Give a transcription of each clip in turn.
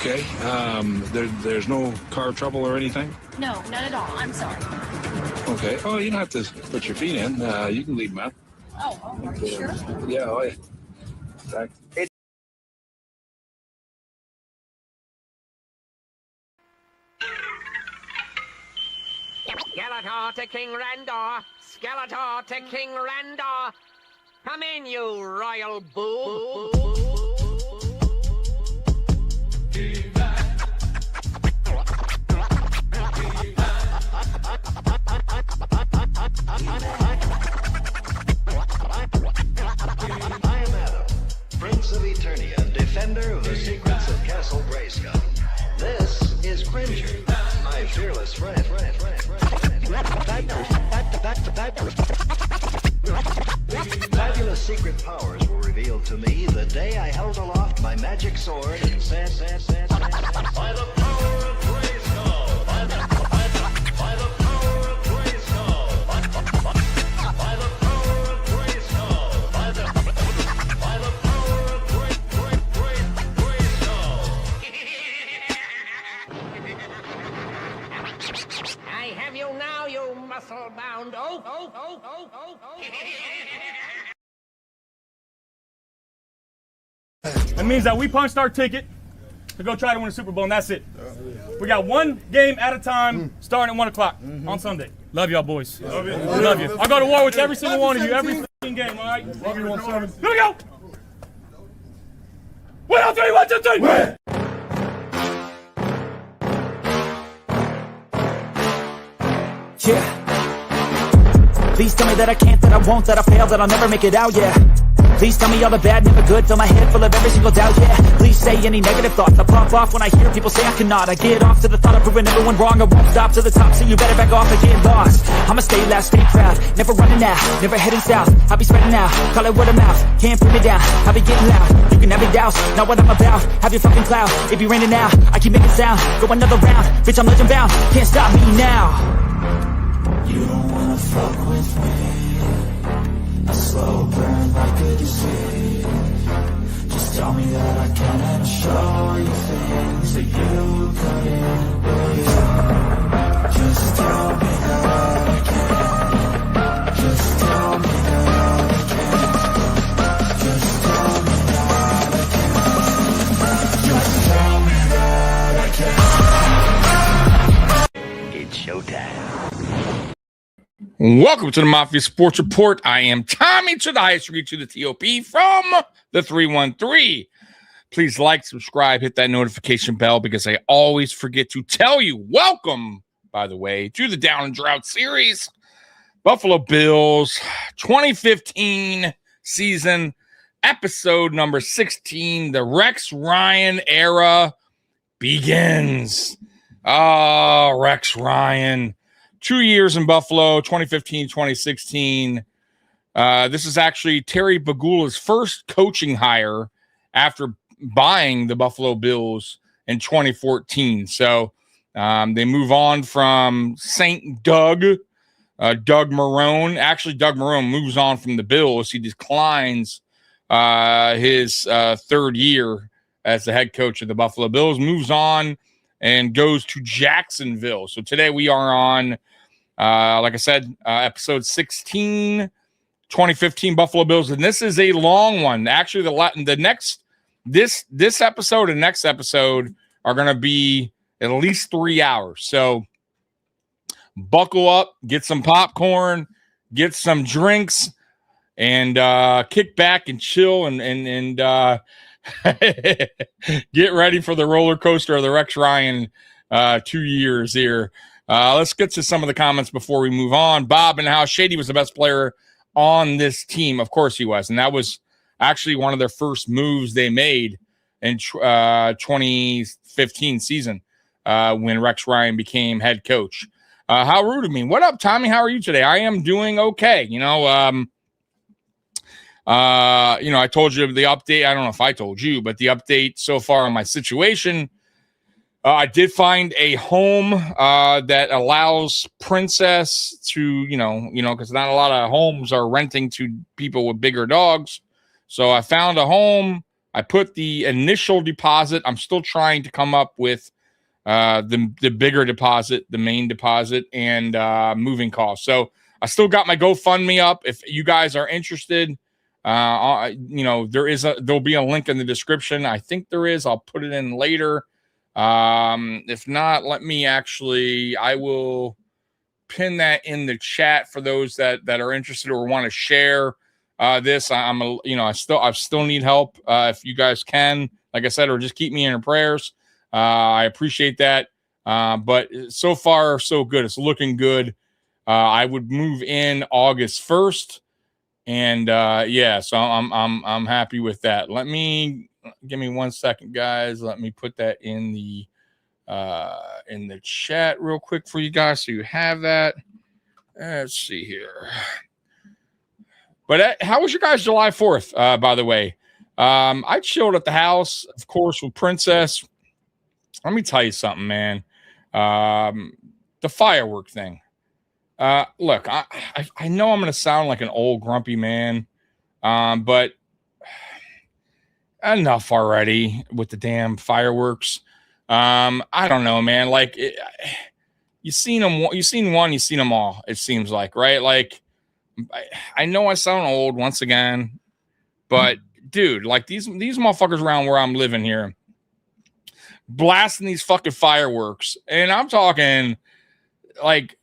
Okay. There's no car trouble or anything? No, none at all. I'm sorry. Okay. Oh, you don't have to put your feet in. You can leave them out. Oh, are you sure? Yeah, oh, yeah. In fact, Skeletor to King Randor! Skeletor to King Randor! Come in, you royal boo! I am Adam, Prince of Eternia, defender of the secrets of Castle Grayskull. This is Cringer, my fearless friend. Fabulous secret powers were revealed to me the day I held aloft my magic sword and said, by the power of Grayskull, by the power of Grayskull, by the power of Grayskull, by the power of Grayskull. I have you now, you muscle-bound oaf! That means that we punched our ticket to go try to win the Super Bowl, and that's it. We got one game at a time, starting at 1 o'clock on Sunday. Love y'all, boys. Love you. Love you. I'll go to war with every single one of you, every fucking game, all right? Love you, 1-7. Here we go! 1, 2, 3, 1, 2, 3! Win! Yeah. Please tell me that I can't, that I won't, that I fail, that I'll never make it out, yeah. Please tell me all the bad, never good, fill my head full of every single doubt, yeah. Please say any negative thoughts, I pop off when I hear people say I cannot. I get off to the thought of proving everyone wrong, I won't stop to the top, so you better back off and get lost. I'ma stay loud, stay proud, never running out, never heading south. I'll be spreading out, call it word of mouth, can't put me down, I'll be getting loud. You can have your doubts, not what I'm about, have your fucking clout, it be raining now, I keep making sound, go another round, bitch I'm legend bound, can't stop me now. You don't wanna fuck with me, a slow burn like a disease. Just tell me that I can and I'll show you things that you couldn't believe. Just tell me that I can. Just tell me that I can. Just tell me that I can. Just tell me that I can. It's showtime. Welcome to the Mafia Sports Report. I am Tommy to the highest degree to the TOP from the 313. Please like, subscribe, hit that notification bell because I always forget to tell you. Welcome, by the way, to the Down and Drought series. Buffalo Bills 2015 season, episode number 16. The Rex Ryan era begins. Oh, Rex Ryan. 2 years in Buffalo, 2015, 2016. This is actually Terry Bagula's first coaching hire after buying the Buffalo Bills in 2014. So they move on from St. Doug, Doug Marrone. Actually, Doug Marrone moves on from the Bills. He declines his third year as the head coach of the Buffalo Bills, moves on and goes to Jacksonville. So today we are on, like I said, episode 16, 2015 Buffalo Bills. And this is a long one. Actually, the next, this episode and next episode are going to be at least 3 hours. So buckle up, get some popcorn, get some drinks, and kick back and chill and get ready for the roller coaster of the Rex Ryan 2 years here. Let's get to some of the comments before we move on. Bob and how Shady was the best player on this team. Of course he was. And that was actually one of their first moves they made in 2015 season when Rex Ryan became head coach. How rude of me. What up, Tommy? How are you today? I am doing okay. I told you the update. I don't know if I told you, but the update so far on my situation. I did find a home that allows Princess to, because not a lot of homes are renting to people with bigger dogs. So I found a home. I put the initial deposit. I'm still trying to come up with the bigger deposit, the main deposit, and moving costs. So I still got my GoFundMe up. If you guys are interested, there'll be a link in the description. I think there is. I'll put it in later. If not, I will pin that in the chat for those that are interested or want to share this. I still need help. If you guys can, like I said, or just keep me in your prayers. I appreciate that. But so far, so good. It's looking good. I would move in August 1st. And so I'm happy with that. Give me 1 second, guys. Let me put that in the chat real quick for you guys so you have that. Let's see here. But how was your guys' July 4th, by the way? I chilled at the house, of course, with Princess. Let me tell you something, man. The firework thing. Look, I know I'm going to sound like an old grumpy man, but enough already with the damn fireworks. I don't know, man. Like, you seen one, you seen them all. It seems like, right? Like, I know I sound old once again, but dude, like these motherfuckers around where I'm living here, blasting these fucking fireworks, and I'm talking like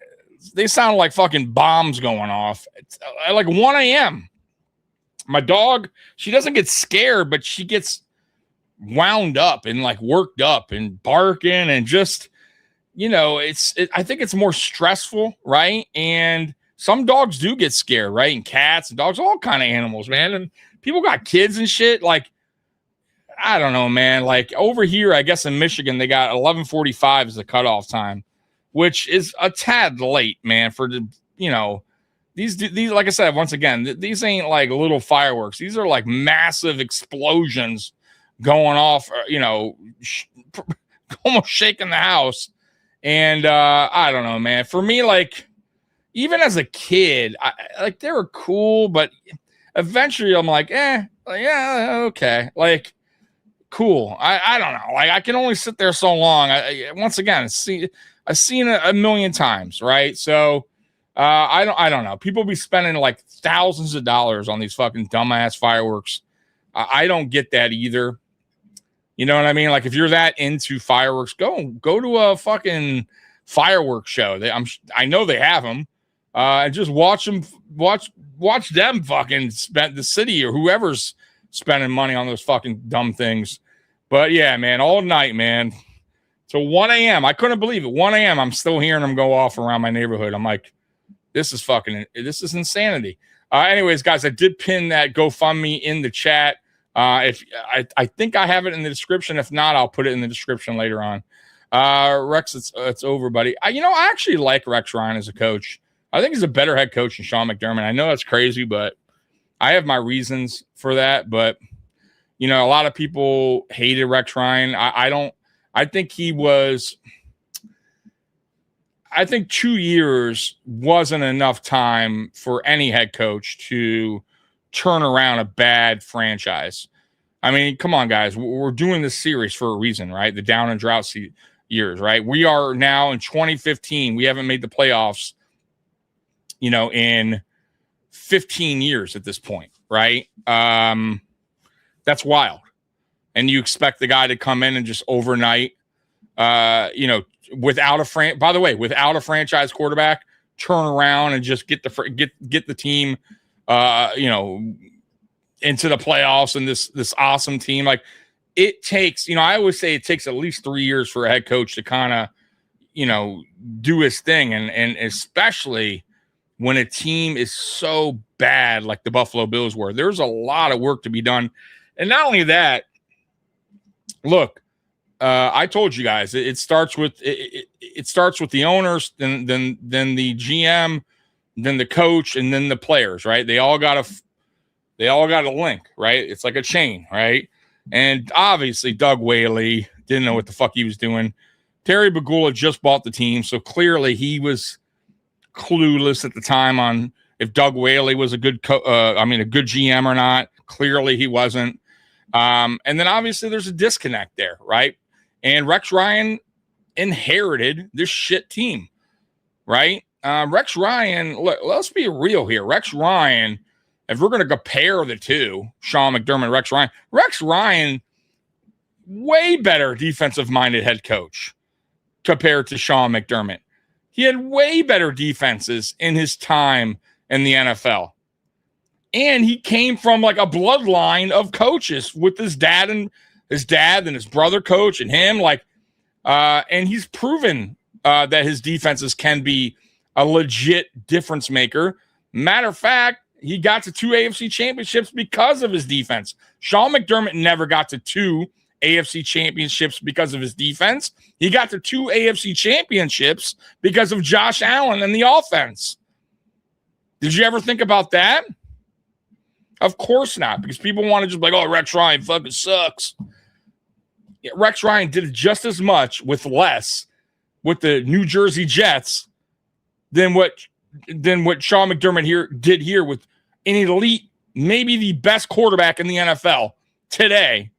they sound like fucking bombs going off. It's like 1 a.m. My dog, she doesn't get scared, but she gets wound up and like worked up and barking and just, I think it's more stressful, right? And some dogs do get scared, right? And cats and dogs, all kind of animals, man. And people got kids and shit. Like, I don't know, man. Like over here, I guess in Michigan, they got 11:45 as the cutoff time, which is a tad late, man, for the, these, like I said, once again, these ain't like little fireworks. These are like massive explosions going off, almost shaking the house. And I don't know, man. For me, like, even as a kid, they were cool, but eventually I'm like, yeah, okay. Like, cool. I don't know. Like, I can only sit there so long. Once again, I've seen it a million times, right? So I don't know. People be spending like thousands of dollars on these fucking dumbass fireworks. I don't get that either. You know what I mean? Like, if you're that into fireworks, go to a fucking fireworks show. I know they have them. And just watch them fucking spend the city or whoever's spending money on those fucking dumb things. But yeah, man, all night, man. So 1 a.m. I couldn't believe it. 1 a.m. I'm still hearing them go off around my neighborhood. I'm like, this is insanity. Anyways, guys, I did pin that GoFundMe in the chat. If I think I have it in the description. If not, I'll put it in the description later on. Rex, it's over, buddy. I actually like Rex Ryan as a coach. I think he's a better head coach than Sean McDermott. I know that's crazy, but I have my reasons for that. But, a lot of people hated Rex Ryan. I think 2 years wasn't enough time for any head coach to turn around a bad franchise. I mean, come on, guys. We're doing this series for a reason, right? The down and drought years, right? We are now in 2015. We haven't made the playoffs, in 15 years at this point, right? That's wild. And you expect the guy to come in and just overnight, without a franchise quarterback, turn around and just get the team, into the playoffs and this awesome team. Like, it takes, I always say it takes at least 3 years for a head coach to kind of, do his thing. And especially when a team is so bad, like the Buffalo Bills were, there's a lot of work to be done. And not only that, look, I told you guys, it starts with the owners, then the GM, then the coach, and then the players, right? They all got a link, right? It's like a chain, right? And obviously Doug Whaley didn't know what the fuck he was doing. Terry Bagula just bought the team, so clearly he was clueless at the time on if Doug Whaley was a good GM or not. Clearly he wasn't. And then obviously there's a disconnect there, right? And Rex Ryan inherited this shit team, right? Rex Ryan, look, let's be real here. Rex Ryan, if we're going to compare the two, Sean McDermott, Rex Ryan, way better defensive-minded head coach compared to Sean McDermott. He had way better defenses in his time in the NFL. And he came from like a bloodline of coaches with his dad and his brother coach and him. And he's proven that his defenses can be a legit difference maker. Matter of fact, he got to 2 AFC championships because of his defense. Sean McDermott never got to 2 AFC championships because of his defense. He got to 2 AFC championships because of Josh Allen and the offense. Did you ever think about that? Of course not, because people want to just be like, oh, Rex Ryan fucking sucks. Yeah, Rex Ryan did just as much with less with the New Jersey Jets than what Sean McDermott did here with an elite, maybe the best quarterback in the NFL today.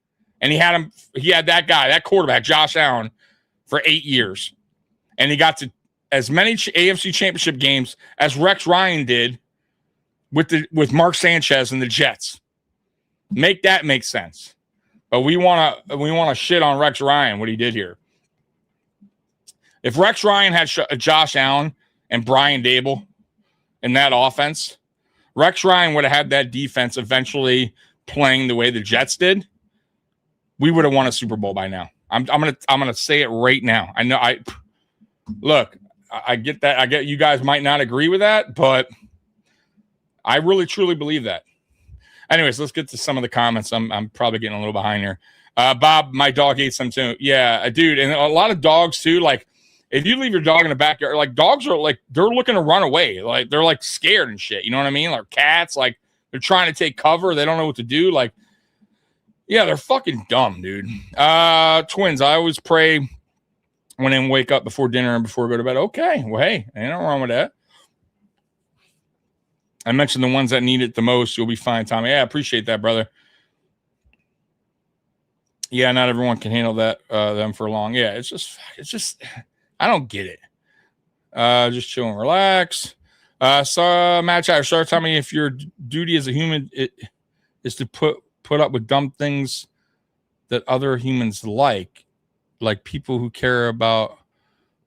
And he had that quarterback, Josh Allen, for 8 years. And he got to as many AFC championship games as Rex Ryan did with Mark Sanchez and the Jets. Make that make sense. But we want to shit on Rex Ryan, what he did here. If Rex Ryan had Josh Allen and Brian Dable in that offense, Rex Ryan would have had that defense eventually playing the way the Jets did. We would have won a Super Bowl by now. I'm gonna say it right now. I know. I get that. I get you guys might not agree with that, but I really truly believe that. Anyways, let's get to some of the comments. I'm probably getting a little behind here. Bob, my dog ate some too. Yeah, dude, and a lot of dogs too. Like, if you leave your dog in the backyard, like dogs are like they're looking to run away. Like they're like scared and shit. You know what I mean? Like cats, like they're trying to take cover. They don't know what to do. Like, yeah, they're fucking dumb, dude. Twins, I always pray when I wake up before dinner and before I go to bed. Okay, well, hey, ain't nothing wrong with that. I mentioned the ones that need it the most. You'll be fine, Tommy. Yeah, I appreciate that, brother. Yeah, not everyone can handle that them for long. Yeah, it's just I don't get it. Just chill and relax. So Matt Chatter, start telling me if your duty as a human is to put up with dumb things that other humans like people who care about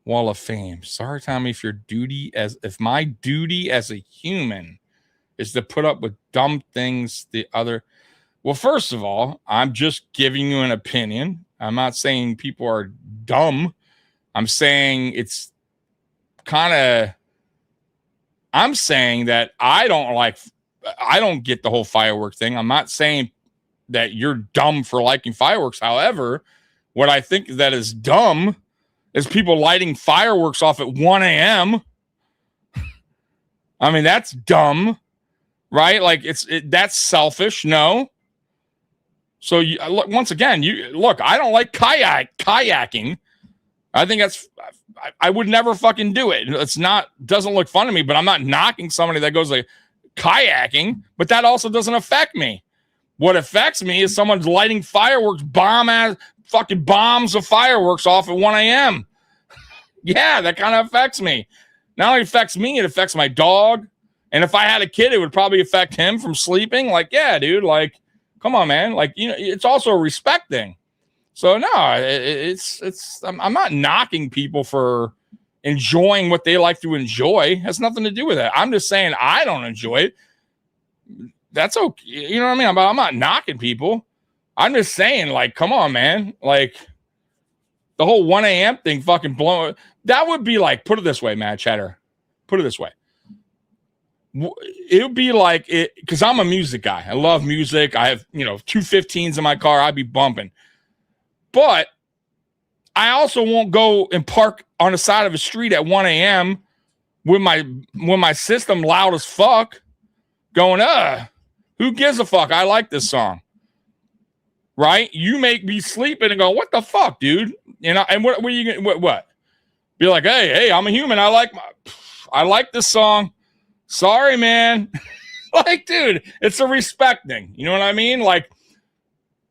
Wall of Fame. Sorry, Tommy, if my duty as a human is to put up with dumb things the other. Well, first of all, I'm just giving you an opinion. I'm not saying people are dumb. I'm saying I'm saying that I don't get the whole firework thing. I'm not saying that you're dumb for liking fireworks. However, what I think that is dumb is people lighting fireworks off at 1 a.m. I mean, that's dumb, right? Like that's selfish. No. So once again, I don't like kayaking. I think I would never fucking do it. Doesn't look fun to me, but I'm not knocking somebody that goes like kayaking, but that also doesn't affect me. What affects me is someone's lighting fireworks, fucking bombs of fireworks off at 1 a.m. Yeah, that kind of affects me. Not only affects me, it affects my dog. And if I had a kid, it would probably affect him from sleeping. Like, yeah, dude, like, come on, man. Like, it's also a respect thing. So no, I'm not knocking people for enjoying what they like to enjoy. It has nothing to do with that. I'm just saying I don't enjoy it. That's okay. You know what I mean? I'm not knocking people. I'm just saying, like, come on, man. Like, the whole 1 a.m. thing fucking blowing. That would be like, put it this way, Matt Chatter. Put it this way. It would be like it, because I'm a music guy. I love music. I have, 215s in my car. I'd be bumping. But I also won't go and park on the side of a street at 1 a.m. with my system loud as fuck going, who gives a fuck? I like this song. Right? You make me sleeping and go, what the fuck, dude? And what are you going what? Be like, hey, I'm a human. I like this song. Sorry, man. Like, dude, it's a respect thing. You know what I mean? Like,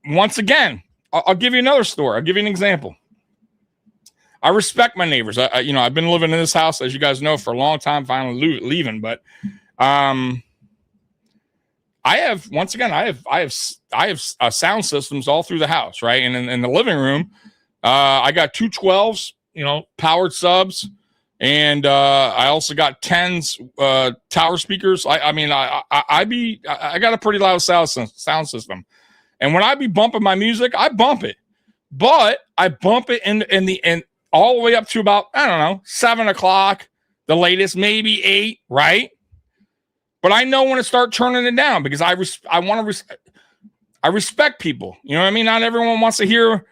once again, I'll give you another story. I'll give you an example. I respect my neighbors. I've been living in this house, as you guys know, for a long time, finally leaving. But I have sound systems all through the house, right? And in the living room, I got two 12s, powered subs, and I also got 10s, tower speakers. I got a pretty loud sound system, and when I be bumping my music, I bump it, but I bump it in the end all the way up to about 7 o'clock, the latest, maybe 8, right? But I know when to start turning it down because I respect people. You know what I mean? Not everyone wants to hear,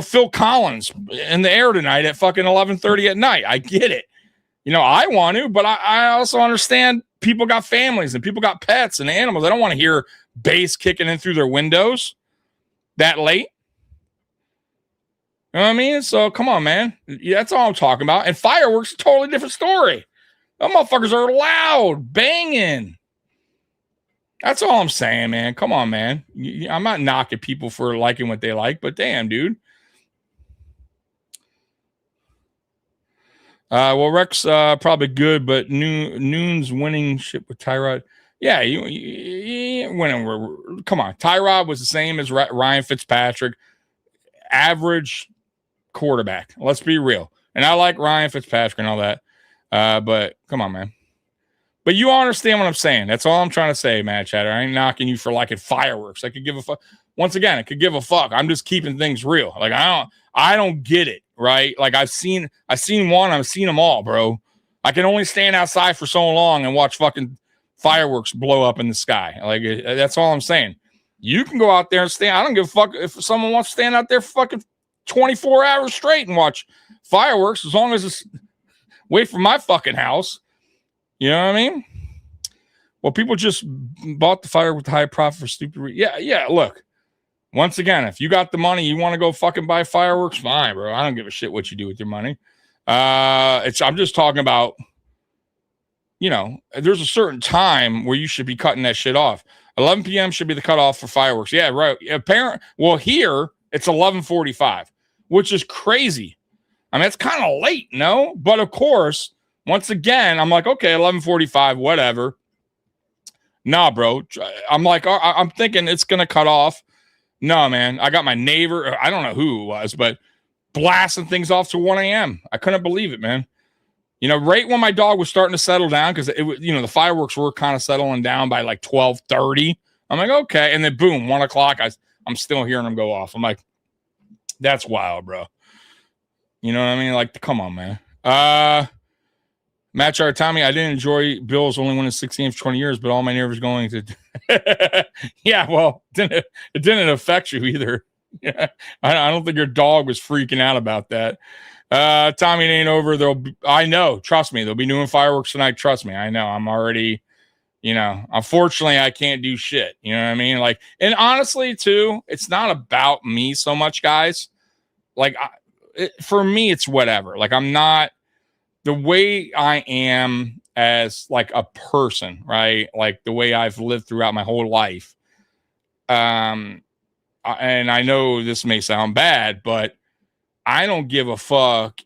Phil Collins in the air tonight at fucking 11:30 at night. I get it. I want to, but I also understand people got families and people got pets and animals. I don't want to hear bass kicking in through their windows that late. You know what I mean? So come on, man. Yeah, that's all I'm talking about. And fireworks, totally different story. Them motherfuckers are loud, banging. That's all I'm saying, man. Come on, man. I'm not knocking people for liking what they like, but damn, dude. Well, Rex probably good, but Noon's winning ship with Tyrod. Yeah, you winning. Come on, Tyrod was the same as Ryan Fitzpatrick, average quarterback. Let's be real. And I like Ryan Fitzpatrick and all that, but come on, man. But you all understand what I'm saying. That's all I'm trying to say, Mad Chatter. I ain't knocking you for liking fireworks. I could give a fuck. Once again, I could give a fuck. I'm just keeping things real. Like I don't get it, right? Like I've seen one, I've seen them all, bro. I can only stand outside for so long and watch fucking fireworks blow up in the sky. Like that's all I'm saying. You can go out there and stand. I don't give a fuck if someone wants to stand out there for fucking 24 hours straight and watch fireworks, as long as it's away from my fucking house. You know what I mean? Well, people just bought the fire with the high profit for stupid. Yeah. Look, once again, if you got the money, you want to go fucking buy fireworks, fine, bro. I don't give a shit what you do with your money. I'm just talking about, there's a certain time where you should be cutting that shit off. 11 p.m. should be the cutoff for fireworks. Yeah, right. Well, here it's 11:45, which is crazy. I mean, it's kind of late, no? But of course, once again, I'm like, okay, 11:45, whatever. Nah, bro. I'm like, I'm thinking it's going to cut off. No, man. I got my neighbor, I don't know who it was, but blasting things off to 1 a.m. I couldn't believe it, man. Right when my dog was starting to settle down, because it was, the fireworks were kind of settling down by like 12:30. I'm like, okay. And then boom, 1 o'clock, I'm still hearing them go off. I'm like, that's wild, bro. You know what I mean? Like, come on, man. Match our Tommy, I didn't enjoy Bills only winning 6 games for 20 years, but all my neighbors going to. Yeah, well, it didn't affect you either. Yeah, I don't think your dog was freaking out about that. Tommy, it ain't over. I know. Trust me. They'll be doing fireworks tonight. Trust me. I know. I'm already, unfortunately, I can't do shit. You know what I mean? Like, and honestly, too, it's not about me so much, guys. Like, for me, it's whatever. Like, I'm not. The way I am as like a person, right? Like the way I've lived throughout my whole life. And I know this may sound bad, but I don't give a fuck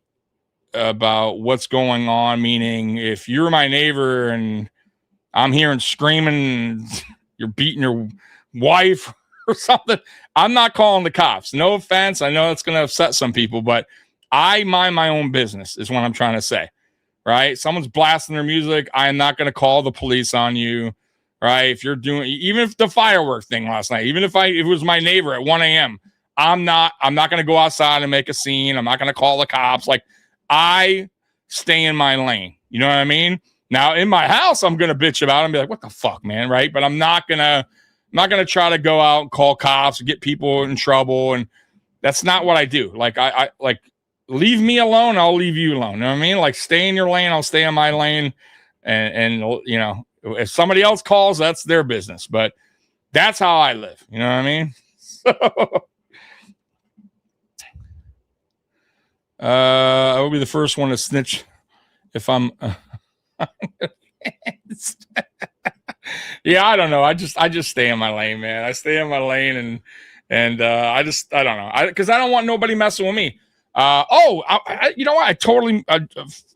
about what's going on. Meaning if you're my neighbor and I'm hearing screaming, you're beating your wife or something, I'm not calling the cops. No offense. I know it's going to upset some people, but I mind my own business is what I'm trying to say, right? Someone's blasting their music. I am not going to call the police on you, right? If you're doing, even if the firework thing last night, even if it was my neighbor at 1 a.m., I'm not going to go outside and make a scene. I'm not going to call the cops. Like, I stay in my lane. You know what I mean? Now in my house, I'm going to bitch about it and be like, what the fuck, man? Right. But I'm not going to try to go out and call cops and get people in trouble. And that's not what I do. Like, I like, leave me alone. I'll leave you alone. You know what I mean? Like, stay in your lane. I'll stay in my lane. And if somebody else calls, that's their business. But that's how I live. You know what I mean? So, I will be the first one to snitch if I'm. Yeah, I don't know. I just stay in my lane, man. I stay in my lane, And I don't know. Because I don't want nobody messing with me. You know what? I totally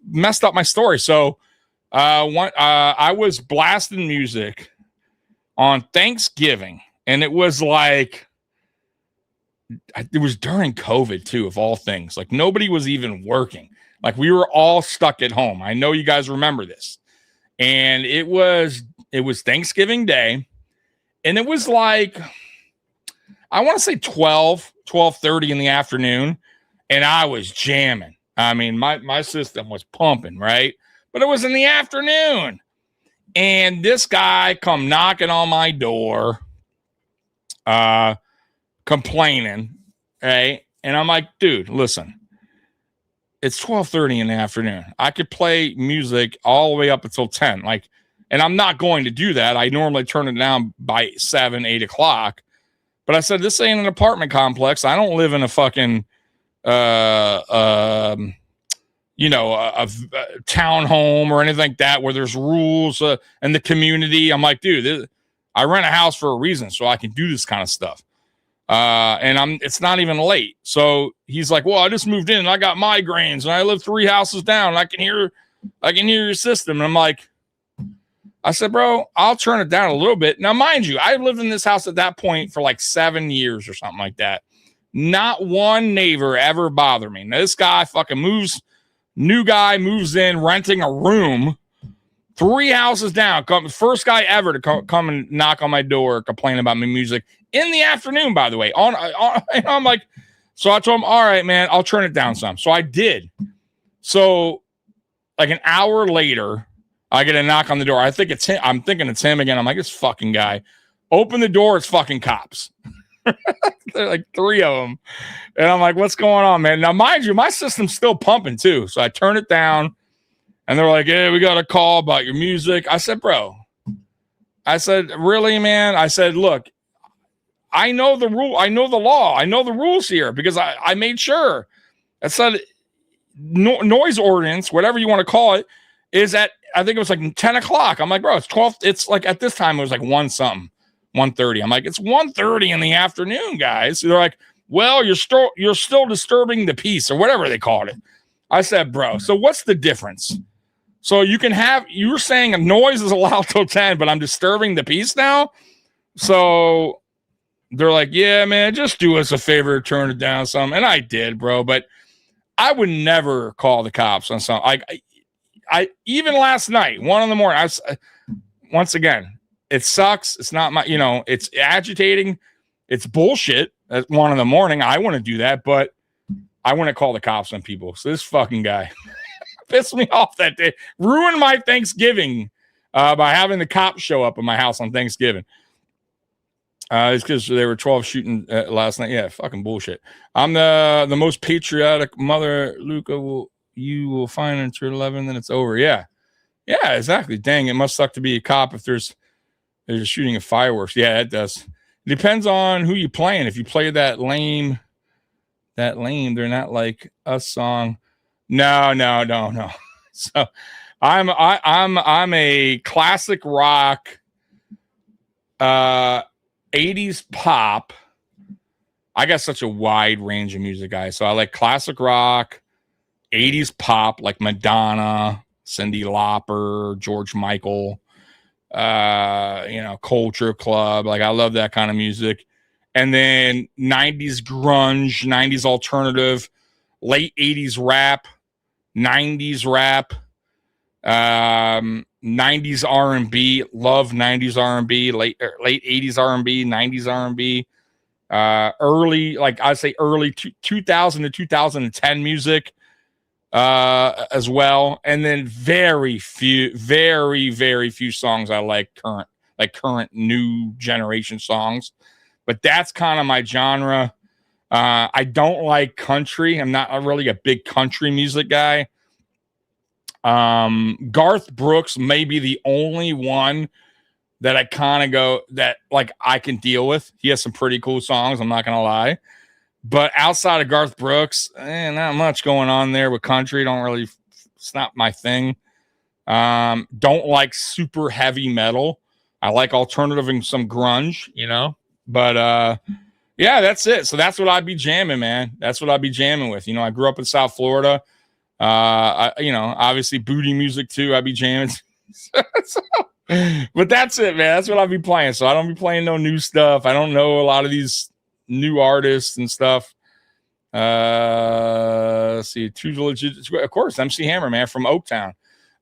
messed up my story. So I was blasting music on Thanksgiving, and it was like, it was during COVID too, of all things. Like nobody was even working. Like we were all stuck at home. I know you guys remember this. And it was Thanksgiving Day, and it was like, I want to say 12:30 in the afternoon, and I was jamming. I mean, my system was pumping, right? But it was in the afternoon, and this guy come knocking on my door, complaining, right? And I'm like, dude, listen, it's 12:30 in the afternoon. I could play music all the way up until 10. Like, and I'm not going to do that. I normally turn it down by 7, 8 o'clock. But I said, this ain't an apartment complex. I don't live in a fucking, a town home or anything like that where there's rules in the community. I'm like, dude, I rent a house for a reason so I can do this kind of stuff. And it's not even late. So he's like, well, I just moved in and I got migraines and I live 3 houses down. And I can hear your system. And I'm like, I said, bro, I'll turn it down a little bit. Now, mind you, I lived in this house at that point for like 7 years or something like that. Not one neighbor ever bothered me. Now, this guy fucking new guy moves in, renting a room 3 houses down. First guy ever to come and knock on my door, complain about my music in the afternoon, by the way. And I'm like, so I told him, all right, man, I'll turn it down some. So I did. So like an hour later, I get a knock on the door. I think it's him. I'm thinking it's him again. I'm like, this fucking guy. Open the door. It's fucking cops. They're like 3 of them. And I'm like, what's going on, man? Now, mind you, my system's still pumping too. So I turn it down. And they're like, hey, we got a call about your music. I said, bro. I said, really, man? I said, look, I know the rule. I know the law. I know the rules here because I made sure. I said noise ordinance, whatever you want to call it, is at, I think it was like 10 o'clock. I'm like, bro, it's 12. It's like at this time, it was like 1:30. I'm like, it's 1:30 in the afternoon, guys. So they're like, well, you're still disturbing the peace or whatever they called it. I said, bro, so what's the difference? So you're saying a noise is allowed till 10, but I'm disturbing the peace now. So they're like, yeah, man, just do us a favor, turn it down some. And I did, bro. But I would never call the cops on something. I even last night, 1 in the morning, once again, it sucks. It's not my, it's agitating. It's bullshit at 1 in the morning. I want to do that, but I want to call the cops on people. So this fucking guy pissed me off that day. Ruined my Thanksgiving by having the cops show up at my house on Thanksgiving. It's because they were 12 shooting last night. Yeah, fucking bullshit. I'm the most patriotic mother, Luca, you will find until 11, then it's over. Yeah, exactly. Dang, it must suck to be a cop if there's a shooting of fireworks. Yeah, it does. It depends on who you playing. If you play that lame, they're not like us song. No. So I'm a classic rock, 80s pop. I got such a wide range of music, guys. So I like classic rock, 80s pop, like Madonna, Cyndi Lauper, George Michael, Culture Club. Like I love that kind of music. And then 90s grunge, 90s alternative, late 80s rap, 90s rap, 90s R&B. Love 90s R&B, late 80s R&B, 90s R&B. Early, like I say, early 2000 to 2010 music as well. And then very few songs I like current new generation songs. But that's kind of my genre. I don't like country. I'm not really a big country music guy. Garth Brooks may be the only one that I kind of go that like I can deal with. He has some pretty cool songs, I'm not gonna lie. But outside of Garth Brooks, not much going on there with country. It's not my thing. Don't like super heavy metal. I like alternative and some grunge, But Yeah, that's it. So that's what I'd be jamming, man. That's what I'd be jamming with. I grew up in South Florida. Obviously booty music too. I'd be jamming. But that's it, man. That's what I'll be playing. So I don't be playing no new stuff. I don't know a lot of these new artists and stuff. Let's see, of course, MC Hammer, man, from Oaktown.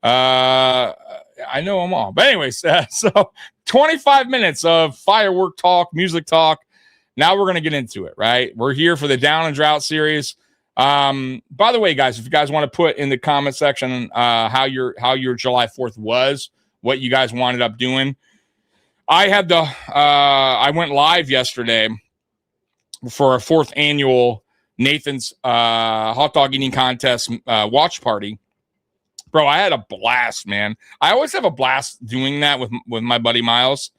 I know them all. But anyways, so 25 minutes of firework talk, music talk. Now we're going to get into it, right? We're here for the Down and Drought series. By the way, guys, if you guys want to put in the comment section how your July 4th was, what you guys wound up doing. I went live yesterday for a 4th annual Nathan's hot dog eating contest watch party. Bro, I had a blast, man. I always have a blast doing that with my buddy Miles.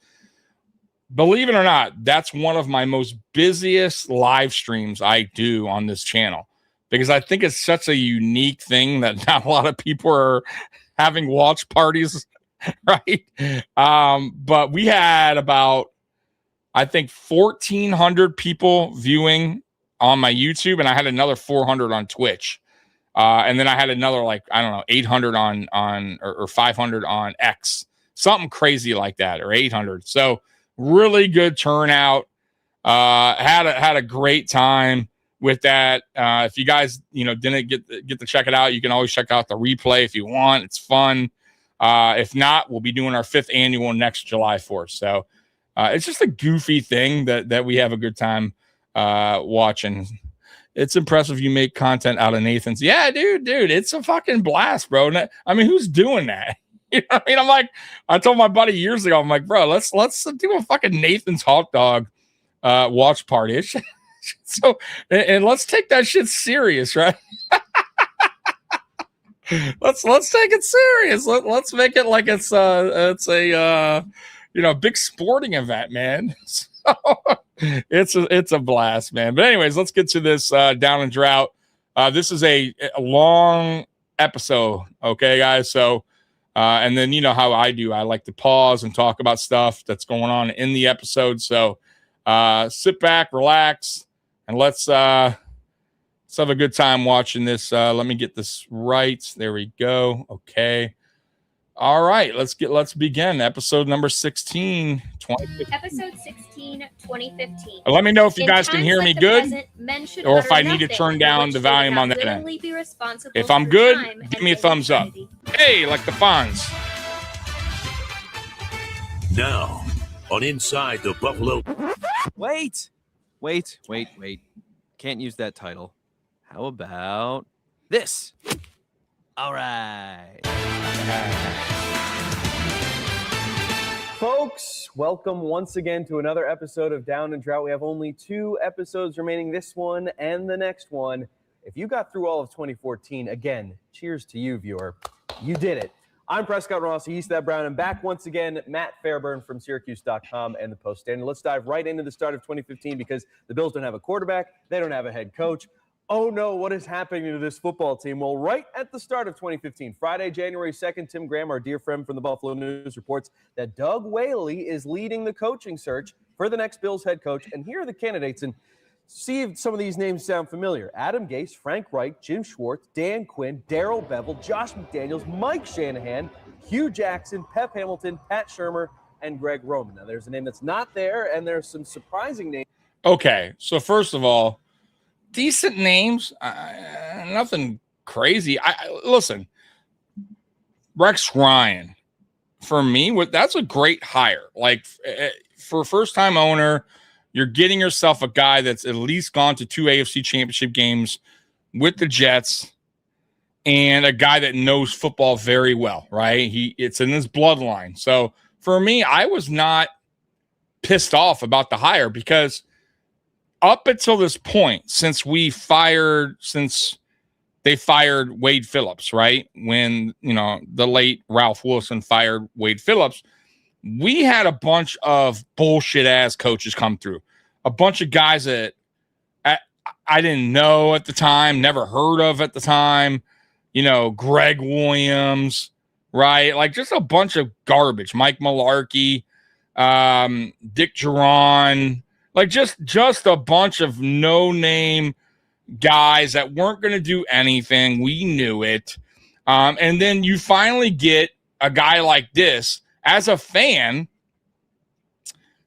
Believe it or not, that's one of my most busiest live streams I do on this channel because I think it's such a unique thing that not a lot of people are having watch parties, right? But we had about, I think, 1,400 people viewing on my YouTube, and I had another 400 on Twitch. And then I had another, 800 on or 500 on X, something crazy like that, or 800. So really good turnout. Had a great time with that. If you guys, didn't get to check it out, you can always check out the replay if you want. It's fun. If not, we'll be doing our 5th annual next July 4th. So it's just a goofy thing that we have a good time watching. It's impressive you make content out of Nathan's. Yeah, dude, it's a fucking blast, bro. I mean, who's doing that? I'm like, I told my buddy years ago, I'm like, bro, let's do a fucking Nathan's hot dog watch party. So, and let's take that shit serious, right? let's take it serious. Let's make it like it's a big sporting event, man. So it's a blast, man. But anyways, let's get to this Down and Drought. This is a long episode, okay, guys? So and then you know how I do. I like to pause and talk about stuff that's going on in the episode. So sit back, relax, and let's have a good time watching this. Let me get this right. There we go. Okay. All right, let's begin. Episode number 16, 2015. Episode 16, 2015. Let me know if you guys can hear me good, present, or if I need to turn down the volume on that end. If I'm good, give me a thumbs up. Hey, like the Fonz. Now, on Inside the Buffalo. Wait. Can't use that title. How about this? All right. Folks, welcome once again to another episode of Down and Drought. We have only 2 episodes remaining, this one and the next one. If you got through all of 2014, again, cheers to you, viewer. You did it. I'm Prescott Rossi, he's that Brown, and back once again, Matt Fairburn from Syracuse.com and the Post-Standard. Let's dive right into the start of 2015 because the Bills don't have a quarterback, they don't have a head coach. Oh no, what is happening to this football team? Well, right at the start of 2015, Friday, January 2nd, Tim Graham, our dear friend from the Buffalo News, reports that Doug Whaley is leading the coaching search for the next Bills head coach. And here are the candidates. And see if some of these names sound familiar. Adam Gase, Frank Reich, Jim Schwartz, Dan Quinn, Darrell Bevell, Josh McDaniels, Mike Shanahan, Hugh Jackson, Pep Hamilton, Pat Shurmur, and Greg Roman. Now, there's a name that's not there, and there's some surprising names. Okay, so first of all, decent names, nothing crazy. Listen, Rex Ryan, for me, that's a great hire. Like for a first-time owner, you're getting yourself a guy that's at least gone to 2 AFC championship games with the Jets, and a guy that knows football very well, right? It's in his bloodline. So for me, I was not pissed off about the hire because up until this point, since they fired Wade Phillips, right? When, the late Ralph Wilson fired Wade Phillips, we had a bunch of bullshit ass coaches come through. A bunch of guys that I didn't know at the time, never heard of at the time. Greg Williams, right? Like just a bunch of garbage. Mike Mularkey, Dick Geron, Like just a bunch of no-name guys that weren't going to do anything. We knew it. And then you finally get a guy like this. As a fan,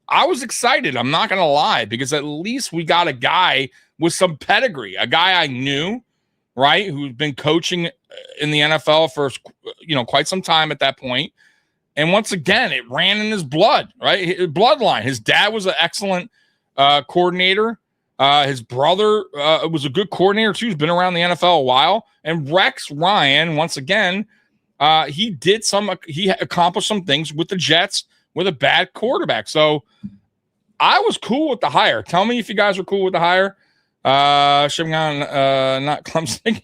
I was excited. I'm not going to lie, because at least we got a guy with some pedigree, a guy I knew, right, who's been coaching in the NFL for, quite some time at that point. And once again, it ran in his blood, right? His bloodline. His dad was an excellent coordinator. His brother was a good coordinator too. He's been around the NFL a while. And Rex Ryan, once again, he accomplished some things with the Jets with a bad quarterback. So I was cool with the hire. Tell me if you guys were cool with the hire. Shipping on not Clemson.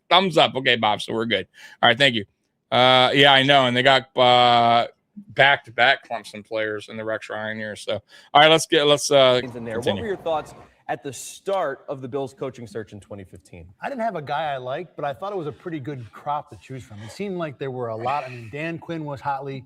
Thumbs up. Okay, Bob. So we're good. All right, thank you. Yeah, I know. And they got back-to-back Clemson players in the Rex Ryan year. So, all right, let's in there. continue. What were your thoughts at the start of the Bills coaching search in 2015? I didn't have a guy I liked, but I thought it was a pretty good crop to choose from. It seemed like there were a lot. I mean, Dan Quinn was hotly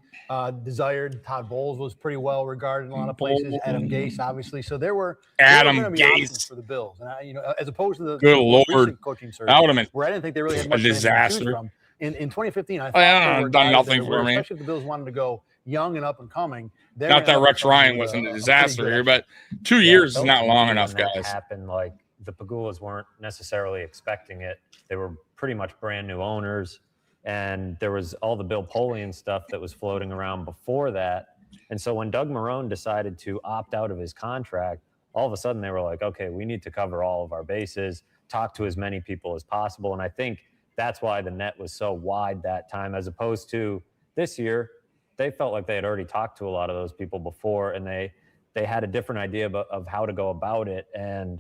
desired. Todd Bowles was pretty well regarded in a lot of places. Adam Gase, obviously. So there were Gase for the Bills, and as opposed to the good Lord coaching search, where I didn't think they really had much a disaster. to choose from. In 2015, I thought I done nothing for me. Especially if the Bills wanted to go young and up and coming. Not that Rex Ryan wasn't a disaster here, but 2 years is not long enough, guys. Happened like the Pagulas weren't necessarily expecting it. They were pretty much brand new owners, and there was all the Bill Polian stuff that was floating around before that. And so when Doug Marrone decided to opt out of his contract, all of a sudden they were like, okay, we need to cover all of our bases, talk to as many people as possible. And I think that's why the net was so wide that time, as opposed to this year. They felt like they had already talked to a lot of those people before, and they had a different idea of how to go about it. And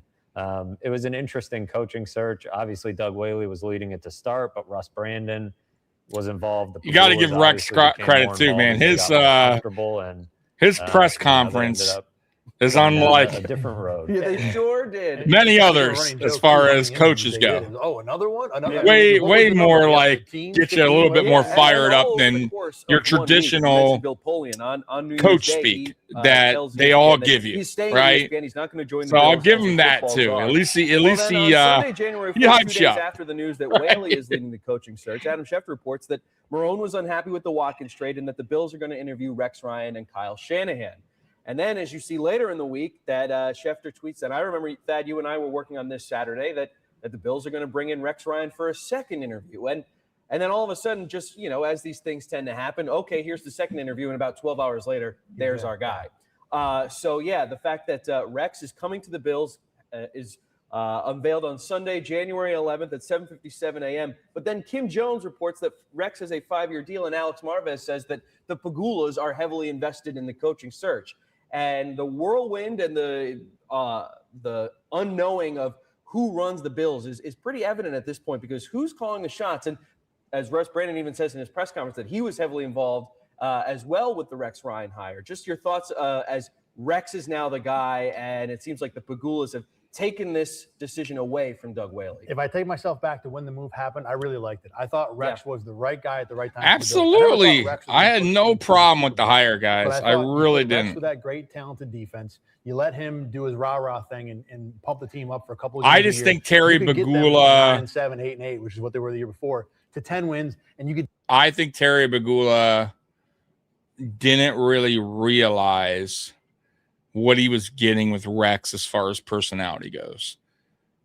it was an interesting coaching search. Obviously, Doug Whaley was leading it to start, but Russ Brandon was involved. You got to give Rex credit too, man. His press conference is unlike a different road. Yeah, they sure did. Many others as far as coaches go. Oh, another one? Way more like get you a little bit more fired up than your traditional coach speak that they all give you, right? He's not going to join. So I'll give him that too. At least he hyped you up. After the news that Whaley is leading the coaching search, Adam Schefter reports that Marrone was unhappy with the Watkins trade and that the Bills are going to interview Rex Ryan and Kyle Shanahan. And then, as you see later in the week, that Schefter tweets, and I remember, Thad, you and I were working on this Saturday, that the Bills are going to bring in Rex Ryan for a second interview. And then all of a sudden, just, as these things tend to happen, okay, here's the second interview, and about 12 hours later, there's our guy. So, yeah, the fact that Rex is coming to the Bills is unveiled on Sunday, January 11th at 7:57 a.m. But then Kim Jones reports that Rex has a 5-year deal, and Alex Marvez says that the Pagulas are heavily invested in the coaching search. And the whirlwind and the unknowing of who runs the Bills is pretty evident at this point, because who's calling the shots? And as Russ Brandon even says in his press conference, that he was heavily involved as well with the Rex Ryan hire. Just your thoughts as Rex is now the guy, and it seems like the Pagulas have taken this decision away from Doug Whaley. If I take myself back to when the move happened, I really liked it. I thought Rex was the right guy at the right time. Absolutely. I had no problem with the hire, guys. I really didn't. With that great, talented defense, you let him do his rah-rah thing and pump the team up for a couple of years. I just think Terry Bagula 9-7, 8-8, which is what they were the year before, to 10 wins, and you could. I think Terry Bagula didn't really realize what he was getting with Rex as far as personality goes.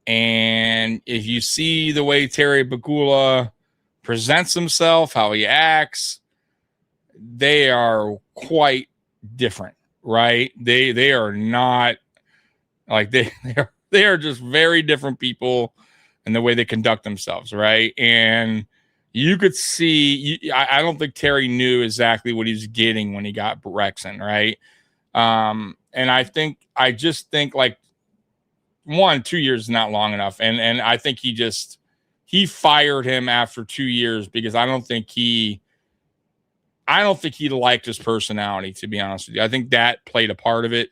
And if you see the way Terry Bagula presents himself, how he acts, they are quite different, right? They are not like they are just very different people in the way they conduct themselves, right? And you could see, I don't think Terry knew exactly what he was getting when he got Rex in, right? And I just think like 1-2 years is not long enough. And I think he fired him after 2 years because I don't think he liked his personality, to be honest with you. I think that played a part of it.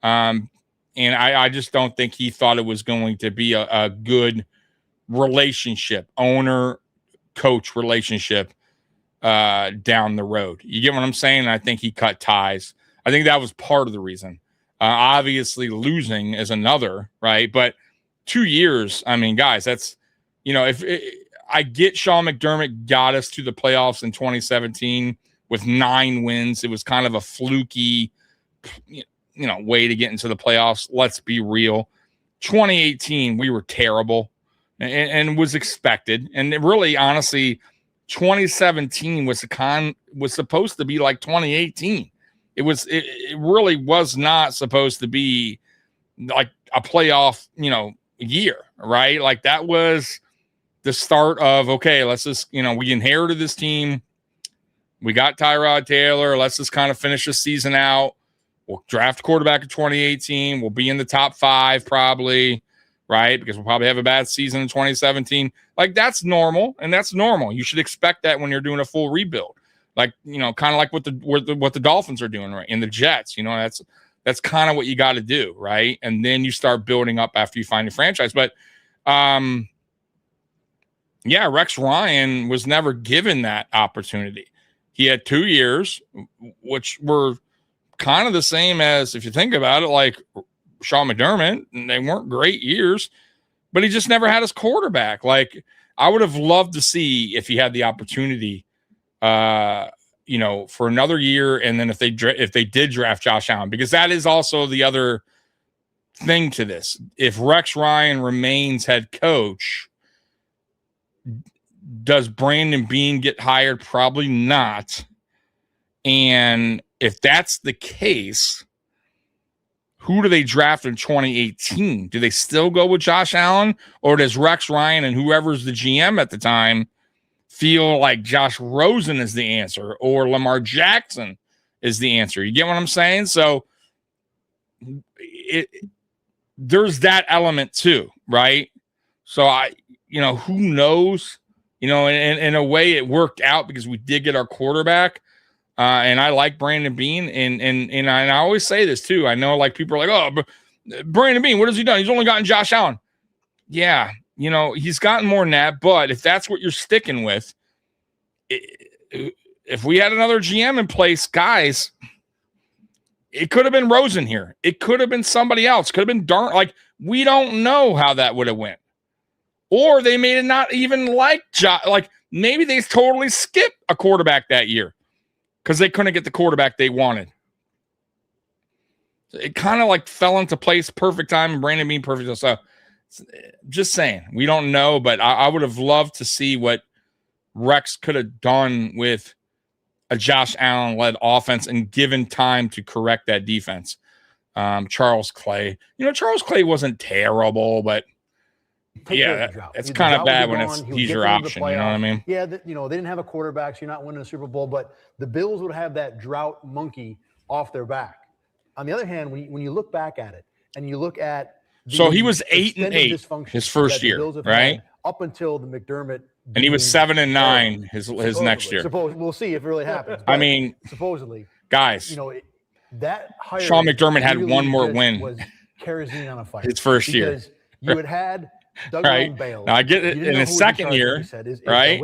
And I just don't think he thought it was going to be a good relationship, owner-coach relationship down the road. You get what I'm saying? I think he cut ties. I think that was part of the reason. Obviously, losing is another, right? But 2 years, I mean, guys, that's, I get Sean McDermott got us to the playoffs in 2017 with 9 wins. It was kind of a fluky, way to get into the playoffs. Let's be real. 2018, we were terrible and was expected. And it really, honestly, 2017 was supposed to be like 2018. It really was not supposed to be like a playoff, year, right? Like that was the start of, okay, let's just, we inherited this team. We got Tyrod Taylor. Let's just kind of finish the season out. We'll draft a quarterback in 2018. We'll be in the top 5 probably, right? Because we'll probably have a bad season in 2017. Like that's normal, and that's normal. You should expect that when you're doing a full rebuild. Like, kind of like what the Dolphins are doing, right? In the Jets, that's kind of what you got to do, right? And then you start building up after you find your franchise. But Rex Ryan was never given that opportunity. He had 2 years, which were kind of the same as, if you think about it, like Sean McDermott, and they weren't great years, but he just never had his quarterback. Like, I would have loved to see if he had the opportunity, for another year. And then if they did draft Josh Allen, because that is also the other thing to this. If Rex Ryan remains head coach, does Brandon Beane get hired? Probably not. And if that's the case, who do they draft in 2018? Do they still go with Josh Allen, or does Rex Ryan and whoever's the GM at the time feel like Josh Rosen is the answer, or Lamar Jackson is the answer? You get what I'm saying? So there's that element too, right? So who knows? In a way it worked out because we did get our quarterback. And I like Brandon Beane, and I always say this too. I know like people are like, oh, Brandon Beane, what has he done? He's only gotten Josh Allen. Yeah, he's gotten more than that. But if that's what you're sticking with, if we had another GM in place, guys, it could have been Rosen here. It could have been somebody else. Could have been Like, we don't know how that would have went. Or they made it not even like like maybe they totally skipped a quarterback that year because they couldn't get the quarterback they wanted. It kind of like fell into place, perfect time, and Brandon Beane perfect. So just saying, we don't know, but I would have loved to see what Rex could have done with a Josh Allen-led offense and given time to correct that defense. Charles Clay. Charles Clay wasn't terrible, but it's kind of bad when he's your option. You know what I mean? Yeah, they didn't have a quarterback, so you're not winning a Super Bowl, but the Bills would have that drought monkey off their back. On the other hand, when you look back at it and you look at so he was 8-8 his first year, right? Up until the McDermott, and he was 7-9 his next year. We'll see if it really happens. I mean, supposedly, guys, that hire Sean McDermott had one more win. Was kerosene on a fire. His first year, because you had Doug right. Bales. Now I get it in his second year, right?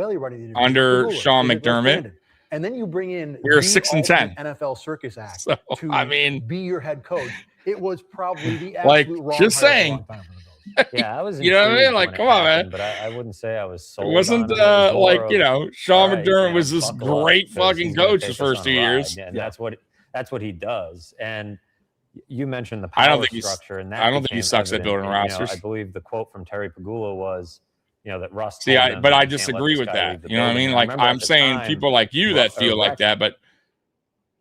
Under Sean McDermott. And then you bring in we were 6-10 NFL Circus Act so, to be your head coach. It was probably the absolute wrong just saying. Yeah, I was. You know what I mean? Like, come on, man. But I wouldn't say I was sold. It wasn't like Sean McDermott was this great fucking coach his first 2 years. And that's what he does. And you mentioned the I power don't think structure, and that I don't think he sucks at building rosters. I believe the quote from Terry Pagula was, that Russ. See, but I disagree with that. You know what I mean? Like I'm saying, people like you that feel like that, but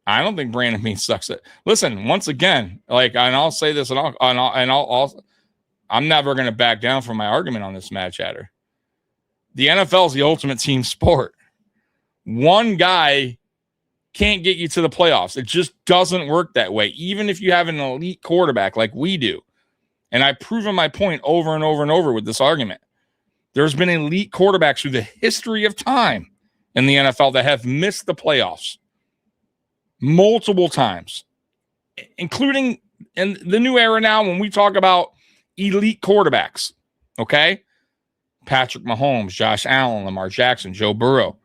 I don't think Brandon Beane sucks at. Listen, once again, like, and I'll say this, I'm never going to back down from my argument on this, Mad Chatter. The NFL is the ultimate team sport. One guy can't get you to the playoffs. It just doesn't work that way, even if you have an elite quarterback like we do. And I've proven my point over and over and over with this argument. There's been elite quarterbacks through the history of time in the NFL that have missed the playoffs multiple times, including in the new era now when we talk about elite quarterbacks, okay? Patrick Mahomes, Josh Allen, Lamar Jackson, Joe Burrow.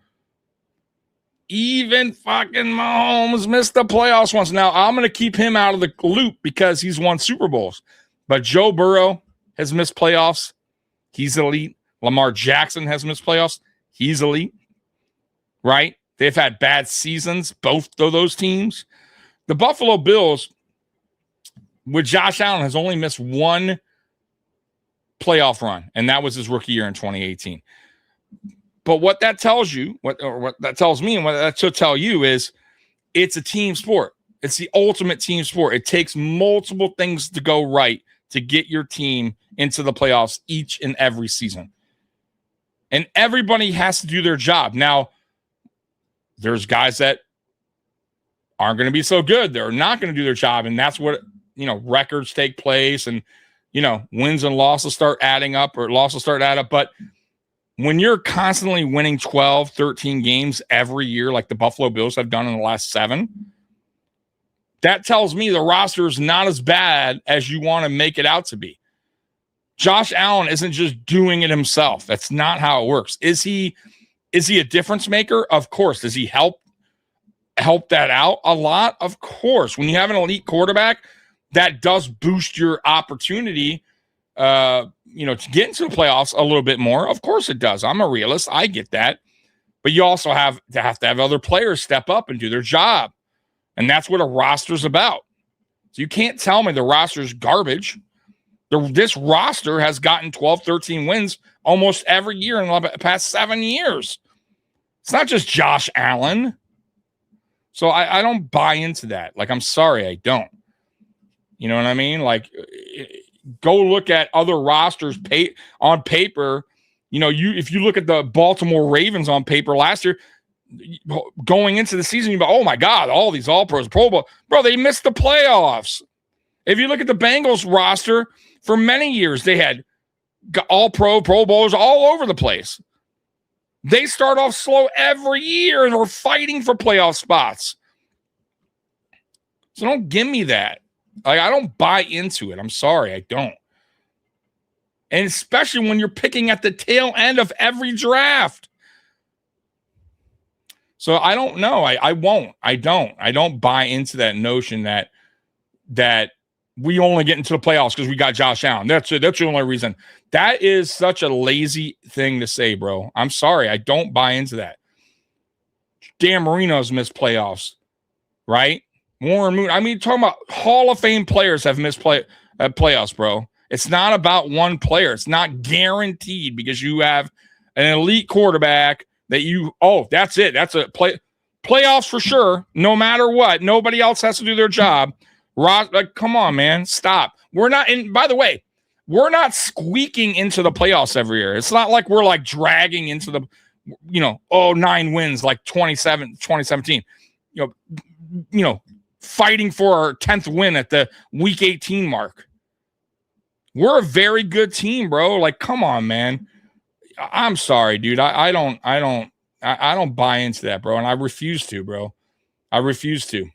Even fucking Mahomes missed the playoffs once. Now, I'm going to keep him out of the loop because he's won Super Bowls. But Joe Burrow has missed playoffs. He's elite. Lamar Jackson has missed playoffs. He's elite. Right? They've had bad seasons, both of those teams. The Buffalo Bills, with Josh Allen, has only missed one playoff run, and that was his rookie year in 2018. But what that tells you, what that tells me, and what that should tell you is it's a team sport. It's the ultimate team sport. It takes multiple things to go right to get your team into the playoffs each and every season. And everybody has to do their job. Now, there's guys that aren't going to be so good. They're not going to do their job. And that's what, records take place and, wins and losses start adding up or losses start adding up. But when you're constantly winning 12, 13 games every year, like the Buffalo Bills have done in the last 7, that tells me the roster is not as bad as you want to make it out to be. Josh Allen isn't just doing it himself. That's not how it works. Is he a difference maker? Of course. Does he help that out a lot? Of course. When you have an elite quarterback, that does boost your opportunity to get into the playoffs a little bit more. Of course it does. I'm a realist. I get that. But you also have to have other players step up and do their job. And that's what a roster's about. So you can't tell me the roster's garbage. This roster has gotten 12, 13 wins almost every year in the past 7 years. It's not just Josh Allen. So I don't buy into that. Like, I'm sorry, I don't. You know what I mean? Like, go look at other rosters on paper. If you look at the Baltimore Ravens on paper last year, going into the season, you go, oh my God, all these All-Pros, Pro Bowl. Bro, they missed the playoffs. If you look at the Bengals roster, for many years, they had All-Pro, Pro Bowlers all over the place. They start off slow every year and are fighting for playoff spots. So don't give me that. Like, I don't buy into it. I'm sorry, I don't. And especially when you're picking at the tail end of every draft. So I don't know. I won't. I don't buy into that notion that we only get into the playoffs because we got Josh Allen. That's it. That's the only reason. That is such a lazy thing to say, bro. I'm sorry. I don't buy into that. Dan Marino's missed playoffs, right? Warren Moon. I mean, talking about Hall of Fame players have missed playoffs, bro. It's not about one player. It's not guaranteed because you have an elite quarterback that that's it. That's a playoffs for sure. No matter what, nobody else has to do their job. Like, come on, man, stop. We're not in. By the way, we're not squeaking into the playoffs every year. It's not like we're like dragging into the, 9 wins like 2017. Fighting for our 10th win at the week 18 mark. We're a very good team, bro. Like, come on, man. I'm sorry, dude. I don't buy into that, bro. And I refuse to, bro. I refuse to.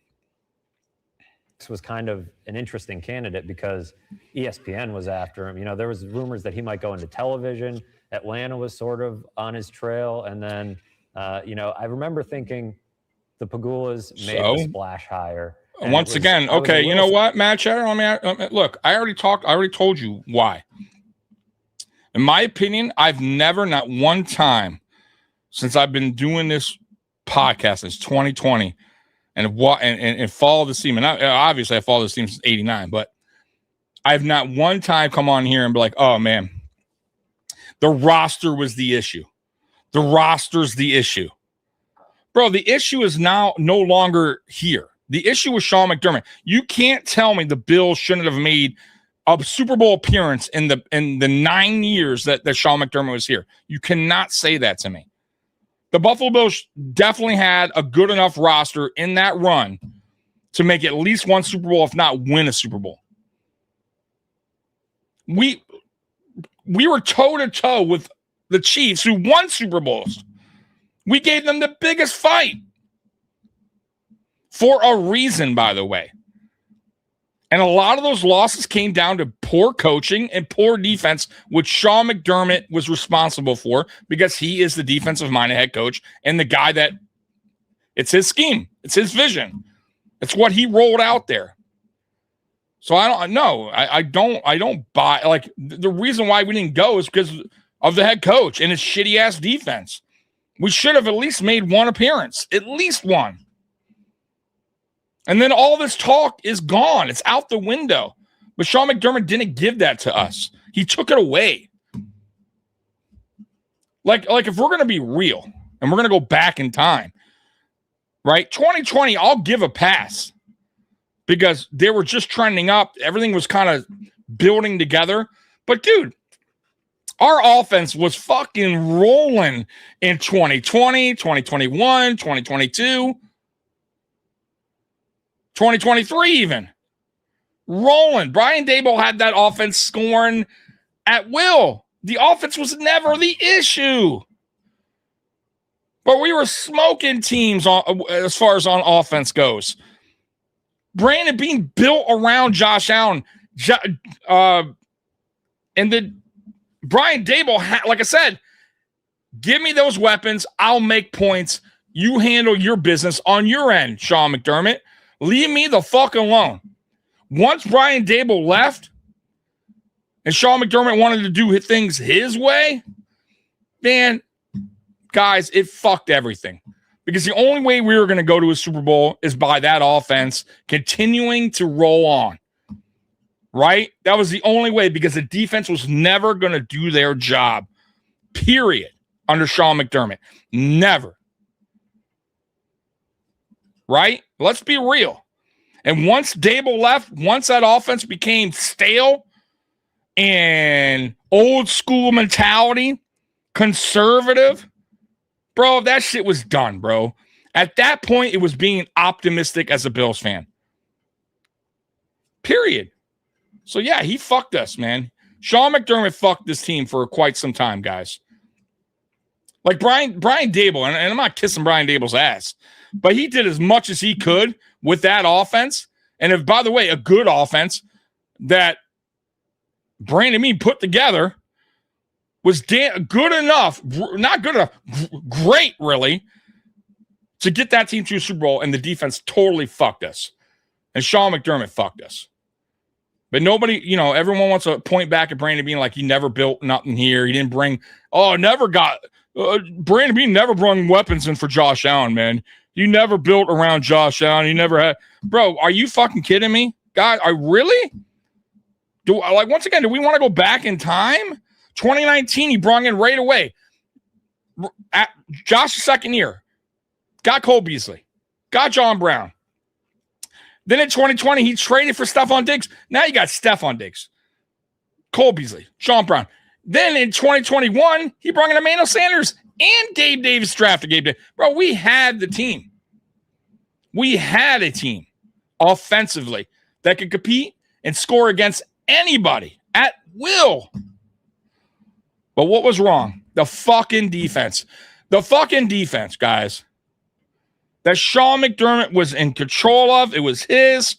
This was kind of an interesting candidate because ESPN was after him. There was rumors that he might go into television. Atlanta was sort of on his trail. And then, I remember thinking the Pagulas made the splash hire. Once again, okay, you know what, Matt Cheddar? Look, I already told you why. In my opinion, I've never, not one time since I've been doing this podcast since 2020 and follow the team. And obviously I follow this team since 89, but I've not one time come on here and be like, oh man, the roster was the issue. The roster's the issue. Bro, the issue is now no longer here. The issue with Sean McDermott. You can't tell me the Bills shouldn't have made a Super Bowl appearance in the 9 years that Sean McDermott was here. You cannot say that to me. The Buffalo Bills definitely had a good enough roster in that run to make at least one Super Bowl, if not win a Super Bowl. We were toe-to-toe with the Chiefs, who won Super Bowls. We gave them the biggest fight. For a reason, by the way. And a lot of those losses came down to poor coaching and poor defense, which Sean McDermott was responsible for because he is the defensive-minded head coach and the guy that It's his scheme. It's his vision. It's what he rolled out there. So I don't buy, like, the reason why we didn't go is because of the head coach and his shitty ass defense. We should have at least made one appearance, at least one. And then all this talk is gone. It's out the window. But Sean McDermott didn't give that to us. He took it away. Like if we're going to be real and we're going to go back in time, right? 2020, I'll give a pass because they were just trending up. Everything was kind of building together. But, dude, our offense was fucking rolling in 2020, 2021, 2022, 2023 even. Rolling. Brian Daboll had that offense scoring at will. The offense was never the issue. But we were smoking teams as far as on offense goes. Brandon being built around Josh Allen. And then Brian Daboll, like I said, give me those weapons. I'll make points. You handle your business on your end, Sean McDermott. Leave me the fuck alone. Once Brian Daboll left and Sean McDermott wanted to do things his way, man, guys, it fucked everything. Because the only way we were going to go to a Super Bowl is by that offense continuing to roll on. Right? That was the only way because the defense was never going to do their job. Period. Under Sean McDermott. Never. Right? Let's be real. And once Daboll left, once that offense became stale and old school mentality, conservative, bro, that shit was done, bro. At that point, it was being optimistic as a Bills fan. Period. So, yeah, he fucked us, man. Sean McDermott fucked this team for quite some time, guys. Like Brian Daboll, and I'm not kissing Brian Daboll's ass, but he did as much as he could with that offense. And if, by the way, a good offense that Brandon Mead put together was good enough, not good enough, great, really, to get that team to a Super Bowl, and the defense totally fucked us. And Sean McDermott fucked us. But nobody, everyone wants to point back at Brandon Bean like he never built nothing here. He didn't bring, Brandon Bean never brought weapons in for Josh Allen, man. You never built around Josh Allen. You never had. Bro, are you fucking kidding me? God, I really? Once again, do we want to go back in time? 2019, he brought in right away. At Josh's second year, got Cole Beasley, got John Brown. Then in 2020, he traded for Stephon Diggs. Now you got Stephon Diggs, Cole Beasley, John Brown. Then in 2021, he brought in Emmanuel Sanders and Gabe Davis drafted Gabe Davis. Bro, we had the team. We had a team offensively that could compete and score against anybody at will. But what was wrong? The fucking defense. The fucking defense, guys. That Sean McDermott was in control of. It was his.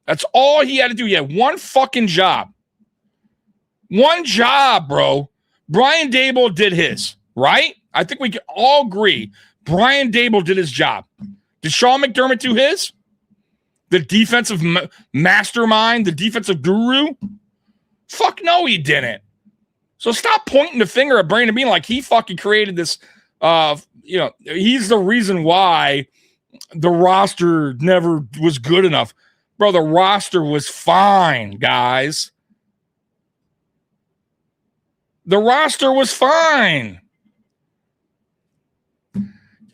That's all he had to do. He had one fucking job. One job, bro. Brian Daboll did his, right? I think we can all agree Brian Daboll did his job. Did Sean McDermott do his? The defensive mastermind, the defensive guru? Fuck no, he didn't. So stop pointing the finger at Brandon Bean like he fucking created this. He's the reason why the roster never was good enough. Bro, the roster was fine, guys. The roster was fine.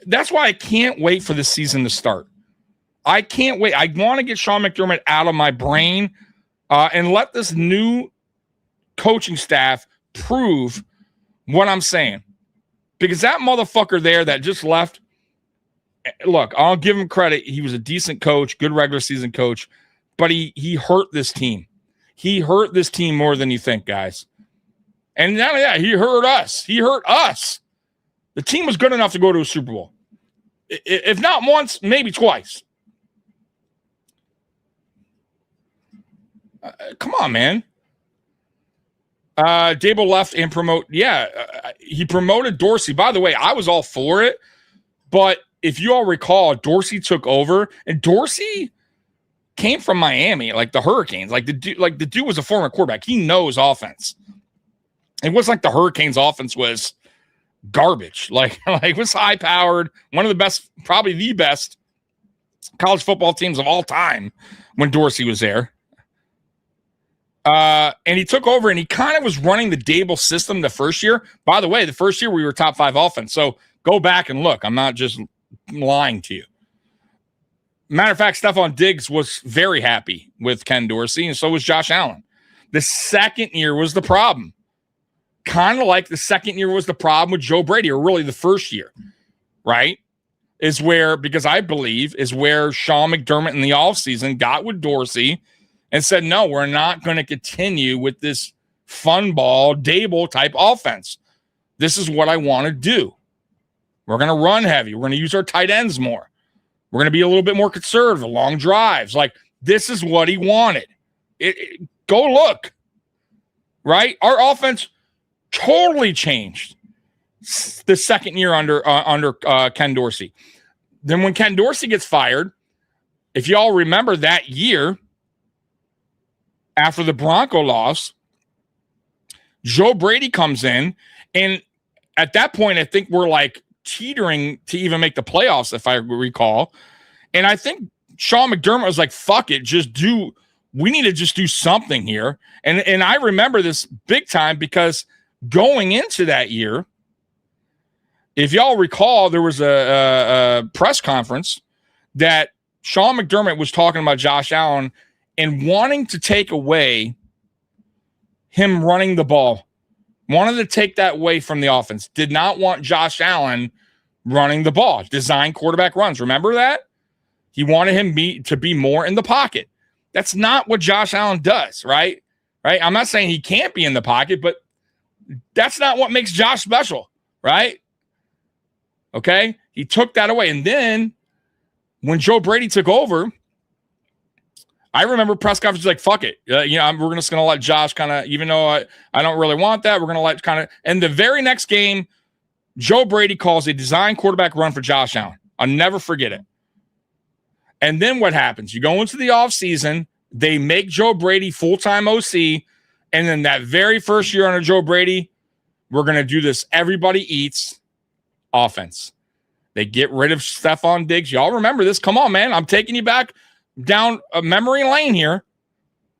That's why I can't wait for this season to start. I can't wait. I want to get Sean McDermott out of my brain and let this new coaching staff prove what I'm saying. Because that motherfucker there that just left, look, I'll give him credit. He was a decent coach, good regular season coach, but he hurt this team. He hurt this team more than you think, guys. And not only that, he hurt us. He hurt us. The team was good enough to go to a Super Bowl. If not once, maybe twice. Come on, man. Daboll left and he promoted Dorsey. By the way, I was all for it, but if you all recall, Dorsey took over, and Dorsey came from Miami, like the Hurricanes. Like the dude was a former quarterback. He knows offense. It wasn't like the Hurricanes' offense was garbage. Like it was high powered, one of the best, probably the best college football teams of all time when Dorsey was there. And he took over, and he kind of was running the Dable system the first year. By the way, the first year we were top 5 offense. So go back and look. I'm not just lying to you. Matter of fact, Stephon Diggs was very happy with Ken Dorsey, and so was Josh Allen. The second year was the problem. Kind of like the second year was the problem with Joe Brady, or really the first year, right? Is where, because I believe, is where Sean McDermott in the offseason got with Dorsey and said, no, we're not going to continue with this fun ball, Dable type offense. This is what I want to do. We're going to run heavy. We're going to use our tight ends more. We're going to be a little bit more conservative, long drives. Like, this is what he wanted. Go look, right? Our offense totally changed the second year under Ken Dorsey. Then when Ken Dorsey gets fired, if you all remember that year, after the Bronco loss, Joe Brady comes in, and at that point, I think we're like teetering to even make the playoffs, if I recall. And I think Sean McDermott was like, fuck it, we need to just do something here. And I remember this big time, because going into that year, if y'all recall, there was a press conference that Sean McDermott was talking about Josh Allen and wanting to take away him running the ball. Wanted to take that away from the offense. Did not want Josh Allen running the ball. Design quarterback runs. Remember that? He wanted him to be more in the pocket. That's not what Josh Allen does, right? Right? I'm not saying he can't be in the pocket, but that's not what makes Josh special, right? Okay? He took that away. And then when Joe Brady took over, I remember press conferences like, fuck it. We're just going to let Josh kind of, even though I don't really want that, we're going to let kind of, and the very next game, Joe Brady calls a design quarterback run for Josh Allen. I'll never forget it. And then what happens? You go into the offseason, they make Joe Brady full-time OC, and then that very first year under Joe Brady, we're going to do this everybody eats offense. They get rid of Stephon Diggs. Y'all remember this? Come on, man. I'm taking you back down a memory lane here.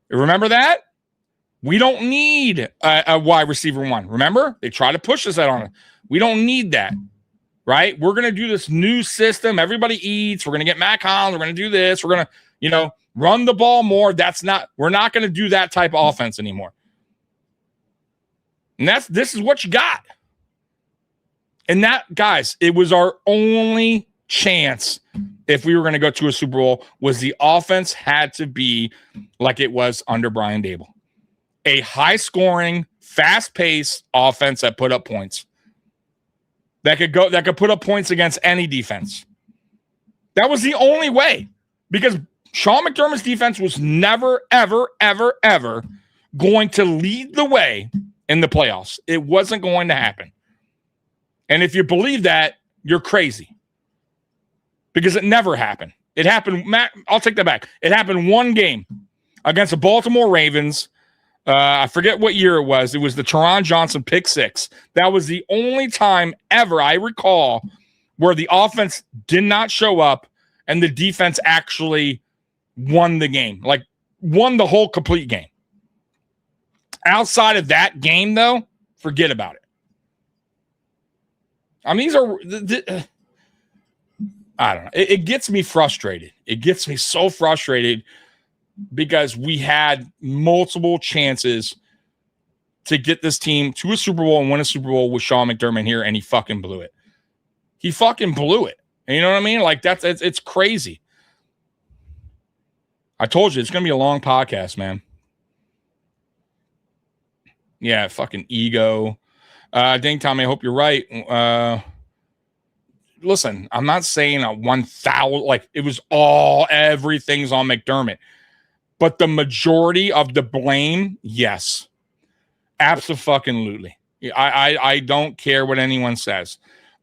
Remember that? We don't need a wide receiver one. Remember? They try to push us out on it. We don't need that, right? We're going to do this new system. Everybody eats. We're going to get Mac Hollins. We're going to do this. We're going to, run the ball more. We're not going to do that type of offense anymore. And this is what you got. And that, guys, it was our only chance if we were going to go to a Super Bowl, was the offense had to be like it was under Brian Dable. A high-scoring, fast-paced offense that put up points. That could put up points against any defense. That was the only way. Because Sean McDermott's defense was never, ever, ever, ever going to lead the way in the playoffs. It wasn't going to happen. And if you believe that, you're crazy. Because it never happened. It happened, Matt, I'll take that back. It happened one game against the Baltimore Ravens. I forget what year it was. It was the Teron Johnson pick 6. That was the only time ever I recall where the offense did not show up and the defense actually won the game. Like, won the whole complete game. Outside of that game, though, forget about it. I mean, these are... I don't know. It gets me frustrated. It gets me so frustrated because we had multiple chances to get this team to a Super Bowl and win a Super Bowl with Sean McDermott here, and he fucking blew it. He fucking blew it. And you know what I mean? Like, it's crazy. I told you, it's going to be a long podcast, man. Yeah, fucking ego. Dang, Tommy, I hope you're right. Listen, I'm not saying a 1,000, like it was everything's on McDermott. But the majority of the blame, yes. Abso-fucking-lutely. I don't care what anyone says.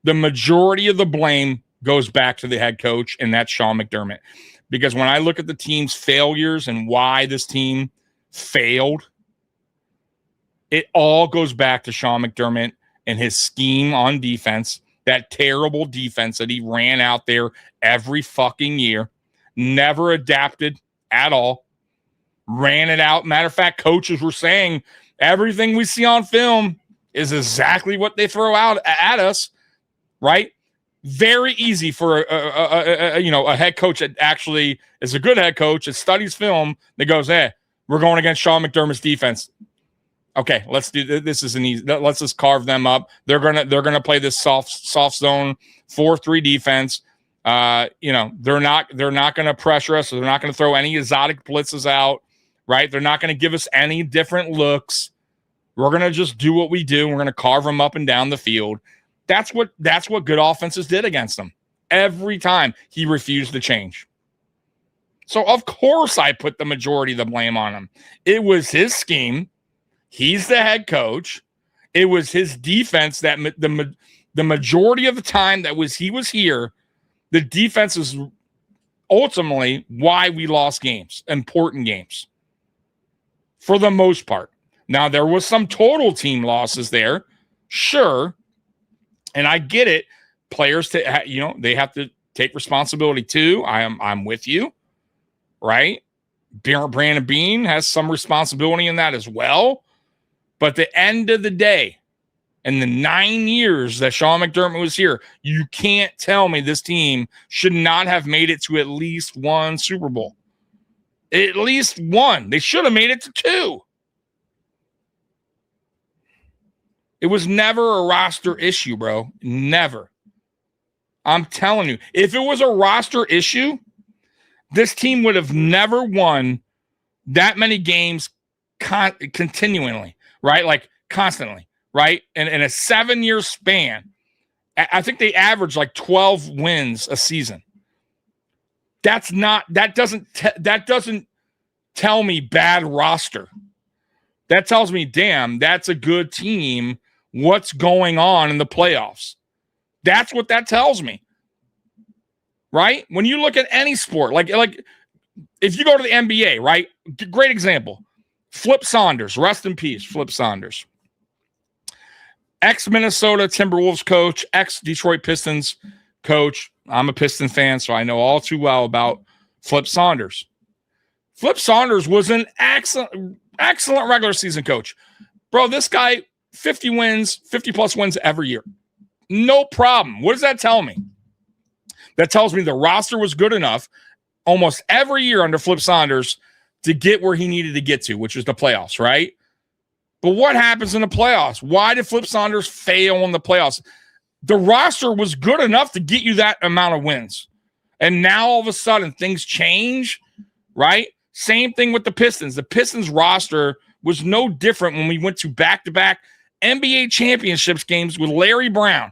The majority of the blame goes back to the head coach, and that's Sean McDermott. Because when I look at the team's failures and why this team failed, it all goes back to Sean McDermott and his scheme on defense, that terrible defense that he ran out there every fucking year, never adapted at all, ran it out. Matter of fact, coaches were saying everything we see on film is exactly what they throw out at us, right? Very easy for a head coach that actually is a good head coach that studies film that goes, hey, we're going against Sean McDermott's defense. Okay, let's do this. Is an easy. Let's just carve them up. They're gonna play this soft zone 4-3 defense. They're not gonna pressure us. So they're not gonna throw any exotic blitzes out. Right? They're not gonna give us any different looks. We're gonna just do what we do. And we're gonna carve them up and down the field. That's what good offenses did against them. Every time he refused to change. So of course I put the majority of the blame on him. It was his scheme. He's the head coach. It was his defense that the majority of the time he was here, the defense is ultimately why we lost games, important games, for the most part. Now, there was some total team losses there, sure, and I get it. Players, they have to take responsibility too. I'm with you, right? Brandon Beane has some responsibility in that as well. But at the end of the day, in the 9 years that Sean McDermott was here, you can't tell me this team should not have made it to at least one Super Bowl. At least one. They should have made it to 2. It was never a roster issue, bro. Never. I'm telling you. If it was a roster issue, this team would have never won that many games continually. Right? Like constantly, right? And in a 7-year span, I think they average like 12 wins a season. That doesn't tell me bad roster. That tells me, damn, that's a good team. What's going on in the playoffs? That's what that tells me. Right? When you look at any sport, like if you go to the NBA, right? Great example. Flip Saunders, rest in peace, Flip Saunders. Ex-Minnesota Timberwolves coach, ex-Detroit Pistons coach. I'm a Piston fan, so I know all too well about Flip Saunders. Flip Saunders was an excellent regular season coach. Bro, this guy, 50-plus wins every year. No problem. What does that tell me? That tells me the roster was good enough almost every year under Flip Saunders to get where he needed to get to, which was the playoffs, right? But what happens in the playoffs? Why did Flip Saunders fail in the playoffs? The roster was good enough to get you that amount of wins. And now all of a sudden things change, right? Same thing with the Pistons. The Pistons roster was no different when we went to back-to-back NBA championships games with Larry Brown.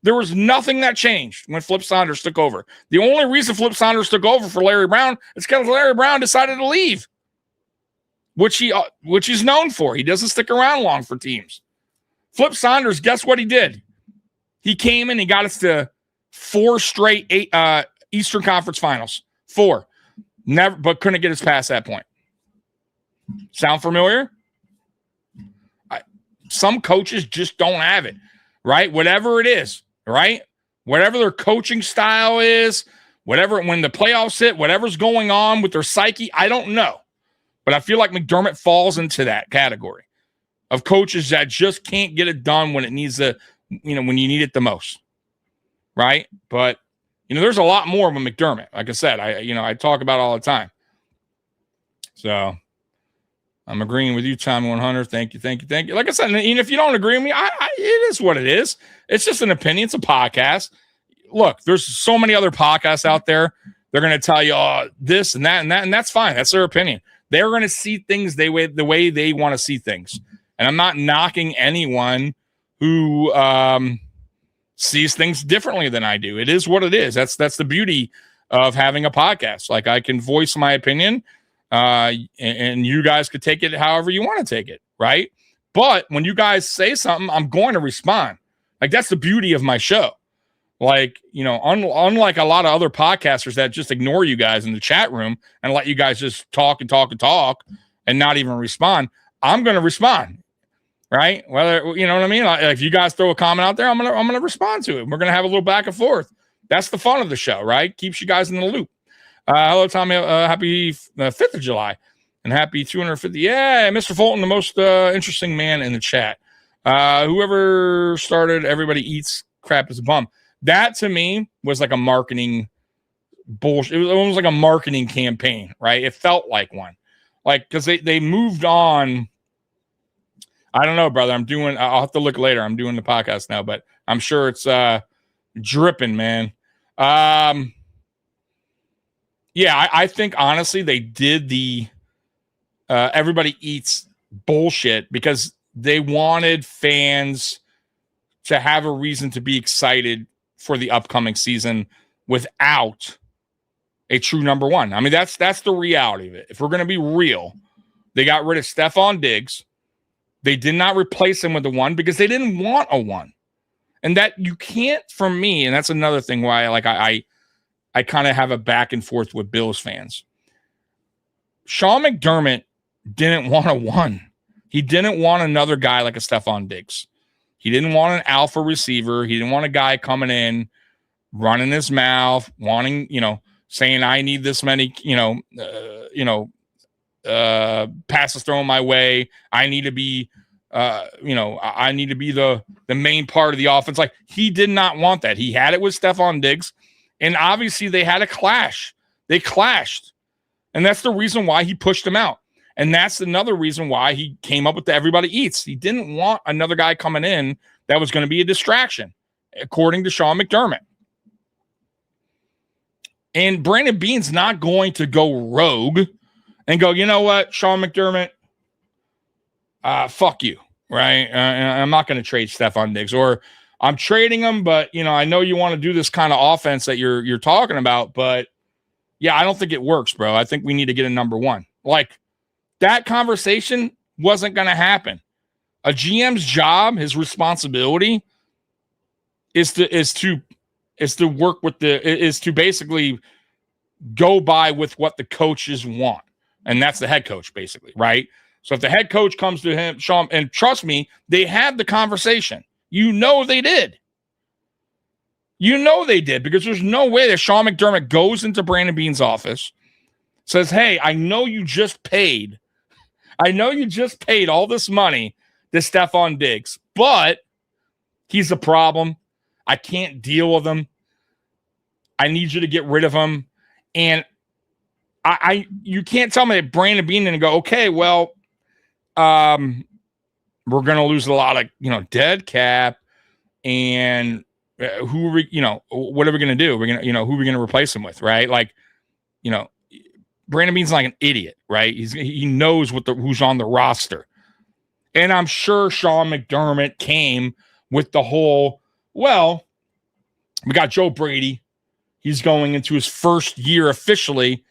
There was nothing that changed when Flip Saunders took over. The only reason Flip Saunders took over for Larry Brown is because Larry Brown decided to leave, which he's known for. He doesn't stick around long for teams. Flip Saunders, guess what he did? He came in and got us to 4 straight Eastern Conference Finals. 4. Never, but couldn't get us past that point. Sound familiar? Some coaches just don't have it, right? Whatever it is. Right? Whatever their coaching style is, whatever, when the playoffs hit, whatever's going on with their psyche, I don't know. But I feel like McDermott falls into that category of coaches that just can't get it done when it needs to, when you need it the most. Right? But, there's a lot more with McDermott. Like I said, I talk about it all the time. So I'm agreeing with you, Tommy 100. Thank you. Like I said, if you don't agree with me, it is what it is. It's just an opinion. It's a podcast. Look, there's so many other podcasts out there. They're going to tell you this and that, and that's fine. That's their opinion. They're going to see things the way they want to see things. And I'm not knocking anyone who sees things differently than I do. It is what it is. That's the beauty of having a podcast. Like, I can voice my opinion. And you guys could take it however you want to take it, right? But when you guys say something, I'm going to respond. Like, that's the beauty of my show. Like, unlike a lot of other podcasters that just ignore you guys in the chat room and let you guys just talk and talk and talk and not even respond, I'm going to respond, right? Whether, you know what I mean? Like, if you guys throw a comment out there, I'm going to respond to it. We're going to have a little back and forth. That's the fun of the show, right? Keeps you guys in the loop. Hello, Tommy. Happy 5th of July and happy 250. Yeah, Mr. Fulton, the most interesting man in the chat. Whoever started Everybody Eats Crap is a Bum. That to me was like a marketing bullshit. It was almost like a marketing campaign, right? It felt like one. Like, because they moved on. I don't know, brother. I'll have to look later. I'm doing the podcast now, but I'm sure it's dripping, man. Yeah, I think honestly they did the Everybody Eats bullshit because they wanted fans to have a reason to be excited for the upcoming season without a true number one. I mean, that's the reality of it. If we're going to be real, they got rid of Stephon Diggs. They did not replace him with a one because they didn't want a one. And that you can't, for me, and that's another thing why I kind of have a back and forth with Bills fans. Sean McDermott didn't want a one. He didn't want another guy like a Stephon Diggs. He didn't want an alpha receiver. He didn't want a guy coming in, running his mouth, wanting, saying, I need this many, passes thrown my way. I need to be, I need to be the main part of the offense. Like, he did not want that. He had it with Stephon Diggs, and obviously they had a clash. They clashed, and that's the reason why he pushed him out. And that's another reason why he came up with the Everybody Eats. He didn't want another guy coming in that was going to be a distraction, according to Sean McDermott. And Brandon Beane's not going to go rogue and go, you know what, Sean McDermott, fuck you, right? I'm not going to trade Stephon Diggs, or I'm trading him, but, I know you want to do this kind of offense that you're talking about, but, yeah, I don't think it works, bro. I think we need to get a number one. Like, that conversation wasn't going to happen. A GM's job, his responsibility is to work with is to basically go by with what the coaches want. And that's the head coach, basically, right? So if the head coach comes to him, Sean, and trust me, they had the conversation. They did. They did, because there's no way that Sean McDermott goes into Brandon Beane's office, says, hey, I know you just paid all this money to Stephon Diggs, but he's a problem. I can't deal with him. I need you to get rid of him. And you can't tell me that Brandon Beane didn't go, okay, well, we're going to lose a lot of, dead cap, and who are we, what are we going to do? We're going to, who are we going to replace him with, right? Like, Brandon Beane's like an idiot, right? He knows who's on the roster. And I'm sure Sean McDermott came with the whole, well, we got Joe Brady. He's going into his first year officially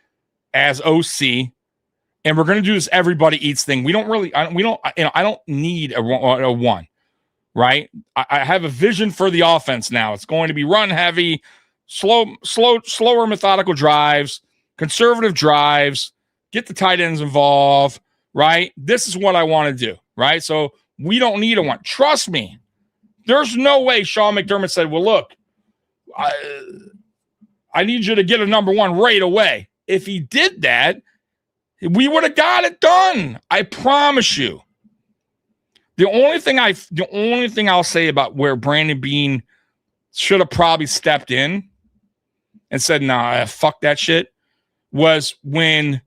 as OC. And we're going to do this Everybody Eats thing. I don't need a one, right? I have a vision for the offense now. It's going to be run heavy, slower methodical drives, conservative drives, get the tight ends involved, right? This is what I want to do, right? So we don't need a one. Trust me. There's no way Sean McDermott said, well, look, I need you to get a number one right away. If he did that, we would have got it done. I promise you. The only thing I'll say about where Brandon Beane should have probably stepped in and said, nah, fuck that shit, was when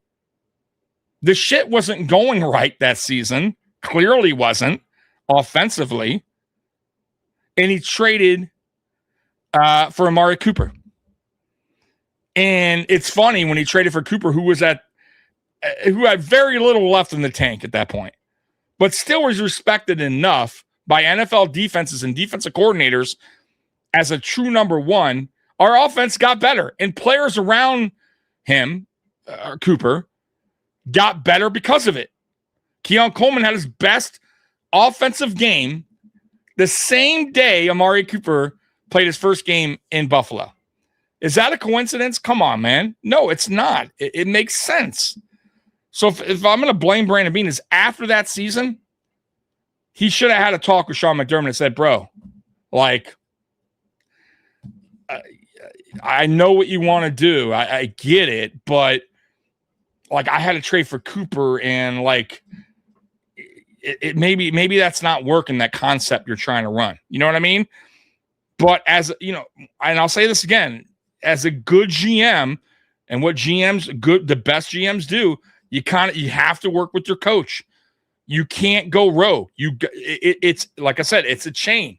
the shit wasn't going right that season, clearly wasn't, offensively, and he traded for Amari Cooper. And it's funny, when he traded for Cooper, who had very little left in the tank at that point, but still was respected enough by NFL defenses and defensive coordinators as a true number one, our offense got better, and players around him, Cooper, got better because of it. Keon Coleman had his best offensive game the same day Amari Cooper played his first game in Buffalo. Is that a coincidence? Come on, man. No, it's not. It makes sense. So if I'm going to blame Brandon Beane, is after that season, he should have had a talk with Sean McDermott and said, bro, like, I know what you want to do. I get it, but like I had to trade for Cooper and like it maybe that's not working, that concept you're trying to run. You know what I mean? But as you know, and I'll say this again, as a good GM and what the best GMs do, you have to work with your coach. You can't go rogue. It's like I said, it's a chain,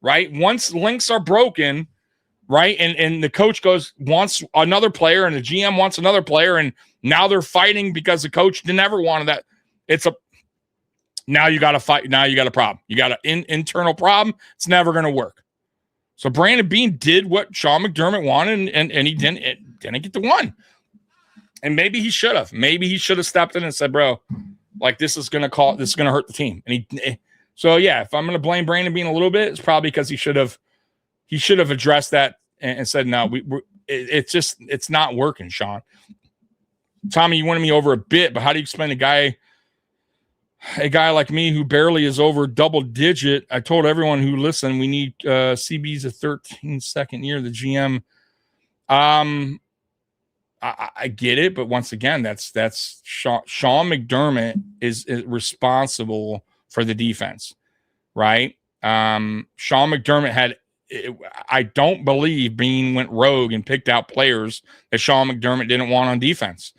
right? Once links are broken, right? And the coach wants another player and the GM wants another player. And now they're fighting because the coach never wanted that. Now you got to fight. Now you got a problem. You got an internal problem. It's never going to work. So Brandon Beane did what Sean McDermott wanted and he didn't get the one. And maybe he should have. Maybe he should have stepped in and said, bro, like this is going to hurt the team. And so yeah, if I'm going to blame Brandon Beane a little bit, it's probably because he should have addressed that and said, no, it's not working, Sean. Tommy, you wanted me over a bit, but how do you explain a guy like me who barely is over double digit? I told everyone who listened, we need CB's a 13-second year, the GM. I get it, but once again, that's Sean McDermott is responsible for the defense, right? Sean McDermott I don't believe Beane went rogue and picked out players that Sean McDermott didn't want on defense.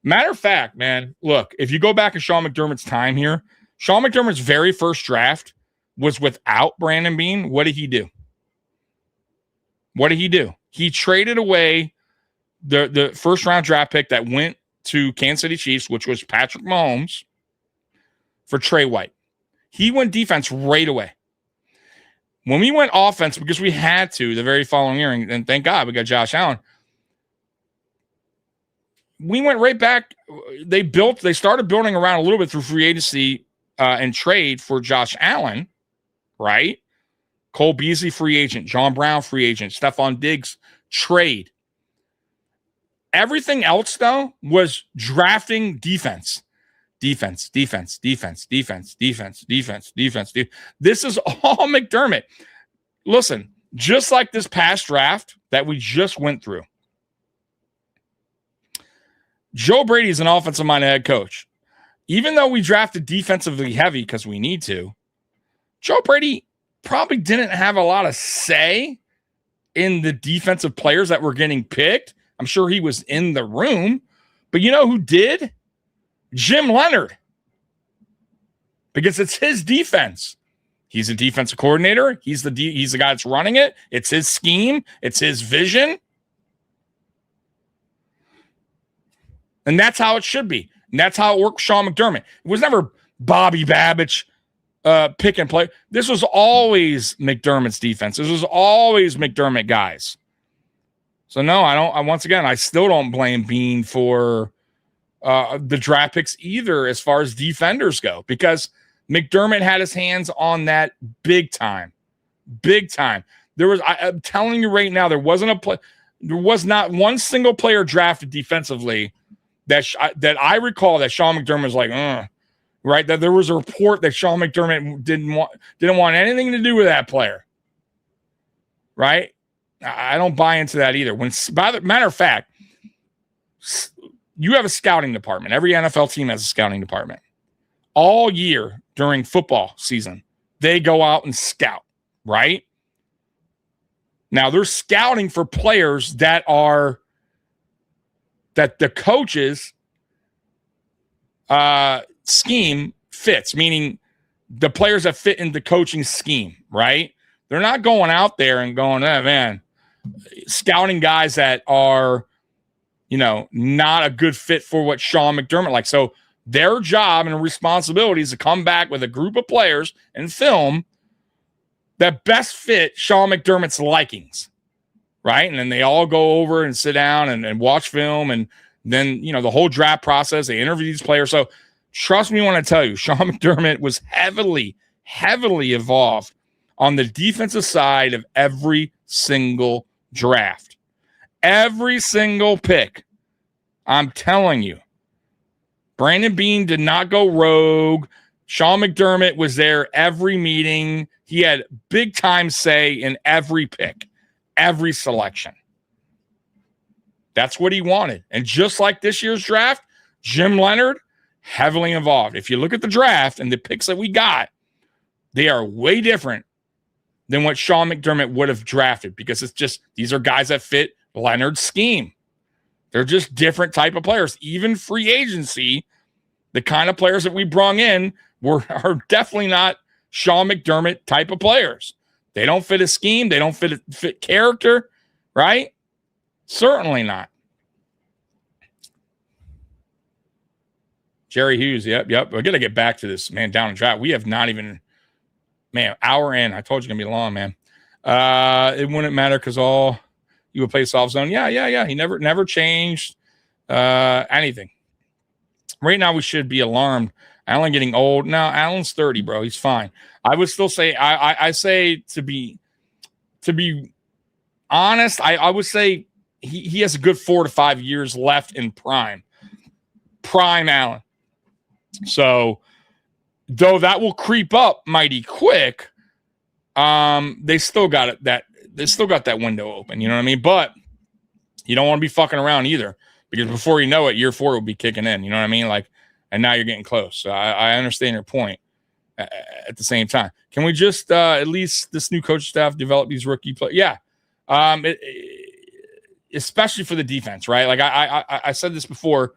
Matter of fact, man, look, if you go back in Sean McDermott's time here, Sean McDermott's very first draft was without Brandon Beane. What did he do? He traded away the first round draft pick that went to Kansas City Chiefs, which was Patrick Mahomes, for Trey White. He went defense right away. When we went offense, because we had to the very following year, and thank God we got Josh Allen, we went right back. They started building around a little bit through free agency and trade for Josh Allen, right? Cole Beasley, free agent. John Brown, free agent. Stephon Diggs, trade. Everything else, though, was drafting defense. Defense. This is all McDermott. Listen, just like this past draft that we just went through, Joe Brady is an offensive-minded head coach. Even though we drafted defensively heavy because we need to, Joe Brady probably didn't have a lot of say in the defensive players that were getting picked. I'm sure he was in the room. But you know who did? Jim Leonard. Because it's his defense. He's a defensive coordinator. He's the guy that's running it. It's his scheme. It's his vision. And that's how it should be. And that's how it worked with Sean McDermott. It was never Bobby Babich pick and play. This was always McDermott's defense. This was always McDermott guys. So no, I still don't blame Beane for the draft picks either as far as defenders go, because McDermott had his hands on that big time. Big time. I'm telling you right now, there was not one single player drafted defensively that I recall that Sean McDermott was like, right? That there was a report that Sean McDermott didn't want anything to do with that player, right? I don't buy into that either. Matter of fact, you have a scouting department. Every NFL team has a scouting department. All year during football season, they go out and scout, right? Now they're scouting for players that the coaches scheme fits, meaning the players that fit in the coaching scheme, right? They're not going out there and going, man, scouting guys that are, not a good fit for what Sean McDermott likes. So their job and responsibility is to come back with a group of players and film that best fit Sean McDermott's likings, right? And then they all go over and sit down and watch film, and then, the whole draft process, they interview these players. So trust me when I tell you, Sean McDermott was heavily, heavily involved on the defensive side of every single draft. Every single pick. I'm telling you. Brandon Beane did not go rogue. Sean McDermott was there every meeting. He had big time say in every pick, every selection. That's what he wanted. And just like this year's draft, Jim Leonard, heavily involved. If you look at the draft and the picks that we got, they are way different than what Sean McDermott would have drafted because it's just, these are guys that fit Leonard's scheme. They're just different type of players. Even free agency, the kind of players that we brung in are definitely not Sean McDermott type of players. They don't fit a scheme. They don't fit character, right? Certainly not. Jerry Hughes, yep. We're going to get back to this, man, down and drought. We have not even, man, hour in. I told you it's going to be long, man. It wouldn't matter because all you would play soft zone. Yeah. He never changed anything. Right now, we should be alarmed. Allen getting old. No, Allen's 30, bro. He's fine. I would still say, I say to be honest, I would say he has a good 4 to 5 years left in prime Allen. So, though that will creep up mighty quick, they still got it. They still got that window open. You know what I mean? But you don't want to be fucking around either, because before you know it, year 4 will be kicking in. You know what I mean? Like, and now you're getting close. So I understand your point. At the same time, can we just at least this new coach staff develop these rookie players? Yeah, especially for the defense, right? Like I said this before.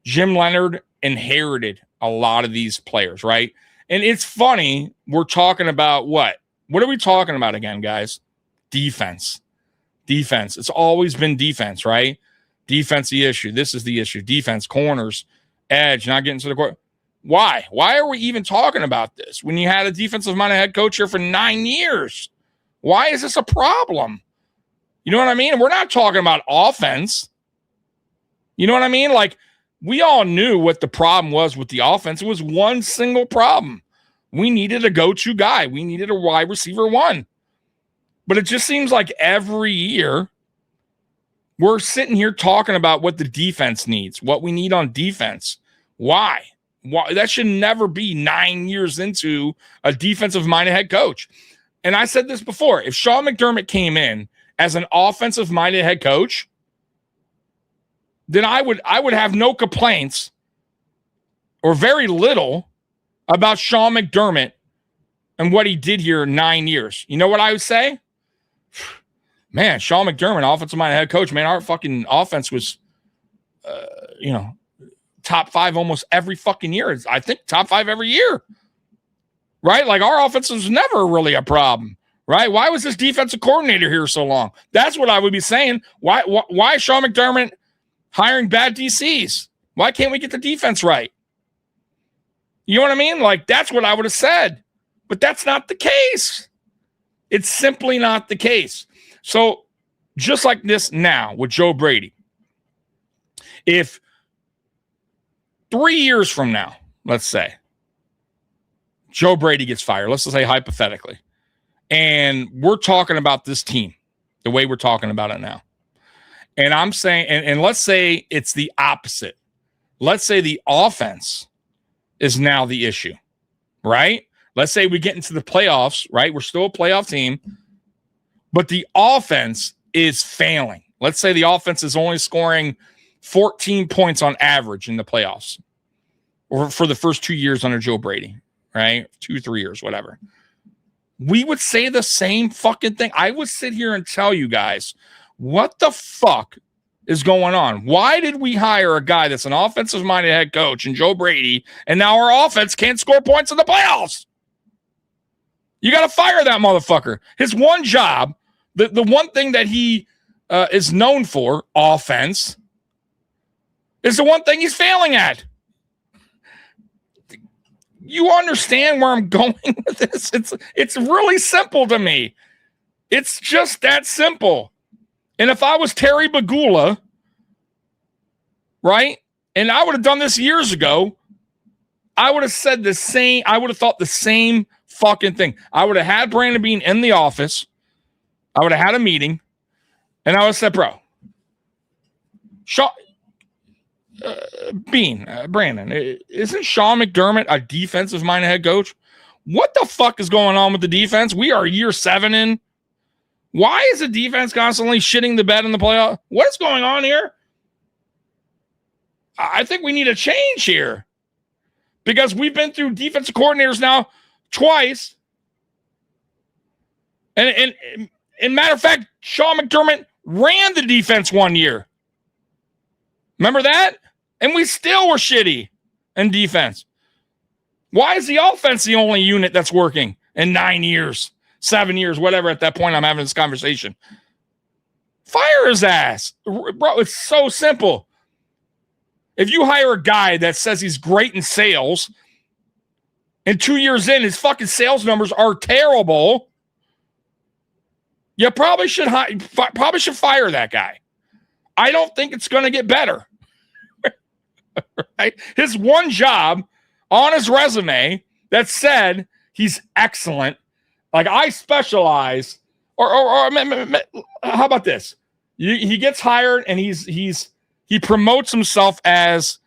Jim Leonard inherited a lot of these players, right? And it's funny, we're talking about what? What are we talking about again, guys? Defense. It's always been defense, right? Defense the issue. This is the issue. Defense, corners, edge, not getting to the court. Why? Why are we even talking about this when you had a defensive-minded head coach here for 9 years? Why is this a problem? You know what I mean? We're not talking about offense. You know what I mean? Like, we all knew what the problem was with the offense. It was one single problem. We needed a go-to guy. We needed a wide receiver 1. But it just seems like every year we're sitting here talking about what the defense needs, what we need on defense. Why? That should never be 9 years into a defensive-minded head coach. And I said this before. If Sean McDermott came in as an offensive-minded head coach, then I would have no complaints or very little about Sean McDermott and what he did here in 9 years. You know what I would say? Man, Sean McDermott, offensive-minded head coach, man, our fucking offense was, top 5 almost every fucking year. I think top 5 every year, right? Like, our offense was never really a problem, right? Why was this defensive coordinator here so long? That's what I would be saying. Why is Sean McDermott hiring bad DCs? Why can't we get the defense right? You know what I mean? Like, that's what I would have said, but that's not the case. It's simply not the case. So just like this now with Joe Brady, if 3 years from now, let's say, Joe Brady gets fired, let's just say hypothetically, and we're talking about this team the way we're talking about it now. And I'm saying, and let's say it's the opposite. Let's say the offense is now the issue, right? Let's say we get into the playoffs, right? We're still a playoff team, but the offense is failing. Let's say the offense is only scoring 14 points on average in the playoffs, or for the first 2 years under Joe Brady, right? 2-3 years, whatever. We would say the same fucking thing. I would sit here and tell you guys, what the fuck is going on? Why did we hire a guy that's an offensive-minded head coach and Joe Brady, and now our offense can't score points in the playoffs? You got to fire that motherfucker. His one job, the one thing that he is known for, offense, is the one thing he's failing at. You understand where I'm going with this? It's really simple to me. It's just that simple. And if I was Terry Bagula, right, and I would have done this years ago, I would have said the same. I would have thought the same fucking thing. I would have had Brandon Beane in the office, I would have had a meeting, and I would have said, bro, Brandon, isn't Sean McDermott a defensive-minded head coach? What the fuck is going on with the defense? We are year 7 in. Why is the defense constantly shitting the bed in the playoff? What is going on here? I think we need a change here because we've been through defensive coordinators now twice. And matter of fact, Sean McDermott ran the defense one year. Remember that? And we still were shitty in defense. Why is the offense the only unit that's working in 9 years, 7 years, whatever at that point I'm having this conversation? Fire his ass. Bro, it's so simple. If you hire a guy that says he's great in sales, and 2 years in, his fucking sales numbers are terrible, you probably should fire that guy. I don't think it's going to get better. Right? His one job on his resume that said he's excellent, like I specialize, or how about this? He gets hired and he promotes himself as,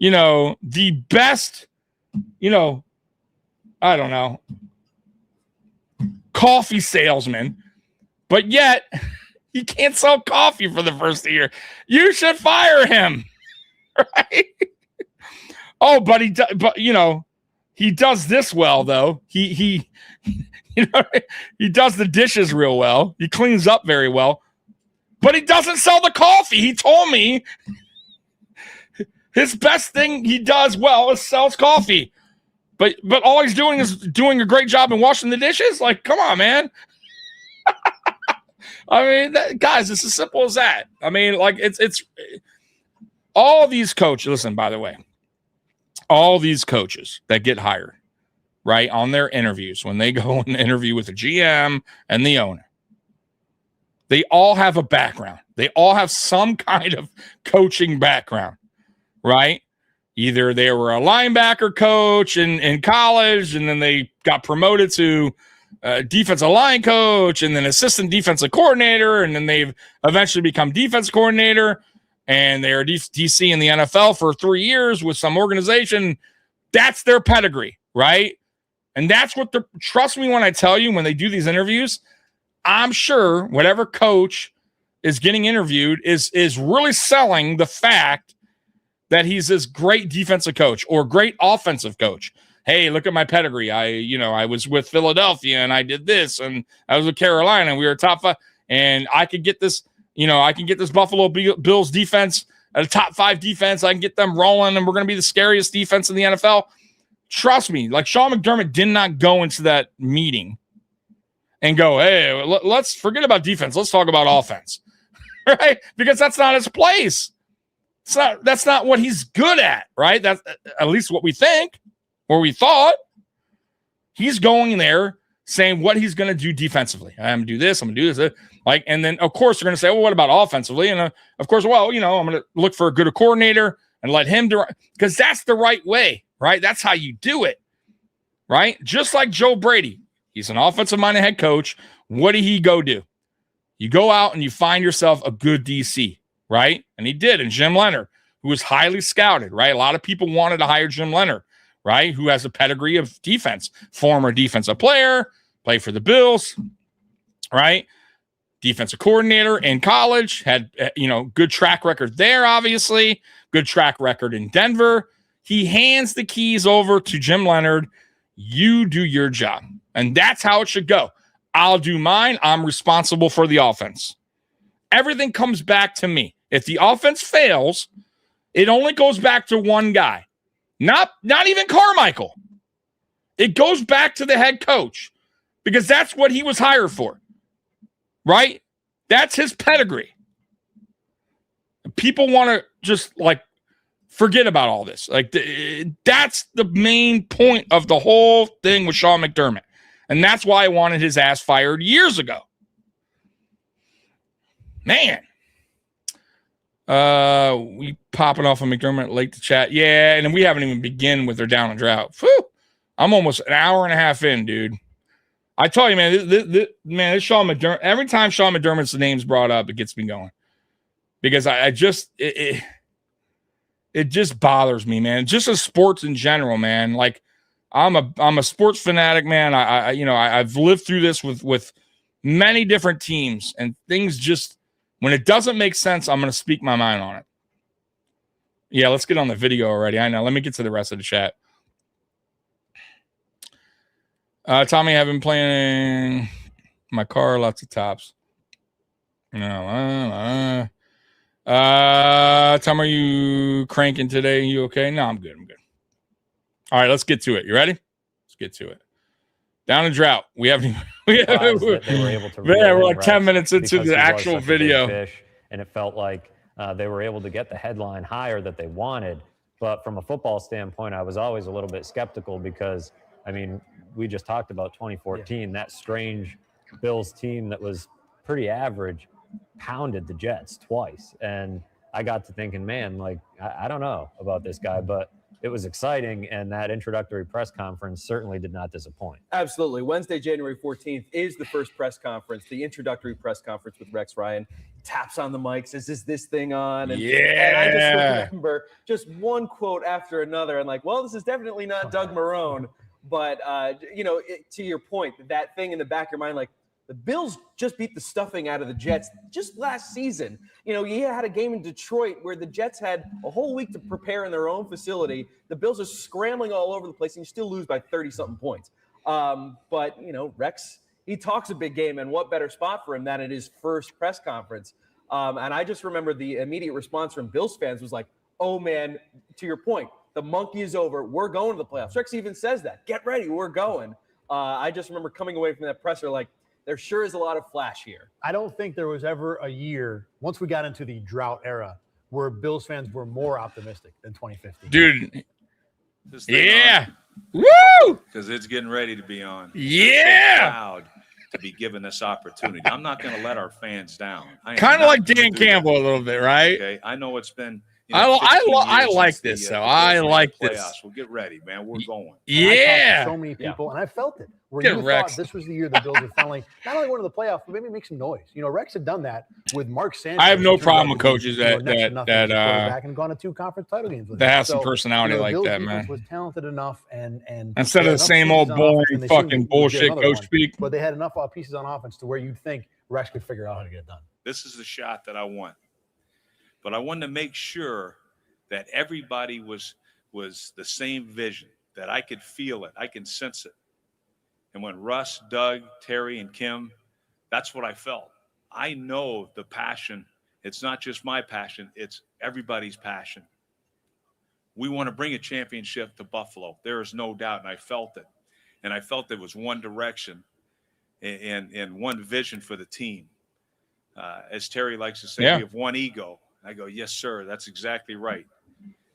the best, I don't know, coffee salesman, but yet he can't sell coffee for the first year. You should fire him, right? Oh, but he does this well though. He does the dishes real well. He cleans up very well, but he doesn't sell the coffee. He told me his best thing he does well is sells coffee, but all he's doing is doing a great job in washing the dishes. Like, come on, man. I mean, guys, it's as simple as that. I mean, like it's all these coaches. Listen, by the way, all these coaches that get hired, right, on their interviews, when they go and interview with the GM and the owner, they all have a background. They all have some kind of coaching background, right? Either they were a linebacker coach in college, and then they got promoted to defensive line coach, and then assistant defensive coordinator, and then they've eventually become defense coordinator, and they're DC in the NFL for 3 years with some organization. That's their pedigree, right? And that's what trust me when I tell you, when they do these interviews, I'm sure whatever coach is getting interviewed is really selling the fact that he's this great defensive coach or great offensive coach. Hey, look at my pedigree. I was with Philadelphia and I did this, and I was with Carolina and we were top 5, and I could get this, I can get this Buffalo Bills defense, a top 5 defense. I can get them rolling, and we're going to be the scariest defense in the NFL. Trust me, like Sean McDermott did not go into that meeting and go, hey, let's forget about defense. Let's talk about offense, right? Because that's not his place. That's not what he's good at, right? That's at least what we think. Or we thought. He's going there saying what he's going to do defensively. I'm going to do this. I'm going to do this. And then, of course, they're going to say, well, what about offensively? And, of course, well, I'm going to look for a good coordinator and let him do it. Because that's the right way, right? That's how you do it, right? Just like Joe Brady. He's an offensive-minded head coach. What did he go do? You go out and you find yourself a good DC, right? And he did. And Jim Leonard, who was highly scouted, right? A lot of people wanted to hire Jim Leonard, right? Who has a pedigree of defense, former defensive player, played for the Bills, right? Defensive coordinator in college, had, good track record there, obviously, good track record in Denver. He hands the keys over to Jim Leonard. You do your job. And that's how it should go. I'll do mine. I'm responsible for the offense. Everything comes back to me. If the offense fails, it only goes back to one guy. Not even Carmichael. It goes back to the head coach because that's what he was hired for, right? That's his pedigree. People want to just forget about all this. That's the main point of the whole thing with Sean McDermott. And that's why I wanted his ass fired years ago. Man. We popping off of McDermott late to chat. Yeah, and we haven't even begun with their down and drought. Whew. I'm almost an hour and a half in, dude. I tell you, man, this Sean McDermott. Every time Sean McDermott's name's brought up, it gets me going because I just it just bothers me, man. Just as sports in general, man. Like I'm a sports fanatic, man. I've lived through this with many different teams, and things just when it doesn't make sense, I'm going to speak my mind on it. Yeah, let's get on the video already. I know. Let me get to the rest of the chat. Tommy, I've been playing my car, lots of tops. No, Tom, are you cranking today? You okay? No, I'm good. All right, let's get to it. You ready? Let's get to it. Down and Drought. We haven't. We're like 10 minutes into the actual video, and it felt like they were able to get the headline higher that they wanted. But from a football standpoint, I was always a little bit skeptical because, I mean, we just talked about 2014, that strange Bills team that was pretty average pounded the Jets twice. And I got to thinking, man, like, I don't know about this guy, but it was exciting. And that introductory press conference certainly did not disappoint. Absolutely. Wednesday, January 14th is the first press conference, the introductory press conference with Rex Ryan. Taps on the mic, says, is this thing on? And I just remember just one quote after another. And like, well, this is definitely not Doug Marrone. But, to your point, that thing in the back of your mind, like the Bills just beat the stuffing out of the Jets just last season. You had a game in Detroit where the Jets had a whole week to prepare in their own facility. The Bills are scrambling all over the place, and you still lose by 30-something points. But Rex, he talks a big game, and what better spot for him than at his first press conference? And I just remember the immediate response from Bills fans was like, oh, man, to your point, the monkey is over. We're going to the playoffs. Rex even says that. Get ready. We're going. I just remember coming away from that presser like, there sure is a lot of flash here. I don't think there was ever a year, once we got into the Drought era, where Bills fans were more optimistic than 2015. Dude. Yeah. Woo! Because it's getting ready to be on. Yeah. I'm so proud to be given this opportunity. I'm not going to let our fans down. Kind of like Dan Campbell a little bit, right? Okay. I know it's been. I like this, though. I like this. Well, get ready, man. We're going. Yeah. I talked to so many people, and I felt it. Where you thought this was the year the Bills would finally not only go to the playoffs, but maybe make some noise. Rex had done that with Mark Sanchez. I have no problem with coaches that back and gone to 2 conference title games with that have some personality like that, man. Was talented enough, and instead of the same old boring fucking bullshit coach speak, but they had enough pieces on offense to where you'd think Rex could figure out how to get it done. This is the shot that I want. But I wanted to make sure that everybody was the same vision, that I could feel it, I can sense it. And when Russ, Doug, Terry, and Kim, that's what I felt. I know the passion. It's not just my passion, it's everybody's passion. We want to bring a championship to Buffalo. There is no doubt, and I felt it. And I felt there was one direction and one vision for the team. As Terry likes to say, we have one ego. I go, yes, sir. That's exactly right.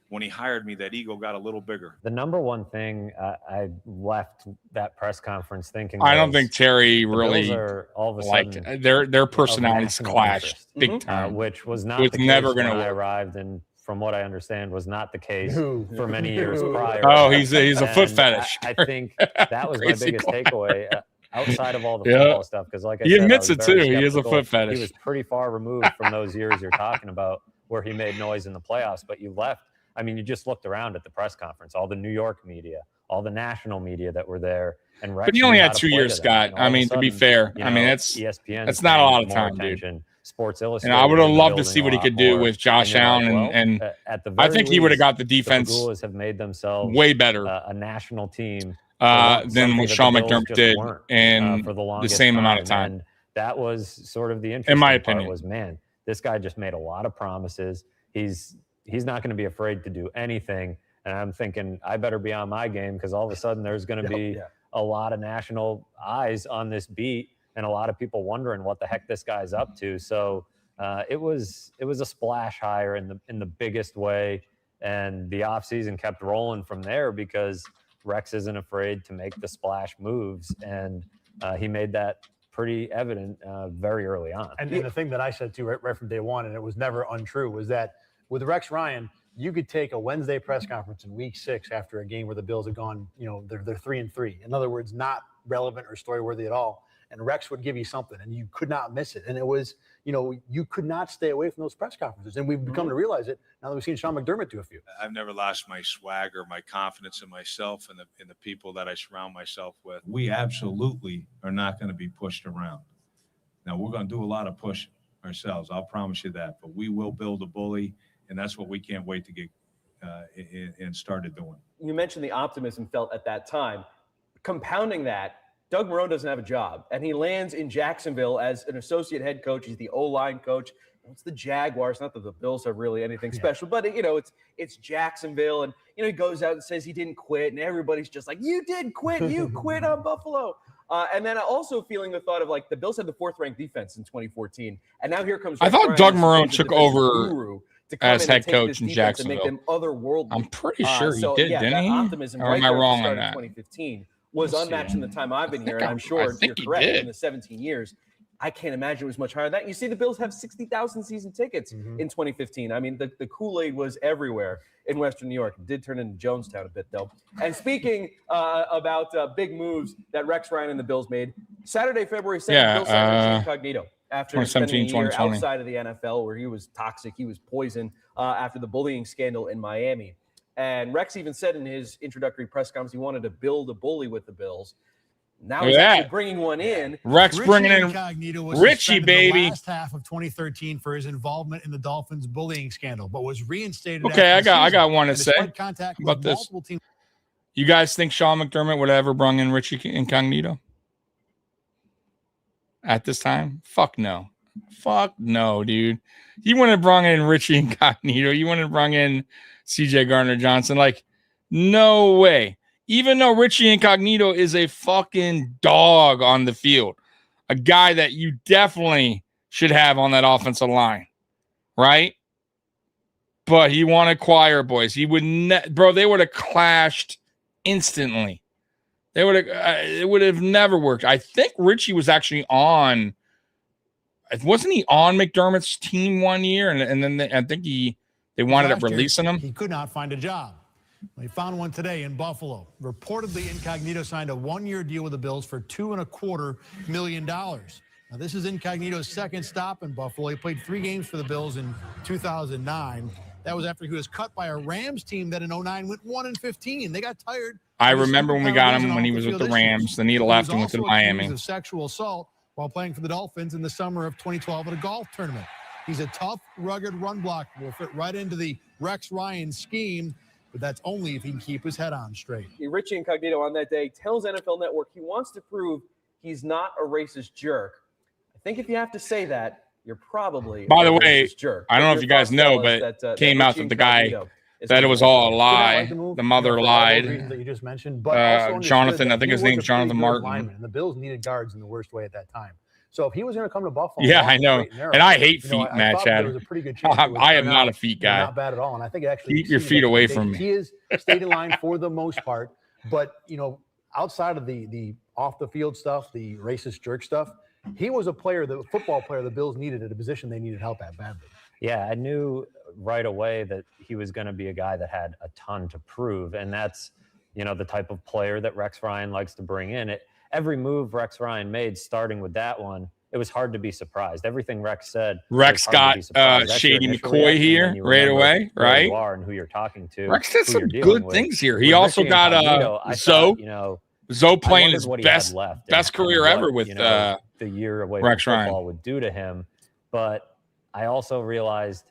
When he hired me, that ego got a little bigger. The number one thing I left that press conference thinking, I don't think Terry really liked their personalities clashed big time, which was not the case never when I arrived, and from what I understand, was not the case for many years prior. Oh, he's a foot fetish. I think that was my biggest takeaway. Outside of all the football stuff, because like I said, he admits it too. He is a foot fetish. He was pretty far removed from those years you're talking about where he made noise in the playoffs, but you left. I mean, you just looked around at the press conference, all the New York media, all the national media that were there. And Rex, but he only had 2 years, Scott. I mean, to be fair, I mean, that's ESPN. That's not a lot of time, dude. Sports Illustrated. And I would have loved to see what he could do with Josh Allen, and at the I think he would have got the defense. The Pagulas have made themselves way better, a national team than what Sean McDermott did in the same amount of time. And that was sort of the interesting in my part opinion. Was, man, this guy just made a lot of promises. He's not going to be afraid to do anything. And I'm thinking, I better be on my game because all of a sudden there's going to be a lot of national eyes on this beat and a lot of people wondering what the heck this guy's up to. So it was a splash hire in the biggest way. And the offseason kept rolling from there because Rex isn't afraid to make the splash moves. And he made that pretty evident very early on. And the thing that I said too right from day one, and it was never untrue, was that with Rex Ryan, you could take a Wednesday press conference in week 6 after a game where the Bills had gone, they're 3-3. In other words, not relevant or story worthy at all. And Rex would give you something, and you could not miss it. And it was, you could not stay away from those press conferences. And we've become to realize it now that we've seen Sean McDermott do a few. I've never lost my swagger, my confidence in myself and the people that I surround myself with. We absolutely are not going to be pushed around. Now, we're going to do a lot of pushing ourselves. I'll promise you that. But we will build a bully, and that's what we can't wait to get and started doing. You mentioned the optimism felt at that time. Compounding that, Doug Marrone doesn't have a job, and he lands in Jacksonville as an associate head coach. He's the O-line coach. It's the Jaguars. Not that the Bills have really anything special, but it's Jacksonville, and he goes out and says he didn't quit, and everybody's just like, "You did quit. You quit on Buffalo." And then also feeling the thought of the Bills had the 4th-ranked defense in 2014, and now here comes. I thought Doug Marrone took over as head coach in Jacksonville. And make them otherworldly. I'm pretty sure he did, didn't he? Optimism or am I wrong on that? 2015 was unmatched in the time I've been here, and I'm sure you're correct. In the 17 years, I can't imagine it was much higher than that. You see, the Bills have 60,000 season tickets in 2015. I mean, the Kool-Aid was everywhere in Western New York. It did turn into Jonestown a bit, though. And speaking about big moves that Rex Ryan and the Bills made, Saturday, February 7th, Bills signed Richie Incognito after spending a year outside of the NFL where he was toxic, he was poison after the bullying scandal in Miami. And Rex even said in his introductory press conference he wanted to build a bully with the Bills. Now he's actually bringing one in. Rex bringing in Richie, baby. The last half of 2013 for his involvement in the Dolphins bullying scandal, but was reinstated. Okay, I got one to say about this. You guys think Sean McDermott would have ever bring in Richie Incognito at this time? Fuck no. Fuck no, dude. You wouldn't have brought in Richie Incognito. You wouldn't have brought in C.J. Gardner-Johnson. No way. Even though Richie Incognito is a fucking dog on the field, a guy that you definitely should have on that offensive line, right? But he wanted choir boys. He would bro, they would have clashed instantly. They would have. It would have never worked. I think Richie was actually on. Wasn't he on McDermott's team one year? And then I think they wanted to releasing him. He could not find a job. He found one today in Buffalo. Reportedly, Incognito signed a 1-year deal with the Bills for $2.25 million. Now, this is Incognito's second stop in Buffalo. He played 3 games for the Bills in 2009. That was after he was cut by a Rams team that in 2009 went 1-15. They got tired. I remember when we got him when he was with the Rams. Then he left and went to Miami. Of sexual assault while playing for the Dolphins in the summer of 2012 at a golf tournament. He's a tough, rugged run blocker. Will fit right into the Rex Ryan scheme. But that's only if he can keep his head on straight. Richie Incognito on that day tells NFL Network he wants to prove he's not a racist jerk. I think if you have to say that, you're probably By the way, jerk. I don't know if you guys know, but came out that the guy that it was all a lie. The mother lied. That you just mentioned, but Jonathan, I think his name's Jonathan Martin. And the Bills needed guards in the worst way at that time. So if he was going to come to Buffalo, I know, and I hate feet, Matt Chad. I am not a feet guy. Not bad at all, and I think actually keep your feet away from me. He is stayed in line for the most part, but outside of the off the field stuff, the racist jerk stuff, he was a player, the football player the Bills needed at a position they needed help at badly. Yeah, I knew right away that he was going to be a guy that had a ton to prove, and that's the type of player that Rex Ryan likes to bring in. Every move Rex Ryan made, starting with that one, it was hard to be surprised. Everything Rex said. Rex got Shady McCoy here right away, right? Who you are and who you're talking to. Rex did some good things here. He also got Zoe. Zoe playing his best career ever with the year away Rex from football Ryan would do to him. But I also realized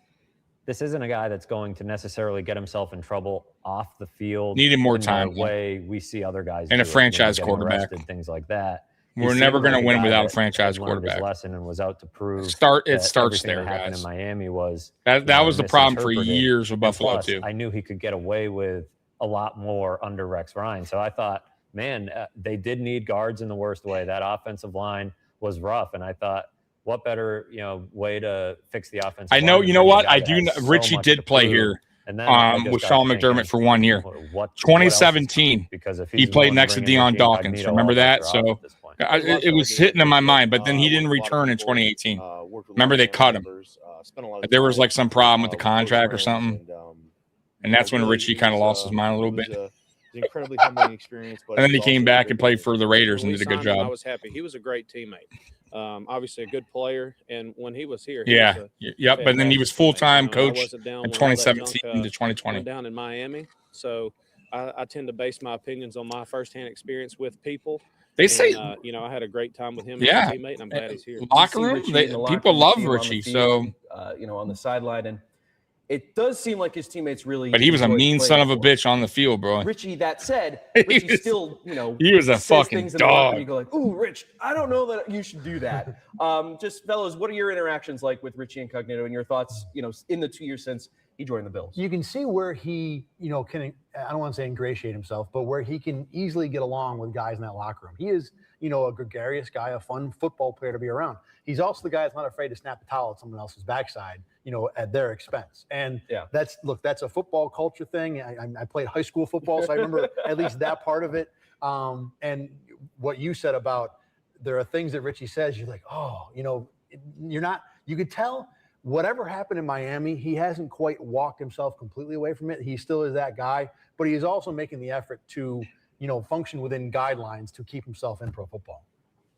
this isn't a guy that's going to necessarily get himself in trouble off the field. Needed more time. The way we see other guys and a franchise quarterback, things like that. We're never going to win without a franchise quarterback. His lesson and was out to prove. It starts there, guys. In Miami was that was the problem for years with Buffalo too. I knew he could get away with a lot more under Rex Ryan. So I thought, man, they did need guards in the worst way. That offensive line was rough, and I thought, what better way to fix the offense? I know. You know what? I do. Richie did play here with Sean McDermott for 1 year. 2017, because he played next to Deion Dawkins. Remember that? So it was hitting in my mind. But then he didn't return in 2018. Remember they cut him. There was like some problem with the contract or something. And that's when Richie kind of lost his mind a little bit. It was an incredibly humbling experience. But And then it he was came also back a and great played thing. for the Raiders When and we did a good signed him, job. I was happy. He was a great teammate. Obviously a good player, and when he was here, Yep. But then he was full-time coach in in 2017 to 2020. went down in Miami. So I tend to base my opinions on my firsthand experience with people. They say, I had a great time with him yeah, as a teammate, and I'm glad he's here. locker You see room, Richie in the locker people room, you love see him on the Richie. field, So, on the sideline, and it does seem like his teammates really. but he was a enjoyed mean playing son of a for him. bitch on the field, bro. Richie, that said, He Richie was- still, he was a says fucking things in the locker room, dog. You go like, "Ooh, Rich, I don't know that you should do that." Just fellas, what are your interactions like with Richie Incognito and your thoughts? In the 2 years since he joined the Bills. You can see where he, can, I don't want to say ingratiate himself, but where he can easily get along with guys in that locker room. He is, a gregarious guy, a fun football player to be around. He's also the guy that's not afraid to snap a towel at someone else's backside, at their expense. And that's a football culture thing. I played high school football, so I remember at least that part of it. And what you said about there are things that Richie says, you're like, oh, you could tell whatever happened in Miami, he hasn't quite walked himself completely away from it. He still is that guy, but he is also making the effort to, function within guidelines to keep himself in pro football.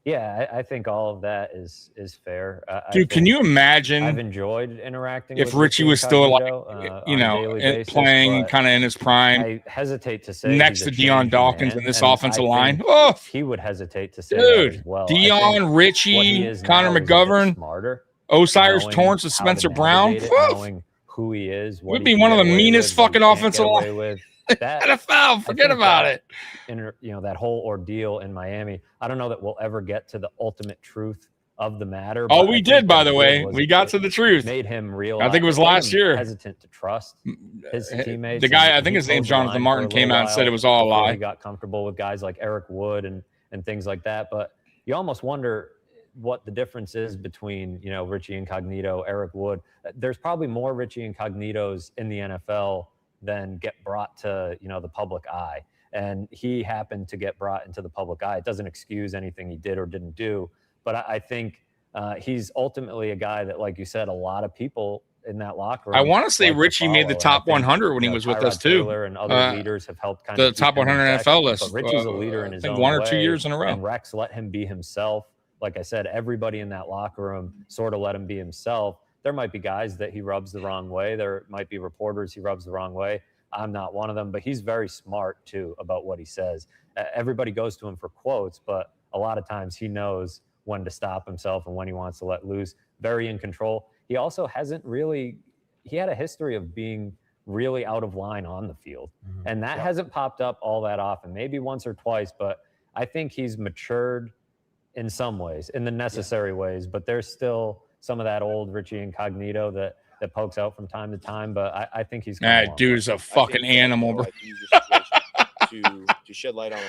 Yeah, I think all of that is fair. Dude, can you imagine? I've enjoyed interacting if with Richie was still Incognito, playing kind of in his prime. I hesitate to say next he's to a Dion changed Dawkins man, in this and offensive I line. think Oh, he would hesitate to say that as well. I think Dion, what he Richie, is Connor now is a bit McGovern, smarter, Osiris knowing Torrance, and how to Spencer Brown. navigate it, knowing who he is. Would be one of the meanest fucking offensive line. That NFL, forget about it. That whole ordeal in Miami. I don't know that we'll ever get to the ultimate truth of the matter. Oh, but we I did, think by what the it way. did was We got to the truth. Made him realize. I think it was made last him year. Hesitant to trust his teammates. The guy, and I think his he name's toed the Jonathan line Martin, for a came little out and said it while was all a before lie. He got comfortable with guys like Eric Wood and things like that. But you almost wonder what the difference is between Richie Incognito, Eric Wood. There's probably more Richie Incognitos in the NFL than get brought to the public eye. And he happened to get brought into the public eye. It doesn't excuse anything he did or didn't do. But I think he's ultimately a guy that, like you said, a lot of people in that locker room. I want to say like Richie made the top 100 when he was with us Tyrod too. Taylor and other leaders have helped kind The of top keep him in 100 check. NFL list. But Richie's a leader in his I think own 1 or 2 way, years in a row. And Rex let him be himself. Like I said, everybody in that locker room sort of let him be himself. There might be guys that he rubs the wrong way. There might be reporters he rubs the wrong way. I'm not one of them, but he's very smart too about what he says. Everybody goes to him for quotes, but a lot of times he knows when to stop himself and when he wants to let loose. Very in control. He also he had a history of being really out of line on the field. Mm-hmm. And that hasn't popped up all that often, maybe once or twice, but I think he's matured in some ways, in the necessary ways, but there's still some of that old Richie Incognito that pokes out from time to time, but I think he's that dude's a fucking animal, bro. to shed light on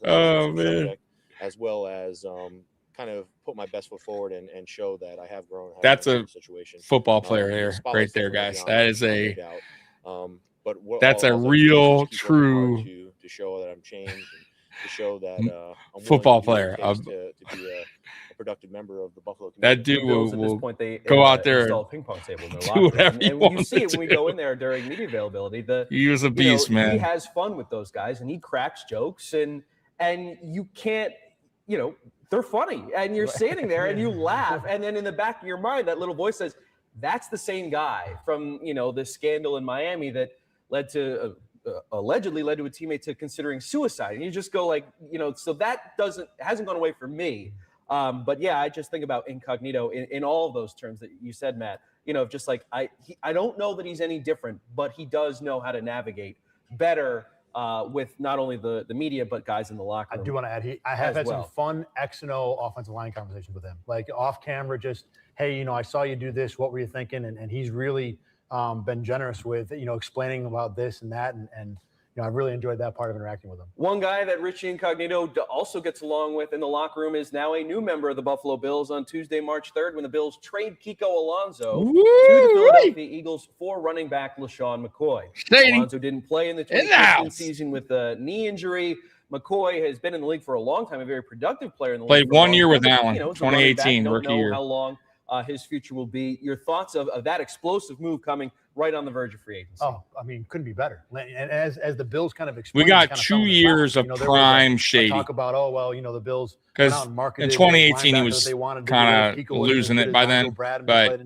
oh man, subject, as well as kind of put my best foot forward and show that I have grown. That's a situation. Football player here, right there, guys. That is that's a real, true to show that I'm changed, and to show that I'm football player. To be a productive member of the Buffalo That community. dude will At this point, they go out there install a ping pong table in their do locker room. whatever he And wants you see it to when we go in there during media availability. He was a beast, man. He has fun with those guys, and he cracks jokes, and you can't, they're funny, and you're standing there and you laugh, and then in the back of your mind, that little voice says, "That's the same guy from the scandal in Miami that led to." Allegedly led to a teammate to considering suicide, and you just go like, so that hasn't gone away for me. But yeah, I just think about Incognito in all of those terms that you said, Matt. Just like I don't know that he's any different, but he does know how to navigate better with not only the media but guys in the locker room. I do want to add, I have had some fun X and O offensive line conversations with him, like off camera. Just hey, I saw you do this. What were you thinking? And he's really been generous with explaining about this and that, and I've really enjoyed that part of interacting with him. One guy that Richie Incognito also gets along with in the locker room is now a new member of the Buffalo Bills on Tuesday, March 3rd, when the Bills trade Kiko Alonso to the Philadelphia Eagles for running back LeSean McCoy. Alonso didn't play in the 2015 season with a knee injury. McCoy has been in the league for a long time, a very productive player in the league. Played 1 year with Allen, 2018 rookie year. How long his future will be. Your thoughts of that explosive move coming right on the verge of free agency. Oh, I mean, couldn't be better. And as the Bills kind of We explained, got kind of 2 years of prime Shady. Talk about, oh well, the Bills because in 2018 he linebacker was that they wanted to kind get. of losing it by then. But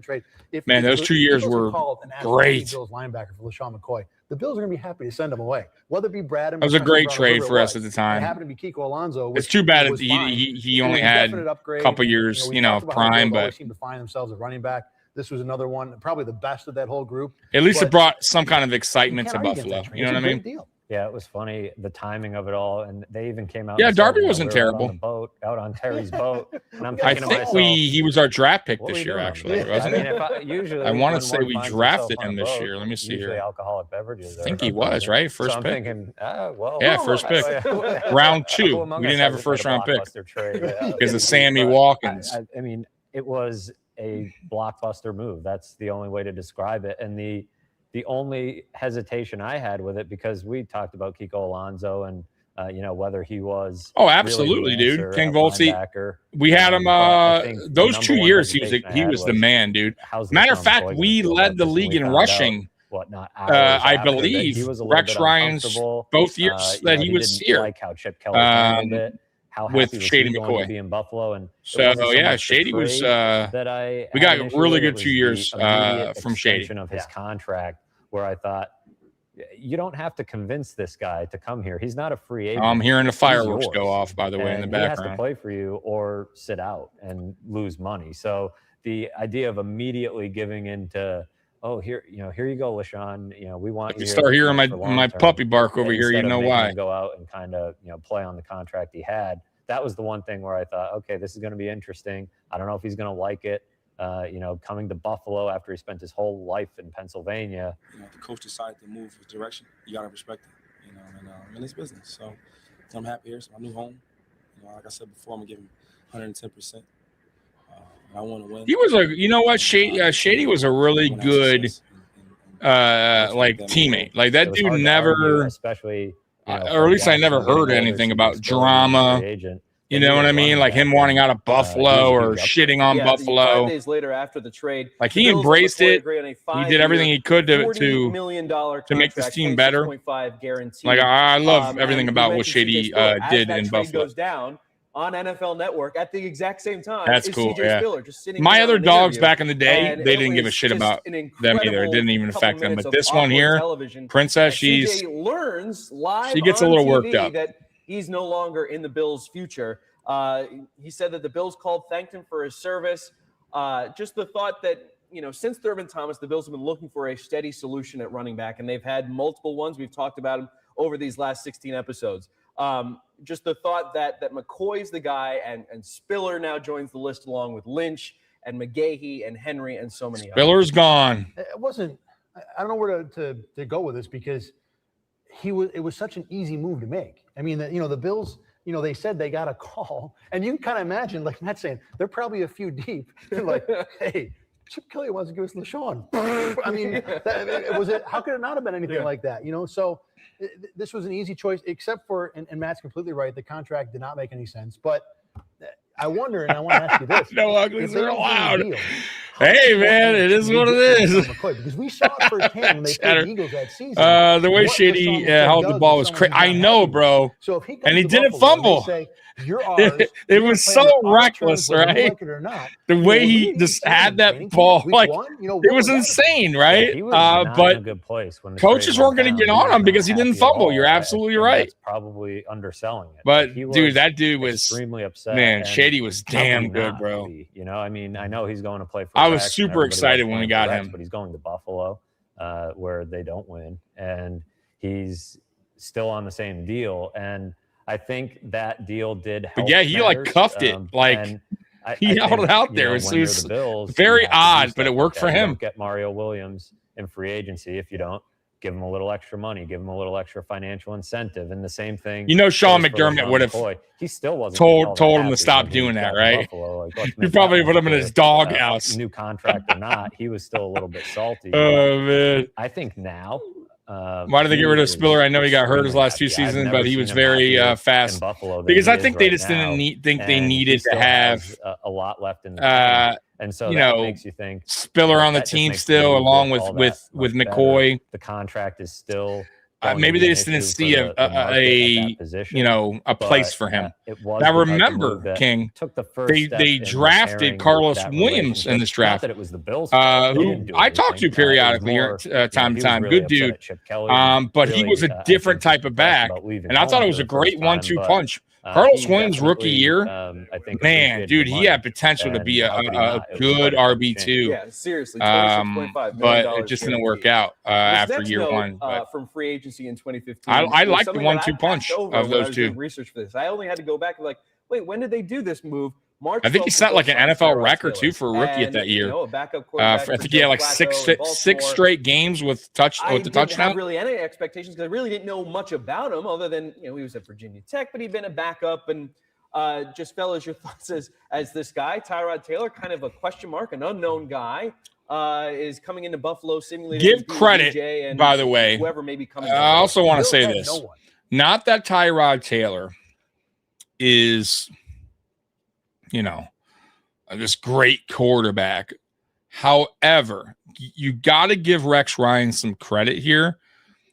If man, those 2 years Eagles were had called an great. Bills linebacker for LeSean McCoy, the Bills are going to be happy to send him away. Whether it be Brad and That was a great Brown or trade whoever for it us was. at the time. It happened to be Kiko Alonso. It's too bad was fine. he It only was a had definite upgrade. a couple years, We talked about how the prime, Bills always but seem to find themselves at running back. This was another one, probably the best of that whole group. at least it But brought some kind of excitement you to can't argue Buffalo. against that You know trade. what I It's a mean? great deal. Yeah, it was funny, the timing of it all, and they even came out. Yeah, and said, Darby wasn't we were out on terrible. the boat, out on Terry's boat, and I'm I thinking to think myself, he was our draft pick what are this we year, doing? actually, Yeah. wasn't I mean, he? usually I want when to say one we finds drafted himself on him a this boat, year. Let me see usually here. alcoholic beverages. I think he was, right? First so I'm pick. thinking, well, Yeah, first pick. Round 2. who among We us didn't have a hasn't made first-round pick blockbuster trade? because of Sammy But Watkins. I mean, it was a blockbuster move. That's the only way to describe it. And the only hesitation I had with it, because we talked about Kiko Alonso and whether he was absolutely, really the dude. answer King at Volsey. linebacker. We had him. But I think the Those number 2 one years, hesitation I he had was the man, dude. how's Matter of LeSean fact, McCoy we gonna feel led about the this? And league we in found rushing. What not? I Hours after that believe he was a little Rex bit Ryan's uncomfortable. both years that he was didn't here like how Chip Kelly handled it. How happy with was Shady he going McCoy. to be in Buffalo? And So yeah, Shady was. that We had got an issue really with. It good was 2 years the immediate from Shady. extension of his contract, where I thought, you don't have to convince this guy to come here. He's not a free agent. I'm hearing the He's fireworks yours. go off, by the way, in the And he has to background. play for you or sit out and lose money. So the idea of immediately giving into, oh, here you go, LeSean. We want If you you here start hearing for my long-term. puppy bark over here, Instead you of know making why. him go out and kind of play on the contract he had. That was the one thing where I thought, okay, this is going to be interesting. I don't know if he's going to like it. Coming to Buffalo after he spent his whole life in Pennsylvania. The coach decided to move his direction. You gotta respect it. And it's business. So I'm happy here. It's my new home. Like I said before, I'm gonna give him 110%. I want to win. He was Shady was a really good teammate. Like that dude never, especially, or at least I never heard anything about drama. You know what I mean? Like him wanting out of Buffalo or shitting on Buffalo. 5 days later after the trade, like he the Bills and embraced McCoy it. agree on a He 5-year, did everything he could $40 million to make this contract, team better. 26.5 guaranteed. Like I love everything and about you what mentioned Shady CJ Spiller. As did that in trade Buffalo. goes down on NFL Network at the exact same time. That's is cool. CJ Yeah. Spiller just sitting My there other on an dogs interview, back in the day, and they it didn't give a was shit just about an them either. It incredible didn't even couple affect them. minutes But of this one awkward here, television. Princess, And she's CJ learns live she gets a on little TV worked up. that he's no longer in the Bills' future. He said that the Bills called, thanked him for his service. Just the thought that, since Thurman Thomas, the Bills have been looking for a steady solution at running back, and they've had multiple ones. We've talked about them over these last 16 episodes. Just the thought that McCoy's the guy, and Spiller now joins the list along with Lynch and McGahee and Henry and so many Spiller's gone. It wasn't. I don't know where to go with this because it was such an easy move to make. I mean, the Bills. They said they got a call, and you can kind of imagine, like Matt saying, they're probably a few deep. They're like, hey, Chip Kelly wants to give us LeSean. I mean, how could it not have been anything like that? So this was an easy choice, except for, and Matt's completely right, the contract did not make any sense. But I wonder, and I want to ask you this. No uglies are allowed. Hey, man, it is what it is. Because we saw it firsthand when they played the Eagles that season. The way Shady held the ball was crazy. I know, bro. So if he and he didn't fumble. You're ours. It was so reckless, right? Like it or not. The way he just had that ball, like it was insane, right? He was not but in a good place when the coaches trade weren't went going to down. get on him because he was didn't not happy at fumble. all. You're absolutely And right. That's probably underselling it. But he was dude, that dude was extremely upset. Man, and Shady was damn probably good, not bro. happy. I mean, I know he's going to play for. I was Rex, and super everybody excited loves when we playing got for Rex, him. but he's going to Buffalo, where they don't win, and he's still on the same deal. And I think that deal did help. But yeah, he like cuffed it. He held it out there. It was very odd, but it worked for him. Get Mario Williams in free agency if you don't. Give him a little extra money, give him a little extra financial incentive, and the same thing. Sean goes for McDermott LeSean would have McCoy. He still wasn't told him happy to stop when he doing that, got to right? Buffalo. Like, let's You make probably that put him in clear. his doghouse. New contract or not, he was still a little bit salty. Oh man! I think now. Why did they get rid of Spiller? I know he got hurt his last 2 seasons, but he was very fast. Because I think they just didn't think they needed to have a lot left in the And so you that know, makes you think Spiller on the that just team makes the still, move along look all with that much McCoy. better. The contract is still going to Maybe be they an just didn't issue see for the market at that position, you know, a place but for him. it was Now the type of remember, move that King, took the first step they in drafted repairing Carlos that Williams in relationship. this Not draft, that it was the Bills' fault. They who didn't do I talk to anything. It was periodically more, time to he was time. really Good upset dude. at Chip Kelly and But he was really, a I different think, type of depressed back, about leaving and I thought home it for was the a great first time, 1-2 but, punch. Carlos he Williams rookie definitely, year, I think man, appreciated dude, the he money, had potential to be and a how could he not? It was a good better RB2. exchange. Yeah, seriously, $26.5 million But it just didn't work guaranteed. out This after next year note, one. But from free agency in 2015. I was like the something that I 1-2 punch passed over of when I those was two. doing research for this. I only had to go back and like, wait, when did they do this move? March. I think he 12th, set like an signed NFL Tyrod record Taylor. too for a rookie at And, that year. You know, a backup quarterback I think he had like six straight games with the I didn't touchdown. have really any expectations because I really didn't know much about him other than, you know, he was at Virginia Tech, but he'd been a backup. And just, fellas, your thoughts as this guy, Tyrod Taylor, kind of a question mark, an unknown guy, is coming into Buffalo seemingly. Give credit, and by the way. Whoever may be coming. I also want to say this. Not that Tyrod Taylor is, you know, this great quarterback. However, you got to give Rex Ryan some credit here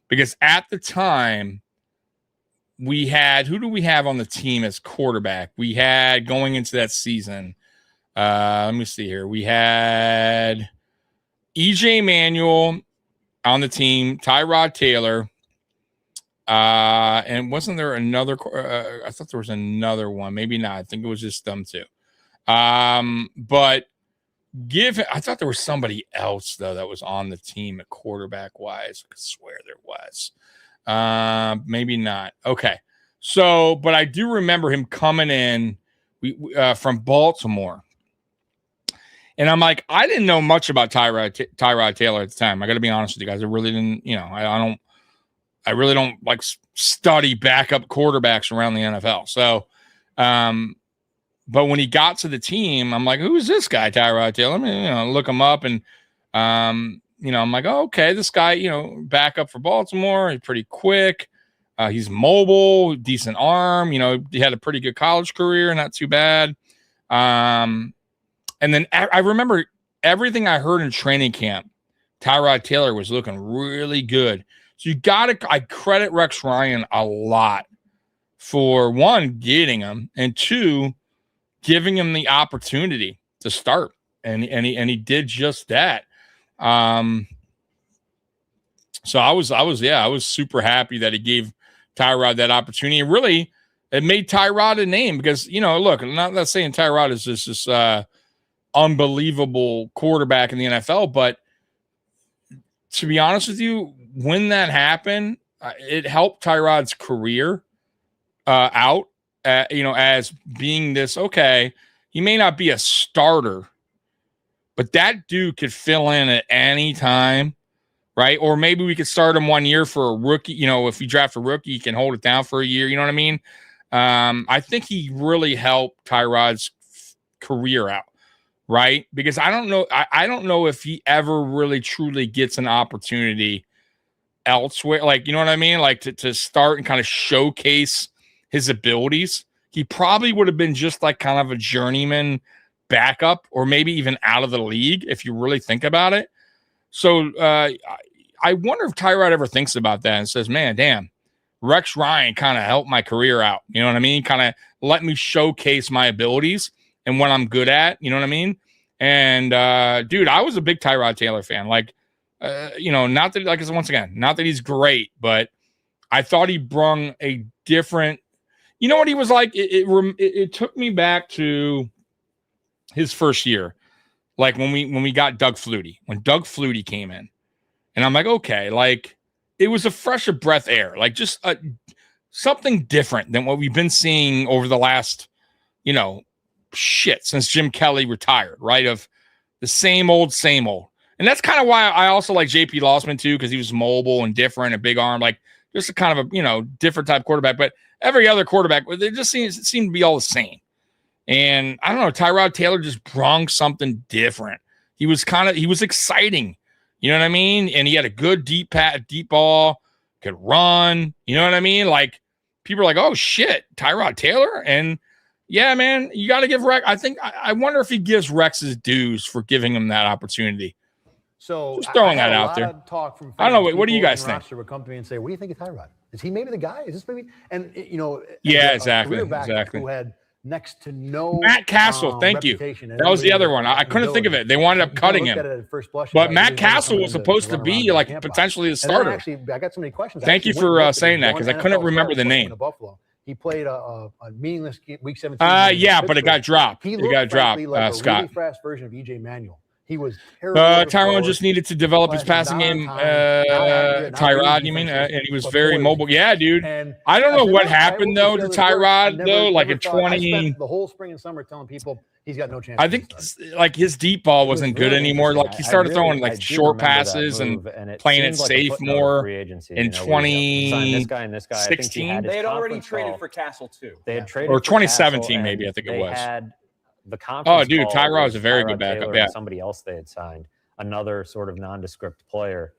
because at the time we had, who do we have on the team as quarterback? We had going into that season. Let me see here. We had EJ Manuel on the team, Tyrod Taylor. And wasn't there another? I thought there was another one. Maybe not. I think it was just them two. But I thought there was somebody else though that was on the team at quarterback wise. I could swear there was. Maybe not. Okay. So, but I do remember him coming in from Baltimore. And I'm like, I didn't know much about Tyrod Taylor at the time. I got to be honest with you guys. I really didn't, you know, I really don't like study backup quarterbacks around the NFL. So, but when he got to the team, I'm like, who is this guy, Tyrod Taylor? Let me, you know, look him up. And, you know, I'm like, oh, okay, this guy, you know, backup for Baltimore. He's pretty quick. He's mobile, decent arm. You know, he had a pretty good college career, not too bad. And then I remember everything I heard in training camp, Tyrod Taylor was looking really good. So I credit Rex Ryan a lot for one, getting him, and two, giving him the opportunity to start. And he did just that. So I was super happy that he gave Tyrod that opportunity. And really, it made Tyrod a name because, you know, look, I'm not saying Tyrod is just this unbelievable quarterback in the NFL, but to be honest with you, when that happened, it helped Tyrod's career out, you know, as being this, okay, he may not be a starter, but that dude could fill in at any time, right? Or maybe we could start him 1 year for a rookie. You know, if we draft a rookie, he can hold it down for a year. You know what I mean? I think he really helped Tyrod's career out, right? Because I don't know if he ever really truly gets an opportunity elsewhere. Like, you know what I mean? Like to start and kind of showcase his abilities. He probably would have been just like kind of a journeyman backup or maybe even out of the league if you really think about it. So I wonder if Tyrod ever thinks about that and says, man, damn, Rex Ryan kind of helped my career out. You know what I mean? Kind of let me showcase my abilities and what I'm good at. You know what I mean? And dude, I was a big Tyrod Taylor fan. Like, you know, not that, like, once again, not that he's great, but I thought he brung a different, you know what he was like? It took me back to his first year. Like when we got Doug Flutie, when Doug Flutie came in, and I'm like, okay, like it was a fresher breath air, like just something different than what we've been seeing over the last, you know, since Jim Kelly retired, right? Of the same old. And that's kind of why I also like JP Lossman too, because he was mobile and different, a big arm, like just a kind of a, you know, different type quarterback. But every other quarterback, they just seemed to be all the same. And I don't know, Tyrod Taylor just brung something different. He was exciting. You know what I mean? And he had a good deep ball, could run. You know what I mean? Like people are like, oh shit, Tyrod Taylor. And Yeah, man, you got to give Rex. I wonder if he gives Rex his dues for giving him that opportunity. So just throwing I that had a out lot there. of talk from fans, I don't know. What do you people guys in think? roster would come to me and say, "What do you think of Tyrod? Is he maybe the guy? Is this maybe?" And you know, yeah, as a career exactly. backup who had next to no Matt Castle. Thank you. That was the other one. I couldn't think of it. They wound up cutting him. But Matt Castle was supposed to be like potentially the starter. Actually, I got so many questions. Thank you for saying that because I couldn't remember the name. Buffalo. He played a meaningless week 17. Yeah, but it got dropped. He got dropped, like Scott. A really fast version of EJ Manuel. He was terrible. Tyrone just needed to develop his passing game. Tyrod, you mean? And he was very mobile. Yeah, dude. I don't know what happened though to Tyrod though. Like in 20, the whole spring and summer telling people he's got no chance. I think like his deep ball wasn't good anymore. Like he started throwing like short passes and playing it safe more in 2016. They had already traded for Castle too. They had traded or for 2017 Castle, maybe. I think it they was. Had the conference. Oh, dude, call Tyrod was a very Tyrod good backup. Taylor Yeah, and somebody else they had signed, another sort of nondescript player.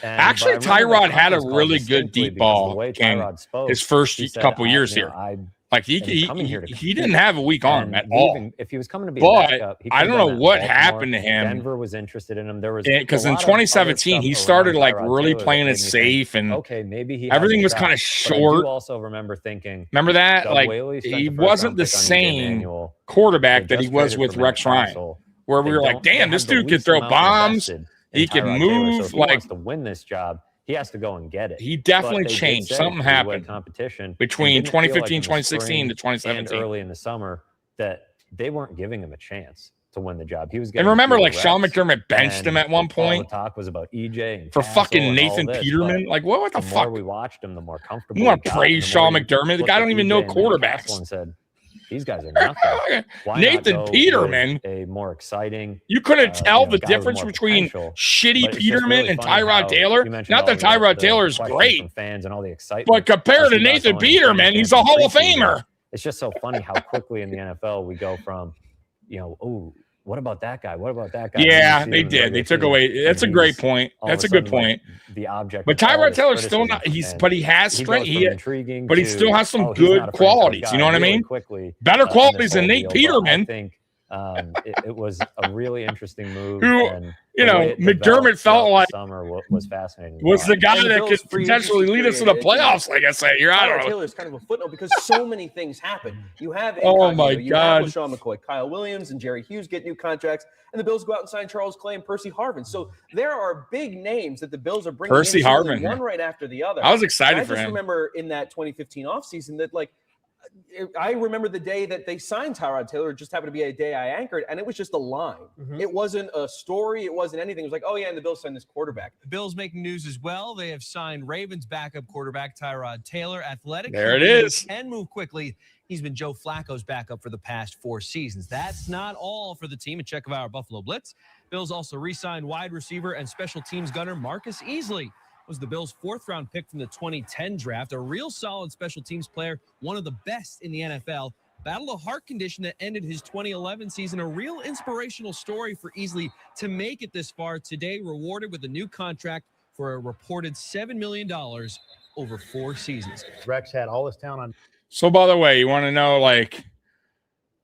And, actually, Tyrod had a conference call really good distinctly deep because ball the way game Tyrod spoke, his first he said, couple years you know, here. Like he didn't have a weak arm and at all. even if he was coming to be a But backup, he I could've don't done know that what in Baltimore. happened to him. Denver was interested in him. There was Because a in lot of other 2017 stuff he around started like Tyrod really Taylor that playing made it me think, safe and okay, maybe he everything has a was shot. kind of But I short. do also remember thinking, Remember that? Doug Like Whaley spent he the first wasn't round the pick on DJ same Manuel. quarterback They that he just was traded with for Matt Rex Ryan, Castle. where we They were like, don't- they damn, have this the dude can least throw amount bombs. invested in He can Tyrod Taylor. So move. if he Like wants to win this job, he has to go and get it. he definitely But they did changed. say Something three-way happened competition between and didn't feel like 2015, in the 2016 to spring 2017. and early in the summer that they weren't giving him a chance to win the job. He was And getting remember, fewer like Sean reps, McDermott benched and him at one all point the talk was about EJ and for Castle fucking and all Nathan this, Peterman. but Like what the the fuck? more we watched him, the more comfortable. You want he to got, praise and the Sean more he McDermott? The looked guy at don't even EJ know and Matt Castle quarterbacks. and said, "These guys are nothing." Why Nathan not go Peterman. with a more exciting. You couldn't tell you know, the guy with difference more between potential. shitty But it's just Peterman really and funny Tyrod how Taylor. you mentioned Not that all Tyrod the Taylor is questions great, from fans and all the excitement. but compared to as he got Nathan going in Peterman, training he's camp a and Hall of preseason. Famer. It's just so funny how quickly in the NFL we go from, you know, oh, what about that guy? What about that guy? Yeah, they did. They took away. That's a great point. That's a good point. The object. But of all Tyrod this Taylor's still criticism, not. He's and but he has he strength. goes from intriguing But he to, still has some oh, he's good not a franchise qualities. guy You know what I really mean? quickly, Better in this qualities than whole Nate deal. But I Peterman. think it was a really interesting move. Who, and you the know, way it McDermott developed felt throughout like the summer was fascinating. to was the watch. guy And the that Bills' could free potentially agency lead us to the period, playoffs. Like I say, I Tyrod don't know. Taylor is kind of a footnote because so many things happen. You have Oh, incognito, my you have God. LeSean McCoy, Kyle Williams, and Jerry Hughes get new contracts, and the Bills go out and sign Charles Clay and Percy Harvin. So there are big names that the Bills are bringing Percy in, certainly Harvin. one right after the other. I was excited And for I just him. remember in that 2015 offseason that I remember the day that they signed Tyrod Taylor. It just happened to be a day I anchored, and it was just a line. It wasn't a story. It wasn't anything. It was like, oh, yeah, and the Bills signed this quarterback. The Bills making news as well. They have signed Ravens backup quarterback Tyrod Taylor. Athletic. There it is. And move quickly. He's been Joe Flacco's backup for the past 4 seasons. That's not all for the team. A check of our Buffalo Blitz. Bills also re-signed wide receiver and special teams gunner Marcus Easley. Was the Bills' 4th-round pick from the 2010 draft. A real solid special teams player, one of the best in the NFL. Battled a heart condition that ended his 2011 season. A real inspirational story for Easley to make it this far. Today, rewarded with a new contract for a reported $7 million over 4 seasons. Rex had all this talent on. So, by the way, you want to know, like,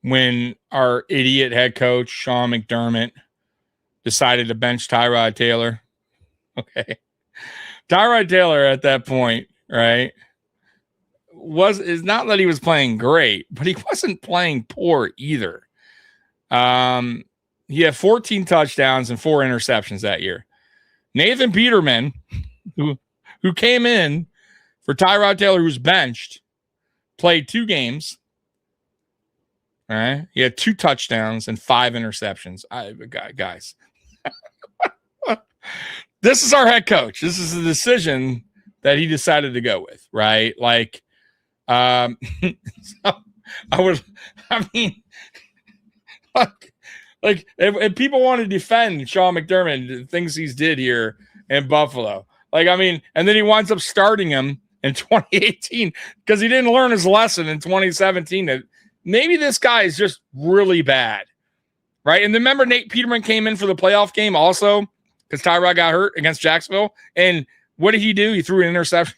when our idiot head coach, Sean McDermott, decided to bench Tyrod Taylor? Okay. Tyrod Taylor at that point, right, is not that he was playing great, but he wasn't playing poor either. He had 14 touchdowns and 4 interceptions that year. Nathan Peterman, who came in for Tyrod Taylor, who's benched, played 2 games. All right. He had 2 touchdowns and 5 interceptions. Guys. This is our head coach. This is the decision that he decided to go with, right? Like, so if people want to defend Sean McDermott, the things he's did here in Buffalo, and then he winds up starting him in 2018 because he didn't learn his lesson in 2017 that maybe this guy is just really bad, right? And remember, Nate Peterman came in for the playoff game also because Tyrod got hurt against Jacksonville. And what did he do? He threw an interception.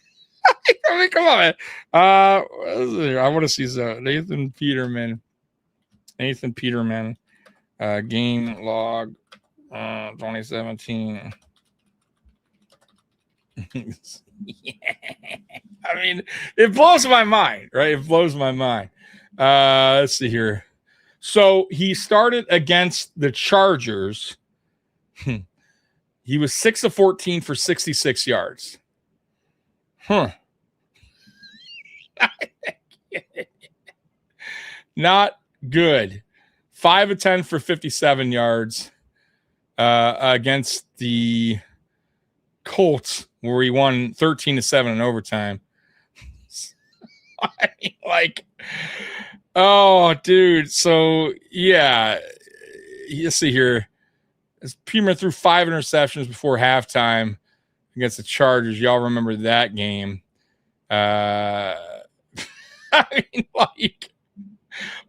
Come on, man. I want to see Nathan Peterman. Nathan Peterman, game log 2017. Yeah. I mean, it blows my mind, right? It blows my mind. Let's see here. So he started against the Chargers. He was 6 of 14 for 66 yards. Not good. 5 of 10 for 57 yards against the Colts, where he won 13-7 in overtime. I mean, like, oh, dude. So, yeah. Let's see here. Peterman threw 5 interceptions before halftime against the Chargers. Y'all remember that game. I mean, like,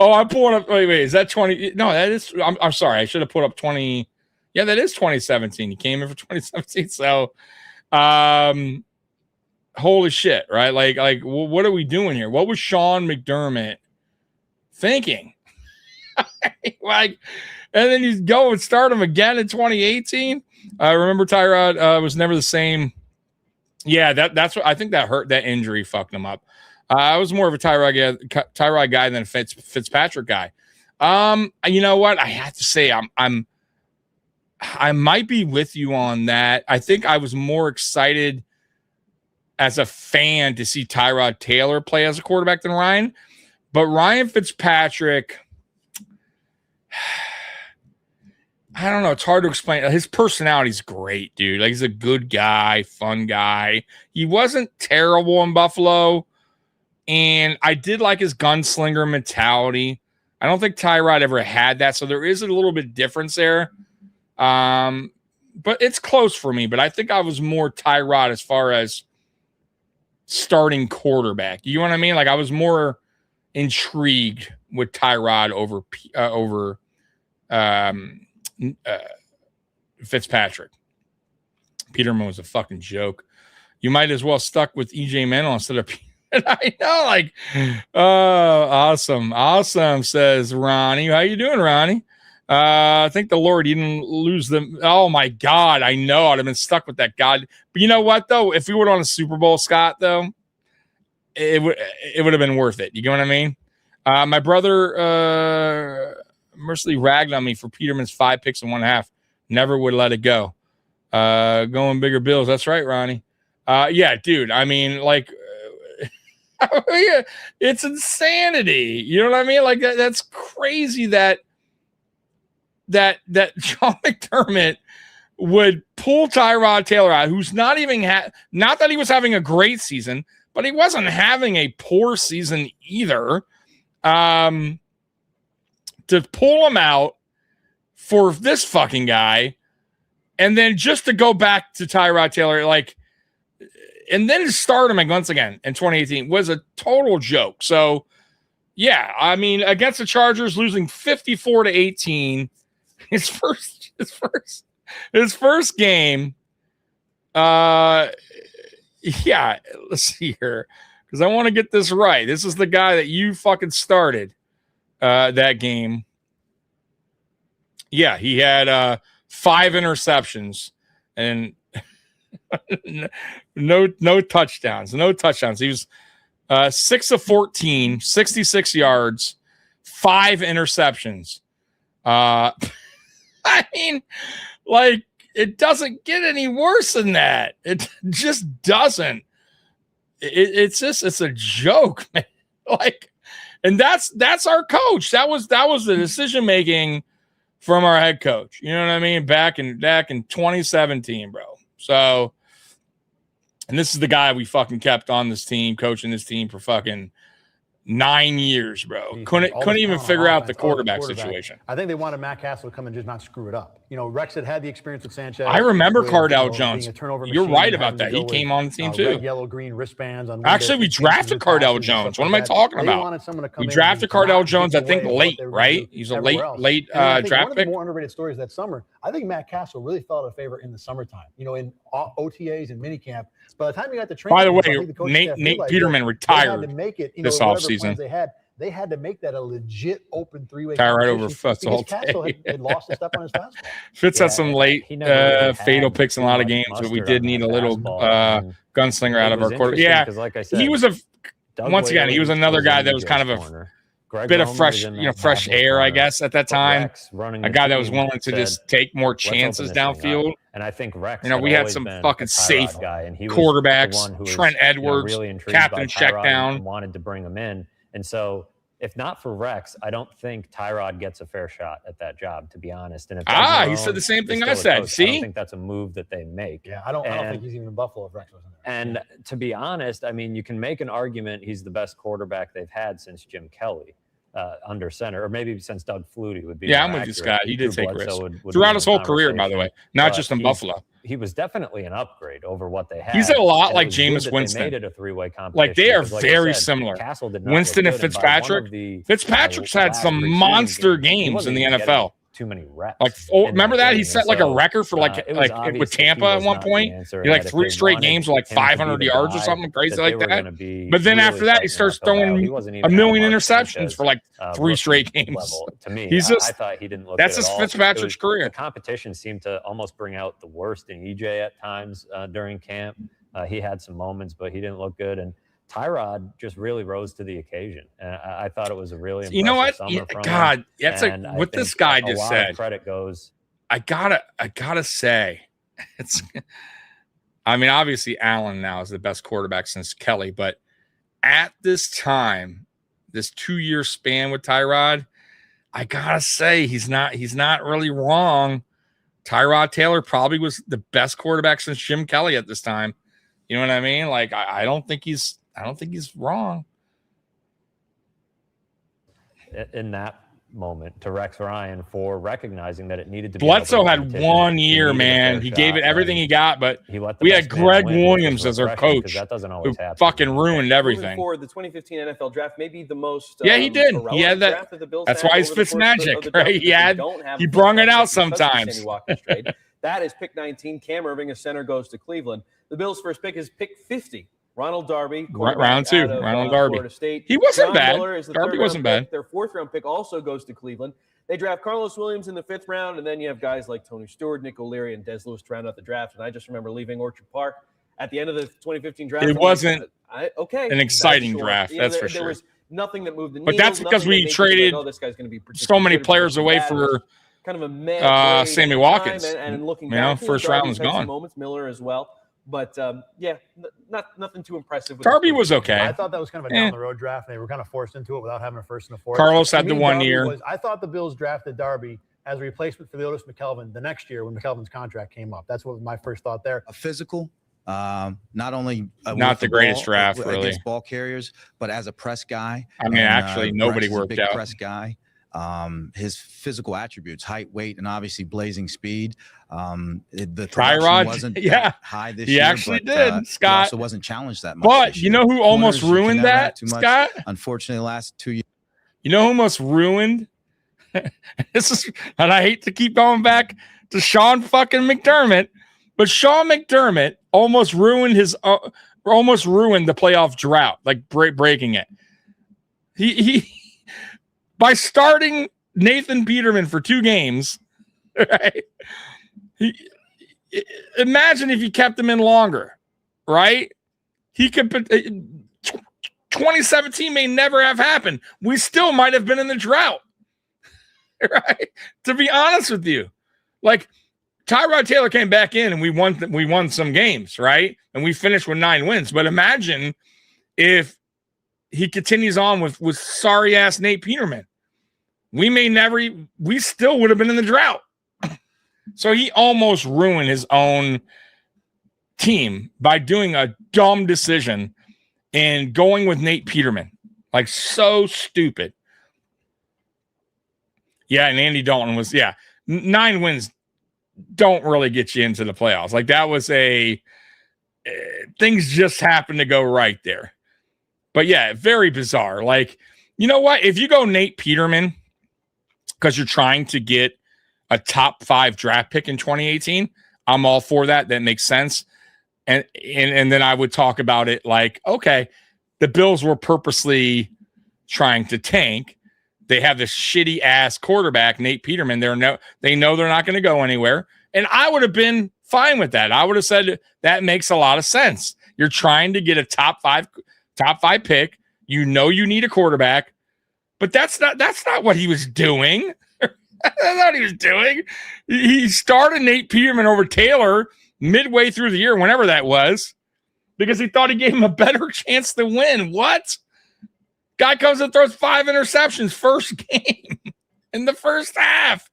oh, I'm pulling up. Wait, is that 20? No, that is. I'm sorry. I should have put up 20. Yeah, that is 2017. He came in for 2017. So, holy shit, right? Like, what are we doing here? What was Sean McDermott thinking? Like, and then you go and start him again in 2018. Remember, Tyrod was never the same. Yeah, that's what I think that hurt. That injury fucked him up. I was more of a Tyrod guy than a Fitzpatrick guy. You know what? I have to say, I might be with you on that. I think I was more excited as a fan to see Tyrod Taylor play as a quarterback than Ryan. But Ryan Fitzpatrick, I don't know. It's hard to explain. His personality's great, dude. Like, he's a good guy, fun guy. He wasn't terrible in Buffalo. And I did like his gunslinger mentality. I don't think Tyrod ever had that. So there is a little bit difference there. But it's close for me. But I think I was more Tyrod as far as starting quarterback. You know what I mean? Like, I was more intrigued with Tyrod over Fitzpatrick. Peterman was a fucking joke. You might as well stuck with EJ Manuel instead of I know, like, awesome, says Ronnie. How you doing, Ronnie? I think the Lord, you didn't lose them. Oh my God, I know. I'd have been stuck with that God. But you know what, though? If we would on a Super Bowl, Scott, though, it would have been worth it. You get what I mean? My brother mercilessly ragged on me for Peterman's 5 picks in 1.5. Never would let it go. Going bigger bills. That's right, Ronnie. Yeah, dude. I mean, like, it's insanity. You know what I mean? Like, that's crazy that Sean McDermott would pull Tyrod Taylor out, who's not even not that he was having a great season, but he wasn't having a poor season either. To pull him out for this fucking guy, and then just to go back to Tyrod Taylor, like, and then to start him once again in 2018 was a total joke. So, yeah, I mean, against the Chargers, losing 54-18, his first game. Yeah, let's see here, because I want to get this right. This is the guy that you fucking started that game. Yeah, he had 5 interceptions and no touchdowns. No touchdowns. He was 6 of 14, 66 yards, 5 interceptions. I mean, like, it doesn't get any worse than that. It just doesn't. It's a joke, man. Like, and that's our coach. That was the decision making from our head coach. You know what I mean? Back in 2017, bro. So, and this is the guy we fucking kept on this team, coaching this team for fucking 9 years, bro. Couldn't even figure out the quarterback situation. I think they wanted Matt Castle to come and just not screw it up. You know, Rex had the experience with Sanchez. I remember Cardell Jones. You're right about that. He came on the team too. Red, yellow, green wristbands on. Actually, we drafted Cardell Jones. What am I talking about? We drafted Cardell Jones, I think, late, right? He's a late draft one of pick. the more underrated stories that summer, I think Matt Castle really felt a favor in the summertime. You know, in OTAs and minicamp. By the time he got to training, by the way, Nate Peterman retired to make it, this offseason. They had. they had to make that a legit open three-way Tyrod over competition Fitz all because Castle day. had lost a step on his fastball. Fitz had some late he never really fatal had picks in a lot of much games, but we mustard did on need a that little fastball, and gunslinger out it of our was quarter. interesting Yeah, 'cause like I said, he was a Doug once again, he was Whaley another was guy in that was kind of EJ's a corner. Greg bit of Roman fresh, was in you know, that fresh Pablo air, I corner, guess, at that but time. Rex running A the guy that was team willing to said, just take more "Let's open chances this thing up." downfield. And I think Rex, You know, we had always some been fucking a Tyrod safe guy, and he was quarterbacks. the one who was, Trent Edwards, really intrigued captain by check Tyrod down. and wanted to bring him in. And so, if not for Rex, I don't think Tyrod gets a fair shot at that job, to be honest. And if Doug He said Marrone the same is thing still I a said. coach, I See? don't think that's a move that they make. Yeah, I don't think he's even in Buffalo if Rex wasn't there. And to be honest, I mean, you can make an argument he's the best quarterback they've had since Jim Kelly under center, or maybe since Doug Flutie would be. Yeah, more I'm with you, accurate. Scott. He did Drew take Bledsoe risks would throughout be his in the whole career, by the way, conversation. not But just in he's- Buffalo. He was definitely an upgrade over what they had. He's a lot and it like was good Jameis that they Winston. made it a three-way competition. Like, they are because, like I very said, similar. Castle did not Winston look and good, and by one of Fitzpatrick. the, Fitzpatrick's had last some preseason monster games, he games in wasn't the even NFL. Too many reps. Remember that? He set like a record for like it was with obvious that he Tampa at was one not the point. answer, He and like that if 3 they straight wanted games with like him to be 500 the yards or guy something crazy that like they were that. gonna be But then really after that, he fighting starts an uphill battle. throwing He wasn't a even million at Mark interceptions Sanchez, for like 3 rookie straight games. level. To me, He's I just thought he didn't look that's good his at all. Fitzpatrick's career. The competition seemed to almost bring out the worst in EJ at times during camp. He had some moments, but he didn't look good. And Tyrod just really rose to the occasion. And I thought it was a really impressive You know what? summer from God, him. that's And like I what this think guy a just lot said. of credit goes. I gotta say, it's. I mean, obviously, Allen now is the best quarterback since Kelly, but at this time, this 2-year span with Tyrod, I gotta say he's not really wrong. Tyrod Taylor probably was the best quarterback since Jim Kelly at this time. You know what I mean? Like, I don't think he's wrong. In that moment to Rex Ryan for recognizing that it needed to be. Bledsoe had 1 year, man. He gave it everything he got, but we had Greg Williams as our coach, that doesn't always who happen. fucking ruined Moving everything. forward, the 2015 NFL draft may be the most Yeah, he did. He irrelevant had that. draft that the Bills That's had why he's over the course of Fitzmagic, the right? draft He because had. they don't have He a brung it first out round pick because of the sometimes. Sammy Watkins trade. That is pick 19. Cam Irving, a center, goes to Cleveland. The Bills' first pick is pick 50. Ronald Darby, Round 2, out of, Ronald Darby. Florida State. He wasn't John bad. Miller is the Darby third wasn't round pick. bad. Their 4th round pick also goes to Cleveland. They draft Carlos Williams in the 5th round, and then you have guys like Tony Stewart, Nick O'Leary, and Des Lewis to round out the draft. And I just remember leaving Orchard Park at the end of the 2015 draft. It wasn't okay. an exciting Sure. draft, Yeah, that's for there sure. was nothing that moved the But needle. that's because nothing we that made you think, traded oh, this guy's going to be so particularly many good or players particularly away bad. It was for kind of a mad Sammy trade at the Watkins. time, and looking You know, back, first round was Darby's had some gone. moments, Miller as well. But nothing too impressive. With Darby the was okay. I thought that was kind of a down the road draft. They were kind of forced into it without having a 1st and a 4th. Carlos To had the me, 1 Darby year. I thought the Bills drafted Darby as a replacement for the Otis McKelvin the next year when McKelvin's contract came up. That's what was my first thought there. A physical, not only Not the greatest draft, really, against ball carriers, but as a press guy. I mean, actually, nobody Rex is a worked big out. Press guy. His physical attributes, height, weight, and obviously blazing speed. The production Tyrod, wasn't yeah, that high this he year. actually but, did. he Scott also wasn't challenged that much. But this you year. know who almost Corners, you can ruined never have that, too much. Scott? Unfortunately, the last 2 years. You know who almost ruined? This is, and I hate to keep going back to Sean fucking McDermott, but Sean McDermott almost ruined the playoff drought, like breaking it. He by starting Nathan Peterman for 2 games, right? Imagine if you kept him in longer, right? He could. 2017 may never have happened. We still might have been in the drought, right? To be honest with you, like Tyrod Taylor came back in and we won some games, right? And we finished with 9 wins. But imagine if he continues on with sorry ass Nate Peterman. We still would have been in the drought. So he almost ruined his own team by doing a dumb decision and going with Nate Peterman. Like, so stupid. Yeah, and Andy Dalton was, 9 wins don't really get you into the playoffs. Like, that was things just happened to go right there. But yeah, very bizarre. Like, you know what? If you go Nate Peterman because you're trying to get a top 5 draft pick in 2018, I'm all for that. That makes sense. And then I would talk about it like, okay, the Bills were purposely trying to tank. They have this shitty ass quarterback, Nate Peterman. They know they're not going to go anywhere. And I would have been fine with that. I would have said that makes a lot of sense. You're trying to get a top five pick. You know you need a quarterback, but that's not what he was doing. That's not what he was doing. He started Nate Peterman over Taylor midway through the year, whenever that was, because he thought he gave him a better chance to win. What? Guy comes and throws 5 interceptions first game in the first half.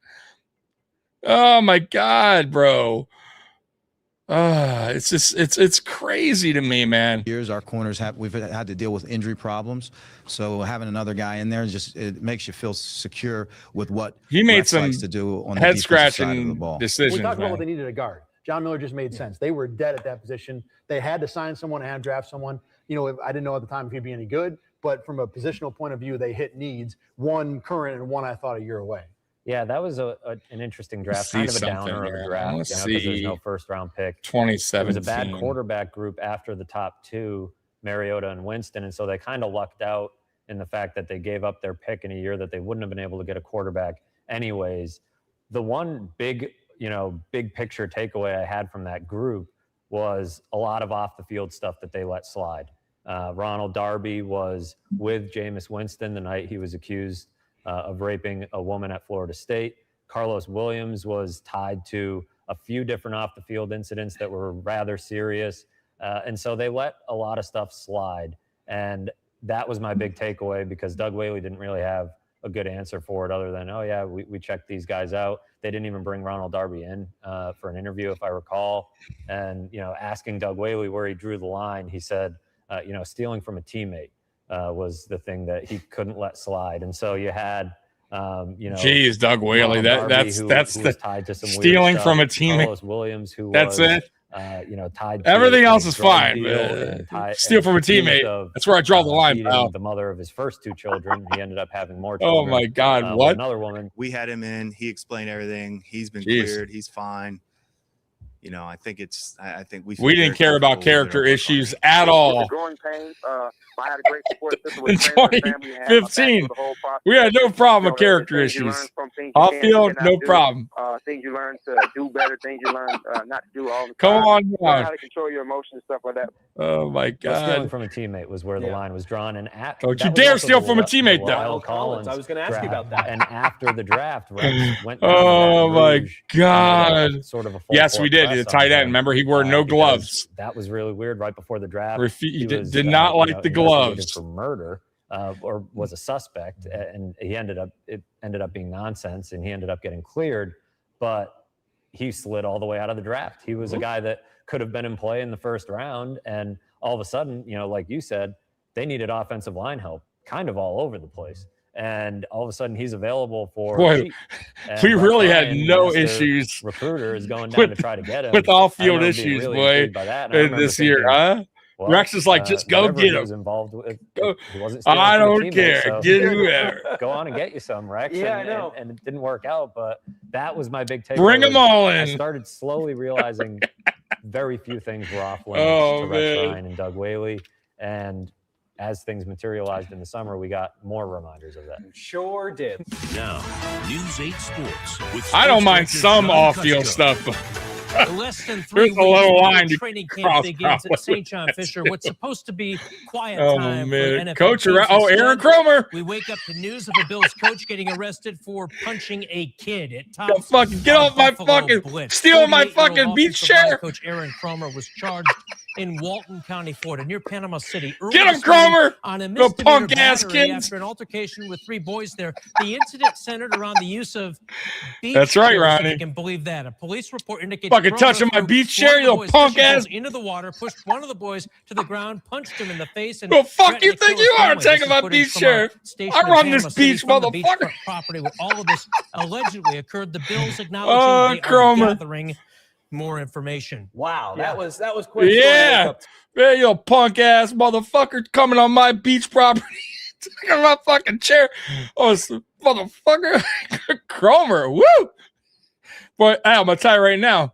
Oh my God, bro. It's just it's crazy to me, man. Years our corners we've had to deal with injury problems, so having another guy in there it makes you feel secure with what he made Rex some likes to do on the head defensive side of the scratching ball. decisions. We talked about man. what they needed a guard. John Miller just made sense. They were dead at that position. They had to sign someone and draft someone. You know, I didn't know at the time if he'd be any good, but from a positional point of view, they hit needs. One current and one I thought a year away. Yeah, that was an interesting draft, kind of a downer of a draft, because there's no first-round pick. 2017. It was a bad quarterback group after the top two, Mariota and Winston, and so they kind of lucked out in the fact that they gave up their pick in a year that they wouldn't have been able to get a quarterback anyways. The one big picture takeaway I had from that group was a lot of off-the-field stuff that they let slide. Ronald Darby was with Jameis Winston the night he was accused of raping a woman at Florida State. Carlos Williams was tied to a few different off-the-field incidents that were rather serious. And so they let a lot of stuff slide. And that was my big takeaway, because Doug Whaley didn't really have a good answer for it other than, oh, yeah, we checked these guys out. They didn't even bring Ronald Darby in for an interview, if I recall. And, asking Doug Whaley where he drew the line, he said, stealing from a teammate was the thing that he couldn't let slide. And so you had, geez, Doug Whaley, that's who the was tied to some stealing weird from a stuff. teammate. Carlos Williams, who that's was, it. Tied. Everything to else is drug fine. deal Steal from a teammate. That's where I draw the line, pal. The mother of his first 2 children. He ended up having more Oh children. my God, what? Another woman. We had him in. He explained everything. He's been Jeez. cleared. He's fine. I think we didn't care about character issues at all. Growing pains. I had a great support system In with friends and family. 2015, we had no problem with character issues. Off field, no problem. Things you learn to do better, things you learn not to do all the time. Come on, You learn how to control your emotions, stuff like that. Oh my Stealing God! from a teammate was where the line was drawn. And Don't you dare steal from a teammate, though. Lyle Collins. I was going to ask you about that. And after the draft, Rex went down Oh to Baton my Rouge, God! sort of a Yes, we did. The tight end. Remember, he wore no gloves. That was really weird. Right before the draft, He did not like the gloves. for murder, or was a suspect, and it ended up being nonsense, and he ended up getting cleared, but he slid all the way out of the draft. He was a guy that could have been in play in the first round, and all of a sudden, like you said, they needed offensive line help kind of all over the place. And all of a sudden, he's available for. Boy, we really had no issues. Recruiter is going down to try to get him with off-field issues, really boy, this year, huh? Well, Rex is like, just go get him. Was involved with, go. He wasn't I don't teammate, care. So get whoever. Go on and get you some, Rex. Yeah, and, I know. And it didn't work out, but that was my big takeaway. Bring them all in. I started slowly realizing very few things were off limits to Rex Ryan and Doug Whaley, and as things materialized in the summer, we got more reminders of that. Sure did. Now, News 8 Sports. With I don't mind sports some director off-field John stuff, but Less than 3 there's a little weeks line to training cross, camp begins probably. at St. John Fisher. What's supposed to be quiet Oh time man, for NFL coach! teams Aaron instead, Cromer. We wake up to news of a Bills coach getting arrested for punching a kid at Go top. fucking get off my fucking stealing my fucking beach chair. Coach Aaron Cromer was charged in Walton County, Florida, near Panama City. Get him, this morning Cromer! On a Go misdemeanor punk-ass battery kids! After an altercation with 3 boys there, the incident centered around the use of beach That's right, chairs, Ronnie. if you can believe that. A police report indicates Fucking Cromer touching my threw beach one chair, of you the little boys' punk fishing ass. poles into the water, pushed one of the boys to the ground, punched him in the face, and Well, fuck threatened you to think kill you his are family. taking This is my footage beach from chair? our station I in run Panama this City beach, from the motherfucker. beachfront property where all of this allegedly occurred. The Bills Oh, acknowledging they Cromer. are gathering more information. Wow, that was quick. Yeah, man, you punk ass motherfucker coming on my beach property, taking my fucking chair. Oh, it's motherfucker, Cromer. Woo, boy, I'm gonna tell you right now,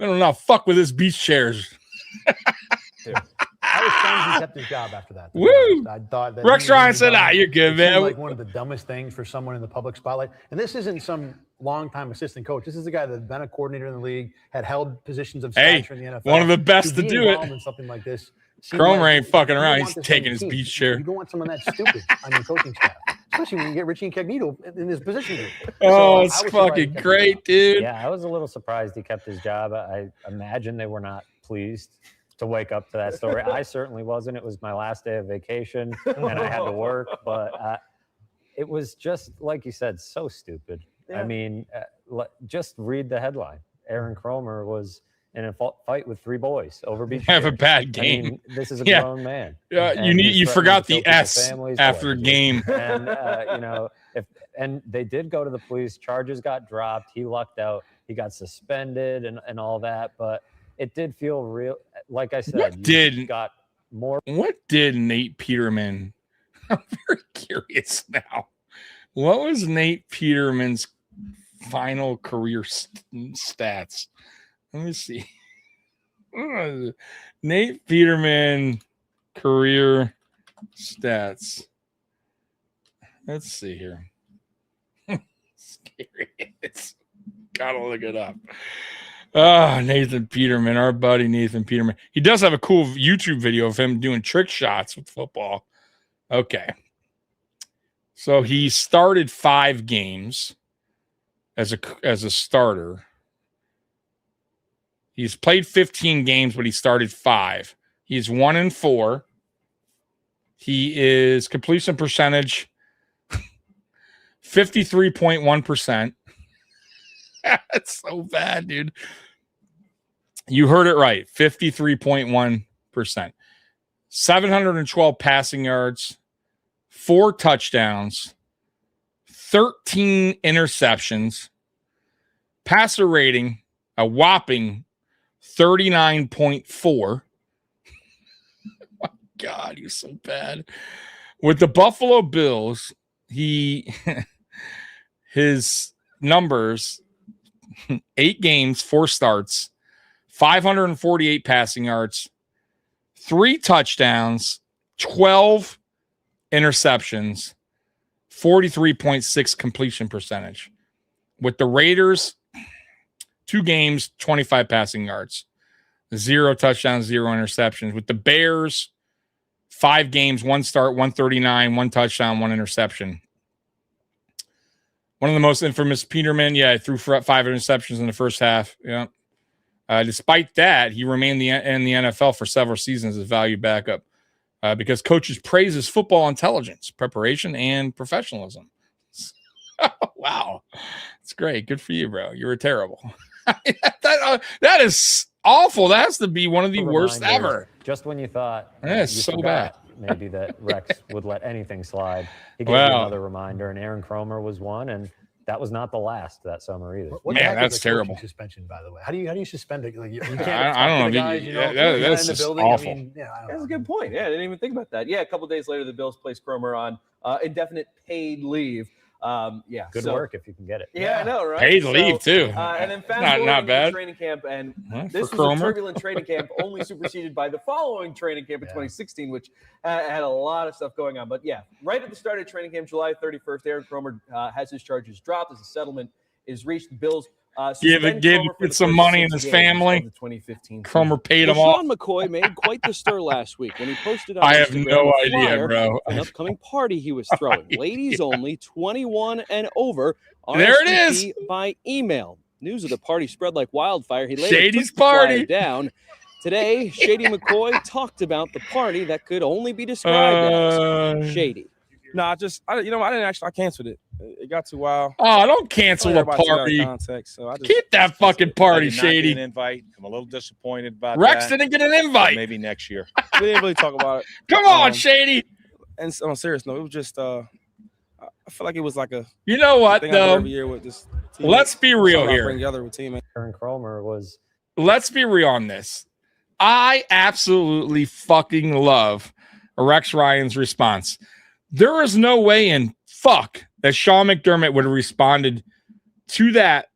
I don't know. Fuck with this beach chairs. Dude, I I was stunned he kept his job after that. Woo! I thought that Rex Ryan said, you're good, it man. seemed like one of the dumbest things for someone in the public spotlight. And this isn't some longtime assistant coach. This is a guy that's been a coordinator in the league, had held positions of stature in the NFL. One of the best to be do it. involved in something like this. Cromer ain't fucking you around. want He's this taking on your his team. beach chair. You don't want someone that stupid on your coaching staff, especially when you get Richie Incognito in this position group. Oh, I it's was fucking surprised great, dude. Yeah, I was a little surprised he kept his job. I imagine they were not pleased to wake up to that story. I certainly wasn't. It was my last day of vacation, and I had to work. But it was just, like you said, so stupid. Yeah. I mean, just read the headline. Aaron Cromer was in a fight with 3 boys over beach. Have a chairs. bad I mean, game. this is a Yeah. grown man. Yeah, And he's you threatening forgot to the kill people's S families, after allegedly. game. And you know, and they did go to the police. Charges got dropped. He lucked out. He got suspended and all that. But it did feel real. Like I said, got more. What did Nate Peterman? I'm very curious now. What was Nate Peterman's final career stats? Let me see. Nate Peterman career stats. Let's see here. Scary. Gotta look it up. Nathan Peterman, our buddy Nathan Peterman. He does have a cool YouTube video of him doing trick shots with football. Okay. So he started 5 games as a starter. He's played 15 games, but he started 5. He's 1-4. He is completion percentage 53.1%. That's so bad, dude. You heard it right. 53.1%. 712 passing yards, 4 touchdowns, 13 interceptions, passer rating, a whopping 39.4. My God, you're so bad. With the Buffalo Bills, his numbers, 8 games, 4 starts, 548 passing yards, 3 touchdowns, 12 interceptions, 43.6 completion percentage. With the Raiders, 2 games, 25 passing yards, 0 touchdowns, 0 interceptions. With the Bears, 5 games, 1 start, 139, 1 touchdown, 1 interception. One of the most infamous Peterman, threw 5 interceptions in the first half. Yeah. Despite that, he remained in the NFL for several seasons as valued backup because coaches praise his football intelligence, preparation, and professionalism. Wow. It's great. Good for you, bro. You were terrible. That is awful. That has to be one of the worst ever. Just when you thought That's so bad. Maybe that Rex would let anything slide. He gave you another reminder, and Aaron Cromer was one, and that was not the last that summer either. What Man, that's terrible. Suspension, by the way. How do you suspend it? Like, you can't I don't know. guys, you know, That's in the just building. awful. I mean, I don't That's know. a good point. Yeah, I didn't even think about that. Yeah, a couple days later, the Bills placed Cromer on indefinite paid leave. Good work if you can get it. Yeah, I know, right? Paid leave, too. And then fast Not forward bad. to training camp, and for this was Cromer. a turbulent training camp, only superseded by the following training camp in 2016, which had a lot of stuff going on. But yeah, right at the start of training camp, July 31st, Aaron Cromer has his charges dropped as a settlement is reached. The Bills Give Cromer for the some first money in 6 his games family. of the 2015 Cromer paid him LeSean off. McCoy made quite the stir last week when he posted on I have Instagram no a idea, flyer bro. for an upcoming party he was throwing. Ladies only, 21 and over. There it RSVP by email. News of the party spread like wildfire. He later Shady's took the flyer party. down. Today, Shady McCoy talked about the party that could only be described as shady. No, I canceled it. It got too wild. Oh, don't cancel the Everybody took it out of party. context, so I just Keep that fucking party, I did not get Shady. an invite. I'm a little disappointed about Rex that. didn't get an invite. Maybe next year. we didn't really talk about it. Come on, Shady. And on a serious note, it was just I feel like it was like a You know what, thing I do though? every year with this team. Let's be real Something I here. bring together with teammates. Aaron Cromer was. Let's be real on this. I absolutely fucking love Rex Ryan's response. There is no way in fuck that Sean McDermott would have responded to that,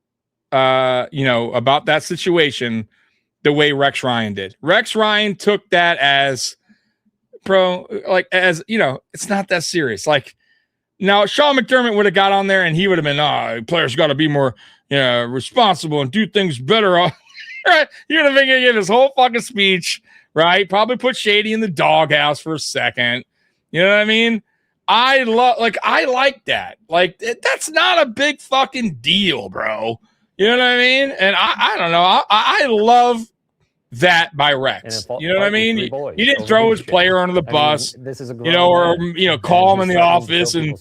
about that situation the way Rex Ryan did. Rex Ryan took that as bro, like, as you know, it's not that serious. Like, now Sean McDermott would have got on there and he would have been, players got to be more, responsible and do things better. Right? You're gonna think he gave his whole fucking speech, right? Probably put Shady in the doghouse for a second. You know what I mean? I like that. Like, that's not a big fucking deal, bro. You know what I mean? And I don't know. I love that by Rex. You know what I mean? He didn't throw his player under the bus, this is a or call him in the office and,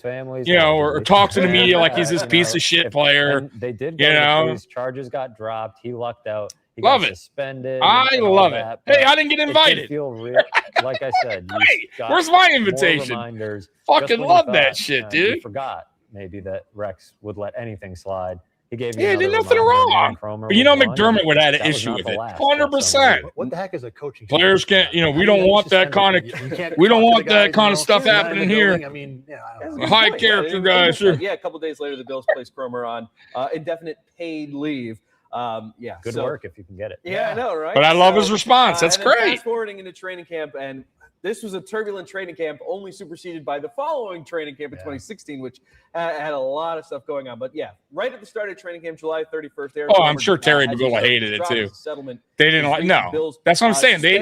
or talk to the media like he's this piece of shit player. And they did go to police. Charges got dropped. He lucked out. He Love got it. suspended. I love it. Hey, I didn't get invited. Feel real, like I said. Hey, where's my invitation? Reminders. Fucking love that shit, dude. You forgot maybe that Rex would let anything slide. He gave you Yeah, did nothing wrong. But McDermott would have had an issue with it. 100%. What the heck is a coaching? Players can't, we don't want that kind of stuff happening here. I mean, High character guys. Yeah, a couple days later, the Bills placed Cromer on indefinite paid leave. Good work if you can get it. Yeah, I know, right? But I love his response. That's and then great. Fast forwarding into training camp, and this was a turbulent training camp, only superseded by the following training camp in 2016, which had a lot of stuff going on. But yeah, right at the start of training camp, July 31st. I'm sure Terry Bagula hated it too. They didn't like. No, that's what I'm saying. They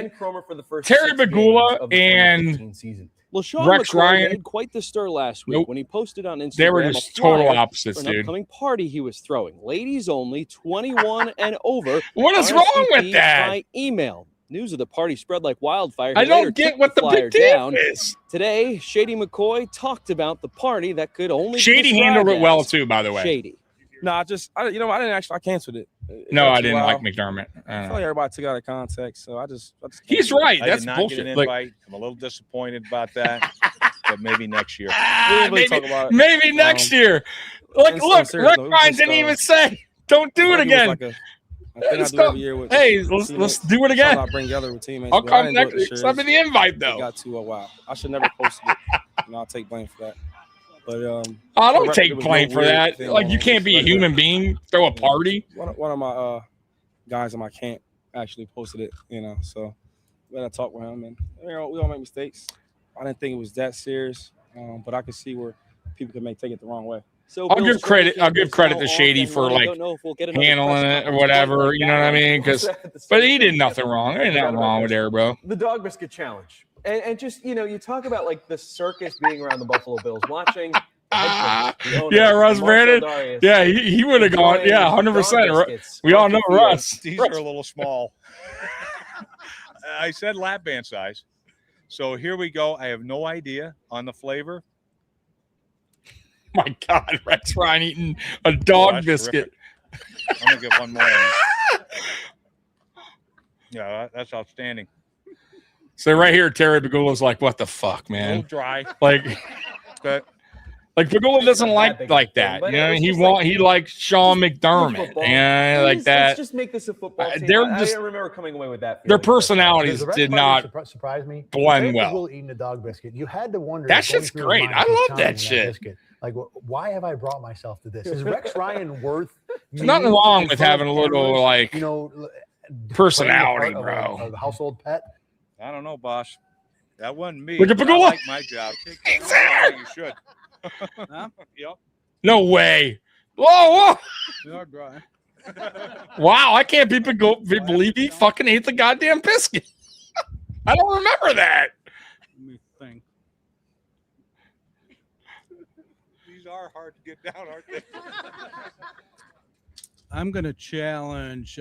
Terry Bagula and LeSean Rex McCoy Ryan made quite the stir last week when he posted on Instagram. They were just total opposites, for an dude. upcoming party he was throwing. Ladies only, 21 and over. What is wrong with RSVP that? By email. News of the party spread like wildfire. I He later don't get took what the flyer big deal down. is. Today, Shady McCoy talked about the party that could only Shady be handled it described well as too, by the way. Shady. No, I didn't actually. I canceled it. No, I didn't like McDermott. I feel like everybody took it out of context, so I just He's right. I That's did not bullshit. get an Like- invite. I'm a little disappointed about that, but maybe next year. Maybe next year. Like, And look, so Rex serious, though, it was Ryan just, didn't even say, "Don't do it again." I think I do every year with Hey, let's do it again. I bring together with teammates. I'll but I come didn't do it next. this year. Send me the invite It though. got to wow. I should never posted it. I'll take blame for that. But I don't there take was blame no for weird that. thing Like, going you on. can't be a Just human being, throw a party. One of my guys in my camp actually posted it, so we had to talk with him, and we all make mistakes. I didn't think it was that serious, but I could see where people could take it the wrong way. So I'll Bill's give credit. training I'll camp give is credit now to off, Shady and for I like don't know if we'll get another handling press it or conference whatever. like You know what I that. mean? But he did nothing wrong. There ain't nothing wrong with there, bro. The dog biscuit challenge, and just you talk about like the circus being around the Buffalo Bills, watching. Yeah, Russ Brandon. Yeah, he would have gone. Yeah, 100%. We all know Russ. These are a little small. I said lap band size. So here we go. I have no idea on the flavor. My God, Rex Ryan eating a dog biscuit. Terrific. I'm gonna get one more. Yeah, that's outstanding. So right here, Terry Bagula's like, "What the fuck, A man?" little dry. Like, But Pagula doesn't like that. but You know, it's he just he likes Sean McDermott. football. Yeah, like Let's that. just make this a football team. They're I just- remember coming away with that. Their feeling. personalities The Rex did Ryan not surprise me. blend Terry well. Bagula eating a dog biscuit. You had to wonder. That going shit's through his great. mind I as he's love counting that shit. biscuit. Like, why have I brought myself to this? Is Rex Ryan worth? There's nothing wrong with having a little like personality, playing the part of bro. a household pet. I don't know, boss. That wasn't me. Look at but I Pagula. like my job. You should. Huh? Yep. No way. Whoa, You are dry. wow! I can't believe he fucking ate the goddamn biscuit. I don't remember that. Let me think. These are hard to get down, aren't they? I'm going to challenge,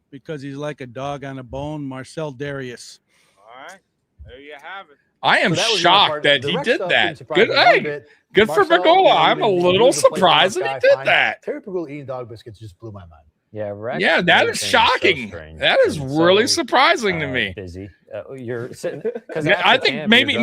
because he's like a dog on a bone, Marcel Darius. All right. There you have it. I am So that was the shocked part- that the he Rex did stuff that. didn't surprise Good, me one hey, bit. good for Marcel, Pagula. I'm a he little was a play surprised that guy, he did fine. that. Terry Pagula eating dog biscuits just blew my mind. Yeah, Rex. Yeah, that is everything shocking. so strange That is and really so, surprising to me. Busy. You're sitting because I think maybe you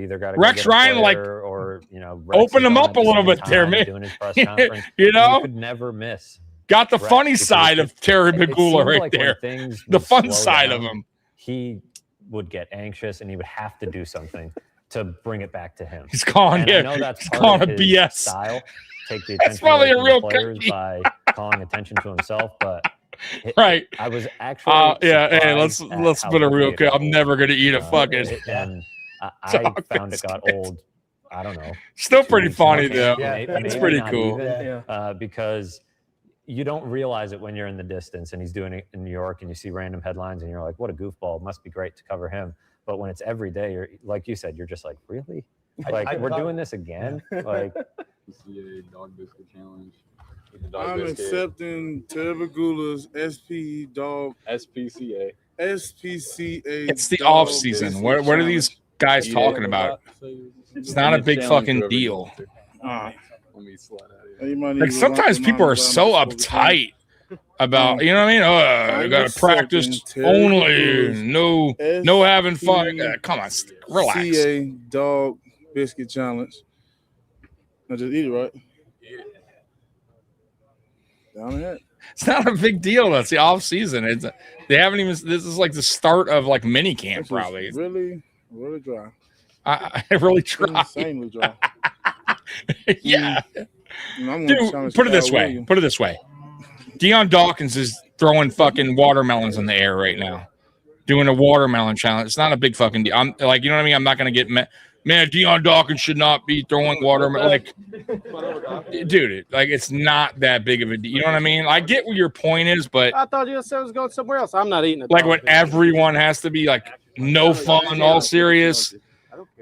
either got Rex Ryan Ryan, or Rex open is him on up at a the little same bit there, time man. doing his press conference. You know? You could never miss. Got the Rex funny because side of Terry it Bagula seemed right like when there. things The would fun slow side down, of him. He would get anxious and he would have to do something to bring it back to him. He's calling And I know that's he's part calling of a his BS. style. Take the That's attention probably away a from real the players cookie. by calling attention to himself, but Right. I was actually yeah. Hey, surprised let's at put how it real quickly quick. I'm never gonna eat a fucking. and I dog found it got biscuit. old. I don't know. Still 2 pretty weeks funny ago, though. maybe It's pretty not cool. even, because you don't realize it when you're in the distance and he's doing it in New York and you see random headlines and you're like, what a goofball. It must be great to cover him. But when it's every day, you're like you said, you're just like, really? Like, we're doing this again? Like, dog biscuit challenge. I'm accepting Terbagula's SP dog SPCA. SPCA. It's the dog off season. biscuit What are these guys challenge. talking about? It's not a big fucking deal. Let me slide out here. You might need Like to sometimes remind people me are what I'm so supposed to uptight about, you know what I mean? Oh, you gotta practice only, no having fun. Come on, relax. CA dog biscuit challenge. Now just eat it, right? Down ahead. It's not a big deal. That's the off season. It's they haven't even. This is like the start of like mini camp, probably. Really, really dry. I really try. Insanely dry. Yeah. Dude, put it this way. Put it this way. Deion Dawkins is throwing fucking watermelons in the air right now, doing a watermelon challenge. It's not a big fucking deal. I'm like, you know what I mean? I'm not gonna get man. Deion Dawkins should not be throwing watermelon. Like, dude, like it's not that big of a deal. You know what I mean? I get what your point is, but I thought you said it was going somewhere else. I'm not eating it. like when everyone has to be like no fun, all serious.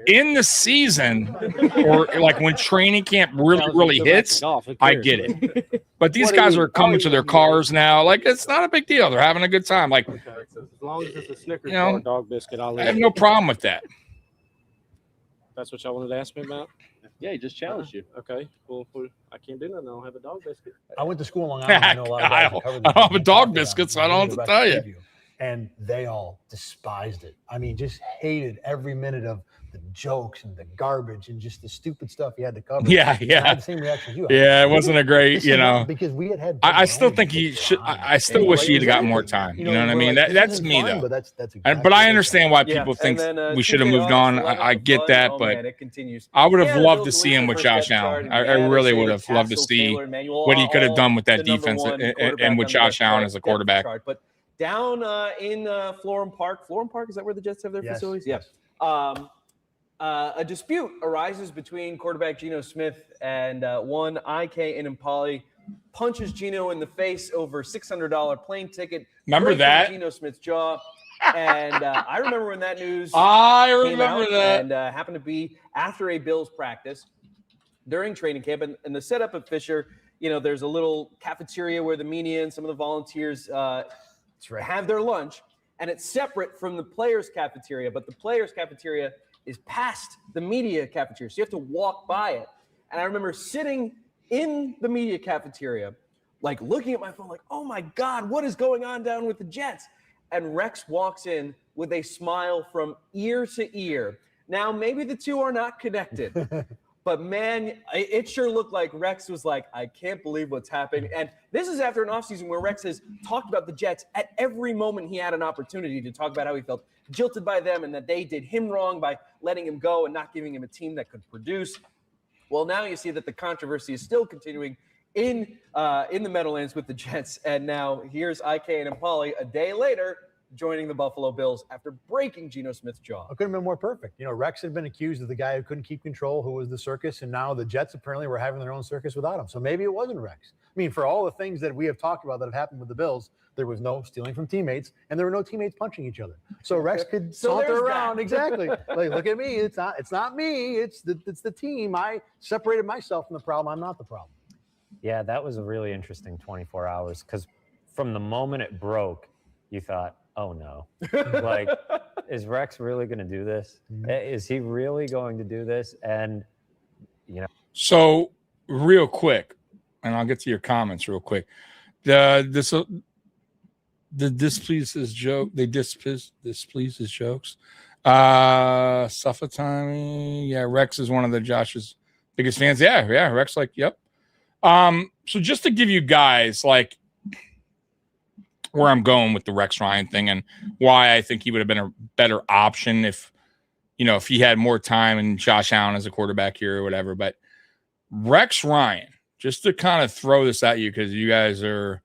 In the season, or like when training camp really hits, I get it. But these guys are coming to their cars now. Like it's not a big deal. They're having a good time. Like As long as it's a Snickers You know, bar dog biscuit, I'll I eat have it. no problem with that. That's what y'all wanted to ask me about? Yeah, he just challenged you. Okay. Well, I can't do nothing. I don't have a dog biscuit. I went to school in Long Island. I know a lot of guys that cover I this don't have a and dog talked about biscuit, it. so I don't have to tell you. And they all despised it. I mean, just hated every minute of the jokes and the garbage and just the stupid stuff you had to cover. Yeah, And I yeah. had the same reaction as you. Yeah, it wasn't a great, This you is not- know. because we had. I still think he should. I still wish he'd have got more time. You know what I mean? That's me though. But that's But I understand why Yeah, people and think then, we should have 2K moved on. Ops, I get fun. that, Oh, but man, it continues. I would have Yeah, the loved to Bills see him with first Josh depth Allen. chart, I really Madison, would have loved to Castle, see Taylor, Emmanuel, what he could have all done with that the number defense one and quarterback with on the Josh depth Allen as a depth quarterback. chart. But down in Florham Park, is that where the Jets have their Yes. facilities? Yeah. A dispute arises between quarterback Geno Smith and one IK Impali punches Geno in the face over $600 plane ticket. Remember breaking that? Geno Smith's jaw. And I remember when that news I came remember out that. and happened to be after a Bills practice during training camp. And the setup at Fisher, you know, there's a little cafeteria where the media and some of the volunteers have their lunch. And it's separate from the players' cafeteria, but the players' cafeteria is past the media cafeteria. So you have to walk by it. And I remember sitting in the media cafeteria, like looking at my phone, like, oh my God, what is going on down with the Jets? And Rex walks in with a smile from ear to ear. Now, maybe the two are not connected, but man, it sure looked like Rex was like, I can't believe what's happening. And this is after an offseason where Rex has talked about the Jets at every moment he had an opportunity to talk about how he felt jilted by them and that they did him wrong by letting him go and not giving him a team that could produce. Well, now you see that the controversy is still continuing in the Meadowlands with the Jets. And now here's IK and Impali a day later joining the Buffalo Bills after breaking Geno Smith's jaw. It couldn't have been more perfect. You know, Rex had been accused of the guy who couldn't keep control, who was the circus, and now the Jets apparently were having their own circus without him. So maybe it wasn't Rex. I mean, for all the things that we have talked about that have happened with the Bills, there was no stealing from teammates, and there were no teammates punching each other. So Rex could So saunter there's around. that. Exactly. Like, look at me. It's not me. It's the team. I separated myself from the problem. I'm not the problem. Yeah, that was a really interesting 24 hours because from the moment it broke, you thought, oh no, like, is Rex really going to do this? Is he really going to do this? And, you know. So real quick, and I'll get to your comments real quick. The displeases joke. They displeases jokes. Suffer time. Yeah, Rex is one of the Josh's biggest fans. Yeah. Rex, like, yep. So just to give you guys like where I'm going with the Rex Ryan thing and why I think he would have been a better option if he had more time and Josh Allen as a quarterback here or whatever. But Rex Ryan, just to kind of throw this at you because you guys are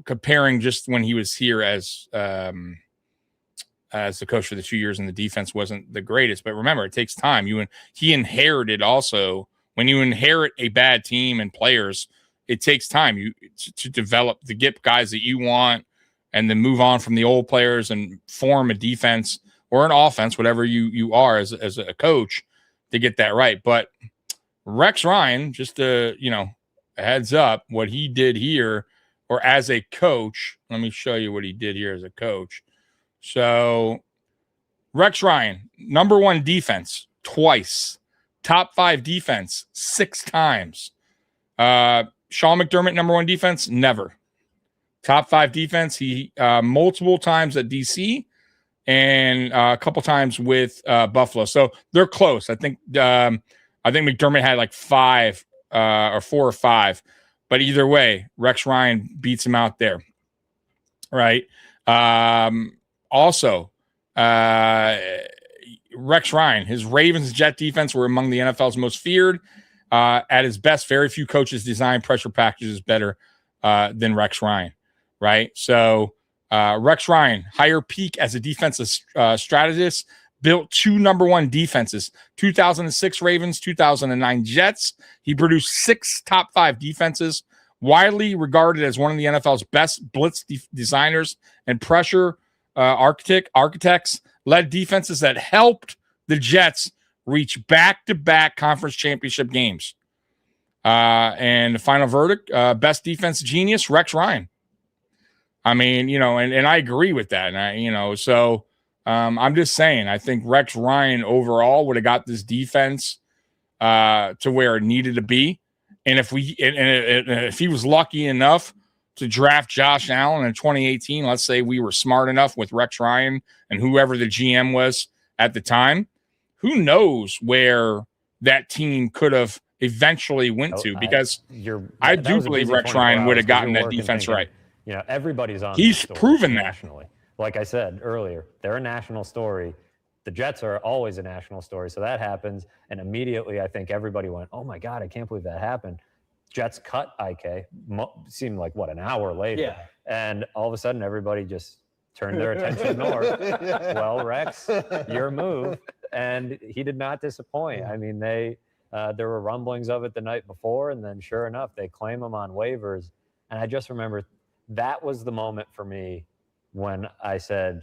comparing just when he was here as the coach for the 2 years and the defense wasn't the greatest. But remember, it takes time. He inherited also. When you inherit a bad team and players, it takes time to develop, to get guys that you want, and then move on from the old players and form a defense or an offense, whatever you are as a coach, to get that right. But Rex Ryan, just a heads up, what he did here, or as a coach, let me show you what he did here as a coach. So Rex Ryan, number 1 defense twice, top 5 defense 6 times. Sean McDermott, number 1 defense, never. Top 5 defense, he multiple times at DC and a couple times with Buffalo. So they're close. I think McDermott had like 5 or 4 or 5. But either way, Rex Ryan beats him out there. Right. Also, Rex Ryan, his Ravens Jet defense were among the NFL's most feared. At his best, very few coaches design pressure packages better than Rex Ryan, right? So Rex Ryan, higher peak as a defensive strategist, built 2 number 1 defenses, 2006 Ravens, 2009 Jets. He produced 6 top 5 defenses, widely regarded as one of the NFL's best blitz designers and pressure architects, led defenses that helped the Jets reach back-to-back conference championship games. And the final verdict, best defense genius, Rex Ryan. I mean, and I agree with that. And so I'm just saying, I think Rex Ryan overall would have got this defense to where it needed to be. And if he was lucky enough to draft Josh Allen in 2018, let's say we were smart enough with Rex Ryan and whoever the GM was at the time, who knows where that team could have eventually went to, because I do believe Rex Ryan would have gotten that defense right. Everybody's on. He's proven that. Nationally. Like I said earlier, they're a national story. The Jets are always a national story. So that happens. And immediately I think everybody went, oh my God, I can't believe that happened. Jets cut IK, seemed like an hour later. Yeah. And all of a sudden everybody just turned their attention north. Well, Rex, your move. And he did not disappoint. I mean, there were rumblings of it the night before, and then sure enough, they claim him on waivers. And I just remember that was the moment for me when I said,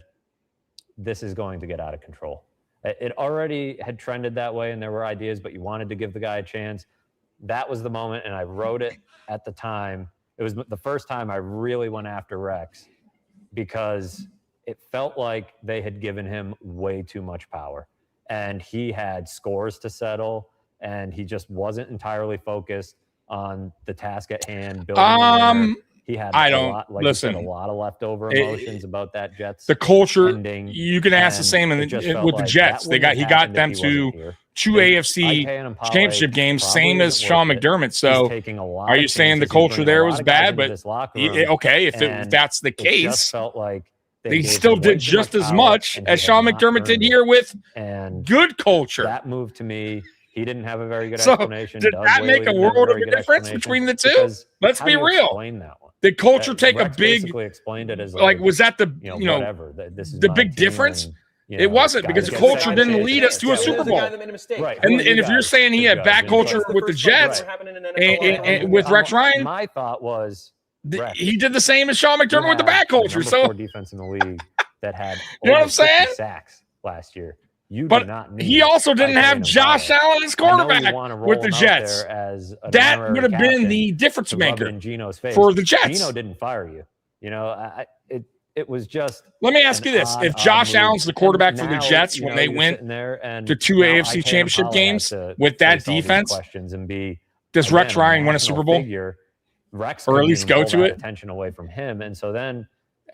this is going to get out of control. It already had trended that way, and there were ideas, but you wanted to give the guy a chance. That was the moment, and I wrote it at the time. It was the first time I really went after Rex, because it felt like they had given him way too much power. And he had scores to settle, and he just wasn't entirely focused on the task at hand. He had a lot of leftover emotions about that Jets. The culture, ending, you can ask the same with the Jets. He got them to 2 AFC championship games, same as Sean McDermott. So are you saying the culture there was bad? But okay, if that's the case, felt like they still did just as much as Sean McDermott did here with good culture. That move to me, he didn't have a very good explanation. Did that make a world of a difference between the two? Let's be real. Did culture take a big? Explained it as was that the the big difference? It wasn't, because the culture didn't lead us to a Super Bowl. Right. And if you're saying he had bad culture with the Jets and with Rex Ryan, my thought was he did the same as Sean McDermott with the bad culture. So defense in the league that had you know what I'm saying? Sacks last year. He also didn't have Josh Allen as quarterback with the Jets. That would have been the difference maker for the Jets. Gino didn't fire you. It was just. Let me ask you this: if Josh Allen's the quarterback for the Jets when they went to 2 AFC championship games with that defense, does Rex Ryan win a Super Bowl? Rex, or at least go to it? Attention away from him, and so then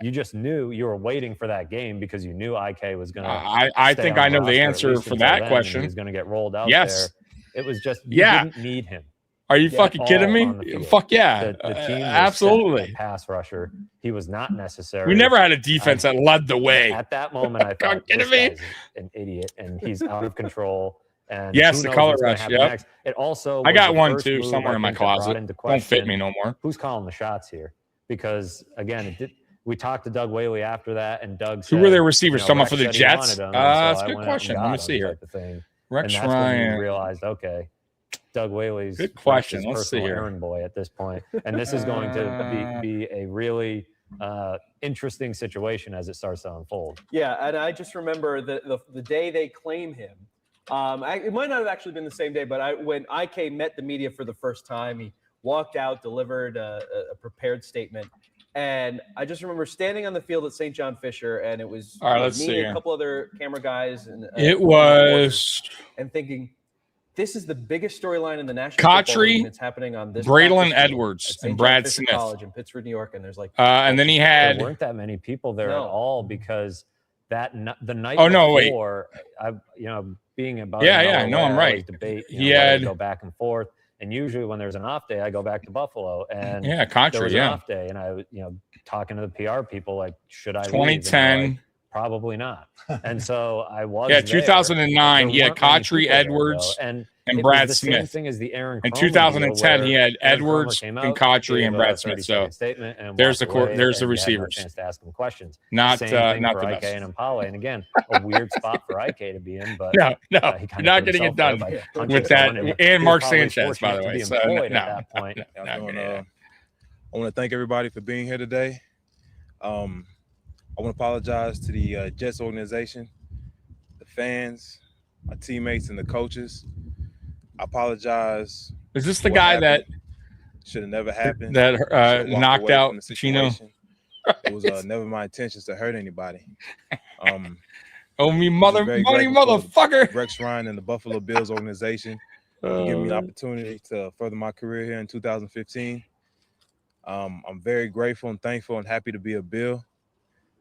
you just knew you were waiting for that game because you knew IK was going to. I think I know the answer for that question. He was going to get rolled out. Yes. There. It was just you didn't need him. Are you fucking kidding me? Fuck yeah. The team absolutely. Pass rusher. He was not necessary. We never had a defense that led the way. At that moment, I thought this guy's an idiot and he's out of control. And yes, the color rush. Yep. It also. I got one too somewhere in my closet. Don't fit me no more. Who's calling the shots here? because again, we talked to Doug Whaley after that, and Doug said, Who were their receivers? Someone for the Rex said he Jets? wanted him, That's so a I good went out and question. got Let me him see here. type of thing. Rex And that's when Ryan. we realized, okay, Doug Whaley's Good question. his Let's see personal here. errand boy at this point, and this is going to be a really interesting situation as it starts to unfold. Yeah, and I just remember the day they claim him. It might not have actually been the same day, but when IK met the media for the first time, he walked out, delivered a prepared statement, and I just remember standing on the field at St. John Fisher, and it was All right, let's me see and here. a couple other camera guys, and It was and thinking, this is the biggest storyline in the National Football League, Kotry, and it's happening on this Braylon practice field Edwards, at St. and John Brad Fisher Smith. College in Pittsford, New York, and there's like And then he had. There weren't that many people there at all because the night Oh, no, wait. before, being about Yeah, no, I'm right. Debate, He whether to had- go back and forth, and usually when there's an off day, I go back to Buffalo, and Yeah, Kotry, there was yeah. an off day, and I talking to the PR people like, should I leave? And 2010. they're like, probably not. And so I was Yeah, there. 2009, he There had weren't many Kotry, people there, Edwards, though. and it was Brad the same Smith. thing as the Aaron In Cromer 2010, deal he where had Aaron Cromer Edwards came and out, Kotry gave and a Brad Smith. 30-second So statement and there's walked the away, there's the and you had no receivers. chance to ask him questions. Not Same thing not for the IK best. and Impala, and again, a weird spot for IK to be in, but No, he you're kinda not put getting it himself there done by punching with that. someone, he And was Mark probably Sanchez, by the fortunate to way. be So employed no, at that point. I want to thank everybody for being here today. I want to apologize to the Jets organization, the fans, my teammates, and the coaches. I apologize. Is this the guy that should have never happened? that Should've walked knocked away out from the Chino? situation. It was never my intentions to hurt anybody. Oh, me I'm mother, very money grateful for motherfucker. Rex Ryan and the Buffalo Bills organization for giving me an opportunity to further my career here in 2015. I'm very grateful and thankful and happy to be a Bill.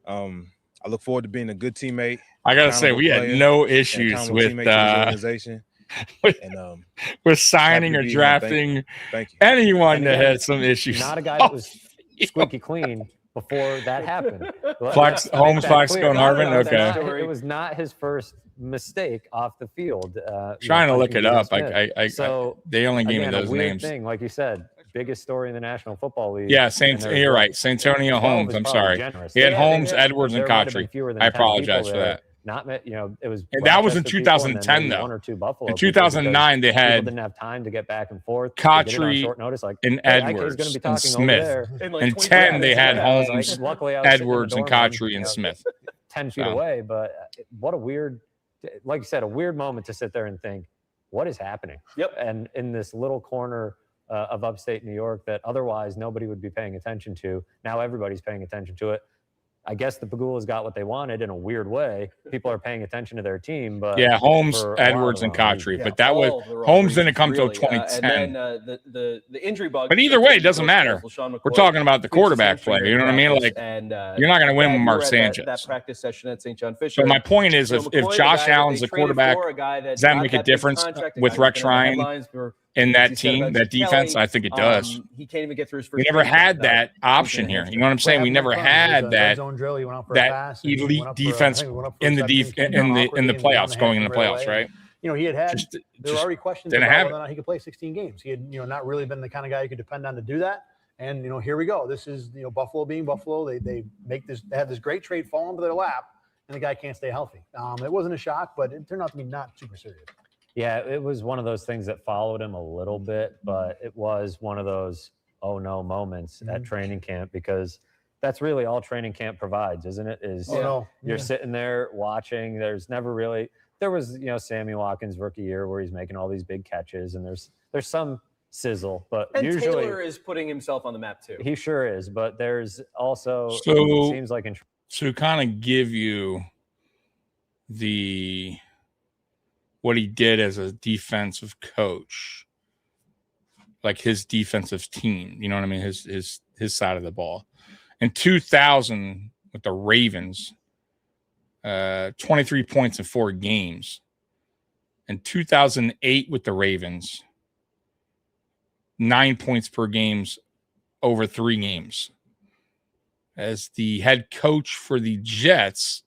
I look forward to being a good teammate. I gotta say, accountable we had player, no and issues accountable with teammate to this organization. And with signing happy to or be here. drafting Thank you. anyone And that again, had some issues. Not a guy that was squeaky clean before that happened. Flex- Let's Holmes, make that Flex, clear. going Harvin? Okay. It was not his first mistake off the field. Trying to look it up. So they only gave me again, those a weird names. thing, like you said, biggest story in the National Football League. Yeah, And you're right. Santonio 12 Holmes. is I'm probably sorry. generous. He had Yeah, Holmes, there- Edwards, and there might have been Kotry. fewer than I 10 people apologize for there. that. It was. And that was in Rochester people, and then 2010, maybe though. one or two Buffalo In people, 2009, they because people had didn't have time to get back and forth. They did it on Kotry short notice, like, and hey, IK is Edwards gonna be and talking over Smith. there. In 10, they had Yeah, I was Holmes, like, luckily I was sitting in the Edwards, and dorm room, Kotry, and Smith. 10 feet So. away, but what a weird, like you said, a weird moment to sit there and think, what is happening? Yep. And in this little corner of upstate New York that otherwise nobody would be paying attention to, now everybody's paying attention to it. I guess the Pagulas got what they wanted in a weird way. People are paying attention to their team, but Yeah, Holmes, for a lot of Edwards, the and wrong Kotry. reasons. But that was all of the wrong Holmes didn't reasons, come till really. 2010. And then the injury bug. But either way, it doesn't matter. LeSean We're McCoy talking about the tweets his quarterback hamstring play. You know what I mean? practice, Like, and, you're not going to win Brad, with you Mark were at Sanchez. that practice session at St. John Fisher. So my point is, You if know, McCoy, Josh the guy that Allen's they the traded quarterback, for, a guy that does that got make a that big difference contract, a with guy Rex who's been in the Ryan headlines for in things that he said team, about that Kelly. defense? I think it does. He can't even get through his first. We never training had camp. that option here. You know what I'm saying? We never had that elite defense in the in the playoffs, going in the playoffs, right? You know, he had Just there were already questions didn't about have whether or not he could play 16 games. He had, not really been the kind of guy you could depend on to do that. And here we go. This is Buffalo being Buffalo. They have this great trade fall into their lap, and the guy can't stay healthy. It wasn't a shock, but it turned out to be not super serious. Yeah, it was one of those things that followed him a little bit, but it was one of those oh no moments at training camp, because that's really all training camp provides, isn't it? You're sitting there watching. There was Sammy Watkins rookie year where he's making all these big catches, and there's some sizzle, but And usually Taylor is putting himself on the map too. he sure is. But there's also So- it seems like To kind of give you what he did as a defensive coach, like his defensive team, you know what I mean? His side of the ball. In 2000 with the Ravens, 23 points in 4 games. In 2008 with the Ravens, 9 points per games over 3 games. As the head coach for the Jets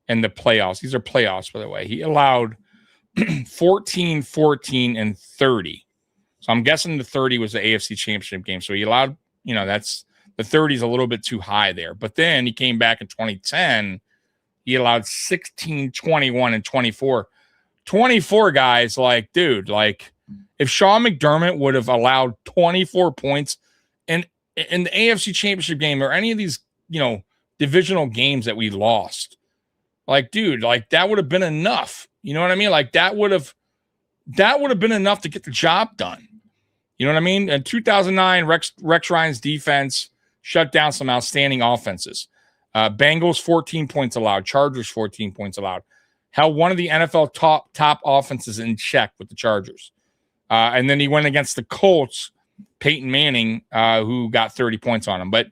in the playoffs. These are playoffs, by the way. He allowed 14, 14, and 30. So I'm guessing the 30 was the AFC Championship game. So he allowed, that's The 30 is a little bit too high there. But then he came back in 2010. He allowed 16, 21, and 24. 24 guys, like, dude, like, if Sean McDermott would have allowed 24 points in the AFC Championship game or any of these, divisional games that we lost, like, dude, like, that would have been enough. You know what I mean? Like, that would have been enough to get the job done. You know what I mean? In 2009, Rex Ryan's defense shut down some outstanding offenses. Bengals 14 points allowed, Chargers 14 points allowed. Held one of the NFL top offenses in check with the Chargers. And then he went against the Colts, Peyton Manning, who got 30 points on him. But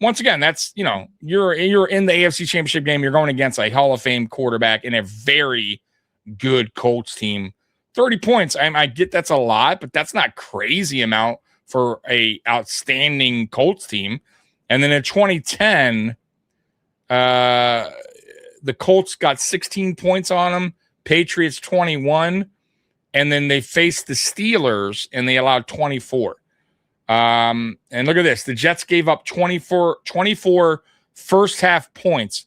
once again, that's, you're in the AFC Championship game. You're going against a Hall of Fame quarterback in a very good Colts team. 30 points, I get that's a lot, but that's not crazy amount for a outstanding Colts team. And then in 2010, the Colts got 16 points on them, Patriots 21, and then they faced the Steelers and they allowed 24. And look at this. The Jets gave up 24 first half points,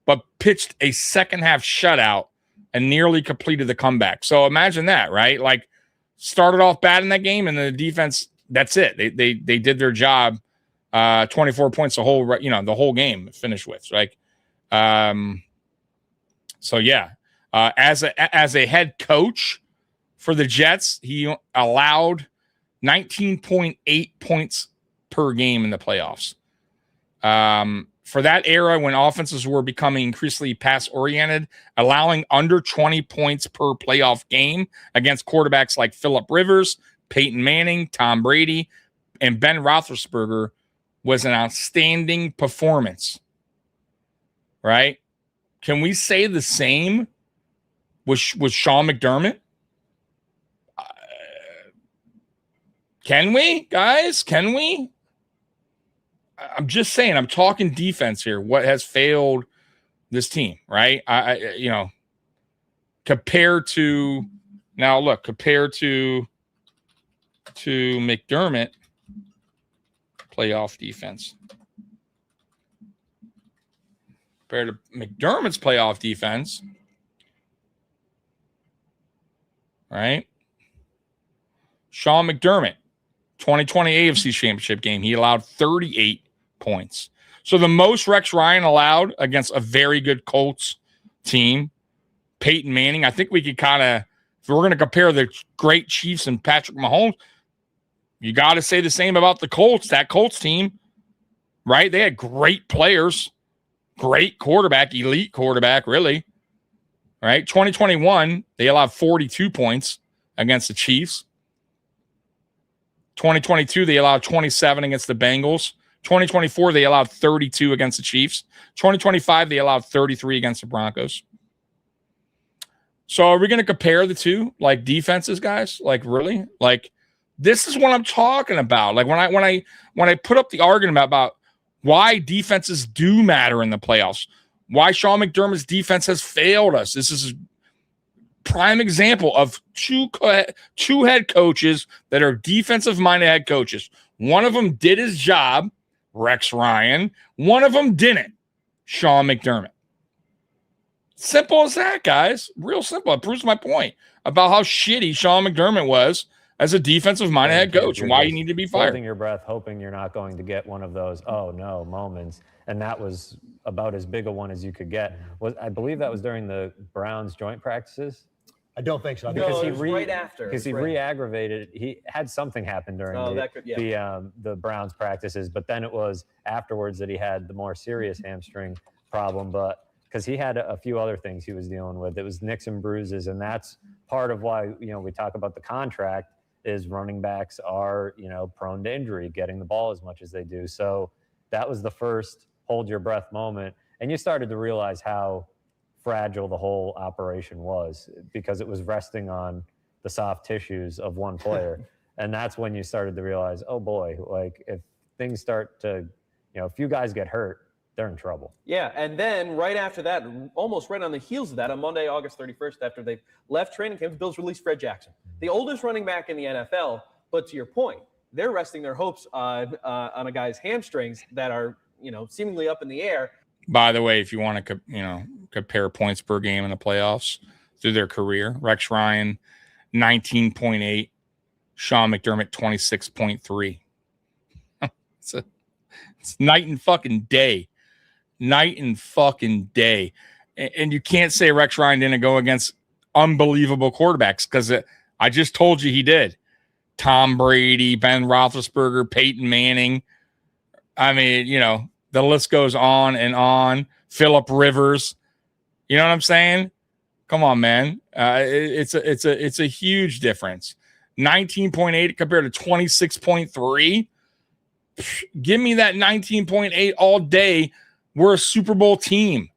but pitched a second half shutout and nearly completed the comeback. So imagine that, right? Like, started off bad in that game, and the defense, that's it. They did their job. 24 points the whole game finished with. Like, so yeah. As a head coach for the Jets, he allowed 19.8 points per game in the playoffs. For that era, when offenses were becoming increasingly pass-oriented, allowing under 20 points per playoff game against quarterbacks like Phillip Rivers, Peyton Manning, Tom Brady, and Ben Roethlisberger was an outstanding performance, right? Can we say the same with Sean McDermott? Can we, guys? Can we? I'm just saying, I'm talking defense here. What has failed this team, right? Compared to McDermott, playoff defense. Compared to McDermott's playoff defense, right? Sean McDermott, 2020 AFC Championship game, he allowed 38 points. So the most Rex Ryan allowed against a very good Colts team, Peyton Manning. I think we could kind of, if we're going to compare the great Chiefs and Patrick Mahomes, you got to say the same about the Colts, that Colts team, right? They had great players, great quarterback, elite quarterback, really, right? 2021, they allowed 42 points against the Chiefs. 2022, they allowed 27 against the Bengals. 2024, they allowed 32 against the Chiefs. 2025, they allowed 33 against the Broncos. So are we going to compare the two, like, defenses, guys? Like, really? Like, this is what I'm talking about. Like, when I put up the argument about why defenses do matter in the playoffs, why Sean McDermott's defense has failed us. This is a prime example of two head coaches that are defensive-minded head coaches. One of them did his job, Rex Ryan. One of them didn't, Sean McDermott. Simple as that, guys. Real simple. It proves my point about how shitty Sean McDermott was as a defensive-minded head coach and why you need to be fired. Holding your breath, hoping you're not going to get one of those oh no moments, and that was about as big a one as you could get. I believe that was during the Browns joint practices. I don't think so. No, it was right after. Because he re-aggravated. He had something happen during the Browns practices, but then it was afterwards that he had the more serious hamstring problem. But because he had a few other things he was dealing with, it was nicks and bruises, and that's part of why we talk about the contract. Is running backs are prone to injury, getting the ball as much as they do. So that was the first hold your breath moment, and you started to realize how fragile the whole operation was because it was resting on the soft tissues of one player. And that's when you started to realize, oh boy, like if things start to, if you guys get hurt, they're in trouble. Yeah, and then right after that, almost right on the heels of that, on Monday, August 31st, after they left training camp, the Bills released Fred Jackson, the oldest running back in the NFL. But to your point, they're resting their hopes on a guy's hamstrings that are, seemingly up in the air. By the way, if you want to, compare points per game in the playoffs through their career, Rex Ryan, 19.8, Sean McDermott, 26.3. It's night and fucking day. Night and fucking day. And you can't say Rex Ryan didn't go against unbelievable quarterbacks, because I just told you he did. Tom Brady, Ben Roethlisberger, Peyton Manning. I mean, the list goes on and on. Phillip Rivers. You know what I'm saying? Come on, man. It's a huge difference. 19.8 compared to 26.3. Give me that 19.8 all day. We're a Super Bowl team.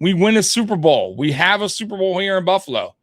We win a Super Bowl. We have a Super Bowl here in Buffalo.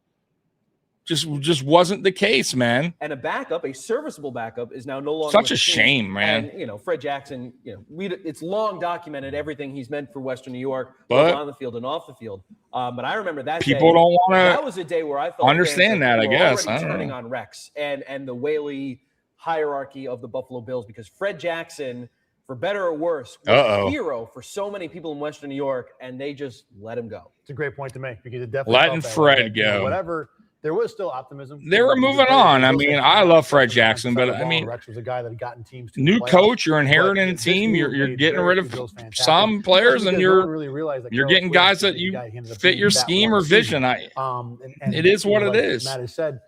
Just wasn't the case, man. And a serviceable backup, is now no longer such a shame, man. And Fred Jackson, it's long documented everything he's meant for Western New York, But both on the field and off the field. But I remember that people day, don't want to. That was a day where I felt understand that. I guess turning on Rex and the Whaley hierarchy of the Buffalo Bills, because Fred Jackson, for better or worse, was a hero for so many people in Western New York, and they just let him go. It's a great point to make, because it definitely letting Fred go. Whatever. There was still optimism. They were moving on. I mean, I love Fred Jackson, but I mean, Rex was a guy that had gotten teams to new coach, you're inheriting a team, you're getting rid of some players, and you're getting guys that you fit your scheme or vision. It is what it is. Matt has said,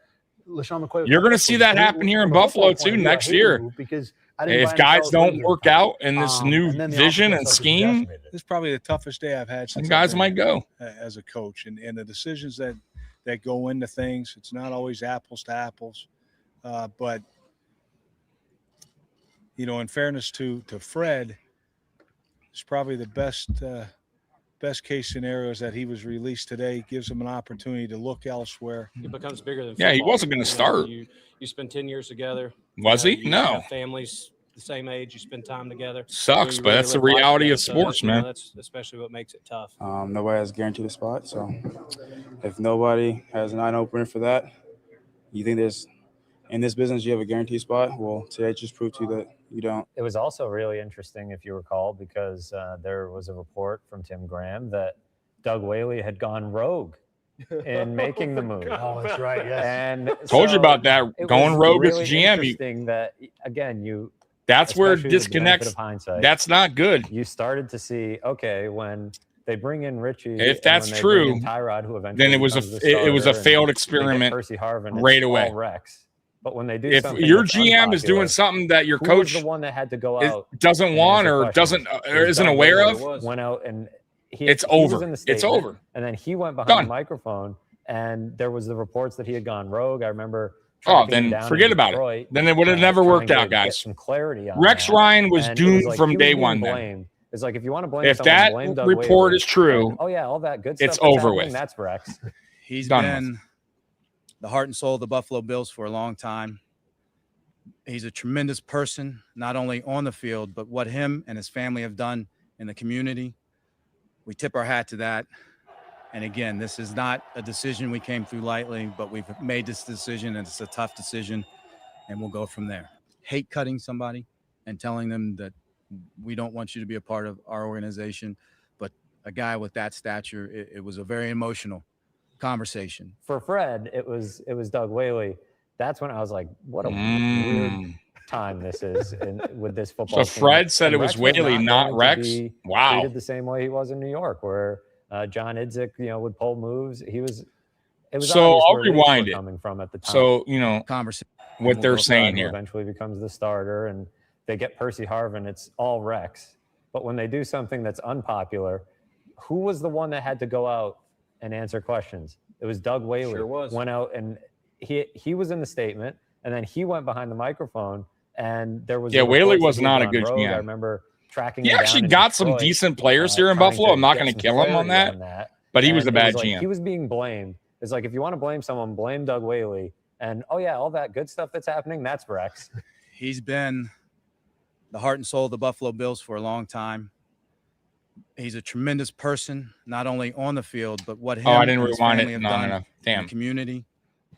LeSean McCoy. You're going to see that happen here in Buffalo too next year. Because if guys don't work out in this new vision and scheme, this is probably the toughest day I've had since guys might go as a coach, and the decisions that go into things. It's not always apples to apples, but in fairness to Fred, it's probably the best case scenario is that he was released today. Gives him an opportunity to look elsewhere. It becomes bigger than he football. wasn't going to start. You spend 10 years together. Was he? You No. have families the same age. You spend time together. Sucks, but that's the reality of sports, man. That's especially what makes it tough. Nobody has guaranteed a spot, so if nobody has an eye opener for that, you think in this business you have a guaranteed spot? Well, today just proved to you that you don't. It was also really interesting, if you recall, because there was a report from Tim Graham that Doug Whaley had gone rogue in making the move. Oh, that's right. Yes. And told you about that. Going rogue as GM. Interesting that again that's where it disconnects. That's not good. You started to see, okay, when they bring in Richie, if that's true, Tyrod, who eventually then it was a failed experiment Percy Harvin, right away. Rex. But when they do, if your GM is doing something that your coach the one that had to go out doesn't want or doesn't or isn't aware of, went out and it's over. It's over. And then he went behind the microphone, and there was the reports that he had gone rogue. I remember. Then forget about it. Then it would have never worked out, guys. Some clarity on Rex Ryan was doomed from day one. Then it's like, if you want to blame, if that report is true, all that good stuff. It's over with. That's Rex. He's been the heart and soul of the Buffalo Bills for a long time. He's a tremendous person, not only on the field, but what him and his family have done in the community. We tip our hat to that. And again, this is not a decision we came through lightly, but we've made this decision, and it's a tough decision, and we'll go from there. Hate cutting somebody and telling them that we don't want you to be a part of our organization, but a guy with that stature, it was a very emotional conversation. For Fred, it was Doug Whaley. That's when I was like, what a weird time this is with this football. So Fred said it was Whaley, not Rex. Wow. Treated the same way he was in New York, where John Idzik, would pull moves. It was so I'll rewind it. Coming from at the time. So what they're saying here eventually becomes the starter, and they get Percy Harvin. It's all Rex. But when they do something that's unpopular, who was the one that had to go out and answer questions? It was Doug Whaley. Sure was. Went out, and he was in the statement, and then he went behind the microphone, and there was Whaley was not a good GM. I remember tracking. He actually got some decent players here in Buffalo. I'm not going to kill him on that, but he was a bad GM. He was being blamed. It's like, if you want to blame someone, blame Doug Whaley. And all that good stuff that's happening, that's Rex. He's been the heart and soul of the Buffalo Bills for a long time. He's a tremendous person, not only on the field, but what him I didn't and his rewind family it. have done No. Damn. in the community.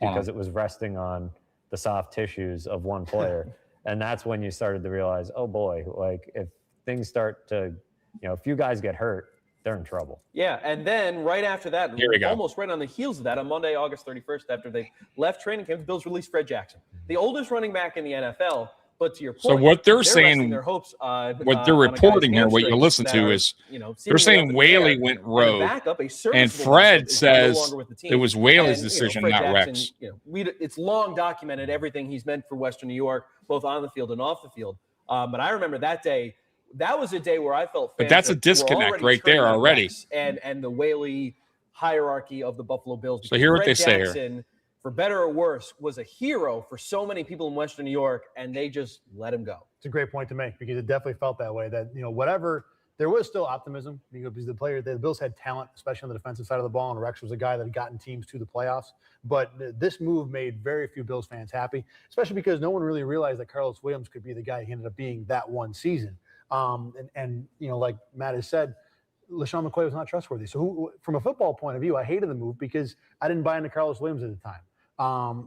Because it was resting on the soft tissues of one player. And that's when you started to realize, oh boy, like if things start to, a few guys get hurt, they're in trouble. Yeah, and then right after that, Here we go. almost right on the heels of that, on Monday, August 31st, after they left training camp, the Bills released Fred Jackson, the oldest running back in the NFL. But to your point, So what they're resting saying, their hopes, what they're on a guy's reporting here, what you hamstrings listen that to are, is seemingly they're saying up in the air. Whaley went And the rogue, backup, a and serviceable Fred backup, is no says longer with the team. it was Whaley's And, decision, Fred not Jackson, Rex. It's long documented everything he's meant for Western New York, both on the field and off the field. But I remember that day. That was a day where I felt. But that's a were disconnect already right there turning on already. Rex and the Whaley hierarchy of the Buffalo Bills. So hear what Fred they say here. Jackson, for better or worse, was a hero for so many people in Western New York, and they just let him go. It's a great point to make because it definitely felt that way. That whatever, there was still optimism because the Bills had talent, especially on the defensive side of the ball, and Rex was a guy that had gotten teams to the playoffs. But this move made very few Bills fans happy, especially because no one really realized that Carlos Williams could be the guy he ended up being that one season. Like Matt has said, LeSean McCoy was not trustworthy. So from a football point of view, I hated the move because I didn't buy into Carlos Williams at the time.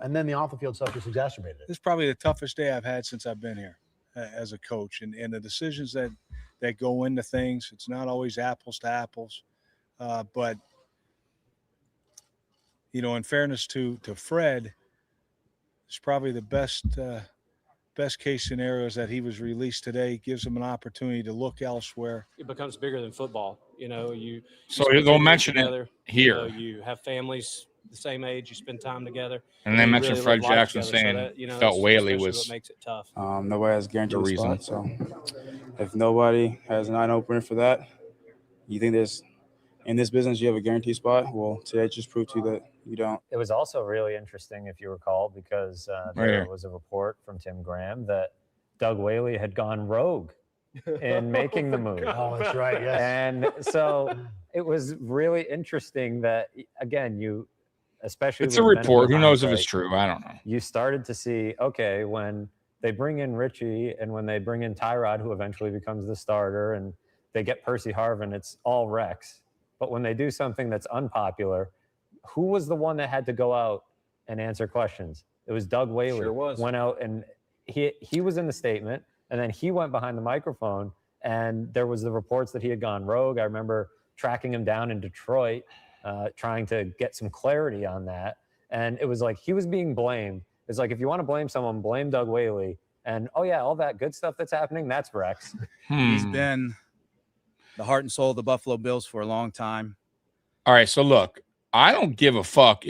And then the off-the-field stuff just exacerbated it. This is probably the toughest day I've had since I've been here as a coach. And the decisions that go into things, it's not always apples to apples. But, in fairness to Fred, it's probably the best case scenario is that he was released today, gives him an opportunity to look elsewhere. It becomes bigger than football. So spend they'll 10 years mention it together, here. You have families the same age. You spend time together. And they you mentioned really Fred live life Jackson together, saying that, felt that's Whaley especially was what makes it tough. Nobody has guaranteed the a reason. spot, so if nobody has an eye-opener for that, you think there's in this business you have a guaranteed spot? Well, today just proved to you that you don't. It was also really interesting, if you recall, because there was a report from Tim Graham that Doug Whaley had gone rogue in making the move. Oh, that's right. Yes. And so it was really interesting that, again, especially It's a with the benefit report. of Who knows if hindsight, it's true? I don't know. You started to see, okay, when they bring in Richie and when they bring in Tyrod, who eventually becomes the starter, and they get Percy Harvin, it's all Rex. But when they do something that's unpopular, who was the one that had to go out and answer questions? It was Doug Whaley. Sure was. Went out and he was in the statement, and then he went behind the microphone, and there was the reports that he had gone rogue. I remember tracking him down in Detroit, trying to get some clarity on that. And it was like he was being blamed. It's like, if you want to blame someone, blame Doug Whaley. And, oh, yeah, all that good stuff that's happening, that's Rex. He's been the heart and soul of the Buffalo Bills for a long time. All right, so look, I don't give a fuck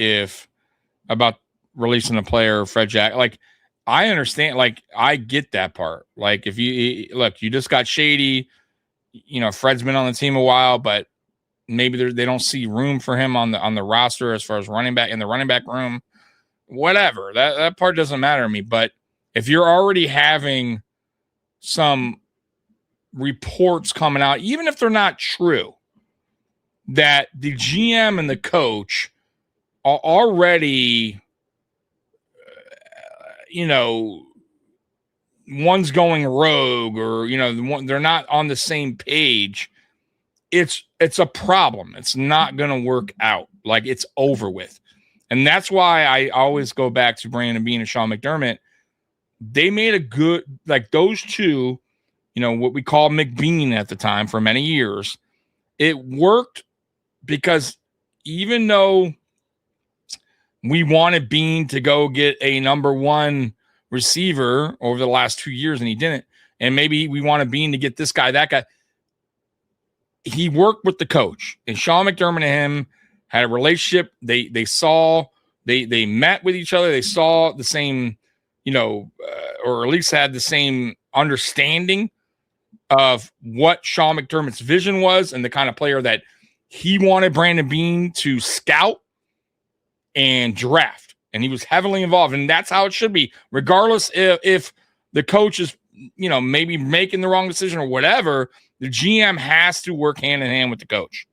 about releasing a player, Fred Jack. Like, I understand. Like, I get that part. Like, if you just got shady. Fred's been on the team a while, but maybe they don't see room for him on the roster as far as running back in the running back room. Whatever, that part doesn't matter to me. But if you're already having some reports coming out, even if they're not true, that the GM and the coach are already, one's going rogue, or they're not on the same page. It's a problem. It's not going to work out. Like, it's over with. And that's why I always go back to Brandon Beane and Sean McDermott. They made a good, like, those two, what we call McBean at the time for many years. It worked because even though we wanted Beane to go get a number one receiver over the last 2 years and he didn't, and maybe we wanted Beane to get this guy, that guy, he worked with the coach. And Sean McDermott and him had a relationship. They met with each other. They saw the same, or at least had the same understanding of what Sean McDermott's vision was and the kind of player that he wanted Brandon Beane to scout and draft. And he was heavily involved. And that's how it should be, regardless if the coach is, maybe making the wrong decision or whatever. The GM has to work hand in hand with the coach.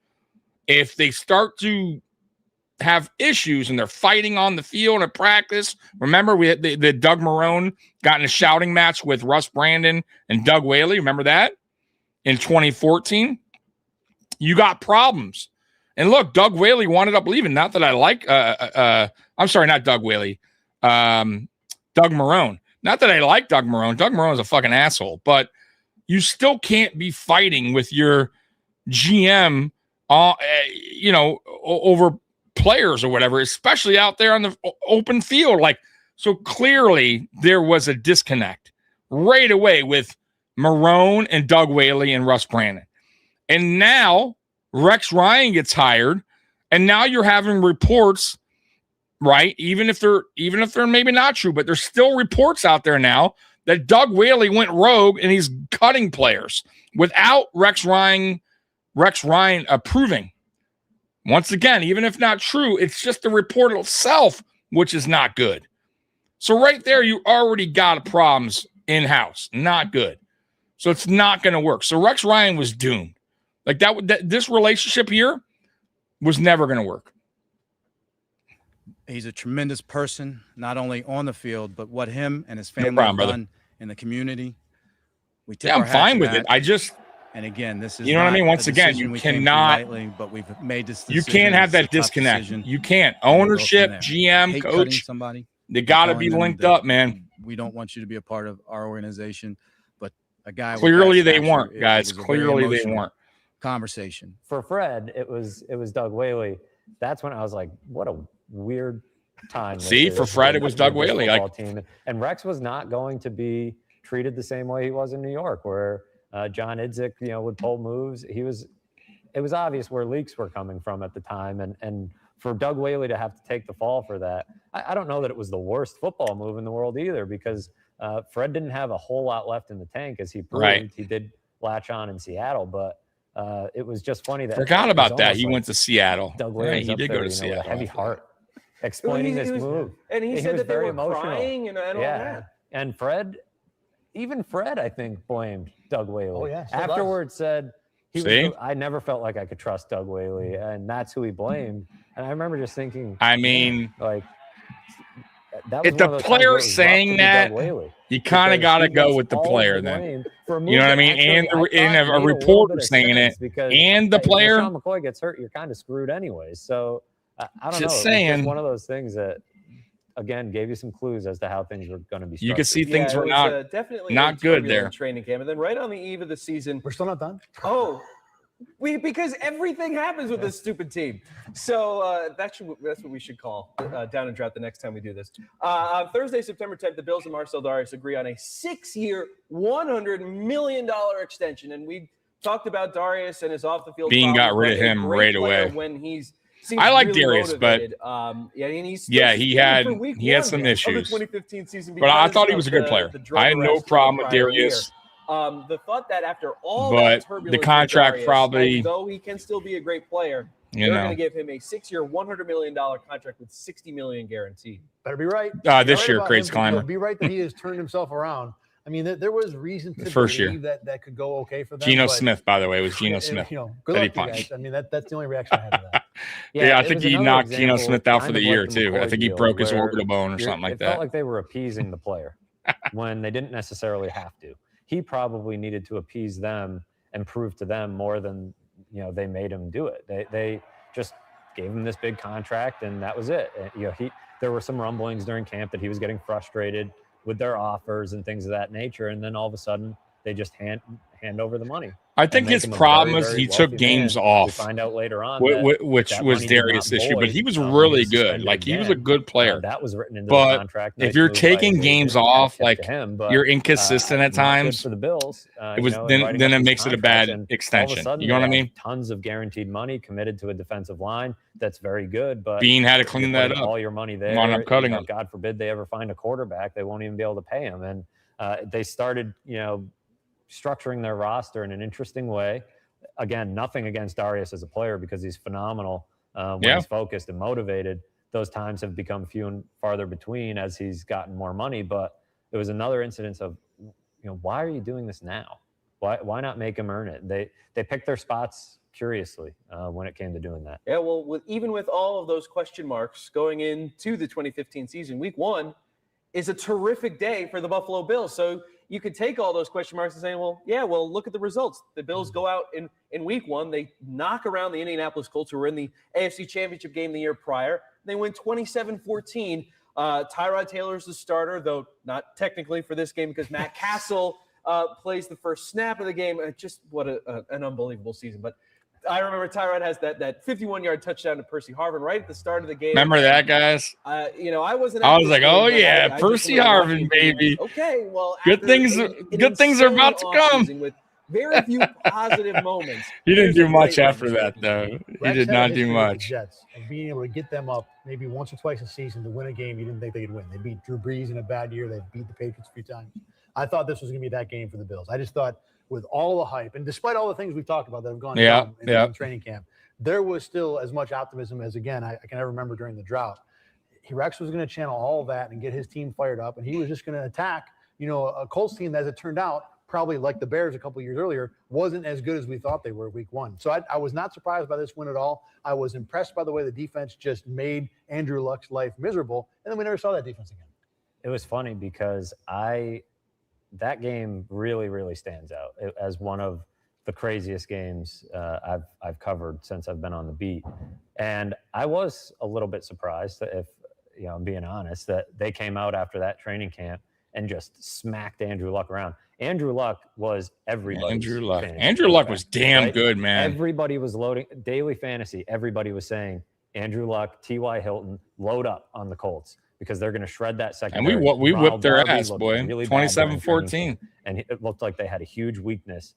If they start to have issues and they're fighting on the field at practice, remember we had the Doug Marrone got in a shouting match with Russ Brandon and Doug Whaley. Remember that in 2014? You got problems. And look, Doug Whaley wound up leaving. Not that I like, I'm sorry, not Doug Whaley, Doug Marrone. Not that I like Doug Marrone. Doug Marrone's a fucking asshole, but you still can't be fighting with your GM, over players or whatever, especially out there on the open field. Like, so clearly there was a disconnect right away with Marrone and Doug Whaley and Russ Brandon. And now Rex Ryan gets hired, and now you're having reports, right? Even if they're maybe not true, but there's still reports out there now that Doug Whaley went rogue and he's cutting players without Rex Ryan approving. Once again, even if not true, it's just the report itself, which is not good. So right there, you already got problems in-house. Not good. So it's not going to work. So Rex Ryan was doomed. Like this relationship here was never going to work. He's a tremendous person, not only on the field, but what him and his family have done in the community. We tip our I'm fine with hat. it. And again, this is you know what I mean? not Once a again, decision you we came to cannot. lightly, but we've made this decision. You can't have It's a that tough disconnect. decision. You can't. And we'll go from Ownership, there. GM, Hate cutting coach. somebody. They got to telling be them linked that up, man. We don't want you to be a part of our organization, but a guy Clearly with that they stature, weren't, it guys. was a very Clearly they emotional weren't. Conversation. For Fred, it was Doug Whaley. That's when I was like, what a weird time. See, for Fred, it was Doug Whaley. Team. And Rex was not going to be treated the same way he was in New York, where John Idzik, would pull moves. It was obvious where leaks were coming from at the time. And for Doug Whaley to have to take the fall for that, I don't know that it was the worst football move in the world either, because Fred didn't have a whole lot left in the tank, as he proved. Right. He did latch on in Seattle, but it was just funny that Forgot it was about that. almost He like went to Seattle. Doug Yeah, Williams he up did there, go to with a Seattle. heavy heart, explaining this move. And he said was that they very were emotional. crying and all that. And Fred, I think, blamed Doug Whaley. Oh, yeah, still does. Afterwards said, See? I never felt like I could trust Doug Whaley, and that's who he blamed. And I remember just thinking, I mean, like, that was if the player saying that, you kind of got to go with the player then. You know what I mean? And a reporter saying it, and the player. If LeSean McCoy gets hurt, you're kind of screwed anyways. So I don't know. Just It's saying. just one of those things that, again, gave you some clues as to how things were going to be structured. You could see things were not definitely not a good turbulent there. Training camp, and then right on the eve of the season, we're still not done. Oh, because everything happens with this stupid team. So that's what we should call Down and Drought the next time we do this. On Thursday, September 10th, the Bills and Marcel Darius agree on a 6-year, $100 million extension, and we talked about Darius and his off the field. Bean got rid of but a him great right player away. When he's I like really Darius, but motivated. And he's yeah, still he suspended had for week he had one some of the issues. 2015 season But I because thought he of was a good player. the drug I had no arrest problem with prior Darius. year. The thought that after all But that the turbulence, contract with Darius, probably- and though he can still be a great player, You they're know. going to give him a 6-year, $100 million contract with $60 million guaranteed. Better be right. This You're right year, about Craig's him. climber. Be right that he has turned himself around. I mean, there was reason to First believe year. that could go okay for them. Geno but- Smith, by the way, it was Geno and, Smith. Good that he luck to you punched. guys. I mean, that's the only reaction I had to that. Yeah, I it think was he another knocked Geno example, Smith out for kind the of year like the too. I McCoy think he deal, broke his where orbital bone or something like it felt that. like they were appeasing the player when they didn't necessarily have to. He probably needed to appease them and prove to them more than they made him do it. They just gave him this big contract, and that was it. There were some rumblings during camp that he was getting frustrated with their offers and things of that nature, and then all of a sudden they just hand over the money. I think his problem is he took games off. We find out later on which that was money did Darius' not issue, but void, he was when really was good. suspended Like he was a again. good player. That was written into but the contract. if Nice you're move by taking his games agent, off, tip like to him, but, you're inconsistent at not good times. for the Bills. It was writing then up it these makes it a contracts, bad and all of extension. a sudden You know what I they have mean? Tons of guaranteed money committed to a defensive line. That's very good, but Bean had to you're clean that putting up. all your money there. Wound up cutting him. God forbid they ever find a quarterback, they won't even be able to pay him. And they started, structuring their roster in an interesting way. Again, nothing against Darius as a player because he's phenomenal when he's focused and motivated. Those times have become few and farther between as he's gotten more money. But it was another incidence of, why are you doing this now? Why not make him earn it? They picked their spots curiously when it came to doing that. Yeah, well, even with all of those question marks going into the 2015 season, week one is a terrific day for the Buffalo Bills. So you could take all those question marks and say, well, look at the results. The Bills go out in week one. They knock around the Indianapolis Colts, who were in the AFC Championship game the year prior. They win 27-14. Tyrod Taylor's the starter, though not technically for this game because Matt Castle plays the first snap of the game. Just what an unbelievable season. But I remember Tyrod has that 51-yard touchdown to Percy Harvin right at the start of the game. Remember that, guys? I was like, oh yeah, Percy Harvin, baby. Okay, well, good things are about to come. With very few positive moments. He didn't do much after that, though. He did not do much. Jets and being able to get them up maybe once or twice a season to win a game you didn't think they could win. They beat Drew Brees in a bad year. They beat the Patriots a few times. I thought this was going to be that game for the Bills. I just thought with all the hype and despite all the things we've talked about that have gone down in training camp, there was still as much optimism as, again, I can ever remember during the drought. Rex was going to channel all of that and get his team fired up, and he was just going to attack, a Colts team that, as it turned out, probably like the Bears a couple of years earlier, wasn't as good as we thought they were week one. So I was not surprised by this win at all. I was impressed by the way the defense just made Andrew Luck's life miserable, and then we never saw that defense again. It was funny because that game really, really stands out as one of the craziest games I've covered since I've been on the beat. And I was a little bit surprised, if I'm being honest, that they came out after that training camp and just smacked Andrew Luck around. Andrew Luck was everybody. Andrew Luck was damn good, man. Everybody was loading daily fantasy. Everybody was saying Andrew Luck, T.Y. Hilton, load up on the Colts because they're going to shred that secondary. And we whipped their Darby ass, boy. Really 27-14. And it looked like they had a huge weakness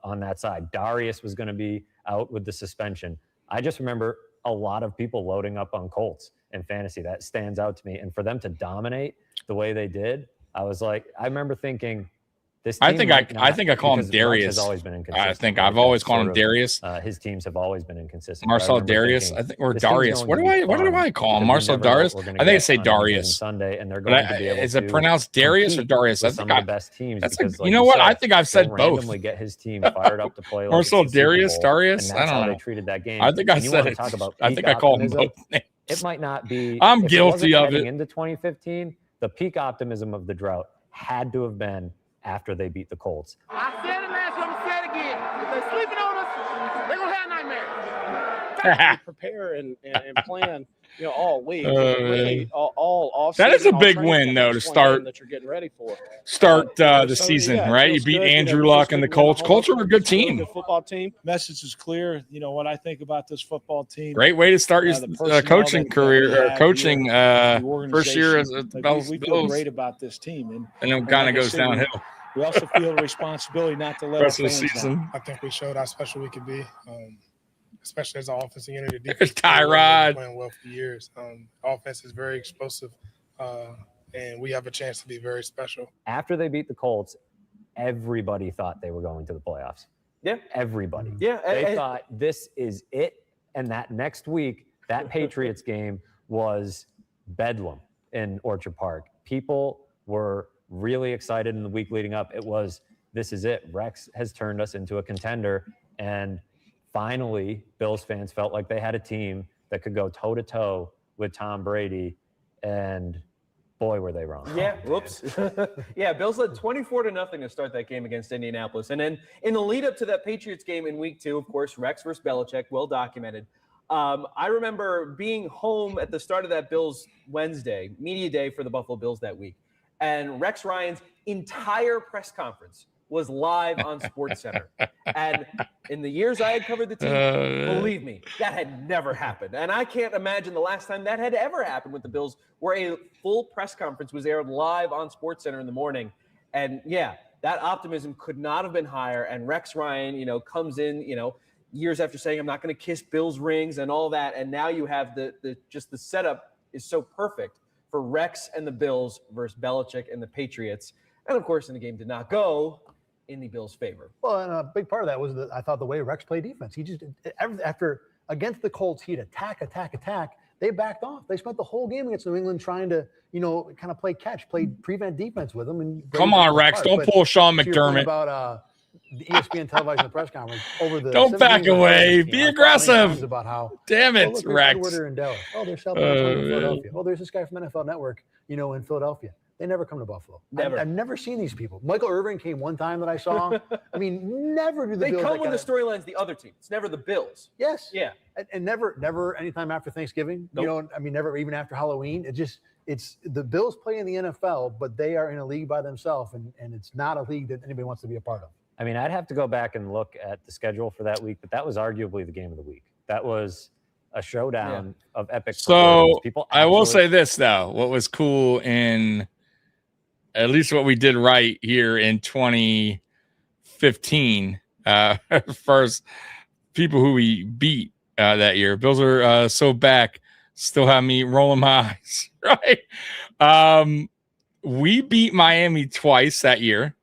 on that side. Darius was going to be out with the suspension. I just remember a lot of people loading up on Colts in fantasy. That stands out to me. And for them to dominate the way they did, I was like, I remember thinking, this team I think I call him Darius. Has always been inconsistent. I think I've always called him Darius. His teams have always been inconsistent. Marcel Darius, I think, or Darius. What do I call him? Marcel Darius. I think I say Darius. Sunday, and they're going to be able is it pronounced Darius or Darius? I think some of the best teams. You know what? I think I've said both. Randomly get his team fired up to play. Marcel Darius, Darius. I don't know. They treated that game. I think I said it. I think I called him both names. It might not be. I'm guilty of it. Into 2015, the peak optimism of the drought had to have been after they beat the Colts. I said it last time, I'm say it again. If they're sleeping on us, they're gonna have nightmares. Prepare and plan, all week. All off. That is a big win, though, to start. That you're getting ready for. Start the season, right? You beat Andrew Luck and the Colts. Colts are a good team. Good football team. Message is clear. What I think about this football team. Great way to start your coaching career, coaching first year as a Bills. We feel great about this team, and then kind of goes downhill. We also feel a responsibility not to let rest of the season. I think we showed how special we could be, especially as an offensive unit. There's Tyrod. Playing well for years. Offense is very explosive, and we have a chance to be very special. After they beat the Colts, everybody thought they were going to the playoffs. Yeah. Everybody. Yeah. They thought this is it. And that next week, that Patriots game was bedlam in Orchard Park. People were really excited in the week leading up. It was, this is it. Rex has turned us into a contender. And finally, Bills fans felt like they had a team that could go toe-to-toe with Tom Brady. And boy, were they wrong. Yeah, whoops. Yeah, Bills led 24-0 to start that game against Indianapolis. And then in the lead up to that Patriots game in week 2, of course, Rex versus Belichick, well documented. I remember being home at the start of that Bills Wednesday, media day for the Buffalo Bills that week. And Rex Ryan's entire press conference was live on SportsCenter. And in the years I had covered the team, believe me, that had never happened. And I can't imagine the last time that had ever happened with the Bills, where a full press conference was aired live on SportsCenter in the morning. And yeah, that optimism could not have been higher. And Rex Ryan, comes in, years after saying, I'm not going to kiss Bills rings and all that. And now you have the setup is so perfect for Rex and the Bills versus Belichick and the Patriots. And of course, the game did not go in the Bills' favor. Well, and a big part of that was I thought the way Rex played defense. He just, after against the Colts, he'd attack. They backed off. They spent the whole game against New England trying to, kind of play catch, play prevent defense with them. And come on, Rex, don't pull Sean McDermott. About the ESPN televising the press conference over the. Don't back away. Be aggressive. About how. Damn it, Rex. In Dallas. Oh, there's South in Philadelphia. Oh, there's this guy from NFL Network, in Philadelphia. They never come to Buffalo. Never. I've never seen these people. Michael Irvin came one time that I saw. I mean, never do the Bills. They come with the storylines the other team. It's never the Bills. Yes. Yeah. And never anytime after Thanksgiving. Nope. Never even after Halloween. It just it's the Bills play in the NFL, but they are in a league by themselves, and it's not a league that anybody wants to be a part of. I mean, I'd have to go back and look at the schedule for that week, but that was arguably the game of the week. That was a showdown of epic. So people I will actually- say this though: what was cool in at least what we did right here in 2015, first people who we beat that year. Bills are so back, still have me rolling my eyes. Right? We beat Miami twice that year.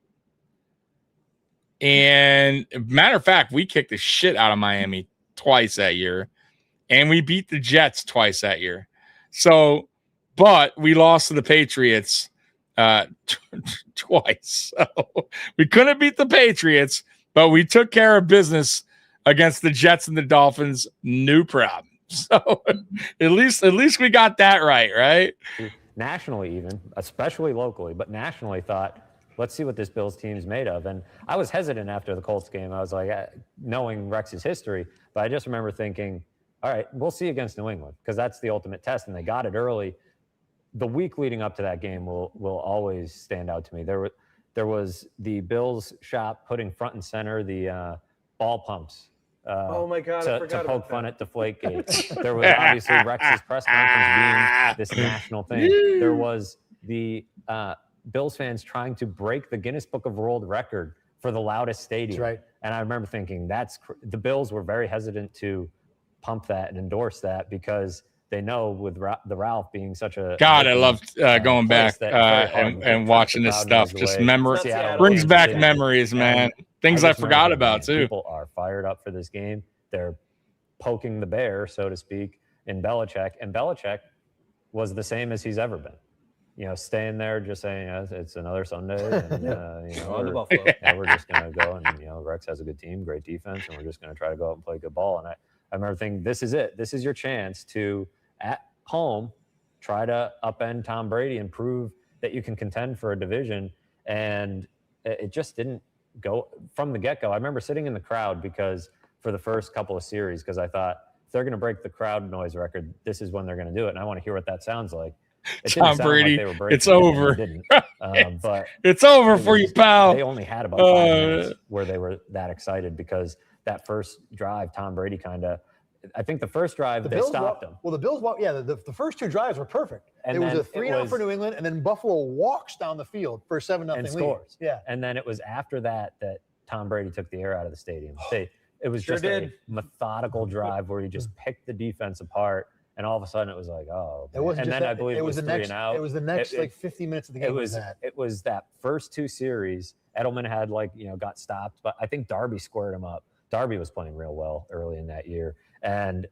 And matter of fact, we kicked the shit out of Miami twice that year. And we beat the Jets twice that year. So, but we lost to the Patriots twice. So we couldn't beat the Patriots, but we took care of business against the Jets and the Dolphins. No problem. So at least we got that right? Nationally, even, especially locally, but nationally thought, let's see what this Bills team's made of. And I was hesitant after the Colts game. I was like, knowing Rex's history, but I just remember thinking, all right, we'll see against New England because that's the ultimate test, and they got it early. The week leading up to that game will always stand out to me. There was the Bills shop putting front and center the ball pumps. Oh my God! I forgot to poke about fun that. at Deflategate. There was obviously Rex's press conference being this national thing. There was the Bills fans trying to break the Guinness Book of World Record for the loudest stadium. That's right. And I remember thinking the Bills were very hesitant to pump that and endorse that because they know with the Ralph being such a God, I loved going back and watching this stuff. Just brings back memories, man. Things I forgot about too. People are fired up for this game. They're poking the bear, so to speak, in Belichick, and Belichick was the same as he's ever been. You know, staying there, just saying it's another Sunday, and we're just going to go and Rex has a good team, great defense, and we're just going to try to go out and play good ball. And I remember thinking, this is it. This is your chance to, at home, try to upend Tom Brady and prove that you can contend for a division. And it just didn't go from the get-go. I remember sitting in the crowd because for the first couple of series, because I thought if they're going to break the crowd noise record, this is when they're going to do it, and I want to hear what that sounds like. It Tom Brady, like they were breaking it's over. But it's over for you, pal. They only had about 5 minutes where they were that excited because that first drive, Tom Brady I think the first drive, they stopped him. Well, the Bills, the first 2 drives were perfect. And it was a 3-0 for New England, and then Buffalo walks down the field for a 7-0 and lead. Scores. Yeah. And then it was after that Tom Brady took the air out of the stadium. It was just a methodical drive where he just picked the defense apart. And all of a sudden, it was like, oh. It wasn't and just then that, I believe it was the 3 next, and out. It was the next 50 minutes of the game. It was that first 2 series. Edelman had got stopped, but I think Darby squared him up. Darby was playing real well early in that year, and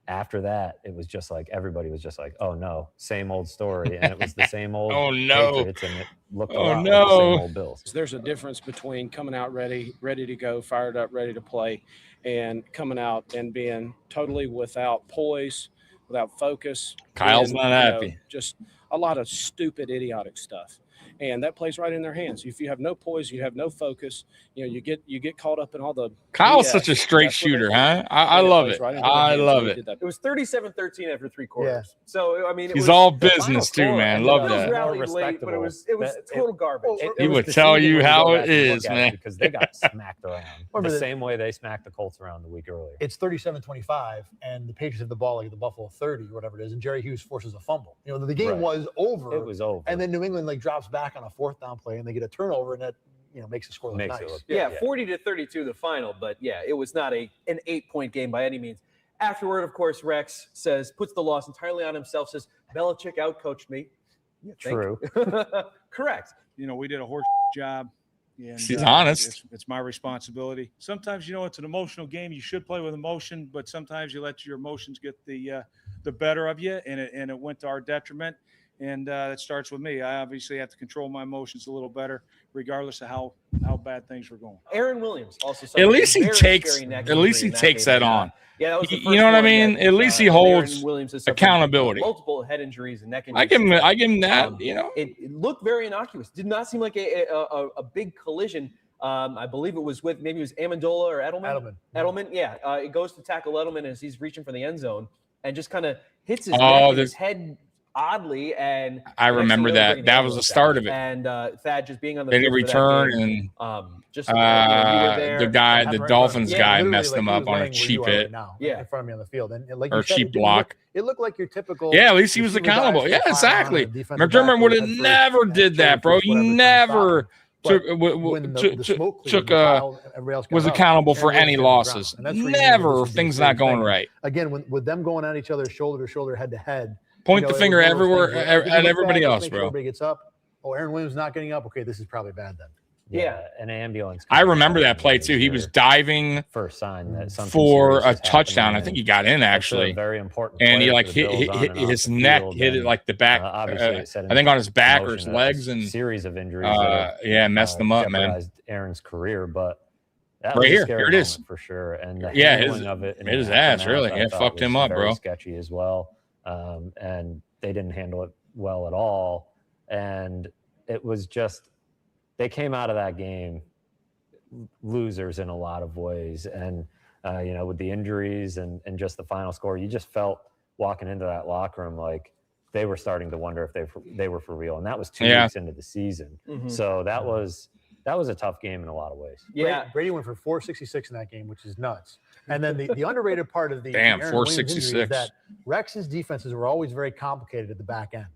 after that, it was just like everybody was just like, oh no, same old story, and it was the same old Patriots, and it looked a lot like the same old Bills. There's a difference between coming out ready to go, fired up, ready to play, and coming out and being totally without poise, without focus. Kyle's not happy. Just a lot of stupid, idiotic stuff. And that plays right in their hands. If you have no poise, you have no focus, you get caught up in all the Kyle's BS. such a straight shooter, huh? I love it. I love it. It was 37-13 after 3 quarters. Yeah. So I mean, he's all business too, man. Love that. Rallied late, but it was total garbage. He would tell you how it is, man. Because they got smacked around the same way they smacked the Colts around the week earlier. It's 37-25, and the Patriots have the ball like the Buffalo 30 or whatever it is, and Jerry Hughes forces a fumble. The game was over. It was over. And then New England drops back on a 4th down play, and they get a turnover, and that makes the score look nice. 40-32 the final, but it was not an 8-point game by any means. Afterward, of course, Rex puts the loss entirely on himself, says, Belichick outcoached me. Yeah, true. Correct. We did a horse job. And, he's honest. It's my responsibility. Sometimes, it's an emotional game. You should play with emotion, but sometimes you let your emotions get the better of you, and it went to our detriment. And it starts with me. I obviously have to control my emotions a little better, regardless of how bad things were going. Aaron Williams also. At least he takes that on. Yeah, that was the first you know what I mean. At least he holds accountability. Multiple head injuries and neck I injuries. give him that. It looked very innocuous. Did not seem like a big collision. I believe it was with maybe it was Amendola or Edelman. Edelman. Yeah, it goes to tackle Edelman as he's reaching for the end zone and just kind of hits his neck and his head oddly, and I the next thing remember you know, that. bringing That was the ambulance start out. of it. And Thad just being on the They didn't field for that return, game, and just you were there. the guy, the Dolphins Yeah, guy, literally, messed like, them he up was on a laying where you cheap are hit. right now, Yeah. in front of me on the field, and like Or you said, cheap it didn't block. It looked like your typical. Yeah, at least he was receiver guy accountable. still Yeah, firing on exactly. a defensive McDermott back would with have head never first, did that, bro. first, He whatever, trying to never stop him. took But when the smoke cleared, took the pile, everybody else got was up, accountable for Aaron any Williams hit the losses. ground. And that's where you knew Never this if would be a things not serious going thing. right. Again, with them going at each other shoulder to shoulder, head to head, Point the it finger was one of those everywhere things where, at look everybody back, let's else, make sure bro. everybody gets up. Oh, Aaron Williams not getting up. Okay, this is probably bad then. Yeah, an ambulance. I remember that play too. He was diving first sign that something for serious a was touchdown. happening, I think he got in that's a actually. very important And he player like for the Bills hit on and off his the neck, field, hit it and, like the back. obviously it set I think on his back or into his motion legs, a and series of injuries. That have, messed them up, man. jeopardized Aaron's career, but that Right was a here. scary Here it is. moment for sure. And the Yeah, handling his- of it, in his the ass, aftermath, really. I Yeah, thought fucked him was up, very bro. sketchy as well, and they didn't handle it well at all. And it was just they came out of that game losers in a lot of ways, and with the injuries and just the final score, you just felt walking into that locker room like they were starting to wonder if they were for real, and that was 2 weeks into the season. Mhm. So that was a tough game in a lot of ways. Yeah, Brady went for 466 in that game, which is nuts. And then the underrated part of the Damn, Aaron Williams injury 466. is that Rex's defenses were always very complicated at the back end.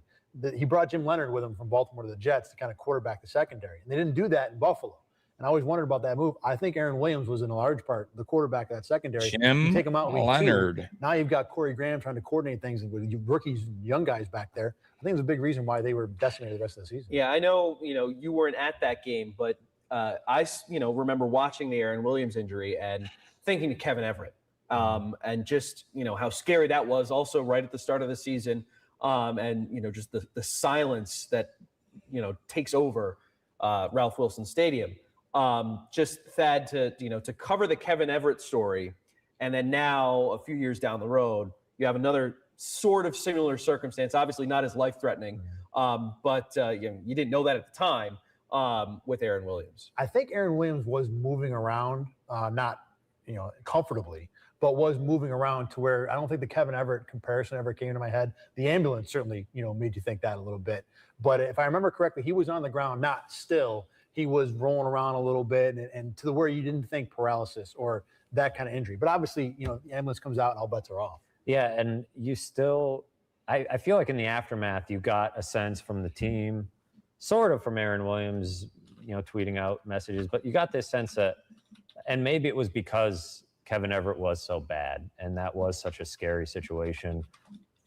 He brought Jim Leonard with him from Baltimore to the Jets to kind of quarterback the secondary, and they didn't do that in Buffalo. And I always wondered about that move. I think Aaron Williams was in a large part the quarterback of that secondary. Jim You take him out in week 2, Leonard. now you've got Corey Graham trying to coordinate things with rookies, young guys back there. I think it was a big reason why they were decimated the rest of the season. Yeah, I know. You weren't at that game, but I remember watching the Aaron Williams injury and thinking to Kevin Everett, and just how scary that was. Also, right at the start of the season, and just the silence that takes over Ralph Wilson Stadium. Just Thad to cover the Kevin Everett story, and then now a few years down the road, you have another sort of similar circumstance. Obviously, not as life-threatening, but you didn't know that at the time with Aaron Williams. I think Aaron Williams was moving around, not comfortably, but was moving around to where I don't think the Kevin Everett comparison ever came to my head. The ambulance certainly made you think that a little bit. But if I remember correctly, he was on the ground, not still. He was rolling around a little bit, and to the where you didn't think paralysis or that kind of injury. But obviously, the ambulance comes out and all bets are off. Yeah, and you still, I feel like in the aftermath, you got a sense from the team, sort of from Aaron Williams, tweeting out messages, but you got this sense that, and maybe it was because Kevin Everett was so bad, and that was such a scary situation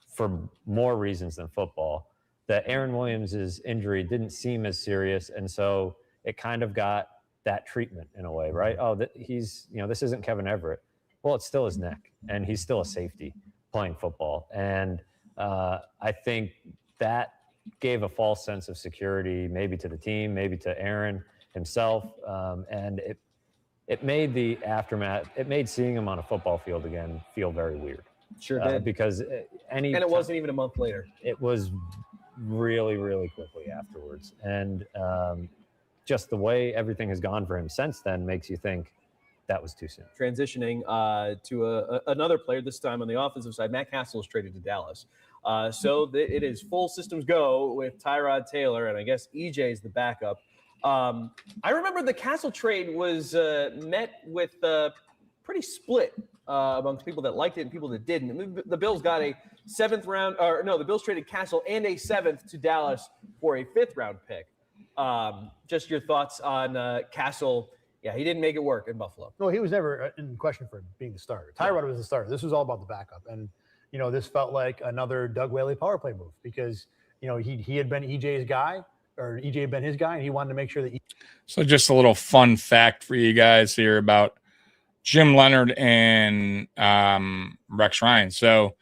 for more reasons than football, that Aaron Williams's injury didn't seem as serious, and so it kind of got that treatment in a way, right? Oh, he's, this isn't Kevin Everett. Well, it's still his neck, and he's still a safety playing football. And I think that gave a false sense of security, maybe to the team, maybe to Aaron himself. And it made the aftermath, it made seeing him on a football field again feel very weird. Sure did. Because And it wasn't even a month later. It was really, really quickly afterwards. And just the way everything has gone for him since then makes you think that was too soon. Transitioning to another player, this time on the offensive side, Matt Castle is traded to Dallas. So it is full systems go with Tyrod Taylor, and I guess EJ is the backup. I remember the Castle trade was met with pretty split amongst people that liked it and people that didn't. The Bills got a the Bills traded Castle and a 7th to Dallas for a 5th round pick. Just your thoughts on Castle. Yeah, he didn't make it work in Buffalo. No, he was never in question for being the starter. Tyrod was the starter. This was all about the backup. And, this felt like another Doug Whaley power play move because, he had been EJ's guy, or EJ had been his guy, and he wanted to make sure that So just a little fun fact for you guys here about Jim Leonard and Rex Ryan. So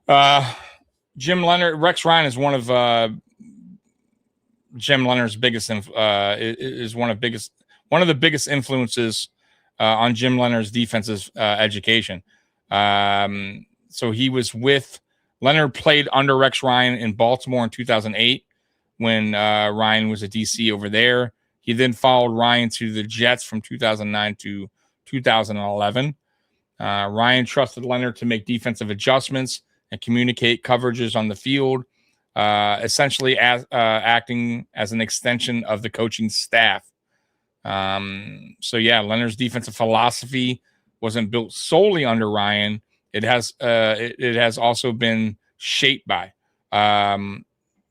Rex Ryan is one of Jim Leonard's biggest is one of the biggest influences on Jim Leonard's defensive education. So he was with Leonard, played under Rex Ryan in Baltimore in 2008 when Ryan was a DC over there. He then followed Ryan to the Jets from 2009 to 2011. Ryan trusted Leonard to make defensive adjustments and communicate coverages on the field, essentially acting as an extension of the coaching staff. So yeah, Leonard's defensive philosophy wasn't built solely under Ryan. It has also been shaped by.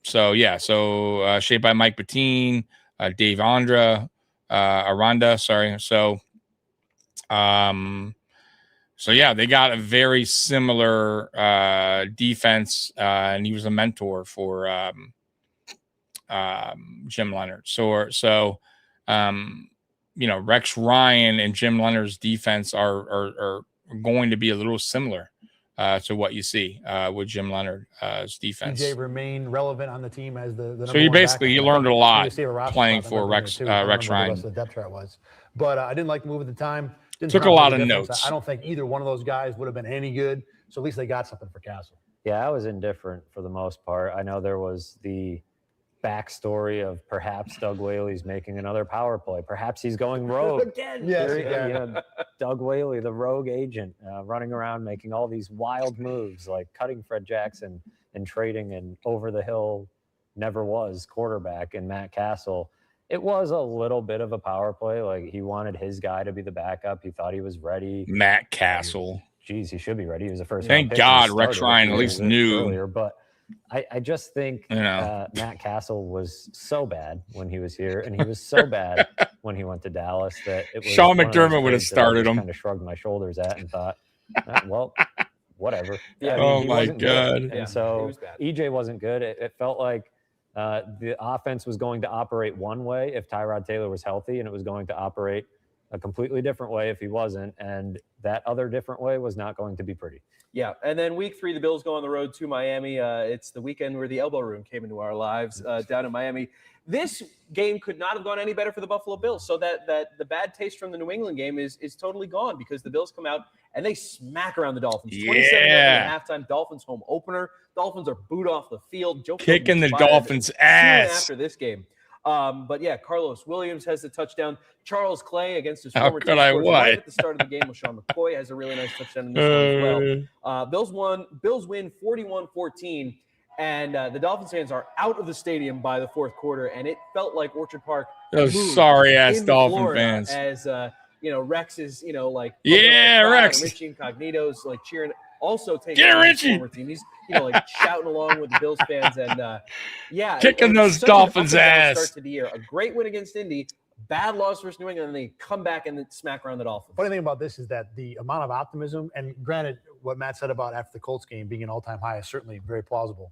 Shaped by Mike Bettine, Dave Aranda, sorry. So yeah, they got a very similar defense, and he was a mentor for Jim Leonard. Rex Ryan and Jim Leonard's defense are going to be a little similar to what you see with Jim Leonard's defense. DJ remain relevant on the team as the number So you one basically back. you learned a lot See a roster playing spot. for I remember Rex it too. I don't remember Rex what the Ryan. rest of the depth chart was, but I didn't like the move at the time. Didn't Took turn a out lot to be of the difference. notes. I don't think either one of those guys would have been any good. So at least they got something for Castle. Yeah, I was indifferent for the most part. I know there was the backstory of perhaps Doug Whaley's making another power play. Perhaps he's going rogue. Again. Yes, again. Doug Whaley, the rogue agent, running around making all these wild moves, like cutting Fred Jackson and trading an over-the-hill, never was quarterback in Matt Castle. It was a little bit of a power play. Like, he wanted his guy to be the backup. He thought he was ready. Matt Castle. Geez, he should be ready. He was the first. Thank God Rex Ryan at least knew. Earlier, but I just think Matt Castle was so bad when he was here, and he was so bad when he went to Dallas that it was Sean McDermott would have started him. Kind of shrugged my shoulders at and thought, well, whatever. Yeah, oh my God! Good. And so EJ wasn't good. It felt like the offense was going to operate one way if Tyrod Taylor was healthy, and it was going to operate a completely different way if he wasn't, and that other different way was not going to be pretty. Yeah, and then week 3, the Bills go on the road to Miami. It's the weekend where the elbow room came into our lives down in Miami. This game could not have gone any better for the Buffalo Bills. So that the bad taste from the New England game is totally gone because the Bills come out and they smack around the Dolphins. 27-0 at halftime. Dolphins home opener. Dolphins are booed off the field. Joe kicking the Dolphins' ass after this game. But yeah, Carlos Williams has the touchdown. Charles Clay against his How former could team I scores what? right at the start of the game. LeSean McCoy has a really nice touchdown in this one as well. Bills win 41-14, and the Dolphins fans are out of the stadium by the fourth quarter, and it felt like Orchard Park. Those sorry-ass Dolphin fans. As Rex is Rex. Richie Incognito's like cheering. Also taking Get on his Richie. former team. He's shouting along with the Bills fans and kicking those such an Dolphins' up and down ass. Start to the year. A great win against Indy, bad loss versus New England, and they come back and then smack around the Dolphins. Funny thing about this is that the amount of optimism, and granted, what Matt said about after the Colts game being an all-time high is certainly very plausible.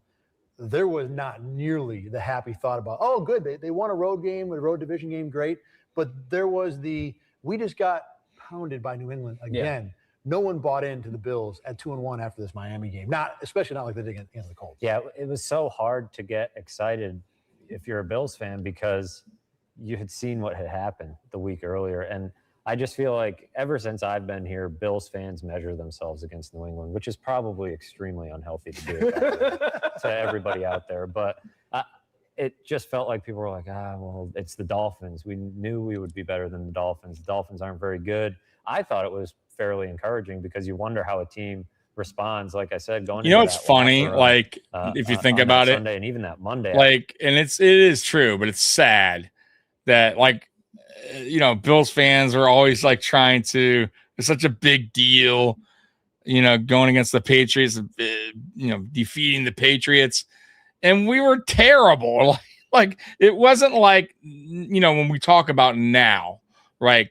There was not nearly the happy thought about, oh, good, they won a road game, a road division game, great. But there was we just got pounded by New England again. Yeah. No one bought into the Bills at 2-1 after this Miami game. Especially not like they did against the Colts. Yeah, it was so hard to get excited if you're a Bills fan because you had seen what had happened the week earlier. And I just feel like ever since I've been here, Bills fans measure themselves against New England, which is probably extremely unhealthy to do to everybody out there. But it just felt like people were like, well, it's the Dolphins. We knew we would be better than the Dolphins. The Dolphins aren't very good. I thought it was fairly encouraging because you wonder how a team responds. Like I said, going. It's funny. If you think about it, Sunday and even that Monday. And it is true, but it's sad that Bills fans are always trying to. It's such a big deal, going against the Patriots, defeating the Patriots, and we were terrible. It wasn't when we talk about now, right?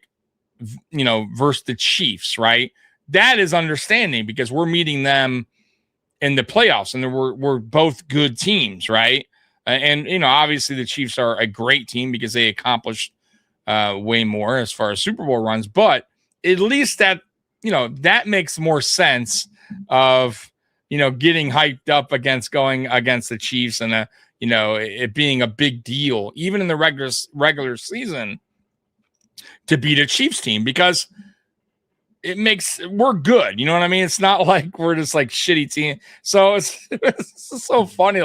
Versus the Chiefs, right? That is understanding because we're meeting them in the playoffs and we're both good teams, right? And obviously the Chiefs are a great team because they accomplished way more as far as Super Bowl runs, but at least that makes more sense of getting hyped up against going against the Chiefs and it being a big deal even in the regular season to beat a Chiefs team because we're good. You know what I mean? It's not like we're just shitty team. So it's so funny.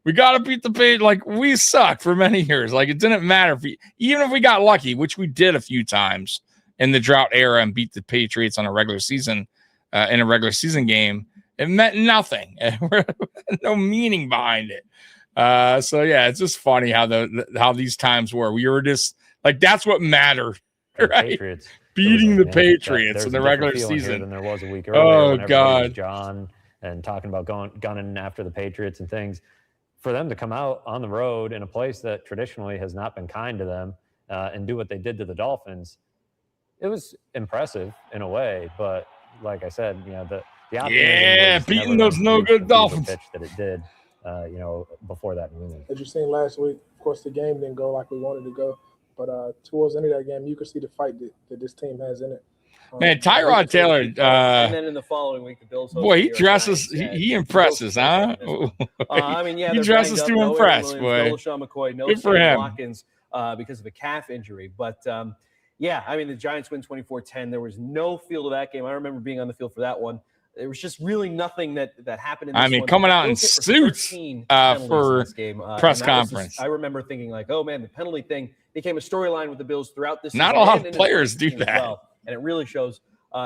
We got to beat the Patriots. We suck for many years. It didn't matter even if we got lucky, which we did a few times in the Drought era and beat the Patriots on a regular season, in a regular season game. It meant nothing. No meaning behind it. So yeah, it's just funny how these times were. We were just like, that's what mattered, right? Patriots. Beating the Man, Patriots there's in the a regular different feeling here season than there was a week earlier. Oh when everybody was God, John and talking about gunning after the Patriots and things. For them to come out on the road in a place that traditionally has not been kind to them and do what they did to the Dolphins, it was impressive in a way. But like I said, the optimism was beating never those on no the good fever Dolphins pitch that it did, before that meeting. As you seen last week, of course, the game didn't go like we wanted to go. But towards the end of that game, you could see the fight that this team has in it. Man, Tyrod Taylor. And then in the following week, the Bills. Boy, he dresses. He impresses, huh? I mean, yeah, he dresses to impress. Boy, no LeSean McCoy, no good for Sammy him. Watkins because of a calf injury. But yeah, I mean, the Giants win 24-10. There was no feel to that game. I remember being on the field for that one. There was just really nothing that happened in this one. Coming out in suits for game, press conference. I remember thinking like, oh man, the penalty thing became a storyline with the Bills throughout this season. Not a lot of players do that. Well, and it really shows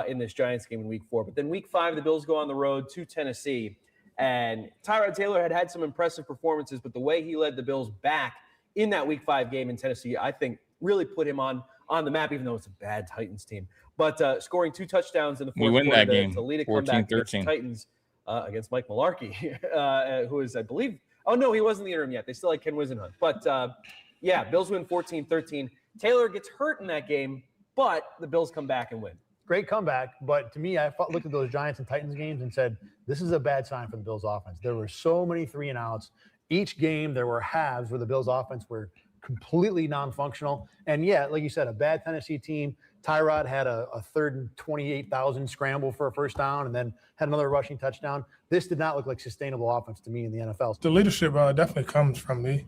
in this Giants game in week 4. But then week 5, the Bills go on the road to Tennessee. And Tyrod Taylor had some impressive performances, but the way he led the Bills back in that week 5 game in Tennessee, I think really put him on the map, even though it's a bad Titans team. But scoring 2 touchdowns in the fourth quarter that game, to lead a comeback against the 14-13. Titans against Mike Mularkey, who is, I believe, oh, no, he wasn't in the interim yet. They still had Ken Wisenhunt. But, yeah, Bills win 14-13. Taylor gets hurt in that game, but the Bills come back and win. Great comeback, but to me, I looked at those Giants and Titans games and said, this is a bad sign for the Bills offense. There were so many 3-and-outs. Each game, there were halves where the Bills offense were completely non-functional. And yeah, like you said, a bad Tennessee team. Tyrod had a 3rd and 28,000 scramble for a first down and then had another rushing touchdown. This did not look like sustainable offense to me in the NFL. The leadership definitely comes from me.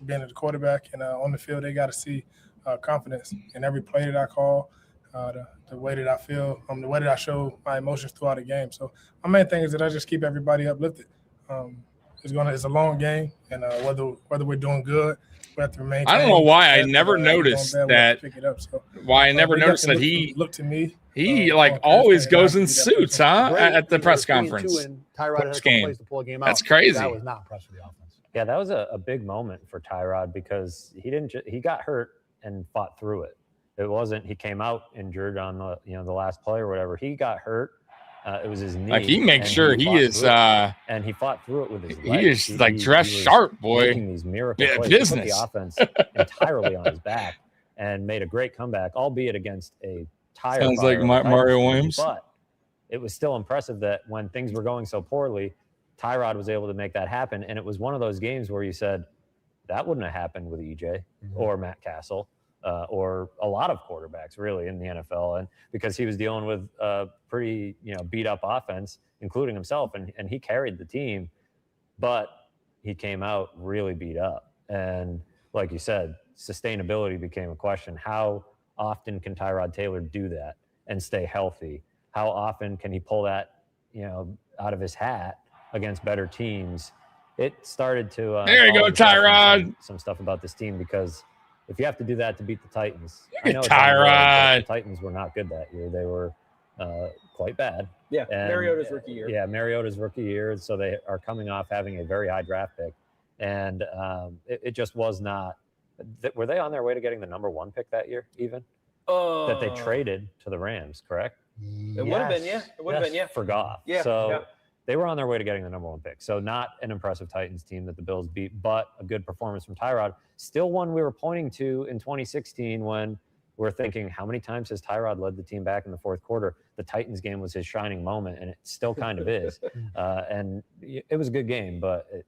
Being a quarterback and on the field, they got to see confidence in every play that I call, the way that I feel, the way that I show my emotions throughout the game. So my main thing is that I just keep everybody uplifted. It's a long game, and whether we're doing good, we have to remain. I don't know why I never noticed that. Why I never noticed that he look to me. He always goes in suits, huh? At the press conference. And Tyrod had a couple plays to pull a game out. That's crazy. That was not impressive for the offense. Yeah, that was a big moment for Tyrod because he got hurt and fought through it. It wasn't he came out injured on the last play or whatever. He got hurt. It was his knee. Like he makes sure he is and he fought through it with his legs. He is like dressed sharp, boy. Making these miracle plays. Business. He put the offense entirely on his back and made a great comeback, albeit against a tire. Sounds like Mario Williams. But it was still impressive that when things were going so poorly, Tyrod was able to make that happen. And it was one of those games where you said, that wouldn't have happened with EJ or Matt Castle. Or a lot of quarterbacks really in the NFL, and because he was dealing with a pretty beat up offense, including himself, and he carried the team, but he came out really beat up. And like you said, sustainability became a question. How often can Tyrod Taylor do that and stay healthy? How often can he pull that out of his hat against better teams? It started to there you go, Tyrod. Some stuff about this team because. If you have to do that to beat the Titans, I know Tyrod. the Titans were not good that year. They were quite bad. Yeah, and, Mariota's rookie year. Yeah, Mariota's rookie year. So they are coming off having a very high draft pick. And it just was not – were they on their way to getting the number 1 pick that year even? That they traded to the Rams, correct? It would have been, yeah. It would have been, yeah. For Goff. Yeah. So they were on their way to getting the number 1 pick. So not an impressive Titans team that the Bills beat, but a good performance from Tyrod. Still one we were pointing to in 2016 when we're thinking, how many times has Tyrod led the team back in the fourth quarter? The Titans game was his shining moment, and it still kind of is. And it was a good game, but it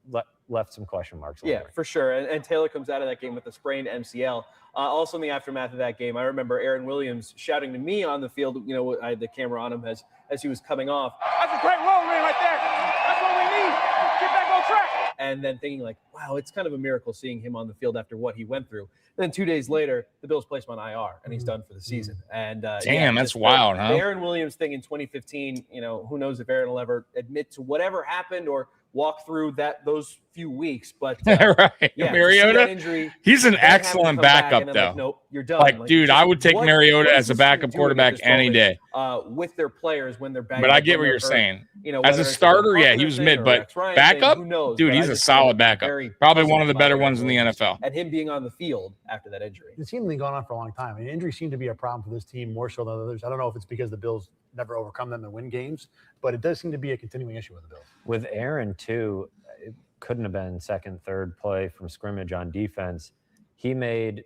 left some question marks. Yeah, for sure. And Taylor comes out of that game with a sprained MCL. Also in the aftermath of that game, I remember Aaron Williams shouting to me on the field. I had the camera on him as he was coming off. That's a great Wolverine right there. That's what we need. Get back on track. And then thinking like, wow, it's kind of a miracle seeing him on the field after what he went through. Then 2 days later, the Bills placed him on IR, and he's done for the season. And damn, that's wild, huh? The Aaron Williams thing in 2015, who knows if Aaron will ever admit to whatever happened or walk through those few weeks. But right, yeah, Mariota, injury, he's an excellent backup, though. Like, nope, you're done. Like, dude, I would take Mariota as a backup quarterback any day. With their players when they're banged But I up, get when what they're you're hurt. saying. You know, As whether a it's starter, Carpenter yeah, he was thing mid, or but Rex Ryan backup, thing, who knows? dude, But I he's a just find solid it backup. very Probably puzzling one of the by better Aaron ones in the Williams NFL. And him being on the field after that injury. It seemed to be going on for a long time. I mean, injuries seem to be a problem for this team more so than others. I don't know if it's because the Bills never overcome them and win games, but it does seem to be a continuing issue with the Bills. With Aaron, too, it couldn't have been second, third play from scrimmage on defense. He made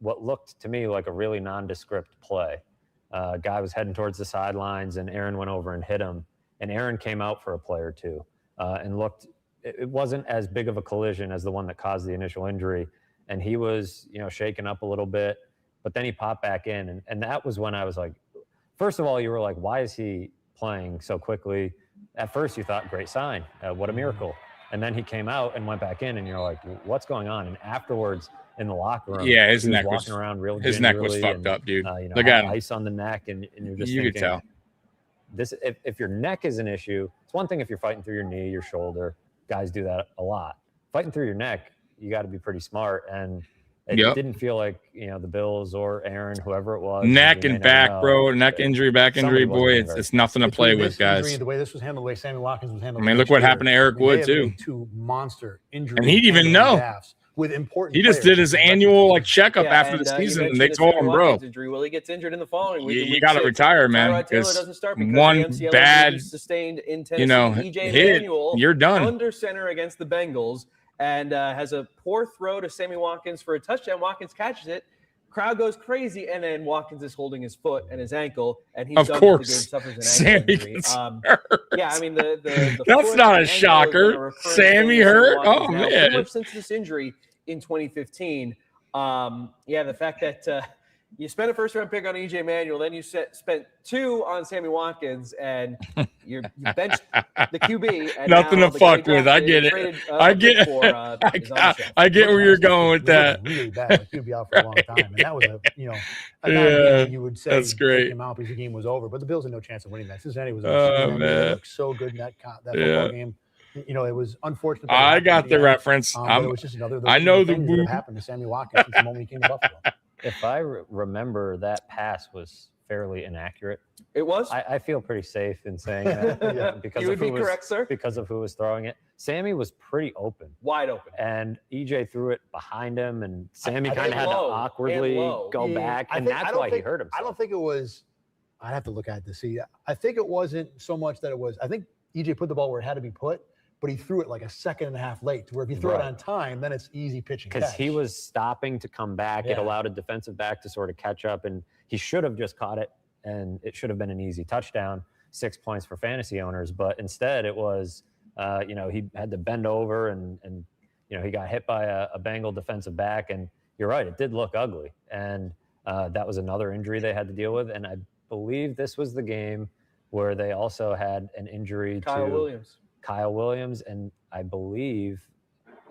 what looked to me like a really nondescript play. Guy was heading towards the sidelines, and Aaron went over and hit him. And Aaron came out for a play or two and looked – it wasn't as big of a collision as the one that caused the initial injury. And he was, shaken up a little bit. But then he popped back in. And that was when I was like – first of all, you were like, why is he playing so quickly? At first, you thought, great sign. What a miracle. And then he came out and went back in, and you're like, what's going on? And afterwards – in the locker room, yeah, his neck was was walking around real. His neck was fucked up, dude. Look had at him. Ice on the neck, and you're just you thinking, could tell. This if your neck is an issue, it's one thing if you're fighting through your knee, your shoulder. Guys do that a lot. Fighting through your neck, you got to be pretty smart. And it didn't feel like the Bills or Aaron, whoever it was. Neck and back, bro. Neck injury, back injury, boy. It's nothing to play with, guys. Injury, the way this was handled, the way Sammy Watkins was handled. I mean, look what happened to Eric Wood too. Two monster injuries, and he didn't even know. With important, he just did his annual checkup after the season, and they told him, "Bro, injury. Well, he gets injured in the following week. You got to retire, man. Tyrod Taylor doesn't start because one the MCL bad, sustained in Tennessee. EJ hit, Manuel, you're done. Under center against the Bengals, and has a poor throw to Sammy Watkins for a touchdown. Watkins catches it. Crowd goes crazy, and then Watkins is holding his foot and his ankle, and he's done with the game, suffers an ankle injury. Yeah, I mean the that's not a shocker. Sammy hurt. Oh man! Pretty much since this injury in 2015, the fact that you spent a first-round pick on EJ Manuel, then you spent 2 on Sammy Watkins, and you benched the QB. And nothing to fuck with. I get it. Traded, I get I get where you're going with that. Really bad. The QB out for a long time, and that was a game you would say that's great. Take him out because the game was over, but the Bills had no chance of winning that. Cincinnati was looked so good in that football game. It was unfortunate. I got the reference. It was just another. I know the things that have happened to Sammy Watkins since the moment he came to Buffalo. If I remember, that pass was fairly inaccurate. It was. I feel pretty safe in saying that because you would be correct, sir. Because of who was throwing it. Sammy was pretty open, wide open, and EJ threw it behind him, and Sammy kind of had to awkwardly go back, and that's why he hurt himself. I don't think it was. I'd have to look at it to see. I think it wasn't so much that it was. I think EJ put the ball where it had to be put. But he threw it like a second and a half late to where if you throw it on time, then it's easy pitching. Because he was stopping to come back. It allowed a defensive back to sort of catch up, and he should have just caught it, and it should have been an easy touchdown, 6 points for fantasy owners. But instead it was, he had to bend over and he got hit by a Bengal defensive back. And you're right, it did look ugly. And that was another injury they had to deal with. And I believe this was the game where they also had an injury to Kyle Williams, and I believe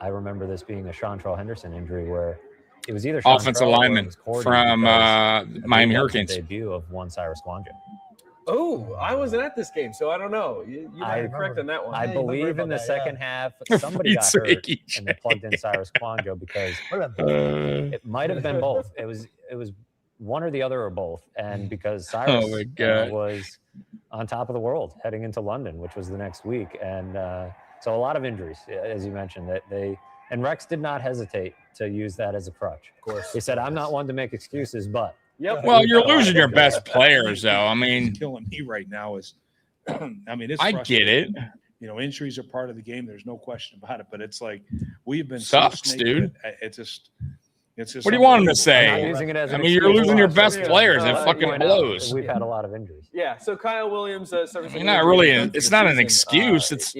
I remember this being a Chantrell Henderson injury where it was either offensive lineman from Miami Hurricanes. Debut of one Cyrus Kouandjio. Oh, I wasn't at this game, so I don't know. You might be correct on that one. I believe in the second half, somebody got hurt and they plugged in Cyrus Kouandjio because it might have been both. It was one or the other or both, and because Cyrus was on top of the world heading into London, which was the next week. And so a lot of injuries, as you mentioned, and Rex did not hesitate to use that as a crutch. Of course. He said, I'm not one to make excuses, but. Well, you're losing your best players, though. I mean. What's killing me right now is, it's I get it. Injuries are part of the game. There's no question about it. But it's like we've been sucks, dude. It's just what do you want him to say? You're losing your best players. It fucking blows. We've had a lot of injuries. Yeah. So Kyle Williams, not really. It's not an excuse. It's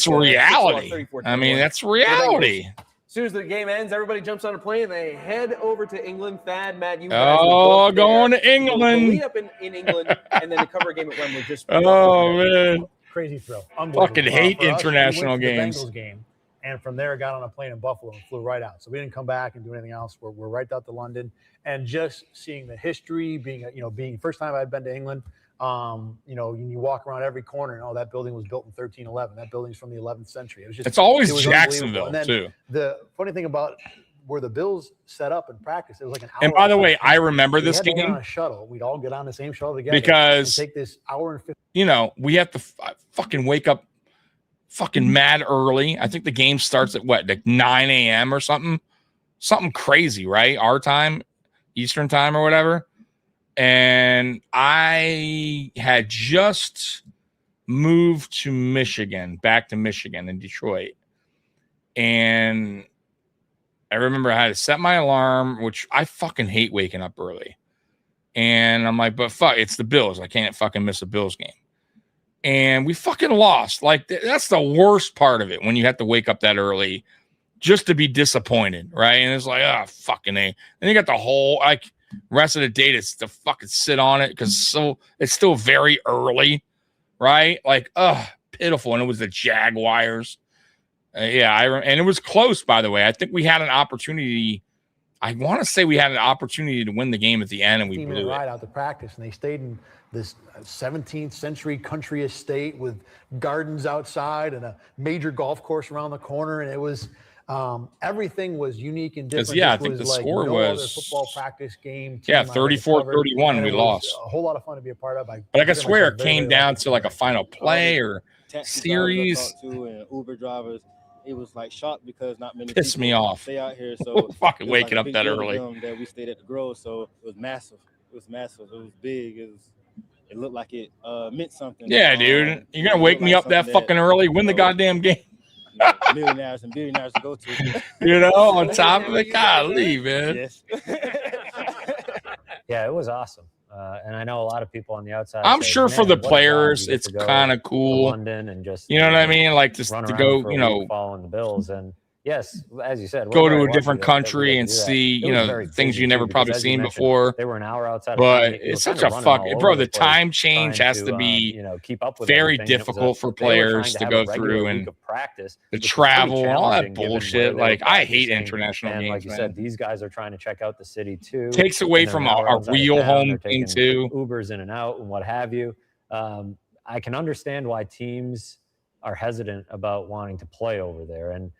reality. I mean, that's reality. As soon as the game ends, everybody jumps on a plane and they head over to England. Thad, Matt, you guys going to England. Lead up in England and then to cover a game at Wembley. Just man, crazy thrill. Fucking hate international games. And from there, got on a plane in Buffalo and flew right out. So we didn't come back and do anything else. We're right out to London, and just seeing the history, being first time I'd been to England. You walk around every corner and that building was built in 1311. That building's from the 11th century. It was always Jacksonville too. The funny thing about where the Bills set up and practice, it was like an hour. And by the way, I remember this we had to get game on a shuttle. We'd all get on the same shuttle together because and take this hour and 50. You know, we have to fucking wake up fucking mad early. I think the game starts at what, like 9 a.m. or something crazy, right? Our time, Eastern time or whatever. And I had just moved to Michigan, back to Michigan in Detroit. And I remember I had to set my alarm, which I fucking hate waking up early. And I'm like, but fuck, it's the Bills. I can't fucking miss a Bills game. And we fucking lost. Like, that's the worst part of it, when you have to wake up that early just to be disappointed, right? And it's like, oh, fucking A. And you got the whole, like, rest of the day to fucking sit on it because it's still very early, right? Like, pitiful. And it was the Jaguars. And it was close, by the way. I think we had an opportunity. I want to say we had an opportunity to win the game at the end, and we blew it. Ride out to practice, and they stayed in this 17th century country estate with gardens outside and a major golf course around the corner, and it was everything was unique and different. I think the score was other football practice game. 34-31. We lost. A whole lot of fun to be a part of. But I could swear it came down to like a final play or series. And Uber drivers, it was like shocked because not many Pissed me people off. stay out here. So fucking it was waking like a up big that deal to early. them that we stayed at the Grove, so it was massive. It was massive. It was big. It looked like it meant something. Yeah, dude. You're gonna wake me up that fucking early, win the goddamn game. Millionaires and billionaires to go to. You know, on top of it, golly, man. Yes. Yeah, it was awesome. And I know a lot of people on the outside. I'm say, sure for "Man, the what a vibe players, you get it's to go kind of to cool. London and just, You know what I mean? Like just run to around go, for a you week know, following the Bills. And yes, as you said, go we're to very a different lucky that we country get and to do that. see, It you was know, very things busy, you never too, probably because as you seen mentioned, before. They were an hour outside. But of you were it's such kinda a running fucking all bro. over The place, time change trying has to be keep up with very everything. And it was difficult for they were trying players to have go a regular through, week and of practice, the which was pretty travel and all that challenging given bullshit. where they were Like, I hate practicing. international And games, like you man. said, these guys are trying to check out the city too. Takes away and they're from an hour a outside of real town. home They're thing taking too. Ubers in and out and what have you. I can understand why teams are hesitant about wanting to play over there, and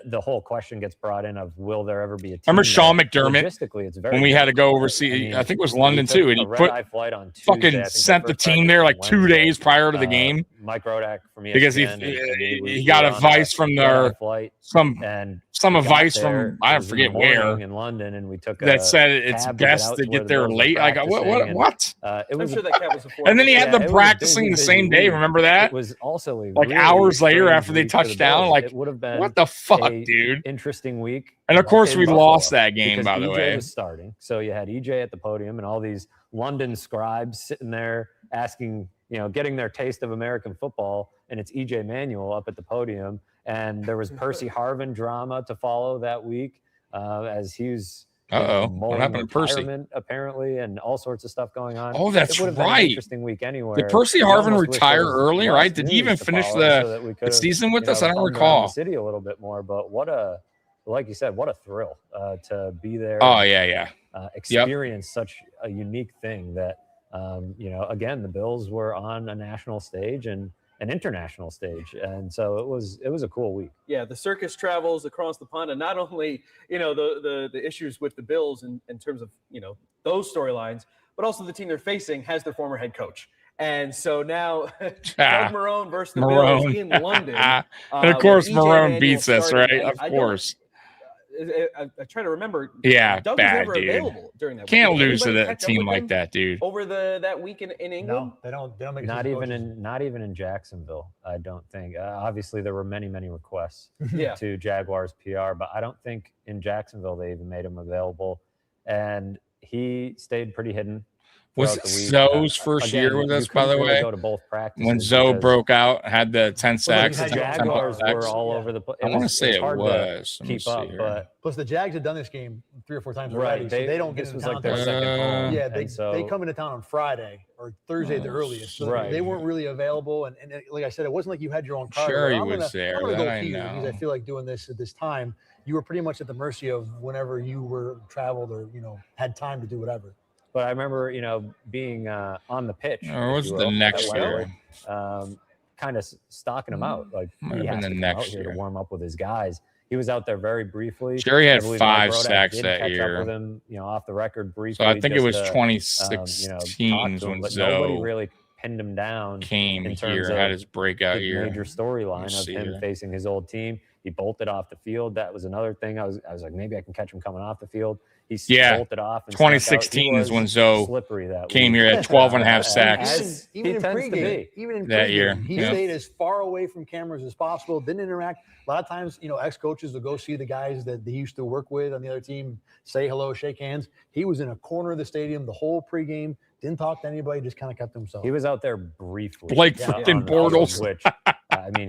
the whole question gets brought in of, will there ever be a team? Remember Sean there? McDermott Logistically, it's very when we had to go overseas? I mean, I think it was we London took too, and a he red-eye flight on Tuesday. I fucking think sent the first team practice there was like 2 Wednesday. days prior to the game Mike Rodak from ESPN, because and he we got were on advice from red-eye flight, some and advice got from there. I It was in forget the morning where in London, and we took that a said it's cab best out to to where get the there Bills were late. I got practicing, and, what? It was I'm sure that cab was before. And then he had yeah, them it was a practicing busy, the same busy day. week. Remember that? It was also a like really hours later strange after they week for the touched down. Bills. Like, it would have been what the fuck, a dude? Interesting week. And of course, in we Buffalo, lost that game, because by the EJ way. was starting, so you had EJ at the podium, and all these London scribes sitting there asking, getting their taste of American football, and it's EJ Manuel up at the podium, and there was Percy Harvin drama to follow that week as he was. What happened to Percy? Retirement, apparently, and all sorts of stuff going on. Oh, that's it would have been right. an interesting week anyway. Did Percy Harvin retire early? Right? Did he even finish the season with us? I don't recall. The city a little bit more, but like you said, what a thrill to be there. Oh yeah. Experience such a unique thing that again, the Bills were on a national stage and an international stage, and so it was a cool week. Yeah, the circus travels across the pond, and not only the issues with the Bills in terms of those storylines, but also the team they're facing has their former head coach. And so now, Doug Marrone versus the Bills in London. And of course, Marrone beats us, right? Of I course. I try to remember. Yeah, Doug bad, was never dude. available during that. Can't week. lose to Anybody that catch up team with like him that, dude. over that week in England? No, they don't make it. Not even in Jacksonville. I don't think. Obviously, there were many requests Yeah. to Jaguars PR, but I don't think in Jacksonville they even made him available, and he stayed pretty hidden. Was throughout it the week. Zoe's first Again, year with you us, by couldn't the really way? go to both practices When Zoe because- broke out, had the 10 sacks. The Jaguars were all over the place. I want to say it hard was. to Let me keep up, see here. but Plus, the Jags had done this game 3 or 4 times Right, already, so they don't get this into was town like their till- second home. Yeah, and so, they come into town on Friday or Thursday at the earliest, so right. they weren't really available. And like I said, it wasn't like you had your own car. Sure, I'm he was gonna- there, I'm gonna that go I here know. because I feel like doing this at this time. You were pretty much at the mercy of whenever you were traveled or had time to do whatever. But I remember, being on the pitch. Or was if it you the will, next at year? Wembley, kind of stalking him out. Like Might he have has been to the come out next here year. to warm up with his guys. He was out there very briefly. Jerry had I believe 5 Mike Brodak sacks did that catch year. up with him, off the record briefly. So I think it was just to, 2016 talk to him, when but nobody Zoe really pinned him down came in here, terms had of his breakout the year. major storyline of see him here. facing his old team. He bolted off the field. That was another thing. I was like, maybe I can catch him coming off the field. He bolted off. And 2016 is when Zoe slippery that came week. here at 12 and a half sacks. Even in tends to pregame, be. even in that pregame, year. he Yeah. stayed as far away from cameras as possible. Didn't interact. A lot of times, ex-coaches will go see the guys that he used to work with on the other team, say hello, shake hands. He was in a corner of the stadium the whole pregame. Didn't talk to anybody. Just kind of kept to himself. He was out there briefly. Blake freaking Bortles. Which,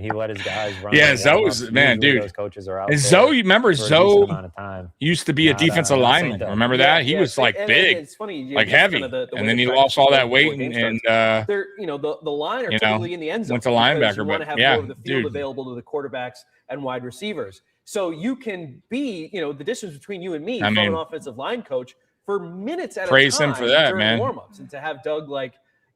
he let his guys run. Yeah, their Zoe's warm-ups. man, Usually dude. Those coaches are out And there Zoe, remember for a decent Zoe amount of time. used to be a Not, defensive not lineman. Saint Remember Doug. that? He was like and big, it's funny, like just heavy, kind of the and way then the he practice lost all goes that before weight game and starts. They're, the line are you know, typically in the end zone. went to because linebacker, you want to but have yeah, more of the field dude. available to the quarterbacks and wide receivers. So you can be, the distance between you and me from an offensive line coach for minutes at a time. Praise him for that, during man. warm-ups. And to have Doug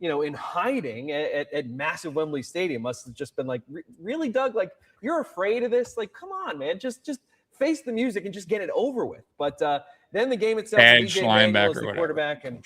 in hiding at massive Wembley Stadium must have just been like, really, Doug? Like, you're afraid of this? Like, come on, man. Just face the music and just get it over with. But then the game itself, Edge, DJ Manuel is linebacker, the whatever. quarterback, and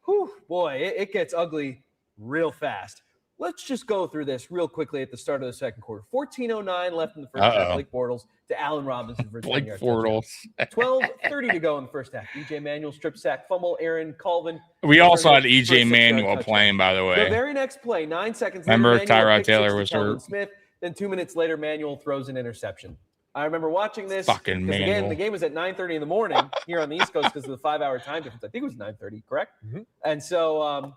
whew, boy, it gets ugly real fast. Let's just go through this real quickly at the start of the second quarter. 14:09 left in the first half. Blake Bortles to Allen Robinson for a Blake 10-yard Bortles. 12:30 to go in the first half. EJ Manuel strip sack fumble. Aaron Colvin. We also had returned it for a EJ 6-yard Manuel touchdown. playing, by the The way. very next play, 9 seconds Remember later, Manuel Tyrod pick six Taylor to was Kelvin hurt. Smith. Then 2 minutes later, Manuel throws an interception. I remember watching this. Fucking because again, Manuel. the game was at 9:30 in the morning here on the East Coast because of the 5-hour time difference. I think it was 9:30, correct? Mm-hmm. And so,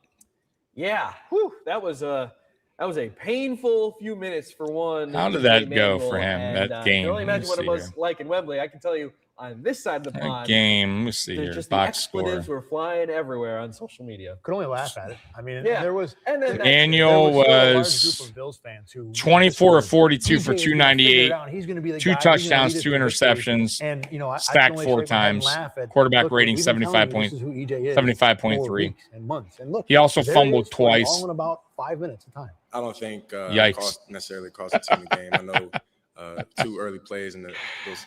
that was a painful few minutes for one. How did EJ that go Manuel, for him, and, that I game? can only Let imagine me what it see was here. like in Wembley. I can tell you on this side of the pond. That game, let me see the- here. Just the Box score. expletives were flying everywhere on social media. Could only laugh at it. I mean, Yeah. there was And then Daniel there still a large was group of Bills fans who 24 of 42 TJ for is gonna figure it 298, out. He's gonna be the 2 guy. He's gonna touchdowns, lead us 2 to victory. interceptions, And I can stacked only 4 shake my head and times. laugh at, Quarterback look, rating we've been telling you 75 this is who EJ is 75.3. for weeks and months. And look, He also there fumbled is scoring twice. all in about 5 minutes of time. I don't think Yikes. necessarily cost the team the game. I know 2 early plays and those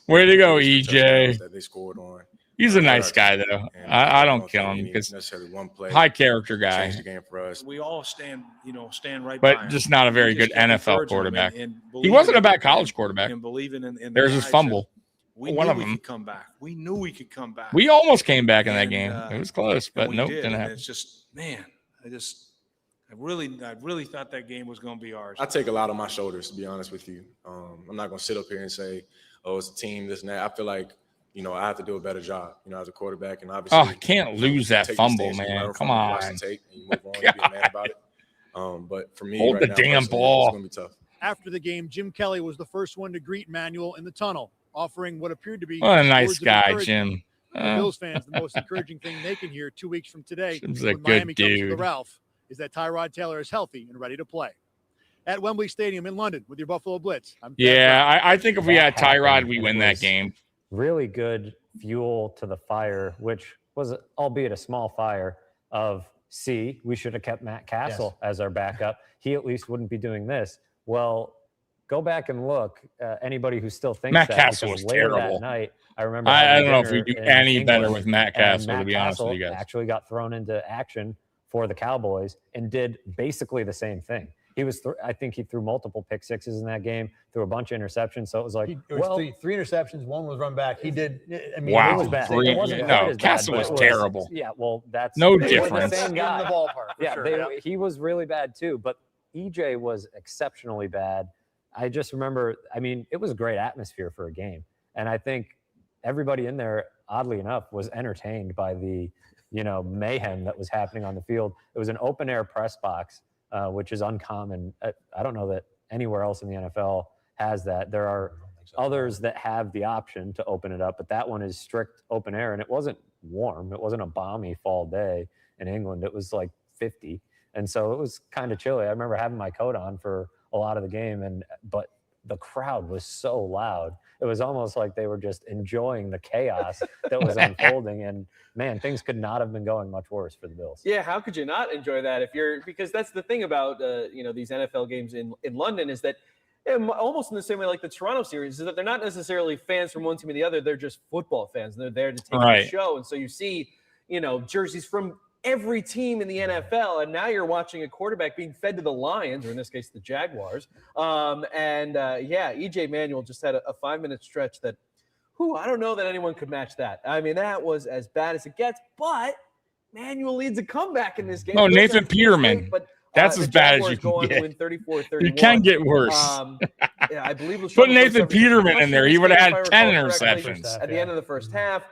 Way to go, those EJ. touchdowns that they scored on. He's a nice guy, though. And I don't kill think him any because necessarily one play high character guy, changed the game for us. We all stand right by but him. just not a very We just good keep NFL encouraging him quarterback. and He believing wasn't a in bad him college quarterback. and believing in the There's his guys fumble. that we One knew of we them. could come back. We knew we could come back. We almost came back in that And, game. It was close, and but we nope, did. didn't And happen. it's just, man, I really thought that game was going to be ours. I take a lot on my shoulders, to be honest with you. I'm not going to sit up here and say, "Oh, it's a team, this and that." I feel like, I have to do a better job, as a quarterback, and obviously, Oh, I can't lose that take fumble, mistakes, you man. learn Come from it, watch on. the tape, and you move on, you be a man about it. But for me, Hold right the now, damn personally, ball. it's going to be tough. After the game, Jim Kelly was the first one to greet Manuel in the tunnel, offering what appeared to be What a nice words of guy, encouragement. Jim. For Bills fans, the most encouraging thing they can hear 2 weeks from today Jim's a when good Miami comes to the dude. Ralph is that Tyrod Taylor is healthy and ready to play. At Wembley Stadium in London with your Buffalo Blitz. I'm Thad Yeah, Brown. I think if we had That happened, Tyrod, we and win it that was game. Really good fuel to the fire, which was, albeit a small fire, of we should have kept Matt Castle as our backup. He at least wouldn't be doing this. Well, go back and look. Anybody who still thinks Matt that, Castle because was later terrible. That night, I remember. I having don't know if we dinner do in any better England, with Matt and Castle, to Matt be honest with Castle you guys. actually got thrown into action for the Cowboys and did basically the same thing. He was, I think he threw multiple pick sixes in that game, threw a bunch of interceptions. So it was like, It was three interceptions. One was run back. He did. I mean, Wow. it was bad. Three- It wasn't no, quite as bad, Castle but was it terrible. Yeah, well, that's No they were difference. The same guy. In the ballpark. For Yeah, sure. he was really bad too, but EJ was exceptionally bad. I just remember, I mean, it was a great atmosphere for a game. And I think everybody in there, oddly enough, was entertained by the, mayhem that was happening on the field. It was an open air press box, which is uncommon. I don't know that anywhere else in the NFL has that. There are others that have the option to open it up, but that one is strict open air, and it wasn't warm. It wasn't a balmy fall day in England. It was like 50, and so it was kind of chilly. I remember having my coat on for a lot of the game, but the crowd was so loud. It was almost like they were just enjoying the chaos that was unfolding, and man, things could not have been going much worse for the Bills. Yeah, how could you not enjoy that because that's the thing about these NFL games in London is that almost in the same way like the Toronto series, is that they're not necessarily fans from one team or the other. They're just football fans. They're there to take the show. And so you see, jerseys from every team in the NFL, and now you're watching a quarterback being fed to the Lions, or in this case, the Jaguars. EJ Manuel just had a 5-minute stretch that, I don't know that anyone could match that. I mean, that was as bad as it gets, but Manuel leads a comeback in this game. Oh, Nathan Peterman. But that's as bad as you can get. Win 34-31. You can get worse. I believe put Nathan Peterman in there. He would have had 10 interceptions at the end of the first half.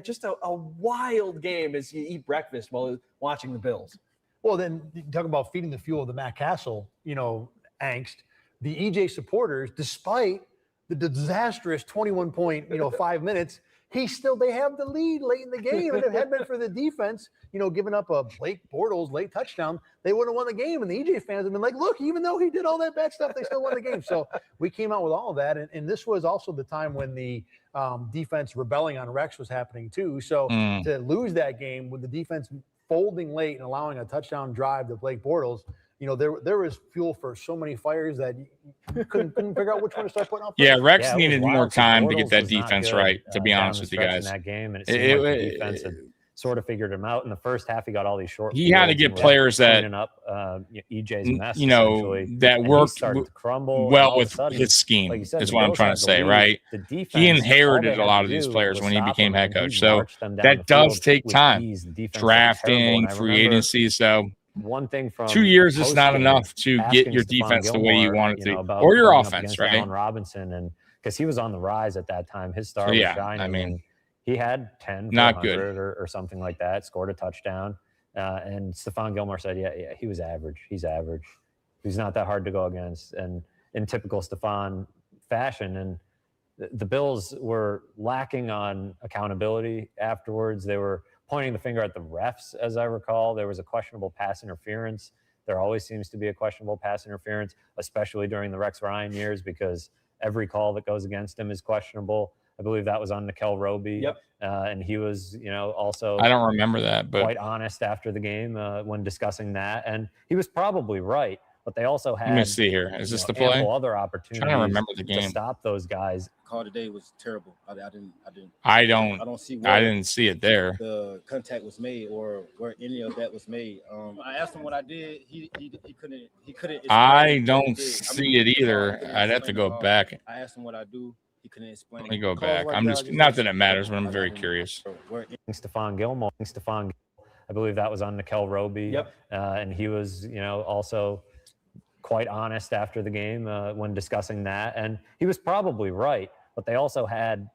Just a wild game as you eat breakfast while watching the Bills. Well, then you talk about feeding the fuel of the Matt Castle, angst. The EJ supporters, despite the disastrous 21-point, 5 minutes, they have the lead late in the game. And if it had been for the defense, giving up a Blake Bortles late touchdown, they would have won the game. And the EJ fans have been like, look, even though he did all that bad stuff, they still won the game. So we came out with all of that. And this was also the time when the defense rebelling on Rex was happening too. So to lose that game with the defense folding late and allowing a touchdown drive to Blake Bortles, there was fuel for so many fires that you couldn't figure out which one to start putting up. Yeah, Rex needed more time to get that defense right, to be honest with you guys. In that game, and it seemed like the defense had sort of figured him out. In the first half, he got all these short. He had to get players that up EJ's mess, that worked well with his scheme. Like you said, is what I'm trying to say, right? He inherited a lot of these players when he became head coach, so that does take time. Drafting, free agency, so. One thing from 2 years is not enough to get your defense the way you want it to, or your offense, right? Allen Robinson, and because he was on the rise at that time, his star was shining. I mean, he had 10, not good, or something like that. Scored a touchdown, and Stephon Gilmore said, "Yeah, he was average. He's average. He's not that hard to go against." And in typical Stephon fashion, and the Bills were lacking on accountability afterwards. They were pointing the finger at the refs, as I recall. There was a questionable pass interference. There always seems to be a questionable pass interference, especially during the Rex Ryan years, because every call that goes against him is questionable. I believe that was on Nickel Roby. Yep. And he was, also I don't remember that, but quite honest after the game when discussing that. And he was probably right, but they also had, let me see here. Is this the play? Other opportunities I'm trying to remember the game to stop those guys. Call today was terrible. I don't see. I didn't see it there. The contact was made, or where any of that was made. I asked him what I did. He couldn't. I don't see it either. I'd have to go back. I asked him what I do. He couldn't explain. Let me go back. I'm just not that it matters, but I'm very curious. Stephon Gilmore. I believe that was on Nickel Roby. Yep. And he was, also quite honest after the game when discussing that. And he was probably right, but they also had,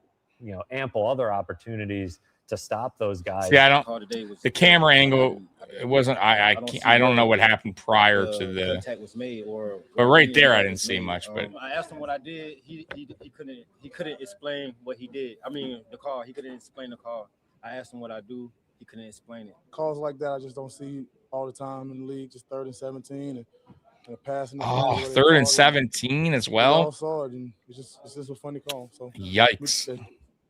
ample other opportunities to stop those guys. See, I don't. The camera angle, it wasn't. I don't know what happened prior to the contact was made, but right there, I didn't see much. But I asked him what I did. He couldn't explain what he did. I mean, the call. He couldn't explain the call. I asked him what I do. He couldn't explain it. Calls like that, I just don't see all the time in the league. Just 3rd and 17 and passing. 3rd and 17 as well. We all saw it, and it's just a funny call. So yikes.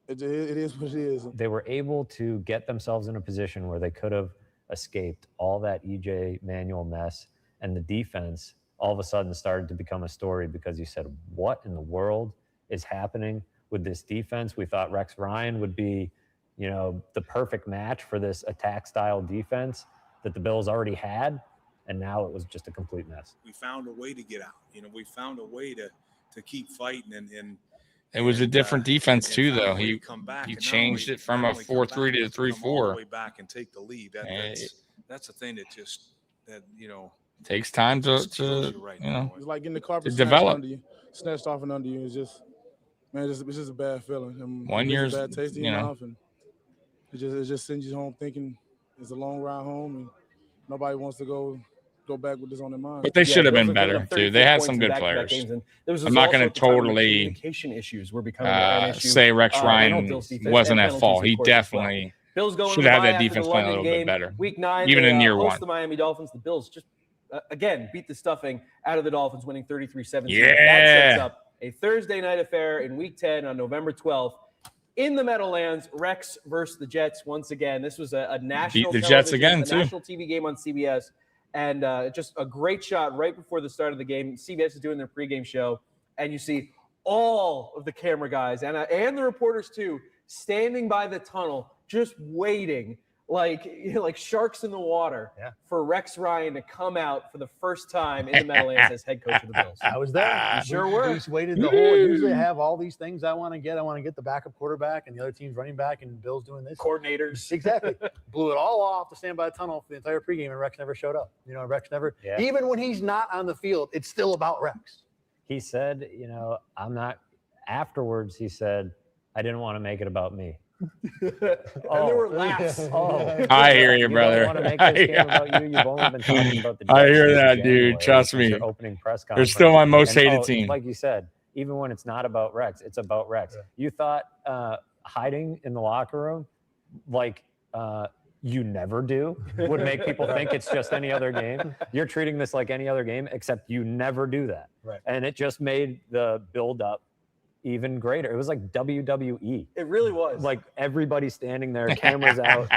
It is what it is. They were able to get themselves in a position where they could have escaped all that EJ Manuel mess, and the defense all of a sudden started to become a story because you said, what in the world is happening with this defense? We thought Rex Ryan would be, the perfect match for this attack style defense that the Bills already had, and now it was just a complete mess. We found a way to get out. We found a way to keep fighting, and it was a different defense too, though. He changed it from a 4-3 to a 3-4. All the way back and take the lead. That's the thing that takes time to it's like getting the carpet snatched off and under you. It's just, man, it's just a bad feeling. And 1 year's, bad taste in your mouth, and it just sends you home thinking it's a long ride home, and nobody wants to go back with this on their mind. But they should have been better too. They had some good players. I'm not going to totally communication issues were becoming an issue. Say Rex Ryan wasn't at fault. He definitely should have had that defense playing a little bit better. Week 9, even in year 1. The Miami Dolphins. The Bills just again beat the stuffing out of the Dolphins, winning 33-17. Yeah. That sets up a Thursday night affair in Week 10 on November 12th. In the Meadowlands, Rex versus the Jets once again. This was a national beat the Jets again too. National TV game on CBS. and just a great shot right before the start of the game. CBS is doing their pregame show, and you see all of the camera guys and the reporters too standing by the tunnel, just waiting like sharks in the water for Rex Ryan to come out for the first time in the Meadowlands as head coach of the Bills. I was there. You sure were. We waited the whole. Usually I have all these things I want to get. I want to get the backup quarterback and the other team's running back, and Bill's doing this. Coordinators. Exactly. Blew it all off to stand by the tunnel for the entire pregame, and Rex never showed up. Rex never. Yeah. Even when he's not on the field, it's still about Rex. He said, I'm not. Afterwards, he said, I didn't want to make it about me. And there were laughs. I hear you, brother. Want to make this game about you? You've only been talking about the I Jets hear since that, January. dude. Trust This is me. your opening press They're conference. still my most And, hated team. Like you said, even when it's not about Rex, it's about Rex. Yeah. You thought hiding in the locker room, like you never do, would make people think it's just any other game. You're treating this like any other game, except you never do that. Right. And it just made the build-up even greater. It was like WWE. It really was. Like everybody standing there, cameras out,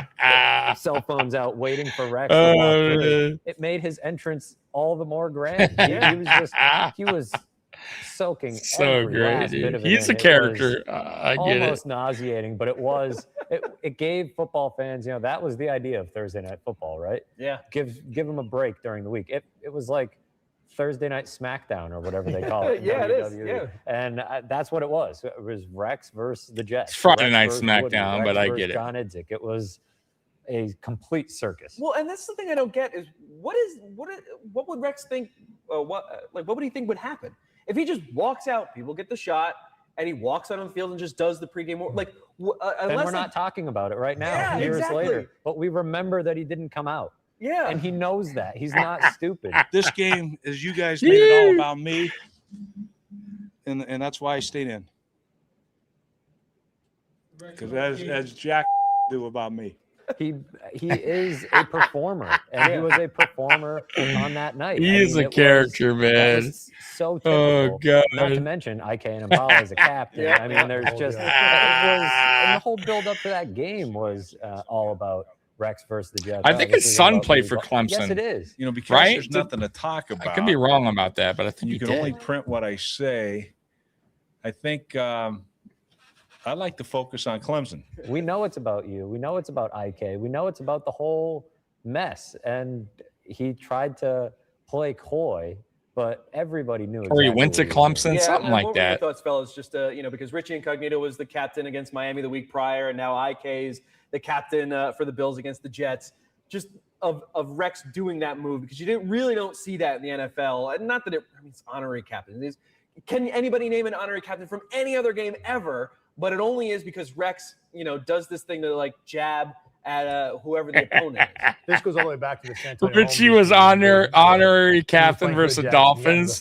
cell phones out, waiting for Rex to walk through. It made his entrance all the more grand. He was soaking So every great, last dude. bit of it. He's in. a It character. was I get it. almost nauseating, but it gave football fans, that was the idea of Thursday Night Football, right? Yeah. Give them a break during the week. It was like Thursday Night SmackDown or whatever they call it. Yeah, it is. WWE. Yeah. And that's what it was. It was Rex versus the Jets. It's Friday Rex Night versus SmackDown, Woody, but Rex I versus get it. John Idzik. It was a complete circus. Well, and that's the thing I don't get is what would Rex think? What would he think would happen if he just walks out? People get the shot, and he walks out on the field and just does the pregame. And we're not talking about it right now, years later. But we remember that he didn't come out. Yeah. And he knows that. He's not stupid. This game, as you guys made it all about me, and that's why I stayed in. Because as Jack do about me. He is a performer, and he was a performer on that night. He is a character, man. So typical. Oh, God. Not to mention Ike and Impala as a captain. I mean, there's just and the whole build up to that game was all about Rex versus the Jets. I think his son played for Clemson. Yes, it is. Because right? there's nothing to talk about. I could be wrong about that, but I think you can only print what I say. I think I like to focus on Clemson. We know it's about you. We know it's about IK. We know it's about the whole mess. And he tried to play coy, but everybody knew. Or he went to Clemson, something like what were your that. thoughts, fellas? Just because Richie Incognito was the captain against Miami the week prior, and now IK's the captain for the Bills against the Jets. Just of Rex doing that move, because you don't see that in the NFL. And not that it's honorary captain. Can anybody name an honorary captain from any other game ever? But it only is because Rex, does this thing to jab at whoever the opponent is. This goes all the way back to the San Antonio. Richie was honorary captain versus the Dolphins.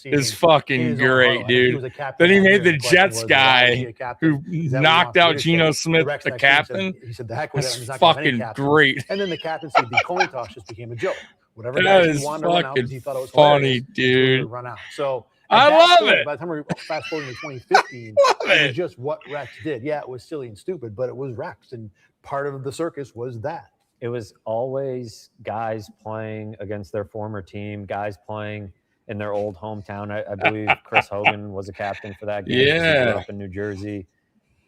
Is fucking great, dude. Then he made the Jets guy who knocked out Geno Smith, the captain. He said, "The heck with That's that. He's not gonna have any fucking captains." great. And then the captain said the coin toss just became a joke. Whatever That guys he is wanted to run out because he fucking thought it was funny, hilarious, he would dude. run out. So I at that love point, it. By the time we fast forwarding to 2015, it was just what Rex did. Yeah, it was silly and stupid, but it was Rex, and part of the circus was that. It was always guys playing against their former team, guys playing in their old hometown. I believe Chris Hogan was a captain for that game. He Yeah. grew up in New Jersey.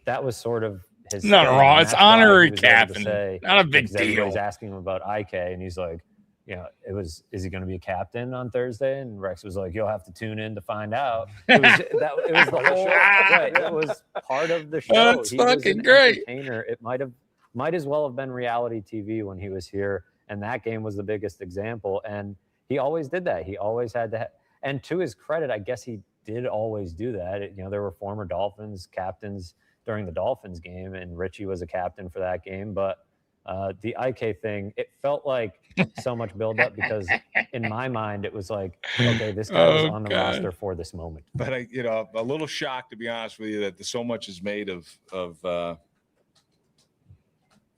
That was sort of his Nothing thing, wrong. and It's that's why he honorary was able to captain. say, Not a big because everybody's deal. asking him about IK, and he's like, is he going to be a captain on Thursday? And Rex was like, you'll have to tune in to find out. It was the whole, right, it was part of the show. That's He was fucking an great. entertainer. It might as well have been reality TV when he was here. And that game was the biggest example. And he always did that. He always had to, and to his credit, I guess he did always do that. There were former Dolphins captains during the Dolphins game, and Richie was a captain for that game. But the IK thing, it felt like so much buildup because in my mind, it was like, okay, this guy was on the roster for this moment. But a little shocked, to be honest with you, that so much is made of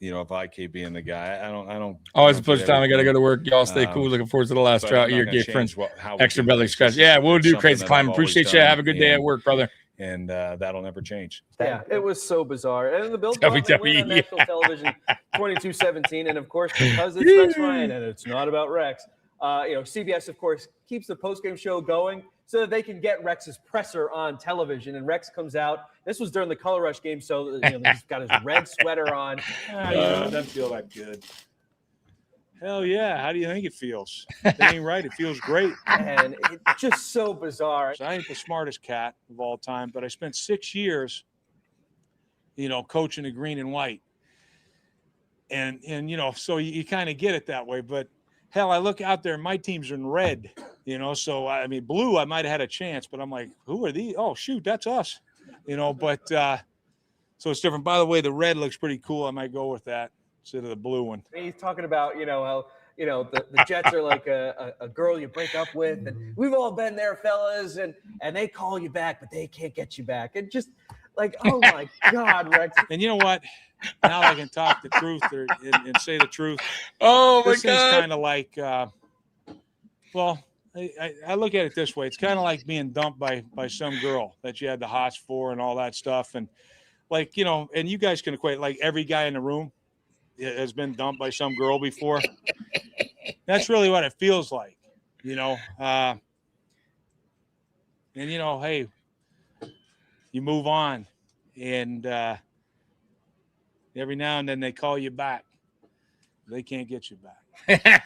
IK being the guy. I don't. Always a pleasure time. I got to go to work. Y'all stay cool. Looking forward to the last drought year. Get friends. Extra belly scratch. Yeah, we'll do crazy climb. Appreciate you. Have a good day at work, brother. And that'll never change. Yeah, it was so bizarre. And the Bills won on national television 22-17. And of course, because it's Rex Ryan and it's not about Rex, CBS, of course, keeps the postgame show going so that they can get Rex's presser on television. And Rex comes out. This was during the Color Rush game, so he's got his red sweater on. It doesn't feel that good. Hell yeah. How do you think it feels? It ain't right. It feels great. And it's just so bizarre. So I ain't the smartest cat of all time, but I spent 6 years, coaching the green and white. And so you kind of get it that way. But, hell, I look out there, and my teams are in red, So, I mean, blue, I might have had a chance. But I'm like, who are these? Oh, shoot, that's us. But so it's different. By the way, the red looks pretty cool. I might go with that instead of the blue one. He's talking about, how, the Jets are like a girl you break up with. And we've all been there, fellas. And they call you back, but they can't get you back. And just like, oh, my God, Rex. And you know what? Now I can talk the truth and say the truth. Oh, my this God. This is kind of like, I look at it this way. It's kind of like being dumped by some girl that you had the hots for and all that stuff. And like, and you guys can equate, like every guy in the room has been dumped by some girl before. That's really what it feels like, and hey, you move on, and every now and then they call you back. They can't get you back.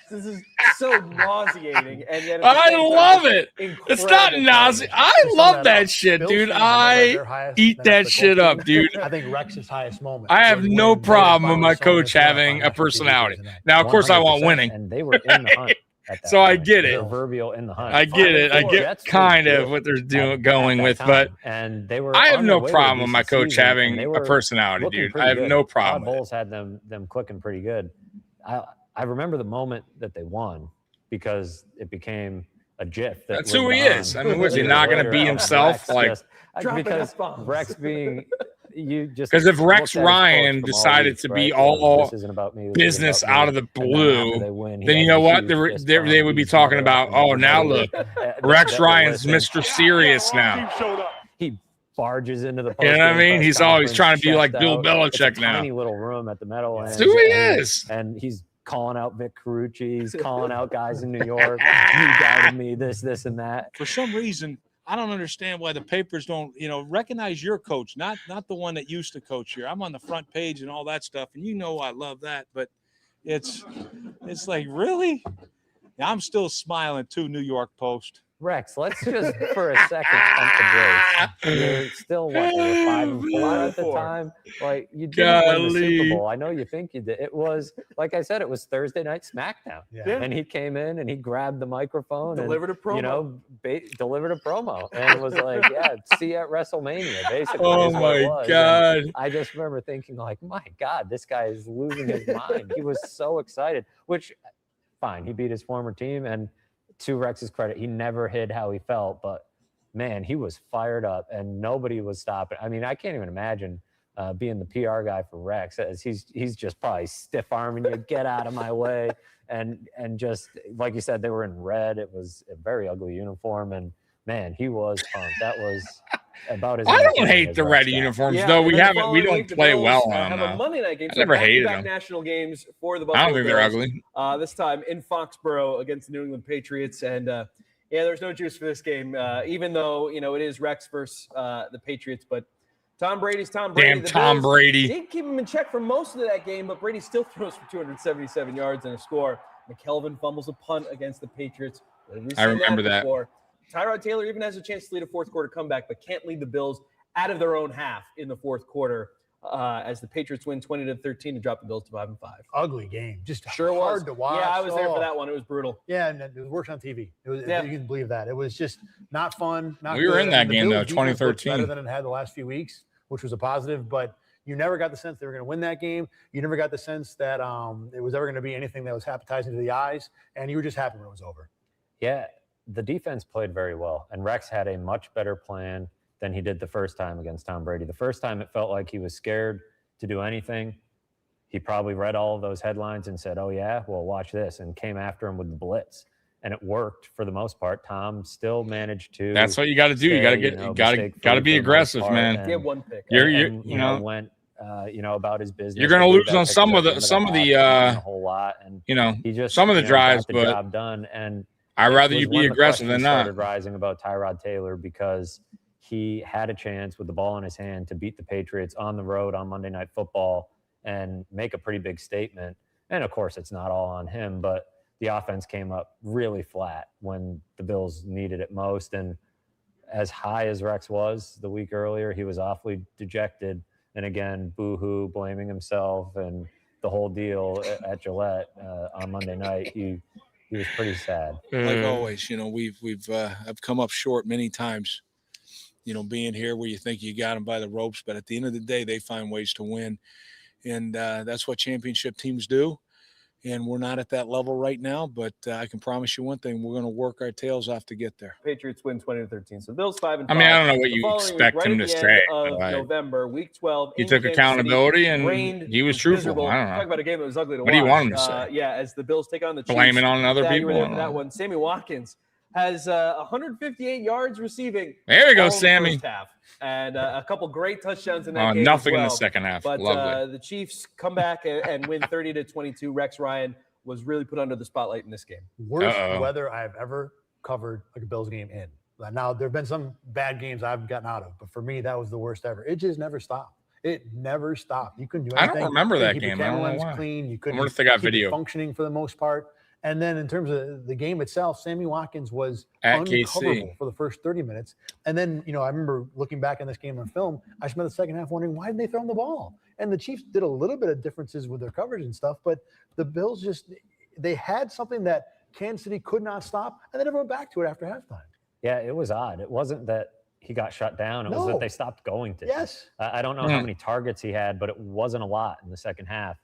This is so nauseating, and yet I love it. It's not nauseating. I love that shit, dude. I eat that shit up, dude. I think Rex's highest moment. I have no problem with my coach having a personality. Now, of course, I want winning. And they were in the hunt. So I get it. Proverbial in the hunt. I get it. I get kind of what they're going with, but and they were. I have no problem with my coach having a personality, dude. I have no problem. Todd Bowles had them clicking pretty good. I remember the moment that they won because it became a GIF. That's who he is. I mean, was he not going to be himself? Because Rex being because if Rex Ryan decided to be all business out of the blue, then you know what? They would be talking about, oh, now look, Rex Ryan's Mr. Serious now. He barges into the post. You know what I mean? He's always trying to be like Bill Belichick now. Tiny little room at the Meadowlands. That's who he is. And he's calling out Vic Carucci. He's calling out guys in New York. You doubted me, this, and that. For some reason, I don't understand why the papers don't, recognize your coach, not the one that used to coach here. I'm on the front page and all that stuff, and I love that, but it's like, really? I'm still smiling too, New York Post. Rex, let's just for a second pump the brakes. You're still what? You were 5-4 at the time. Like you didn't win the Super Bowl. I know you think you did. It was like I said. It was Thursday Night SmackDown. Yeah. And he came in and he grabbed the microphone, delivered a promo, delivered a promo, and was like, "Yeah, see you at WrestleMania." Basically, oh my God! And I just remember thinking, like, "My God, this guy is losing his mind." He was so excited. Which, fine, he beat his former team and. To Rex's credit, he never hid how he felt, but man, he was fired up and nobody was stopping. I mean, I can't even imagine being the PR guy for Rex as he's just probably stiff arming you, get out of my way. And just like you said, they were in red. It was a very ugly uniform. And man, he was pumped. That was about as I don't hate the red uniforms, though. We don't play well on them. Have a Monday night game. I never hated them. National games for the Buffalo I don't think they're Bills. ugly. This time in Foxborough against the New England Patriots. And there's no juice for this game, even though, it is Rex versus the Patriots. But Tom Brady's Tom Brady. Damn Tom Brady. Did keep him in check for most of that game, but Brady still throws for 277 yards and a score. McKelvin fumbles a punt against the Patriots. I remember that. Tyrod Taylor even has a chance to lead a fourth quarter comeback, but can't lead the Bills out of their own half in the fourth quarter as the Patriots win 20-13 to drop the Bills to 5-5. Ugly game. Just sure hard to watch. Yeah, I was there for that one. It was brutal. Yeah, and it was worse on TV. It was, you can believe that. It was just not fun. We were in that game, though, 2013. Better than it had the last few weeks, which was a positive, but you never got the sense they were going to win that game. You never got the sense that it was ever going to be anything that was appetizing to the eyes, and you were just happy when it was over. Yeah. The defense played very well, and Rex had a much better plan than he did the first time against Tom Brady. The first time it felt like he was scared to do anything. He probably read all of those headlines and said, oh, yeah, well, watch this, and came after him with the blitz. And it worked for the most part. Tom still managed to. That's what you got to do. You got to be aggressive, man. He had one pick. You know, went about his business. You're going to lose on some of the a whole lot, and he just some of the drives, got the but job done. And I'd rather you was be when the aggressive than questions not. started rising about Tyrod Taylor because he had a chance with the ball in his hand to beat the Patriots on the road on Monday Night Football and make a pretty big statement. And of course, it's not all on him, but the offense came up really flat when the Bills needed it most. And as high as Rex was the week earlier, he was awfully dejected. And again, boo-hoo, blaming himself and the whole deal at Gillette on Monday night. He was pretty sad. Like always, I've come up short many times, being here where you think you got them by the ropes, but at the end of the day, they find ways to win. And that's what championship teams do. And we're not at that level right now, but I can promise you one thing: we're going to work our tails off to get there. Patriots win 20-13. So Bills 5-5. I mean, I don't know what you expect him to say. November, week 12. He took accountability and he was truthful. I don't know. Talk about a game that was ugly to watch. What do you want him to say? Yeah, as the Bills take on the Chiefs. Blame it on other people. For that one, Sammy Watkins has 158 yards receiving. There you go, Sammy. First half. And a couple great touchdowns in that game. Nothing as well. in the second half. But Lovely. the Chiefs come back and win 30-22. Rex Ryan was really put under the spotlight in this game. Worst weather I've ever covered like a Bills game in. Now, there have been some bad games I've gotten out of, but for me, that was the worst ever. It just never stopped. It never stopped. You couldn't do anything. I don't remember that keep game. Your I don't know lens why. clean. You couldn't. I wonder if they got keep it video. Functioning for the most part. And then in terms of the game itself, Sammy Watkins was At uncoverable KC. for the first 30 minutes. And then, I remember looking back on this game on film, I spent the second half wondering, why didn't they throw him the ball? And the Chiefs did a little bit of differences with their coverage and stuff, but the Bills they had something that Kansas City could not stop, and they never went back to it after halftime. Yeah, it was odd. It wasn't that he got shut down. It was that they stopped going to him. Yes. I don't know how many targets he had, but it wasn't a lot in the second half.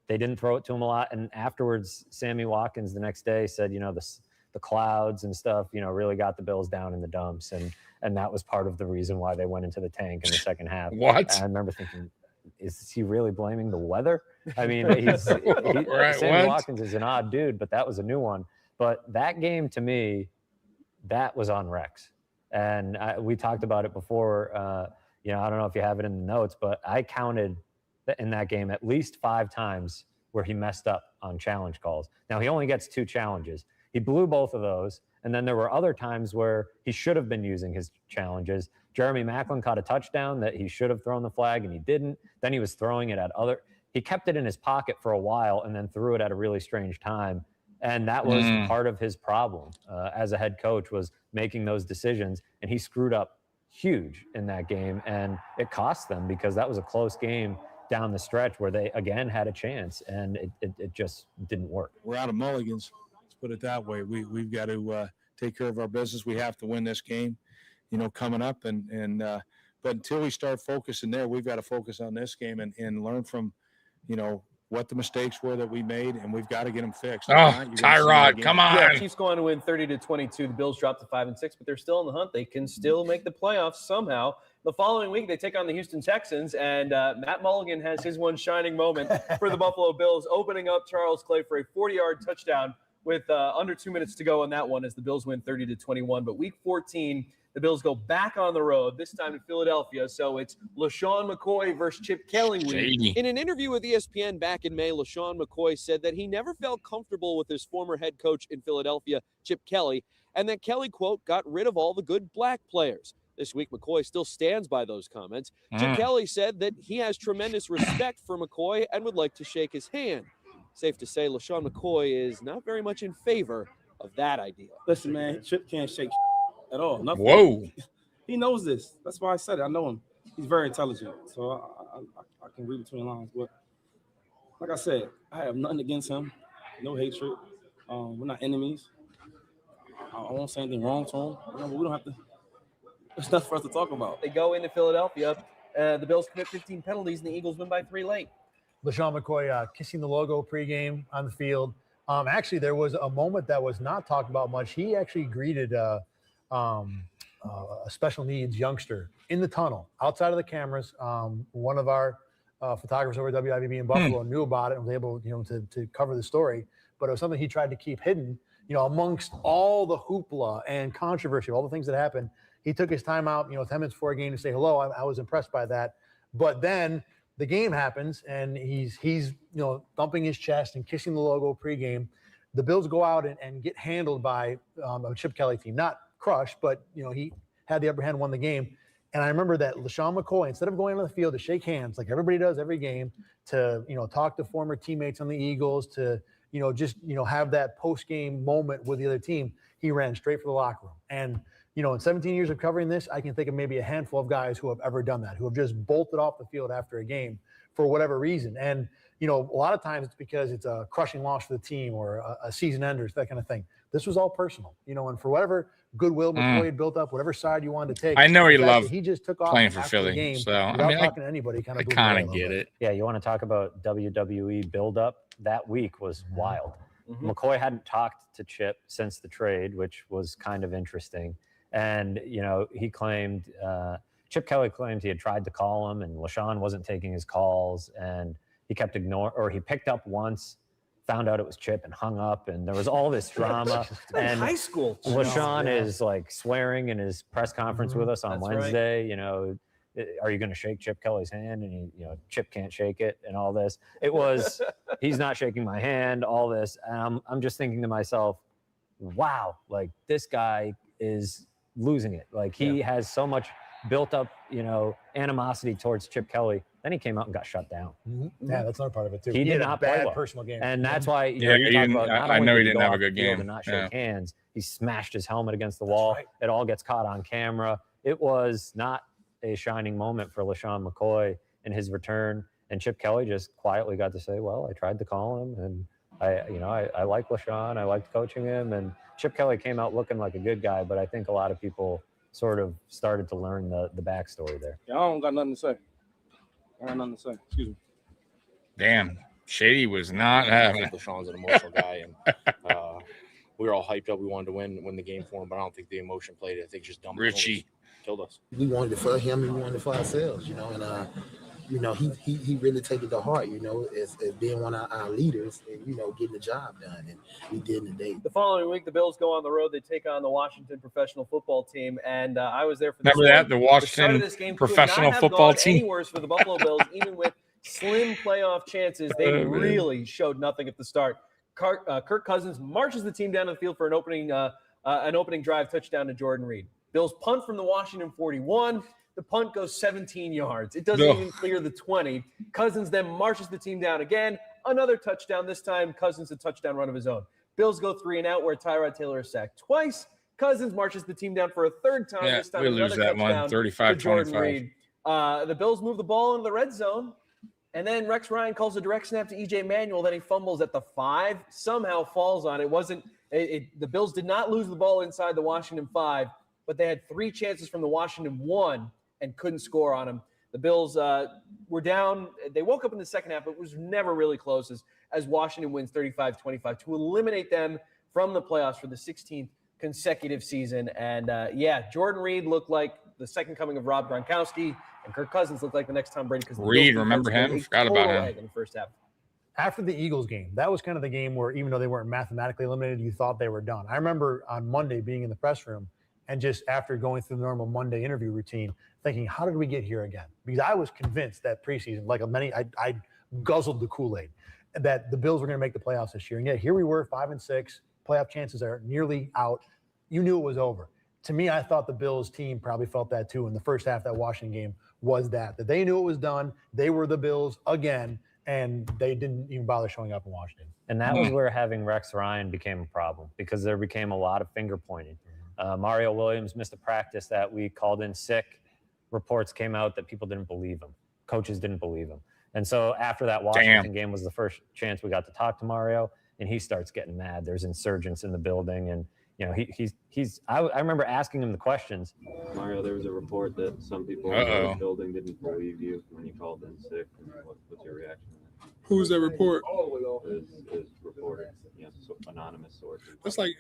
They didn't throw it to him a lot. And afterwards, Sammy Watkins the next day said, the clouds and stuff, really got the Bills down in the dumps. And that was part of the reason why they went into the tank in the second half. What? And I remember thinking, is he really blaming the weather? I mean, Sammy Watkins is an odd dude, but that was a new one. But that game, to me, that was on Rex. And we talked about it before. I don't know if you have it in the notes, but I counted in that game at least 5 times where he messed up on challenge calls. Now, he only gets 2 challenges. He blew both of those. And then there were other times where he should have been using his challenges. Jeremy Maclin caught a touchdown that he should have thrown the flag, and he didn't. Then he was throwing it at he kept it in his pocket for a while and then threw it at a really strange time. And that was part of his problem as a head coach, was making those decisions. And he screwed up huge in that game. And it cost them, because that was a close game down the stretch where they, again, had a chance. And it just didn't work. We're out of mulligans. Let's put it that way. We've got to take care of our business. We have to win this game, coming up. But until we start focusing there, we've got to focus on this game and learn from, what the mistakes were that we made, and we've got to get them fixed. Tyrod, come on. Yeah, Chiefs go on to win 30-22. The Bills drop to 5-6, but they're still in the hunt. They can still make the playoffs somehow. The following week, they take on the Houston Texans, and Matt Mulligan has his one shining moment for the Buffalo Bills, opening up Charles Clay for a 40-yard touchdown with under 2 minutes to go on that one as the Bills win 30-21. But week 14, the Bills go back on the road, this time to Philadelphia. So it's LeSean McCoy versus Chip Kelly week. In an interview with ESPN back in May, LeSean McCoy said that he never felt comfortable with his former head coach in Philadelphia, Chip Kelly, and that Kelly, quote, got rid of all the good black players. This week, McCoy still stands by those comments. Chip Kelly said that he has tremendous respect for McCoy and would like to shake his hand. Safe to say, LeSean McCoy is not very much in favor of that idea. Listen, man, Chip can't shake at all. Nothing. Whoa. He knows this. That's why I said it. I know him. He's very intelligent. So I can read between the lines. But like I said, I have nothing against him. No hatred. We're not enemies. I won't say anything wrong to him. But we don't have to. There's nothing for us to talk about. They go into Philadelphia. The Bills commit 15 penalties, and the Eagles win by 3 late. LeSean McCoy kissing the logo pregame on the field. Actually, there was a moment that was not talked about much. He actually greeted a special needs youngster in the tunnel outside of the cameras. One of our photographers over at WIVB in Buffalo knew about it and was able, to cover the story. But it was something he tried to keep hidden, amongst all the hoopla and controversy, all the things that happened. He took his time out, 10 minutes before a game to say hello. I was impressed by that. But then the game happens, and he's thumping his chest and kissing the logo pregame. The Bills go out and get handled by a Chip Kelly team, not crushed, but he had the upper hand, won the game. And I remember that LeSean McCoy, instead of going on the field to shake hands like everybody does every game, to talk to former teammates on the Eagles, to just have that post-game moment with the other team, he ran straight for the locker room. And in 17 years of covering this, I can think of maybe a handful of guys who have ever done that, who have just bolted off the field after a game for whatever reason. And a lot of times it's because it's a crushing loss for the team or a season enders, that kind of thing. This was all personal, and for whatever goodwill McCoy had built up, whatever side you wanted to take. I know he loved he just took off playing for after the Philly. game So without talking to anybody. I kind of get it. Yeah, you want to talk about WWE buildup? That week was wild. McCoy hadn't talked to Chip since the trade, which was kind of interesting. And, he claimed, Chip Kelly claimed he had tried to call him and LeSean wasn't taking his calls, and he kept he picked up once, found out it was Chip and hung up, and there was all this drama. And high school. LeSean is like swearing in his press conference with us on That's Wednesday, are you going to shake Chip Kelly's hand? And Chip can't shake it and all this. It was, he's not shaking my hand, all this. And I'm just thinking to myself, wow, like this guy is losing it. Like he has so much built up, animosity towards Chip Kelly. Then he came out and got shut down. Yeah, that's another part of it too. He did not play bad well. personal game, and that's why Yeah, you talk about not I only know did he didn't go have a off the good field game. and not shake hands. He smashed his helmet against the wall. right. It all gets caught on camera. It was not a shining moment for LeSean McCoy in his return. And Chip Kelly just quietly got to say, well, I tried to call him, and I like LeSean. I liked coaching him. And Chip Kelly came out looking like a good guy, but I think a lot of people sort of started to learn the backstory there. Yeah, I don't got nothing to say. I got nothing to say. Excuse me. Damn, Shady was not I having think it. LeSean's an emotional guy, and we were all hyped up. We wanted to win the game for him, but I don't think the emotion played it. I think just dumb Richie killed us. We wanted it for him and we wanted it for ourselves, and he really take it to heart, as being one of our leaders and, getting the job done. And we did today. The following week, the Bills go on the road. They take on the Washington professional football team. And I was there for this Remember that? one. The start Washington of this game professional could not have football gone team. any worse for the Buffalo Bills, even with slim playoff chances. They really showed nothing at the start. Kirk Cousins marches the team down to the field for an opening drive touchdown to Jordan Reed. Bills punt from the Washington 41. The punt goes 17 yards. It doesn't even clear the 20. Cousins then marches the team down again. Another touchdown. This time, Cousins a touchdown run of his own. Bills go 3 and out where Tyrod Taylor is sacked twice. Cousins marches the team down for a third time. Yeah, This time we lose that one, 35-25. The Bills move the ball into the red zone. And then Rex Ryan calls a direct snap to E.J. Manuel. Then he fumbles at the 5. Somehow falls on it. The Bills did not lose the ball inside the Washington 5, but they had 3 chances from the Washington 1 and couldn't score on them. The Bills were down. They woke up in the second half, but it was never really close as Washington wins 35-25 to eliminate them from the playoffs for the 16th consecutive season. And Jordan Reed looked like the second coming of Rob Gronkowski, and Kirk Cousins looked like the next Tom Brady. Because Reed, remember him? Forgot about him. In the first half. After the Eagles game, that was kind of the game where even though they weren't mathematically eliminated, you thought they were done. I remember on Monday being in the press room and just after going through the normal Monday interview routine, thinking, how did we get here again? Because I was convinced that preseason, like many, I guzzled the Kool-Aid, that the Bills were going to make the playoffs this year. And yet here we were, 5-6, playoff chances are nearly out. You knew it was over. To me, I thought the Bills team probably felt that too in the first half of that Washington game was that they knew it was done. They were the Bills again, and they didn't even bother showing up in Washington. And that was where having Rex Ryan became a problem because there became a lot of finger pointing. Mario Williams missed a practice that week, called in sick. Reports came out that people didn't believe him. Coaches didn't believe him. And so after that Washington game was the first chance we got to talk to Mario, and he starts getting mad. There's insurgents in the building, and I remember asking him the questions. Mario, there was a report that some people in the building didn't believe you when you called in sick. What's your reaction to that? Who's that report? Is reported, so anonymous sources.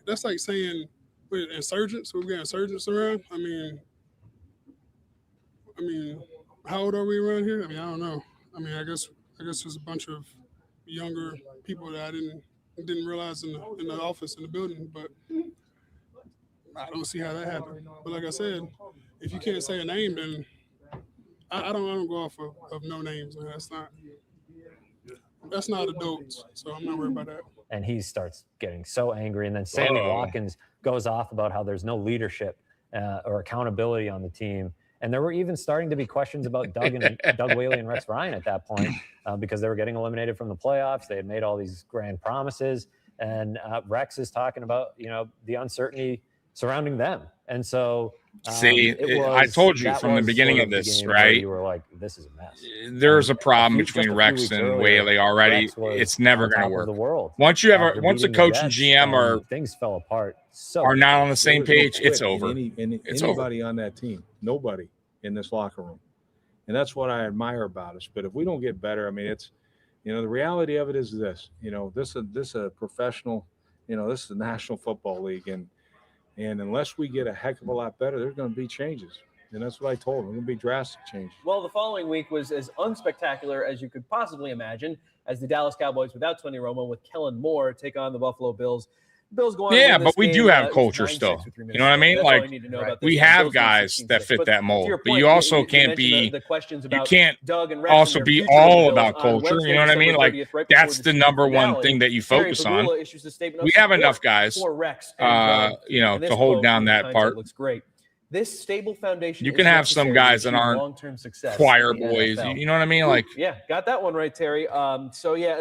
That's like saying we're insurgents. We've got insurgents around. I mean, how old are we around here? I don't know. I guess there's a bunch of younger people that I didn't realize in the office in the building, but I don't see how that happened. But like I said, if you can't say a name, then I don't go off of no names. Man. That's not adults, so I'm not worried about that. And he starts getting so angry. And then Sammy Watkins goes off about how there's no leadership or accountability on the team. And there were even starting to be questions about Doug Whaley and Rex Ryan at that point because they were getting eliminated from the playoffs. They had made all these grand promises. And Rex is talking about, the uncertainty surrounding them. And so I told you from the beginning of this, right? You were like, this is a mess. There's a problem between Rex and Whaley already. It's never going to work. Once you have once a coach and GM are things fell apart, are not on the same page, it's over. It's anybody on that team, nobody in this locker room, and that's what I admire about us. But if we don't get better, I mean, it's the reality of it is this. This is a professional. This is the National Football League, and unless we get a heck of a lot better, there's going to be changes. And that's what I told them. There's going to be drastic changes. Well, the following week was as unspectacular as you could possibly imagine as the Dallas Cowboys without Tony Romo with Kellen Moore take on the Buffalo Bills. Bills go on. Yeah, but we do have culture still. You know what I mean? Like we have guys that fit that mold, but you also can't be. You can't also be all about culture. You know what I mean? Like that's the number one thing that you focus on. We have enough guys, to hold down that part. Looks great. This stable foundation. You can have some guys that aren't choir boys. You know what I mean? Like, yeah, got that one right, Terry. And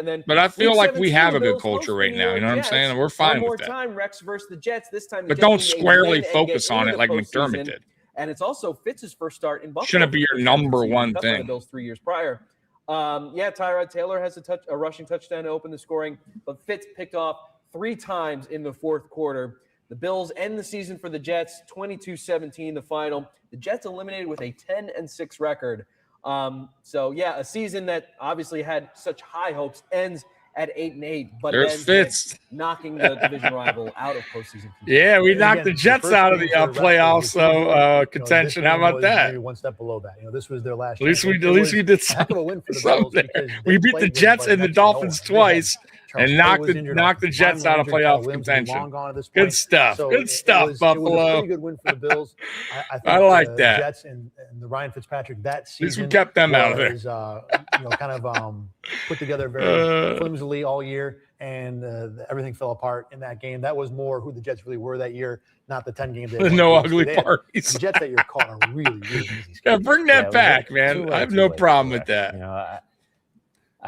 then. But I feel like we have a good culture right now. You know what I'm saying? We're fine with that. One more time, Rex versus the Jets. This time, but don't squarely focus on it like McDermott did. And it's also Fitz's first start in Buffalo. Shouldn't be your number one thing. The Bills 3 years prior. Tyrod Taylor has a rushing touchdown to open the scoring, but Fitz picked off 3 times in the fourth quarter. The Bills end the season for the Jets, 22-17, the final. The Jets eliminated with a 10-6 record. A season that obviously had such high hopes ends at 8-8, but then knocking the division rival out of postseason. Yeah, we knocked the Jets out of the playoffs contention. How about that? Maybe one step below that. This was their last. At least we did something. We beat the Jets and the Dolphins twice. And knock the Jets out of playoff contention. Good stuff. Good stuff, Buffalo. It was a pretty good win for the Bills. I think I like the that. Jets and the Ryan Fitzpatrick that season. At least we kept them out of there. Put together very flimsily all year, and everything fell apart in that game. That was more who the Jets really were that year, not the 10 games. There's no ugly parties. The Jets that year caught a really easy. Yeah, bring that back, man. I have no problem with that.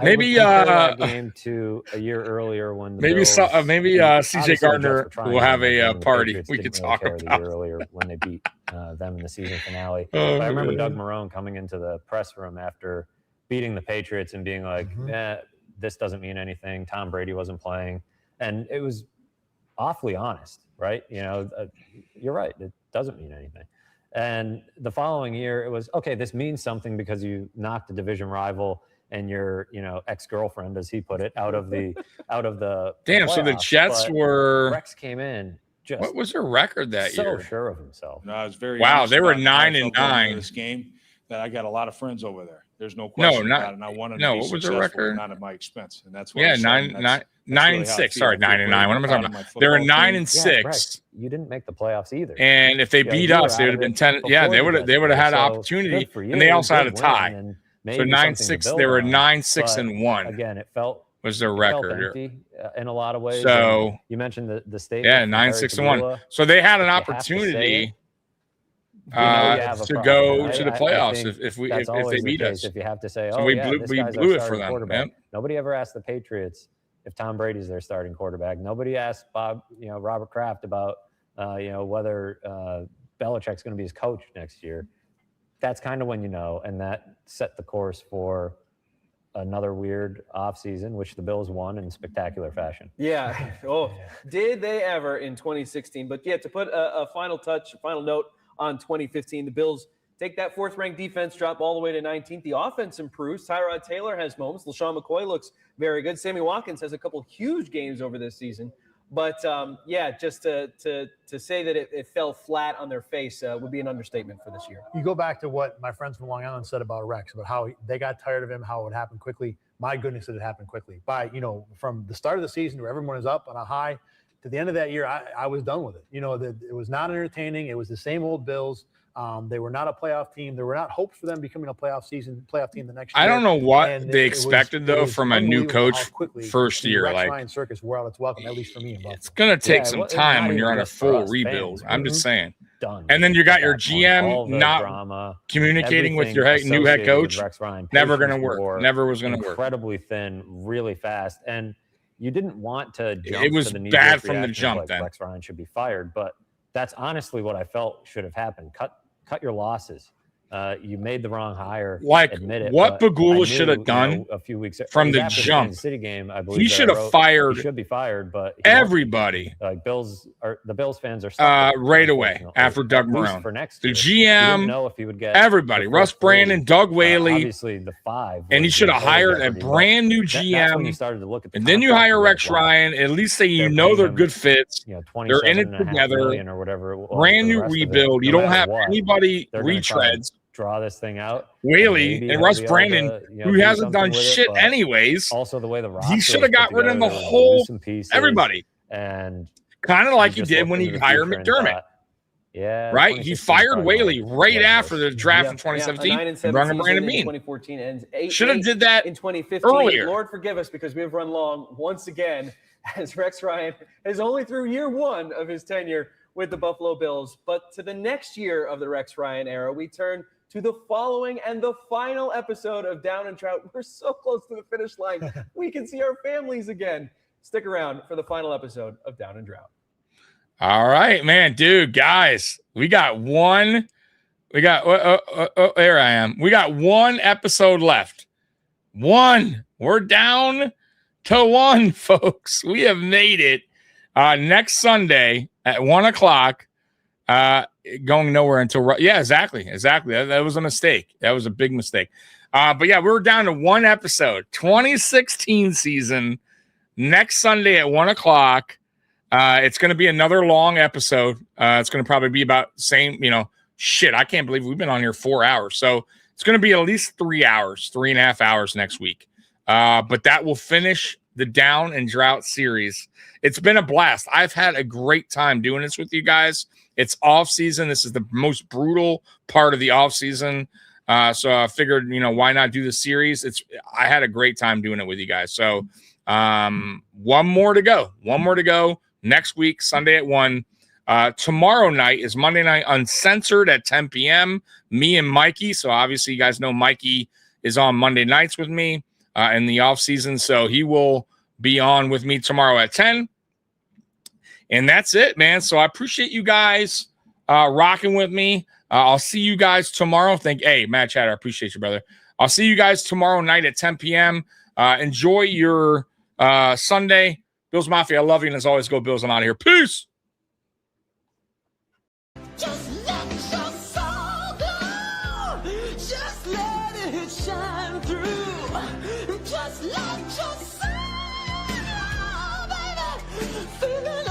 Maybe that game to a year earlier when CJ Gardner will have a party we could talk about. A year earlier when they beat them in the season finale. But I remember Doug Marrone coming into the press room after beating the Patriots and being like, this doesn't mean anything. Tom Brady wasn't playing. And it was awfully honest, right? You're right. It doesn't mean anything. And the following year, it was, okay, this means something because you knocked a division rival and your, ex-girlfriend, as he put it, out of the damn. Playoffs. So the Jets were. Rex came in. What was their record that year? So sure of himself. No, I was very. Wow, they were 9-9 in this game. That I got a lot of friends over there. There's no question about it. And I wanted to be what was their record? Not at my expense, and that's what. Yeah, 9-6. Sorry, 9-9. What am I talking about? They were 9-6. Rex, you didn't make the playoffs either. And if they beat us, they would have been 10. Yeah, they would have had an opportunity, and they also had a tie. So 9-6. They were 9-6-1. Again, it felt was their record empty, in a lot of ways. So and you mentioned the state. Yeah, 9-6-1. So they had an opportunity to go to the playoffs if they beat us. If you have to say, so we blew it for them. Yep. Nobody ever asked the Patriots if Tom Brady's their starting quarterback. Nobody asked Robert Kraft about whether Belichick's going to be his coach next year. That's kind of when and that set the course for another weird offseason, which the Bills won in spectacular fashion. Yeah. Oh, did they ever in 2016? But yeah, to put a final note on 2015, the Bills take that 4th-ranked defense, drop all the way to 19th. The offense improves. Tyrod Taylor has moments. LeSean McCoy looks very good. Sammy Watkins has a couple huge games over this season. But, just to say that it fell flat on their face would be an understatement for this year. You go back to what my friends from Long Island said about Rex, about how they got tired of him, how it would happen quickly. My goodness, it happened quickly. From the start of the season where everyone is up on a high to the end of that year, I was done with it. It was not entertaining. It was the same old Bills. They were not a playoff team. There were not hopes for them becoming a playoff team the next year. I don't know what And they it expected, though, from a new unbelievable coach how quickly first the year. Rex Like, Ryan circus wore out its welcome, at least for me in Buffalo. it's going to take some it's time not when you're even on a just for full us rebuild. fans. I'm just saying. Done. And then you got at your that point. All GM the not drama, communicating with your everything new head associated with coach. Rex Ryan. Never going to Patience work. wore Never was going to work. Incredibly thin, really fast, and you didn't want to jump It was to the knee-jerk bad from the reaction of, jump like, then. Rex Ryan should be fired, but that's honestly what I felt should have happened. Cut your losses. You made the wrong hire. Like, admit it. what but Pagula I should knew, have done a few weeks from it was the after jump. Kansas City game, I believe He that should I have wrote, fired he should be fired, but everybody. Like the Bills fans are stuck with it, right away unfortunately. after Doug At least Marone. for next The year. You GM, didn't know if he would get everybody, the Russ first three. Brandon, Doug Whaley, Obviously the 5, and he was should have in total hired a jeopardy, but brand new that's when you GM. started to look at the And then you contract hire and be Rex like, wow, Ryan. At least say you they're know paying they're him, good fits. you know, They're in it 27.5 together. million or whatever it was Brand for the new rest of it. rebuild. You No don't matter have what, anybody they're gonna try to retreads. Draw this thing out. Whaley Maybe and he'll Russ be able Brandon, to, you know, who do hasn't done something with it, shit but anyways. Also, the way the He roster should was have got put rid of the together, there was whole losing pieces, everybody. and Kind of like he just did looked when he into the hired future and McDermott. thought, yeah, Right? He 2016 fired probably Whaley won't right work after out. the draft in A 2017 9-7 and brought in season Brandon in Bean. 2014 ends 8 Should have did that in 2015. earlier. Lord forgive us because we have run long once again as Rex Ryan is only through year 1 of his tenure with the Buffalo Bills. But to the next year of the Rex Ryan era, we turn to the following and the final episode of Down and Drought. We're so close to the finish line. We can see our families again. Stick around for the final episode of Down and Drought. All right, man, dude, guys, we got there I am. We got one episode left. We're down to 1, folks. We have made it. Next Sunday at 1:00. Going nowhere until exactly. That was a mistake. That was a big mistake. But yeah, we're down to 1 episode. 2016 season. Next Sunday at 1:00. It's going to be another long episode. It's going to probably be about the same, I can't believe we've been on here 4 hours. So it's going to be at least 3 hours, 3.5 hours next week. But that will finish the Down and Drought series. It's been a blast. I've had a great time doing this with you guys. It's off season. This is the most brutal part of the off season. So I figured, why not do the series? I had a great time doing it with you guys. So one more to go. Next week, Sunday at 1. Tomorrow night is Monday Night Uncensored at 10 p.m. Me and Mikey. So obviously you guys know Mikey is on Monday nights with me in the off season. So he will be on with me tomorrow at 10. And that's it, man. So I appreciate you guys rocking with me. I'll see you guys tomorrow. Hey, Matt Chatter, I appreciate you, brother. I'll see you guys tomorrow night at 10 p.m. Enjoy your Sunday. Bills Mafia, I love you. And as always, go Bills. I'm out of here. Peace. Just let your soul go. Just let it shine through. Just let your soul, baby, feel it.